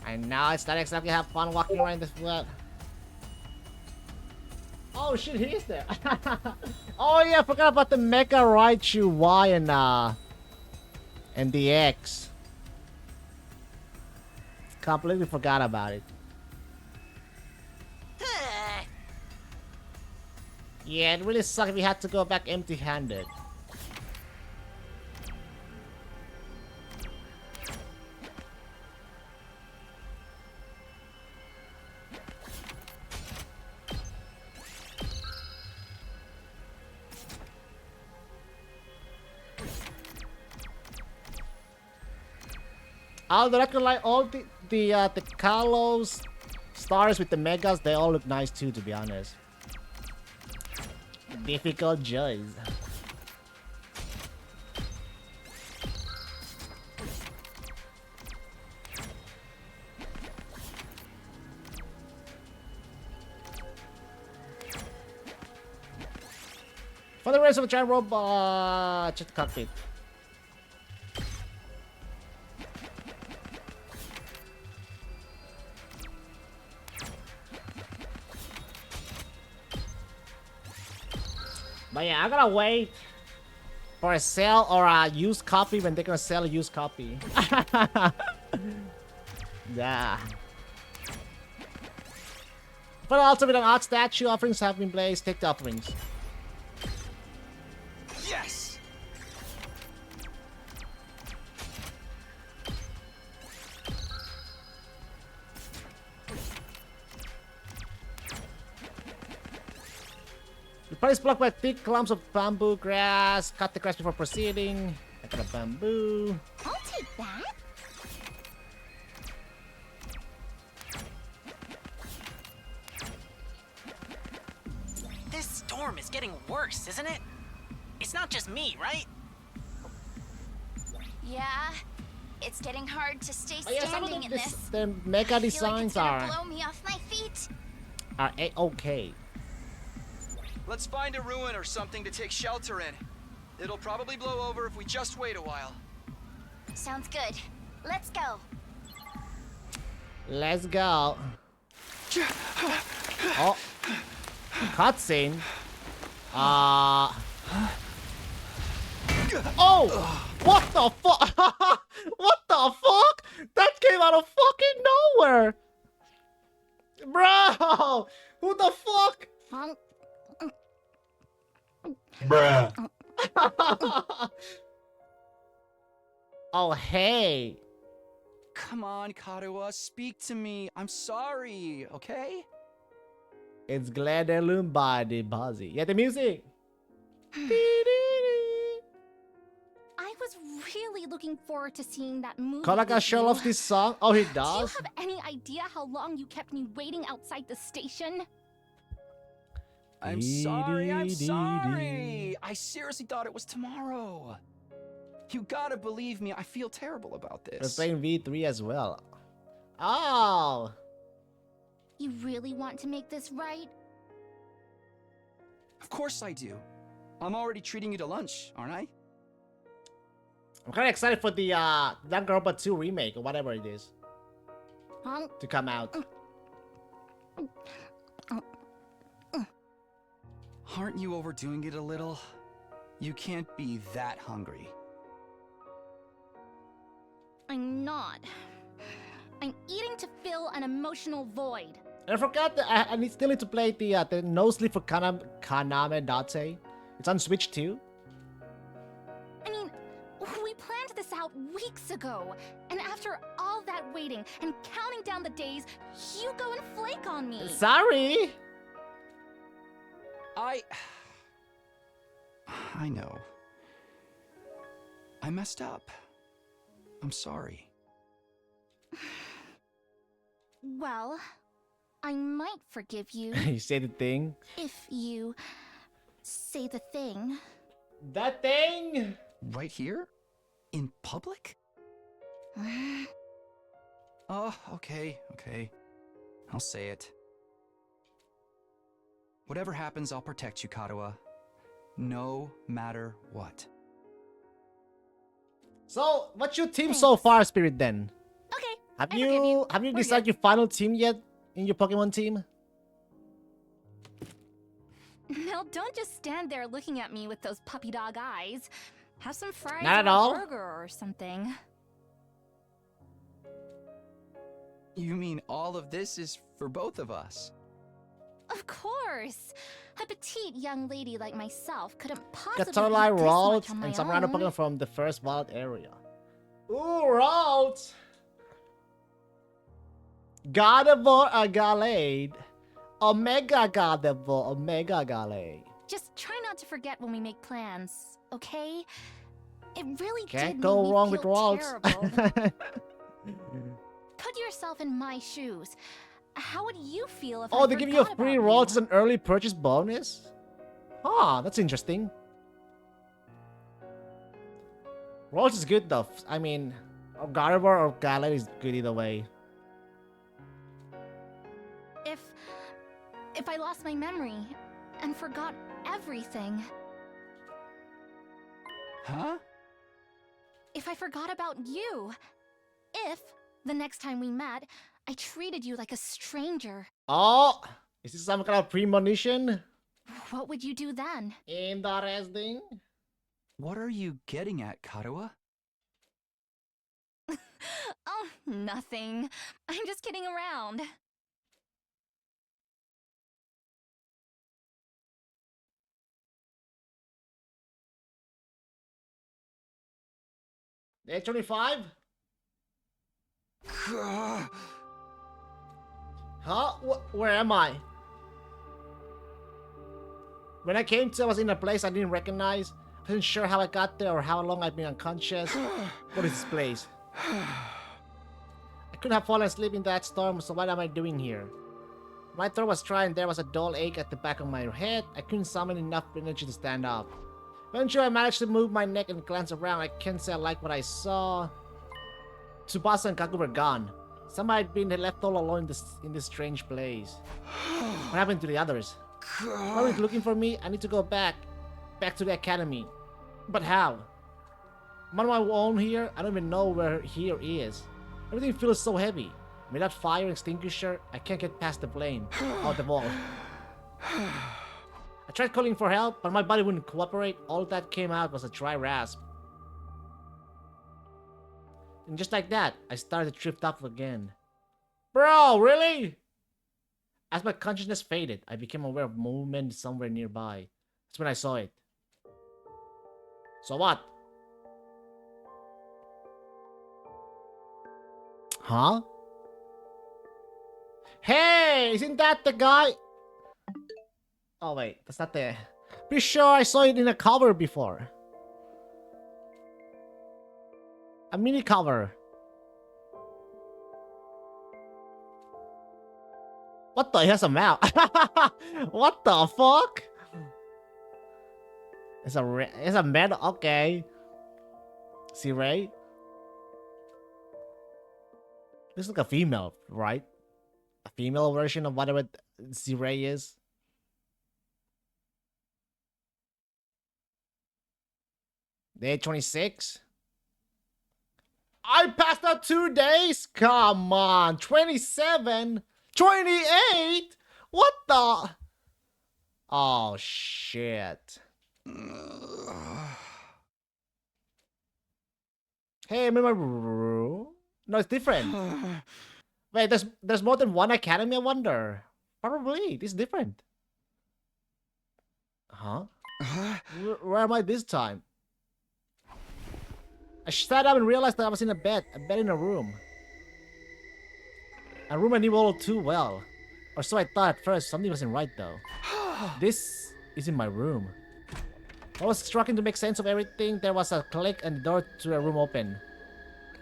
I know, it's not exactly have fun walking around this world. Oh shit, he is there. Oh yeah, I forgot about the Mega Raichu Y and the X. Completely forgot about it. Yeah, it really sucked if we had to go back empty-handed. Oh, the record like all the Kalos stars with the megas, they all look nice too, to be honest. Difficult choice. For the rest of the giant robot, check the cockpit. But yeah, I gotta wait for a sale or a used copy when they're gonna sell a used copy. Yeah. But also with an art statue, offerings have been placed. Take the offerings. Yes! The party is blocked by thick clumps of bamboo grass. Cut the grass before proceeding. I got a bamboo. I'll take that. This storm is getting worse, isn't it? It's not just me, right? Yeah, it's getting hard to stay Oh, yeah, some of standing in this. the mega I feel like it's designs gonna blow me off my feet. are okay. Let's find a ruin or something to take shelter in. It'll probably blow over if we just wait a while. Sounds good. Let's go. Let's go. Oh, cutscene. Oh, what the fuck? What the fuck? That came out of fucking nowhere, bro. Who the fuck? Bruh. Oh, hey. Come on, Karuha, speak to me. I'm sorry, okay? It's Gladiolum by the Buzzy. Yeah, the music. I was really looking forward to seeing that movie. Kolaka with sure you. loves this song. Oh, he Do you does? have any idea how long you kept me waiting outside the station? I'm sorry, I'm sorry. I seriously thought it was tomorrow. You gotta believe me, I feel terrible about We're this. playing V3 as well. Oh. You really want to make this right? Of course I do. I'm already treating you to lunch, aren't I? I'm kind of excited for the Danganronpa 2 remake or whatever it is to come out. Aren't you overdoing it a little? You can't be that hungry. I'm not. I'm eating to fill an emotional void. And I forgot that I still need to play the No Sleep for Kaname Date. It's on Switch too. I mean, we planned this out weeks ago. And after all that waiting and counting down the days, you go and flake on me. Sorry. I know. I messed up. I'm sorry. Well, I might forgive you You say the thing. if you say the thing. That thing? Right here? In public? Oh, okay. I'll say it. Whatever happens, I'll protect you, Karuha. No matter what. So, what's your team so far, Spirit? Then Okay. have you decided your final team yet in your Pokemon team? Now, don't just stand there looking at me with those puppy dog eyes. Have some fries Not at or all. a burger or something. You mean all of this is for both of us? Of course. A petite young lady like myself couldn't possibly Katarlai eat this Ralt much on my and some random own. Pokemon from the first wild area. Ooh, Ralt! Gardevoir, a Galade. Omega Gardevoir, Omega Galade. Just try not to forget when we make plans, okay? It really Can't did go make me wrong with feel Ralt. terrible. Put yourself in my shoes. How would you feel if I Oh, they give you a forgot free about Ralt as an early purchase bonus? Ah, that's interesting. Ralt is good though. I mean, Gardevoir or Galade is good either way. If I lost my memory and forgot everything, Huh? if I forgot about you, if the next time we met, I treated you like a stranger. Oh, is this some kind of premonition? what would you do then? Interesting. What are you getting at, Karuha? Oh, nothing. I'm just kidding around. Day 25? Huh? Where am I? When I came to, I was in a place I didn't recognize. I wasn't sure how I got there or how long I've been unconscious. What is this place? I couldn't have fallen asleep in that storm, so what am I doing here? My throat was dry and there was a dull ache at the back of my head. I couldn't summon enough energy to stand up. Eventually, I managed to move my neck and glance around. I can't say I like what I saw. Tsubasa and Kaku were gone. Somebody had been left all alone in this strange place. What happened to the others? Are they looking for me? I need to go back to the academy. But how? I'm on my own here. I don't even know where here is. Everything feels so heavy. Without fire extinguisher, I can't get past the flame out the wall. I tried calling for help, but my body wouldn't cooperate. All that came out was a dry rasp. And just like that, I started to drift up again. Bro, really? As my consciousness faded, I became aware of movement somewhere nearby. That's when I saw it. So what? Huh? Hey, isn't that the guy? Oh wait, that's not the... Pretty sure I saw it in a cover before. A mini cover. What the? He has a mouth. What the fuck? It's a medal. Okay. See Ray? This is like a female, right? A female version of whatever Z-Ray is. Day 26. I passed out 2 days? Come on. 27? 28? What the? Oh, shit. Hey, I'm in my room. No, it's different. Wait, there's more than one academy, I wonder. Probably. This is different. Huh? Where am I this time? I sat up and realized that I was in a bed in a room. A room I knew all too well. Or so I thought at first. Something wasn't right though. This isn't my room. I was struggling to make sense of everything. There was a click and the door to a room opened.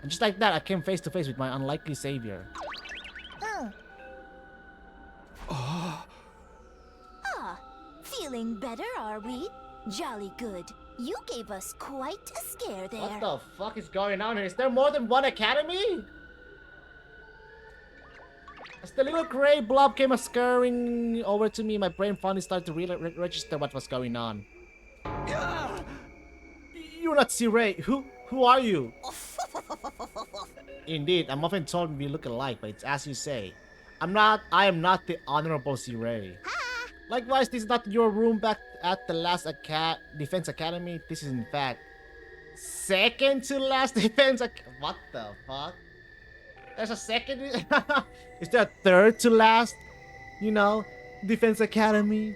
And just like that, I came face to face with my unlikely savior. Ah, feeling better, are we? Jolly good. You gave us quite a scare there. What the fuck is going on here? Is there more than one academy? As the little gray blob came scurrying over to me, my brain finally started to register what was going on. You're not Z-Ray. Who are you? Indeed, I'm often told we look alike, but it's as you say. I am not the Honorable Z-Ray. Likewise, this is not your room back at the last Defense Academy. This is in fact second to last Defense Academy. What the fuck? There's a second? Is there a third to last? You know, Defense Academy?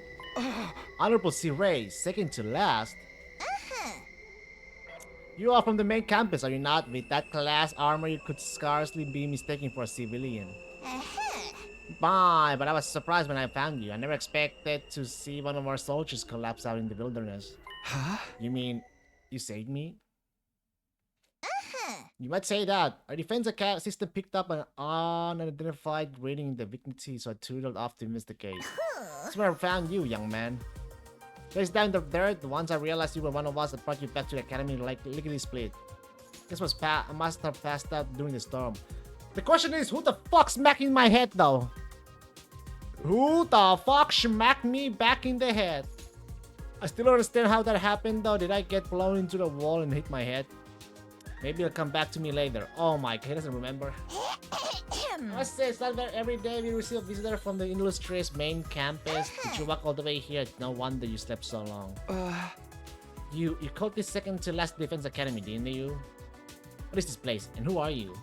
Honorable Z-Ray, second to last? You are from the main campus, are you not? With that class armor, you could scarcely be mistaken for a civilian. Bye, but I was surprised when I found you. I never expected to see one of our soldiers collapse out in the wilderness. Huh? You mean, you saved me? You might say that. Our defense system picked up an unidentified reading in the vicinity, so I tootled off to investigate. That's where I found you, young man. Place down the dirt. Once I realized you were one of us, I brought you back to the academy like lickety split. This was I must have passed out during the storm. The question is, who the fuck smacked in my head though? Who the fuck smacked me back in the head? I still don't understand how that happened though. Did I get blown into the wall and hit my head? Maybe it'll come back to me later. Oh my god, he doesn't remember. I must say, it's not that every day we receive a visitor from the illustrious main campus. Did you walk all the way here? No wonder you slept so long. You called this second to last defense academy, didn't you? What is this place, and who are you?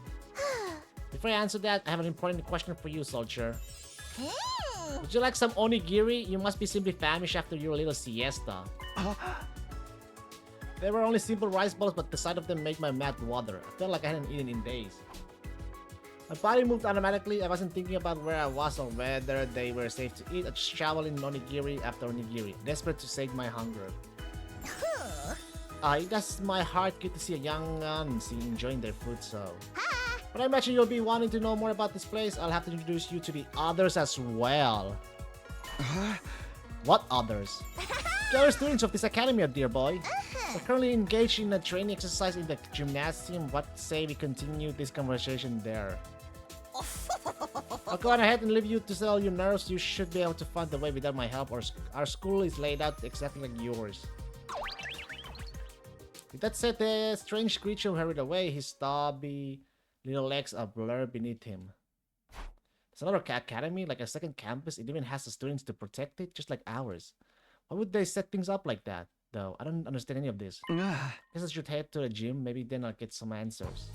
Before I answer that, I have an important question for you, soldier. Would you like some onigiri? You must be simply famished after your little siesta. They were only simple rice balls, but the sight of them made my mouth water. I felt like I hadn't eaten in days. My body moved automatically. I wasn't thinking about where I was or whether they were safe to eat. I just shoveled in onigiri after onigiri, desperate to save my hunger. It does my heart good to see a young gun enjoying their food, so... But I imagine you'll be wanting to know more about this place. I'll have to introduce you to the others as well. What others? The other students of this academy, dear boy. We're currently engaged in a training exercise in the gymnasium. What say we continue this conversation there? I'll go on ahead and leave you to settle your nerves. You should be able to find the way without my help, or our school is laid out exactly like yours. With that said, the strange creature hurried away. His stubby little legs are blurred beneath him. There's another academy, like a second campus. It even has the students to protect it, just like ours. Why would they set things up like that, though? I don't understand any of this. Guess I should head to the gym. Maybe then I'll get some answers.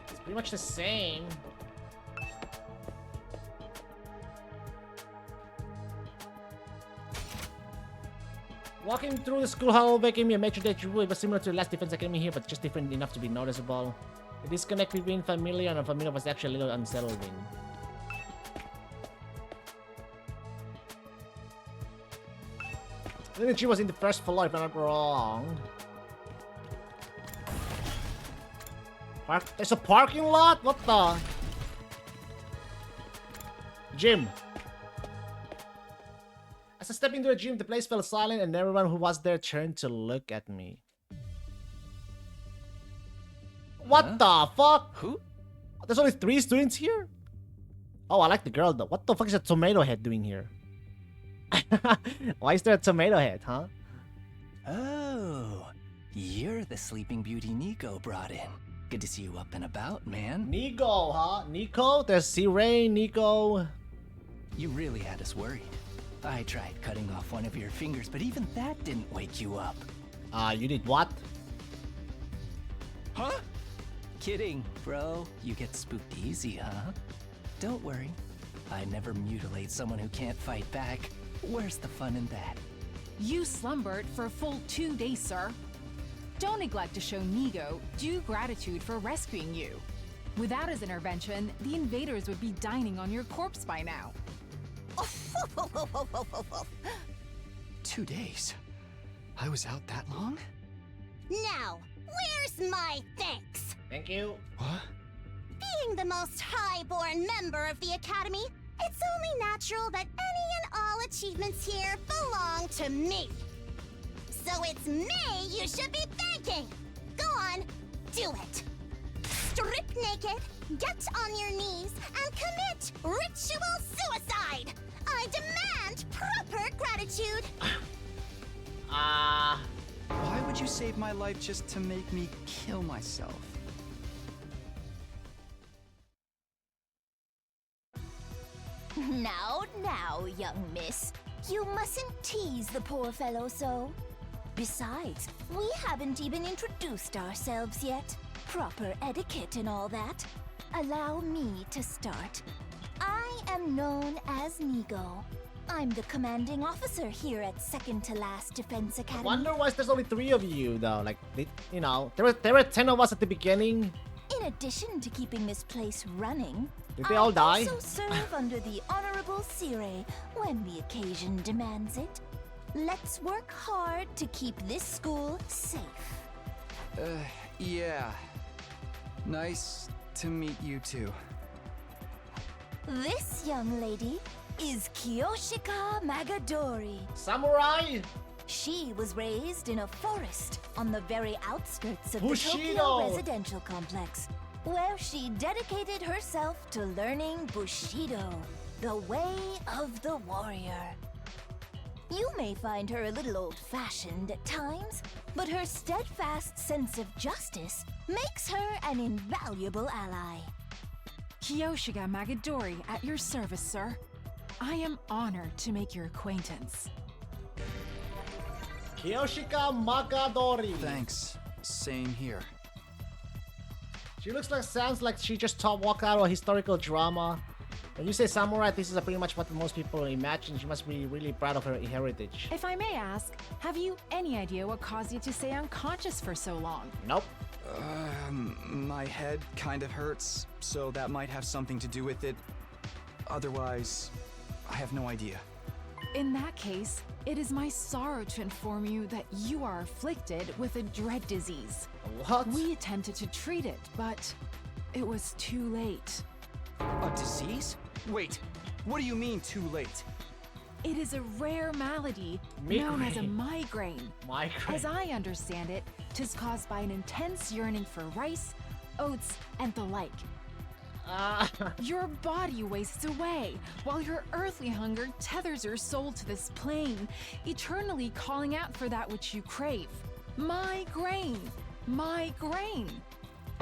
It's pretty much the same. Walking through the school hallway gave me a major deja vu. It was similar to the last defense academy here, but just different enough to be noticeable. The disconnect between familiar and unfamiliar was actually a little unsettling. I think she was in the first floor, if I'm not wrong. There's a parking lot? What the? Gym. As I stepped into the gym, the place fell silent and everyone who was there turned to look at me. What the fuck? Who? There's only 3 students here? Oh, I like the girl though. What the fuck is a tomato head doing here? Why is there a tomato head, huh? Oh, you're the Sleeping Beauty Nico brought in. Good to see you up and about, man. Nico, huh? Nico? There's C-Ray, Nico. You really had us worried. I tried cutting off one of your fingers, but even that didn't wake you up. You did what? Huh? Kidding, bro. You get spooked easy, huh? Don't worry. I never mutilate someone who can't fight back. Where's the fun in that? You slumbered for a full 2 days, sir. Don't neglect to show Nigo due gratitude for rescuing you. Without his intervention, the invaders would be dining on your corpse by now. 2 days? I was out that long? Now, where's my thanks? Thank you. What? Being the most high-born member of the Academy, it's only natural that any and all achievements here belong to me. So it's me you should be thanking. Go on, do it. Strip naked, get on your knees, and commit ritual suicide. I demand proper gratitude. Why would you save my life just to make me kill myself? Now, young miss. You mustn't tease the poor fellow so. Besides, we haven't even introduced ourselves yet. Proper etiquette and all that. Allow me to start. I am known as Nigo. I'm the commanding officer here at Second to Last Defense Academy. I wonder why there's only 3 of you though. Like, you know, there were 10 of us at the beginning. In addition to keeping this place running, did they all die? I also serve under the Honorable Sire when the occasion demands it. Let's work hard to keep this school safe. Yeah. Nice to meet you too. This young lady is Kiyoshika Magadori. Samurai! She was raised in a forest on the very outskirts of Bushido. the Tokyo residential complex, where she dedicated herself to learning Bushido, the way of the warrior. You may find her a little old-fashioned at times, but her steadfast sense of justice makes her an invaluable ally. Kiyoshiga Magadori at your service, sir. I am honored to make your acquaintance. Kiyoshiga Magadori. Thanks. Same here. She sounds like she just walked out of a historical drama. When you say samurai, this is pretty much what most people imagine. She must be really proud of her heritage. If I may ask, have you any idea what caused you to stay unconscious for so long? Nope. My head kind of hurts, so that might have something to do with it. Otherwise, I have no idea. In that case, it is my sorrow to inform you that you are afflicted with a dread disease. What? We attempted to treat it, but it was too late. A disease? Wait, what do you mean too late? It is a rare malady known as a migraine. As I understand it, 'tis caused by an intense yearning for rice, oats, and the like. Your body wastes away, while your earthly hunger tethers your soul to this plane, eternally calling out for that which you crave. Migraine! Migraine!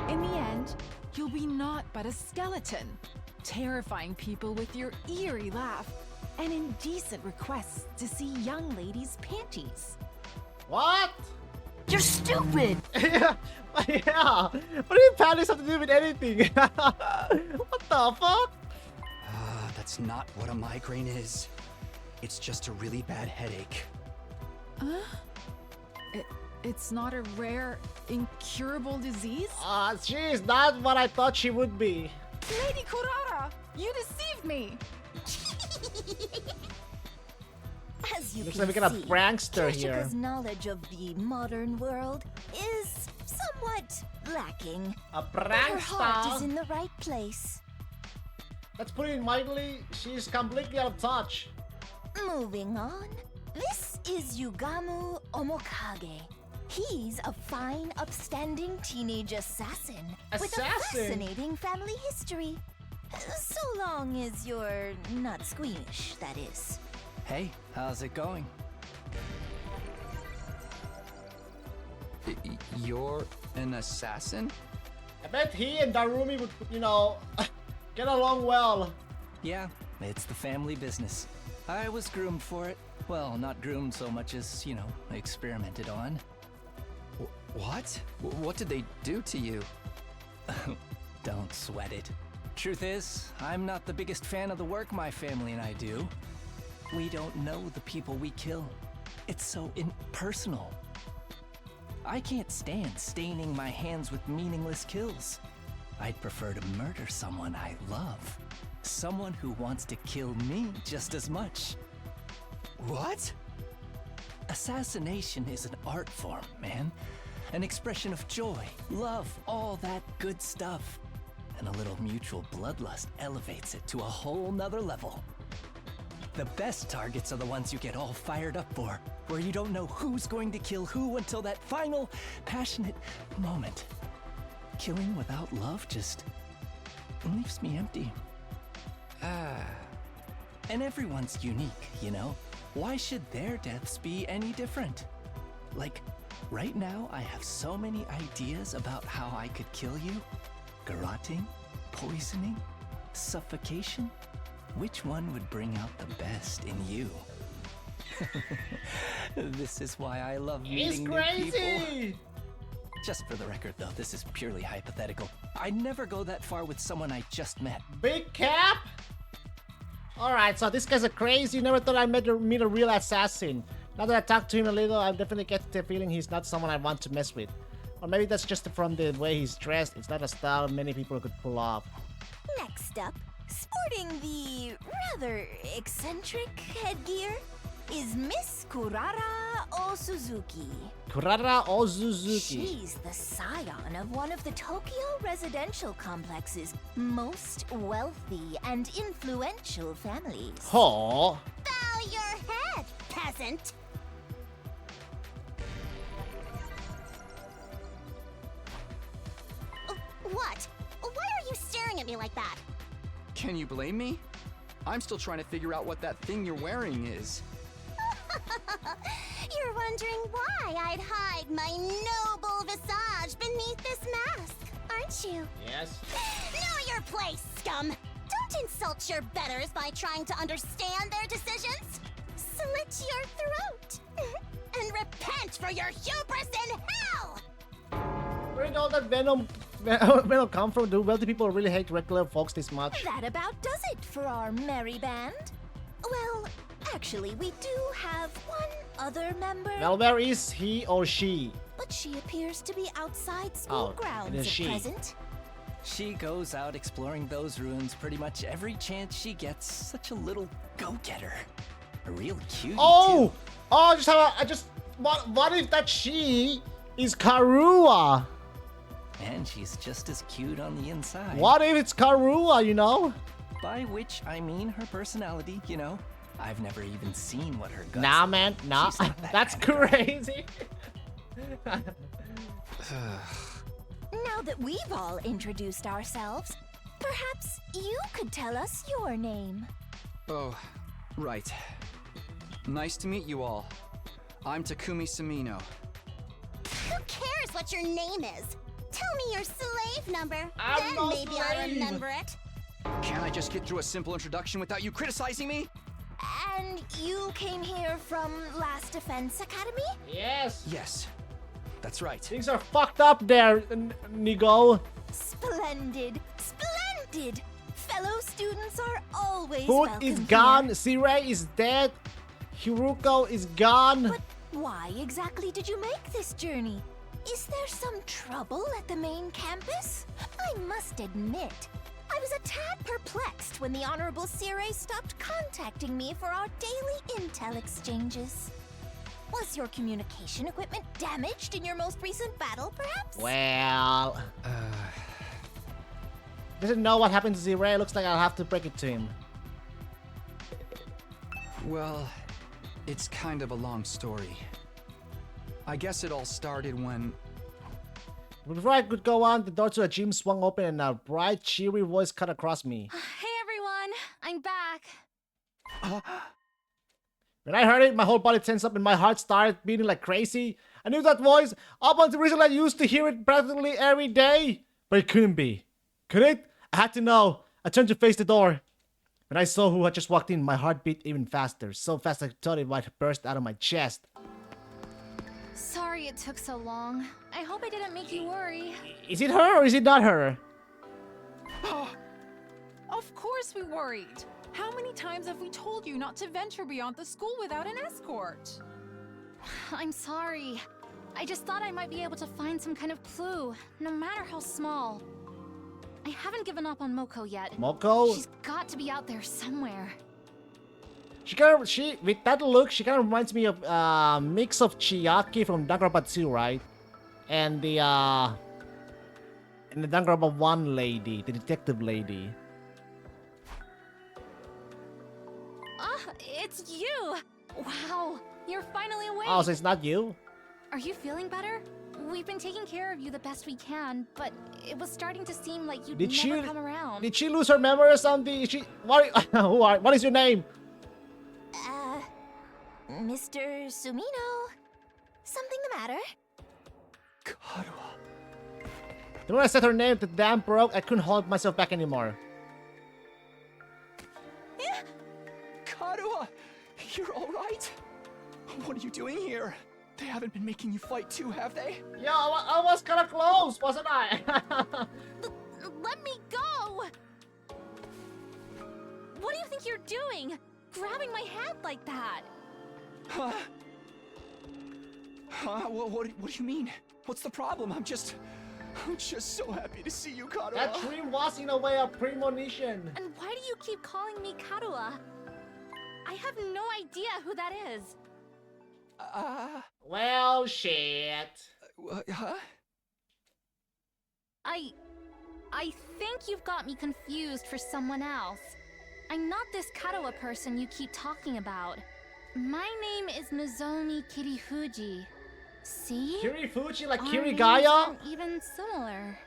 In the end, you'll be naught but a skeleton, terrifying people with your eerie laugh and indecent requests to see young ladies' panties. What? You're stupid! Yeah. What do you panties have to do with anything? What the fuck? That's not what a migraine is. It's just a really bad headache. It's not a rare, incurable disease? She is not what I thought she would be. Lady Kurara, you deceived me! As you Looks can like we got a see, prankster here. Kyoshika's knowledge of the modern world is somewhat lacking. A But her heart prankster? is in the right place. Let's put it mildly, she's completely out of touch. Moving on, this is Yugamu Omokage. He's a fine, upstanding teenage assassin with a fascinating family history. So long as you're not squeamish, that is. Hey, how's it going? You're an assassin? I bet he and Darumi would, get along well. Yeah, it's the family business. I was groomed for it. Well, not groomed so much as, experimented on. What? What did they do to you? Don't sweat it. Truth is, I'm not the biggest fan of the work my family and I do. We don't know the people we kill. It's so impersonal. I can't stand staining my hands with meaningless kills. I'd prefer to murder someone I love. Someone who wants to kill me just as much. What? Assassination is an art form, man. An expression of joy, love, all that good stuff. And a little mutual bloodlust elevates it to a whole nother level. The best targets are the ones you get all fired up for, where you don't know who's going to kill who until that final, passionate moment. Killing without love just leaves me empty. And everyone's unique, Why should their deaths be any different? Like, right now I have so many ideas about how I could kill you. Garroting, poisoning, suffocation. Which one would bring out the best in you? This is why I love meeting new people. Just for the record, though, this is purely hypothetical. I'd never go that far with someone I just met. Big Cap? Alright, so this guy's a crazy. Never thought I'd meet a real assassin. Now that I talked to him a little, I definitely get the feeling he's not someone I want to mess with. Or maybe that's just from the way he's dressed. It's not a style many people could pull off. Next up, sporting the rather eccentric headgear, is Miss Kurara Osuzuki. Kurara Osuzuki. She's the scion of one of the Tokyo residential complex's most wealthy and influential families. Oh. Bow your head, peasant! What? Why are you staring at me like that? Can you blame me? I'm still trying to figure out what that thing you're wearing is. you're wondering why I'd hide my noble visage beneath this mask, aren't you? Yes. Know your place, scum! Don't insult your betters by trying to understand their decisions. Slit your throat. And repent for your hubris in hell! Where did all that Venom come from? Do wealthy people really hate regular folks this much? That about does it for our merry band. Well, actually, we do have one other member. Well, where is he or she? But she appears to be outside school grounds it is at present. She goes out exploring those ruins pretty much every chance she gets. Such a little go-getter. A real cutie, Oh! too. Oh, what if that she is Karua? And she's just as cute on the inside. What if it's Karua, you know? By which I mean her personality, you know. I've never even seen what her guts Nah, are. man, nah. She's not that That's kind of girl. crazy. Now that we've all introduced ourselves, perhaps you could tell us your name. Oh, right. Nice to meet you all. I'm Takumi Sumino. Who cares what your name is? Tell me your slave number, I'm then no maybe I'll slave. remember it. Can't I just get through a simple introduction without you criticizing me? And you came here from Last Defense Academy? Yes. Yes, that's right. Things are fucked up there, Nigo. Splendid! Splendid! Fellow students are always Hood welcome is here. gone, Sirei is dead, Hiruko is gone. But why exactly did you make this journey? Is there some trouble at the main campus? I must admit, I was a tad perplexed when the Honorable Sirei stopped contacting me for our daily intel exchanges. Was your communication equipment damaged in your most recent battle, perhaps? Well... Doesn't know what happened to Sirei. Looks like I'll have to break it to him. Well, it's kind of a long story. I guess it all started when... Before I could go on, the door to the gym swung open and a bright, cheery voice cut across me. Hey everyone, I'm back. When I heard it, my whole body tensed up and my heart started beating like crazy. I knew that voice. Up until recently, I used to hear it practically every day. But it couldn't be. Could it? I had to know. I turned to face the door. When I saw who had just walked in, my heart beat even faster. So fast I thought it might burst out of my chest. Sorry it took so long. I hope I didn't make you worry. Is it her or is it not her? Of course we worried. How many times have we told you not to venture beyond the school without an escort? I'm sorry. I just thought I might be able to find some kind of clue, no matter how small. I haven't given up on Moko yet. Moko? She's got to be out there somewhere. With that look, she kind of reminds me of mix of Chiaki from Danganronpa 2, right? And the Danganronpa 1 lady, the detective lady. It's you! Wow, you're finally awake! Oh, so it's not you? Are you feeling better? We've been taking care of you the best we can, but it was starting to seem like you'd never come around. Did she lose her memory or something? Is she... What is your name? Mr. Sumino? Something the matter? The moment I said her name, the dam broke. I couldn't hold myself back anymore. Karua! You're alright? What are you doing here? They haven't been making you fight too, have they? Yeah, I was kind of close, wasn't I? Let me go! What do you think you're doing? Grabbing my hand like that? Huh? What do you mean? What's the problem? I'm just so happy to see you, Karua. That dream was in a way a premonition. And why do you keep calling me Karua? I have no idea who that is. Well, shit. Huh? I think you've got me confused for someone else. I'm not this Karua person you keep talking about. My name is Nozomi Kirifuji. See? Kirifuji, like Our Kirigaya? names aren't even similar.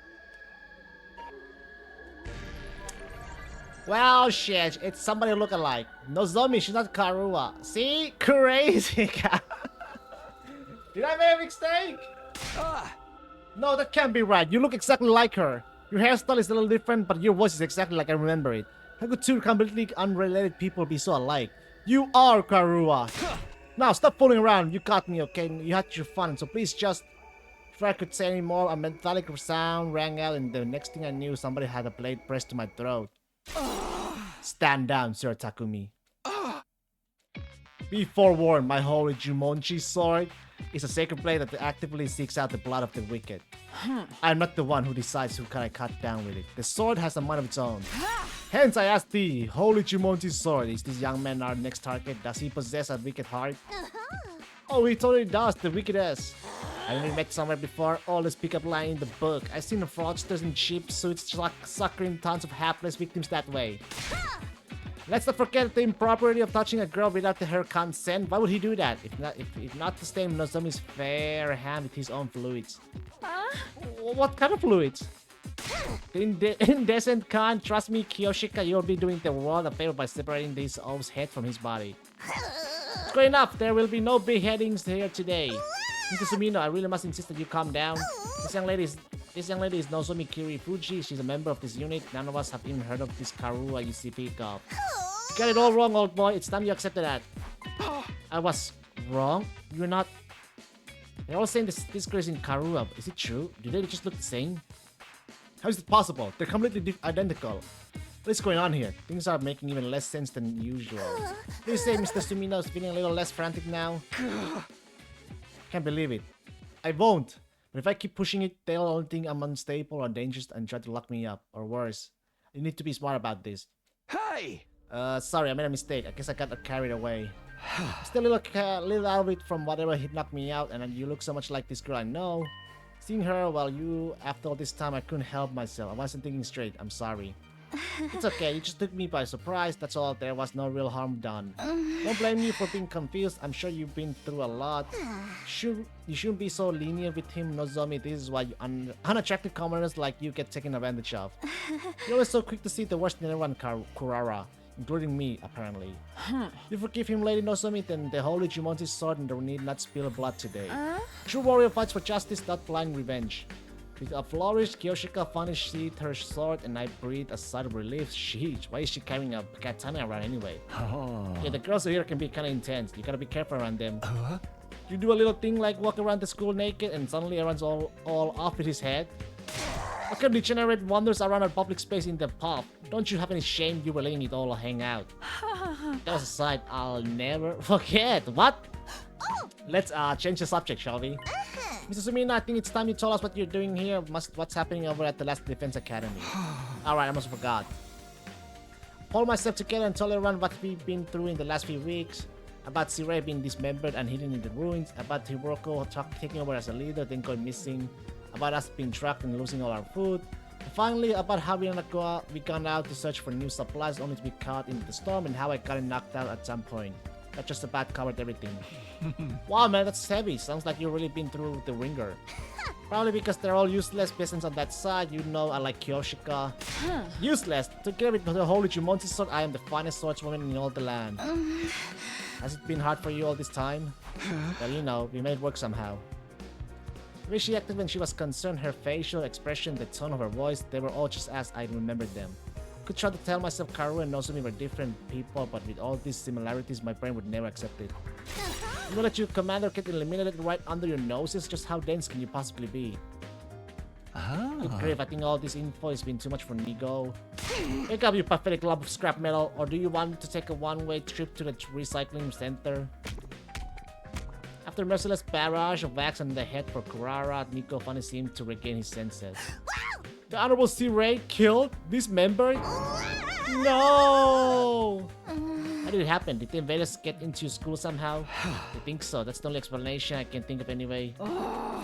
Well, shit, it's somebody look-alike. Nozomi, she's not Karua. See? Crazy. Did I make a mistake? No, that can't be right. You look exactly like her. Your hairstyle is a little different, but your voice is exactly like I remember it. How could two completely unrelated people be so alike? You are Karua. Now, stop fooling around. You caught me, okay? You had your fun, so please just... If I could say any more, a metallic sound rang out, and the next thing I knew, somebody had a blade pressed to my throat. Stand down, Sir Takumi. Be forewarned, my holy Jumonji sword is a sacred blade that actively seeks out the blood of the wicked. I'm not the one who decides who can I cut down with it. The sword has a mind of its own. Hence, I ask thee, holy Jumonji sword, is this young man our next target? Does he possess a wicked heart? Oh, he totally does, the wickedest. I only met somewhere before. Oh, let's pick up line in the book. I've seen the fraudsters in cheap suits suckering tons of hapless victims that way. Let's not forget the impropriety of touching a girl without her consent. Why would he do that? If not to stain Nozomi's fair hand with his own fluids. What kind of fluids? The indecent kind. Trust me, Kiyoshika, you'll be doing the world a favor by separating this oaf's head from his body. It's good enough. There will be no beheadings here today. Mr. Sumino, I really must insist that you calm down. This young lady is Nozomi Kirifuji. She's a member of this unit. None of us have even heard of this Karua you speak of. You got it all wrong, old boy. It's time you accepted that. I was wrong? You're not... They're all saying this girl is in Karua. Is it true? Do they just look the same? How is it possible? They're completely identical. What is going on here? Things are making even less sense than usual. Please say Mr. Sumino is feeling a little less frantic now. Can't believe it. I won't. But if I keep pushing it, they'll only think I'm unstable or dangerous and try to lock me up. Or worse. You need to be smart about this. Hey! Sorry, I made a mistake. I guess I got carried away. Still a little out of it from whatever hit knocked me out, and you look so much like this girl I know. Seeing her while after all this time, I couldn't help myself. I wasn't thinking straight. I'm sorry. It's okay, you just took me by surprise, that's all. There was no real harm done. Don't blame you for being confused. I'm sure you've been through a lot. You shouldn't be so lenient with him, Nozomi. This is why you unattractive commoners like you get taken advantage of. You're always so quick to see the worst in everyone, Kurara. Including me, apparently. You forgive him, Lady Nozomi, then the holy Jumonji sword and need not spill blood today. True warrior fights for justice, not blind revenge. With a flourish, Kiyoshika finally sheathed her sword, and I breathed a sigh of relief. Sheesh, why is she carrying a katana around anyway? Yeah, the girls here can be kinda intense. You gotta be careful around them. You do a little thing like walk around the school naked, and suddenly everyone's all off with his head. How can degenerate wanders around a public space in the pub? Don't you have any shame you were letting it all hang out? That was a sight I'll never forget. What? Let's change the subject, shall we? Mr. Sumino, I think it's time you told us what you're doing here. What's happening over at the Last Defense Academy. Alright, I must have forgot. Pull myself together and tell everyone what we've been through in the last few weeks. About Sirei being dismembered and hidden in the ruins. About Hiroko taking over as a leader, then going missing. About us being trapped and losing all our food. And finally, about how we gone out to search for new supplies only to be caught in the storm, and how I got knocked out at some point. That just about covered everything. Wow, man, that's heavy. Sounds like you've really been through the ringer. Probably because they're all useless peasants on that side. You know, I like Kiyoshika. Useless! Together with the holy Jumonji sword, I am the finest swordswoman in all the land. Has it been hard for you all this time? Well, you know, we made it work somehow. The way she acted when she was concerned, her facial expression, the tone of her voice, they were all just as I remembered them. I could try to tell myself Karu and Nozomi were different people, but with all these similarities, my brain would never accept it. You know that your commander get eliminated right under your noses? Just how dense can you possibly be? Good grief, I think all this info has been too much for Nigo. Wake up, you pathetic lump of scrap metal, or do you want me to take a one-way trip to the recycling center? After a merciless barrage of wax on the head for Kurara, Nico finally seemed to regain his senses. The Honorable Sirei killed? Dismembered? No! How did it happen? Did the invaders get into school somehow? I think so. That's the only explanation I can think of anyway.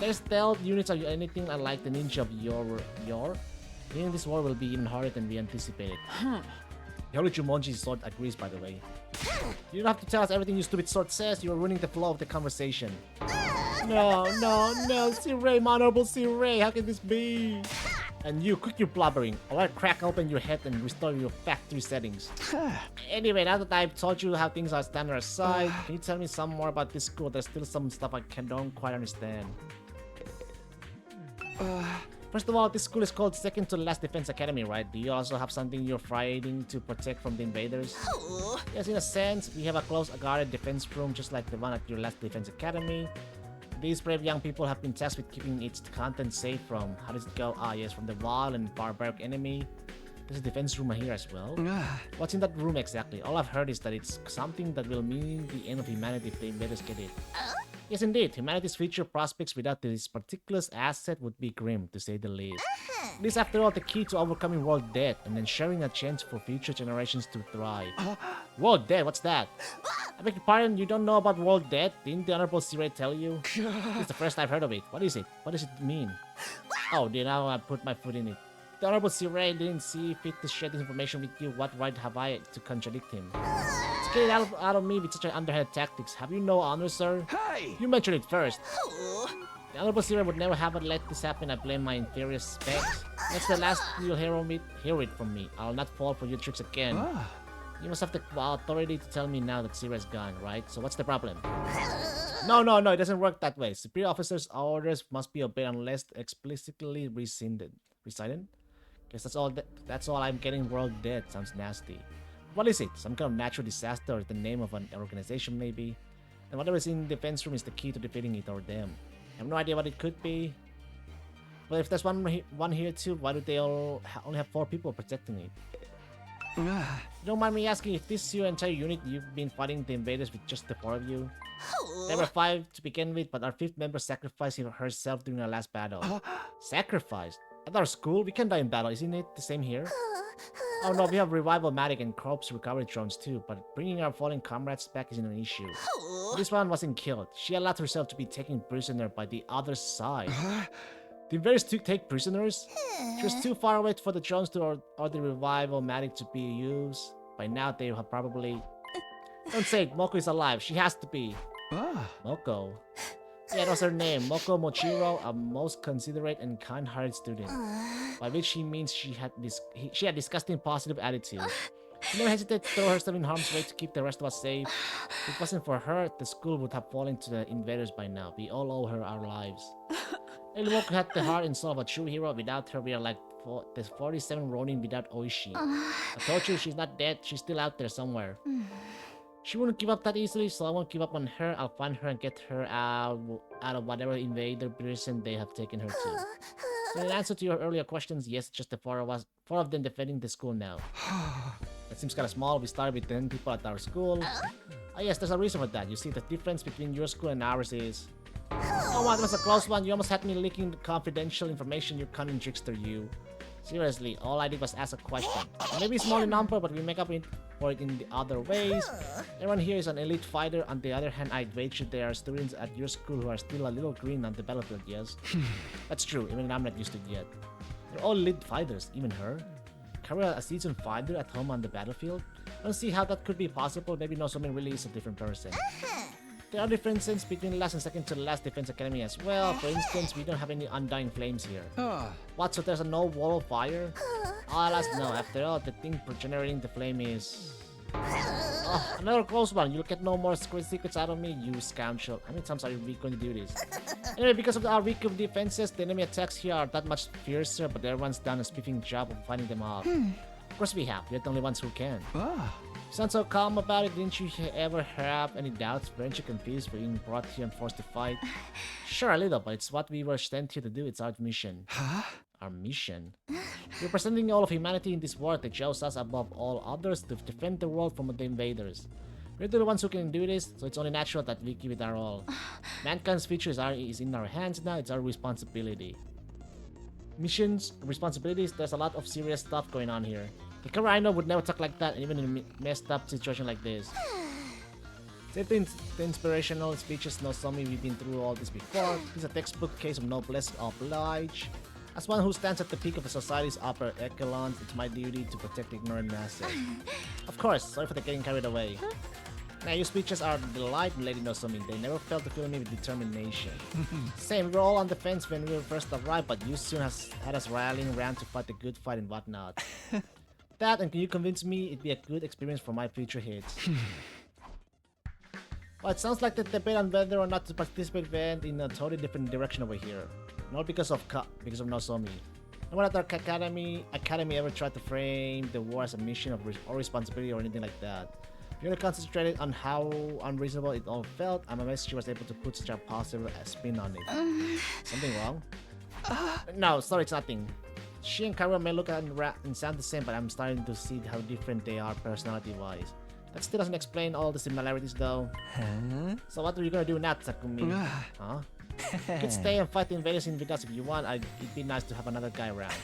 Their stealth units are anything unlike the ninja of Yor. Winning this war will be even harder than we anticipated. The holy Jumonji sword agrees, by the way. You don't have to tell us everything your stupid sword says. You're ruining the flow of the conversation. No, Sirei, my honorable Sirei, how can this be? And you, quit your blubbering. Alright, crack open your head and restore your factory settings. Anyway, now that I've told you how things are standard aside, can you tell me some more about this school? There's still some stuff I don't quite understand. First of all, this school is called Second to Last Defense Academy, right? Do you also have something you're fighting to protect from the invaders? Yes, in a sense, we have a close guarded defense room just like the one at your last defense academy. These brave young people have been tasked with keeping its content safe from, how does it go? Ah, yes, from the wild and barbaric enemy. There's a defense room here as well. What's in that room exactly? All I've heard is that it's something that will mean the end of humanity if the invaders get it. Yes, indeed. Humanity's future prospects without this particular asset would be grim, to say the least. It is, after all, the key to overcoming world death and ensuring a chance for future generations to thrive. World death? What's that? I beg your pardon, you don't know about world death? Didn't the Honorable C-Ray tell you? It's the first I've heard of it. What is it? What does it mean? Oh, now I put my foot in it. The Honorable C-Ray didn't see fit to share this information with you. What right have I to contradict him? It's getting out of me with such an underhanded tactics. Have you no honor, sir? Hey! You mentioned it first. The Honorable C-Ray would never have let this happen. I blame my inferior specs. That's the last you'll hear it from me. I'll not fall for your tricks again. You must have the authority to tell me now that Sierra's gone, right? So what's the problem? No, it doesn't work that way. Superior officers' orders must be obeyed unless explicitly rescinded. Recited? Guess that's all I'm getting. World dead sounds nasty. What is it? Some kind of natural disaster or the name of an organization maybe? And whatever is in the defense room is the key to defeating it or them. I have no idea what it could be. But if there's one here too, why do they only have 4 people protecting it? You don't mind me asking if this is your entire unit you've been fighting the invaders with just the 4 of you? There were 5 to begin with, but our 5th member sacrificed herself during our last battle. Sacrificed? At our school, we can die in battle, isn't it the same here? Oh no, we have revival-matic and corpse recovery drones too, but bringing our fallen comrades back isn't an issue. This one wasn't killed. She allowed herself to be taken prisoner by the other side. The invaders to take prisoners? She was too far away for the drones or the revival-matic to be used. By now, they have probably... Don't say it, Moko is alive. She has to be. Moko. Yeah, that was her name, Moko Mochiro, a most considerate and kind-hearted student. By which he means she had disgusting positive attitude. She never hesitated to throw herself in harm's way to keep the rest of us safe. If it wasn't for her, the school would have fallen to the invaders by now. We all owe her our lives. Lady Moko had the heart and soul of a true hero. Without her, we are like the 47 Ronin without Oishi. I told you she's not dead. She's still out there somewhere. She wouldn't give up that easily, so I won't give up on her. I'll find her and get her out of whatever invader prison they have taken her to. So in answer to your earlier questions, yes, just the 4 of them defending the school now. That seems kind of small. We started with 10 people at our school. Oh yes, there's a reason for that. You see, the difference between your school and ours is... Oh wow, that was a close one. You almost had me leaking confidential information, you cunning trickster, you. Seriously, all I did was ask a question. Maybe small in number, but we make up for it in the other ways. Everyone here is an elite fighter. On the other hand, I'd wager there are students at your school who are still a little green on the battlefield, yes? That's true, even I'm not used to it yet. They're all elite fighters, even her. Carry a seasoned fighter at home on the battlefield? I don't see how that could be possible. Maybe Nozomi really is a different person. There are differences between last and second to the last defense academy as well. For instance, we don't have any undying flames here. What, so there's a no wall of fire? Alas, no. After all, the thing for generating the flame is... Oh, another close one. You'll get no more secrets out of me, you scoundrel. How many times are we going to do this? Anyway, because of our weak defenses, the enemy attacks here are that much fiercer, but everyone's done a spiffing job of fighting them off. Of course we have. We're the only ones who can. You sound so calm about it. Didn't you ever have any doubts? Weren't you confused for being brought here and forced to fight? Sure, a little, but it's what we were sent here to do. It's our mission. Our mission? Representing all of humanity in this war that shows us above all others to defend the world from the invaders. We're the ones who can do this, so it's only natural that we give it our all. Mankind's future is in our hands now. It's our responsibility. Missions, responsibilities, there's a lot of serious stuff going on here. The Kara I know would never talk like that, even in a messed up situation like this. Save the inspirational speeches, Nozomi, we've been through all this before. This is a textbook case of noblesse oblige. As one who stands at the peak of the society's upper echelons, it's my duty to protect the ignorant masses. Of course, sorry for the getting carried away. Now, your speeches are a delight, Lady Nozomi. They never failed to fill me with determination. Same, we were all on the fence when we first arrived, but you soon had us rallying around to fight the good fight and whatnot. That, and can you convince me it'd be a good experience for my future hits? Well, it sounds like the debate on whether or not to participate went in a totally different direction over here. Not because of Nozomi. No one at our academy ever tried to frame the war as a mission or responsibility or anything like that. We only concentrated on how unreasonable it all felt. I'm amazed she was able to put such a positive spin on it. Something wrong? No, sorry, it's nothing. She and Karua may look and sound the same, but I'm starting to see how different they are personality-wise. That still doesn't explain all the similarities, though. Huh? So what are you gonna do now, Takumi? Huh? You could stay and fight the invaders in Vegas if you want. It'd be nice to have another guy around.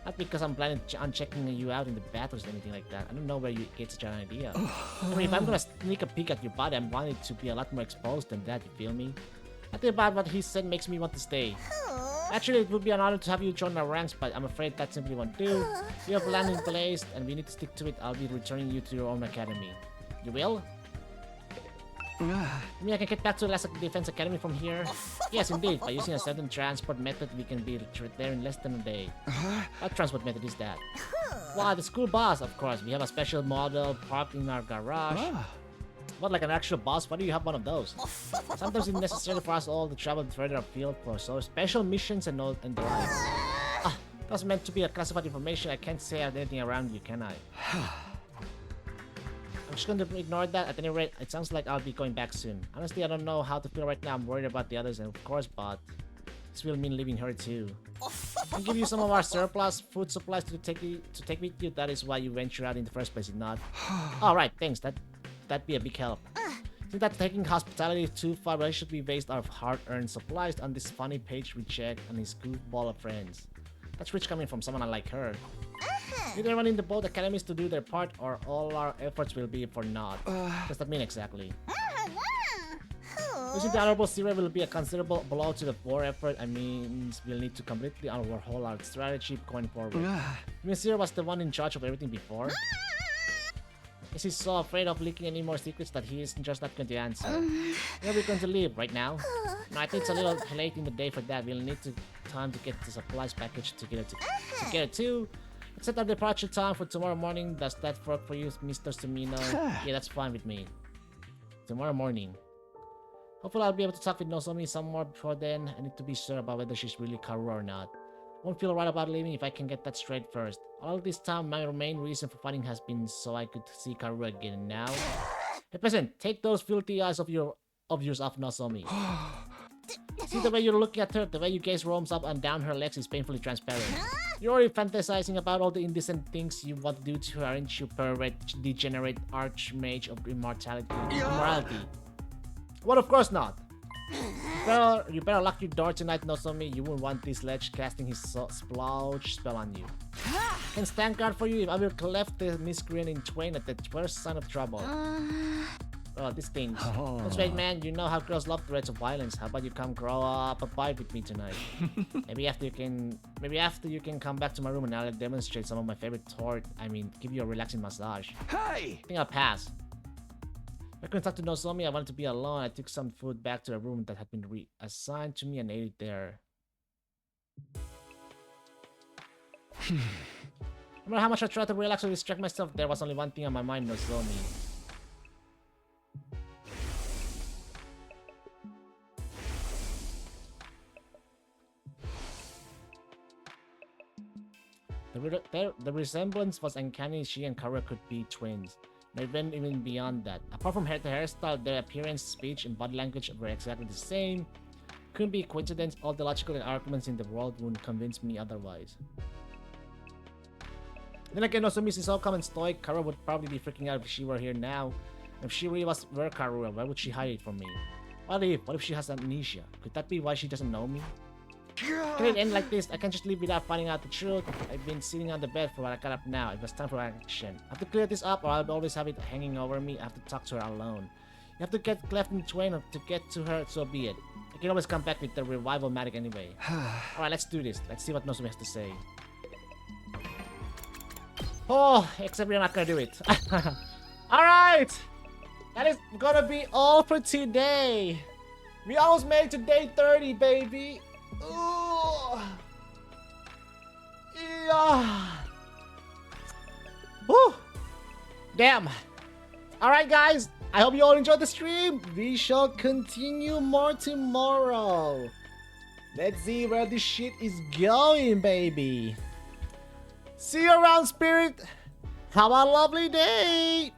Not because I'm planning on checking you out in the battles or anything like that. I don't know where you get such an idea. I mean, if I'm gonna sneak a peek at your body, I want it to be a lot more exposed than that, you feel me? Nothing about what he said makes me want to stay. Actually, it would be an honor to have you join our ranks, but I'm afraid that simply won't do. We have a plan in place, and we need to stick to it. I'll be returning you to your own academy. You will? You mean I can get back to Last Defense Academy from here? Yes, indeed. By using a certain transport method, we can be there in less than a day. What transport method is that? Well, the school bus, of course. We have a special model parked in our garage. What, like an actual bus? Why do you have one of those? Sometimes it's necessary for us all to travel further afield for so special missions and the like. That's meant to be a classified information. I can't say anything around you, can I? I'm just going to ignore that. At any rate, it sounds like I'll be going back soon. Honestly, I don't know how to feel right now. I'm worried about the others, and of course, but this will mean leaving her too. I'll give you some of our surplus food supplies to take with you. That is why you ventured out in the first place, if not. Alright, thanks. That'd be a big help. Since that taking hospitality too far, we should we waste our hard-earned supplies on this funny page we check and his goofball of friends. That's rich coming from someone unlike her. Need everyone in the both academies to do their part, or all our efforts will be for naught. What does that mean exactly? Losing the Honorable Zero will be a considerable blow to the war effort. I mean, we'll need to completely overhaul our strategy going forward. You mean Zero was the one in charge of everything before? Is he so afraid of leaking any more secrets that he isn't just not going to answer? Where are we going to leave? Right now? No, I think it's a little late in the day for that. We'll need time to get the supplies package together too. Set our departure time for tomorrow morning. Does that work for you, Mr. Sumino? Yeah, that's fine with me. Tomorrow morning. Hopefully I'll be able to talk with Nozomi some more before then. I need to be sure about whether she's really Karua or not. Won't feel right about leaving if I can get that straight first. All this time, my main reason for fighting has been so I could see Karua again. And now... Hey, peasant, take those filthy eyes of yours off Nozomi. See the way you're looking at her, the way your gaze roams up and down her legs is painfully transparent. You're already fantasizing about all the indecent things you want to do to her, aren't you, pervert, degenerate archmage of immorality? Well, of course not. You better lock your door tonight, Nozomi. You won't want this ledge casting his splooge spell on you. Can stand guard for you if I will cleft the miscreant in twain at the first sign of trouble. Oh, this thing. That's right, man. You know how girls love threats of violence. How about you come grow up a bite with me tonight? Maybe after you can come back to my room and I'll demonstrate some of my favorite give you a relaxing massage. Hey! I think I'll pass. I couldn't talk to Nozomi. I wanted to be alone. I took some food back to a room that had been reassigned to me and ate it there. No matter how much I tried to relax or distract myself, there was only one thing on my mind, Nozomi. The resemblance was uncanny. She and Karua could be twins. They went even beyond that. Apart from her hairstyle, their appearance, speech, and body language were exactly the same. Couldn't be a coincidence. All the logical arguments in the world wouldn't convince me otherwise. Then again, Nozomi is so calm and stoic. Karua would probably be freaking out if she were here now. If she really were Karua, why would she hide it from me? What if she has amnesia? Could that be why she doesn't know me? Can it end like this? I can't just leave without finding out the truth. I've been sitting on the bed for a while. I got up now. It was time for action. I have to clear this up or I'll always have it hanging over me. I have to talk to her alone. You have to get cleft in twain to get to her, so be it. I can always come back with the revival magic anyway. Alright, let's do this. Let's see what Nozomi has to say. Oh, except we're not gonna do it. Alright! That is gonna be all for today. We almost made it to day 30, baby. Ooh. Yeah. Woo. Damn. Alright, guys. I hope you all enjoyed the stream. We shall continue more tomorrow. Let's see where this shit is going, baby. See you around, Spirit. Have a lovely day.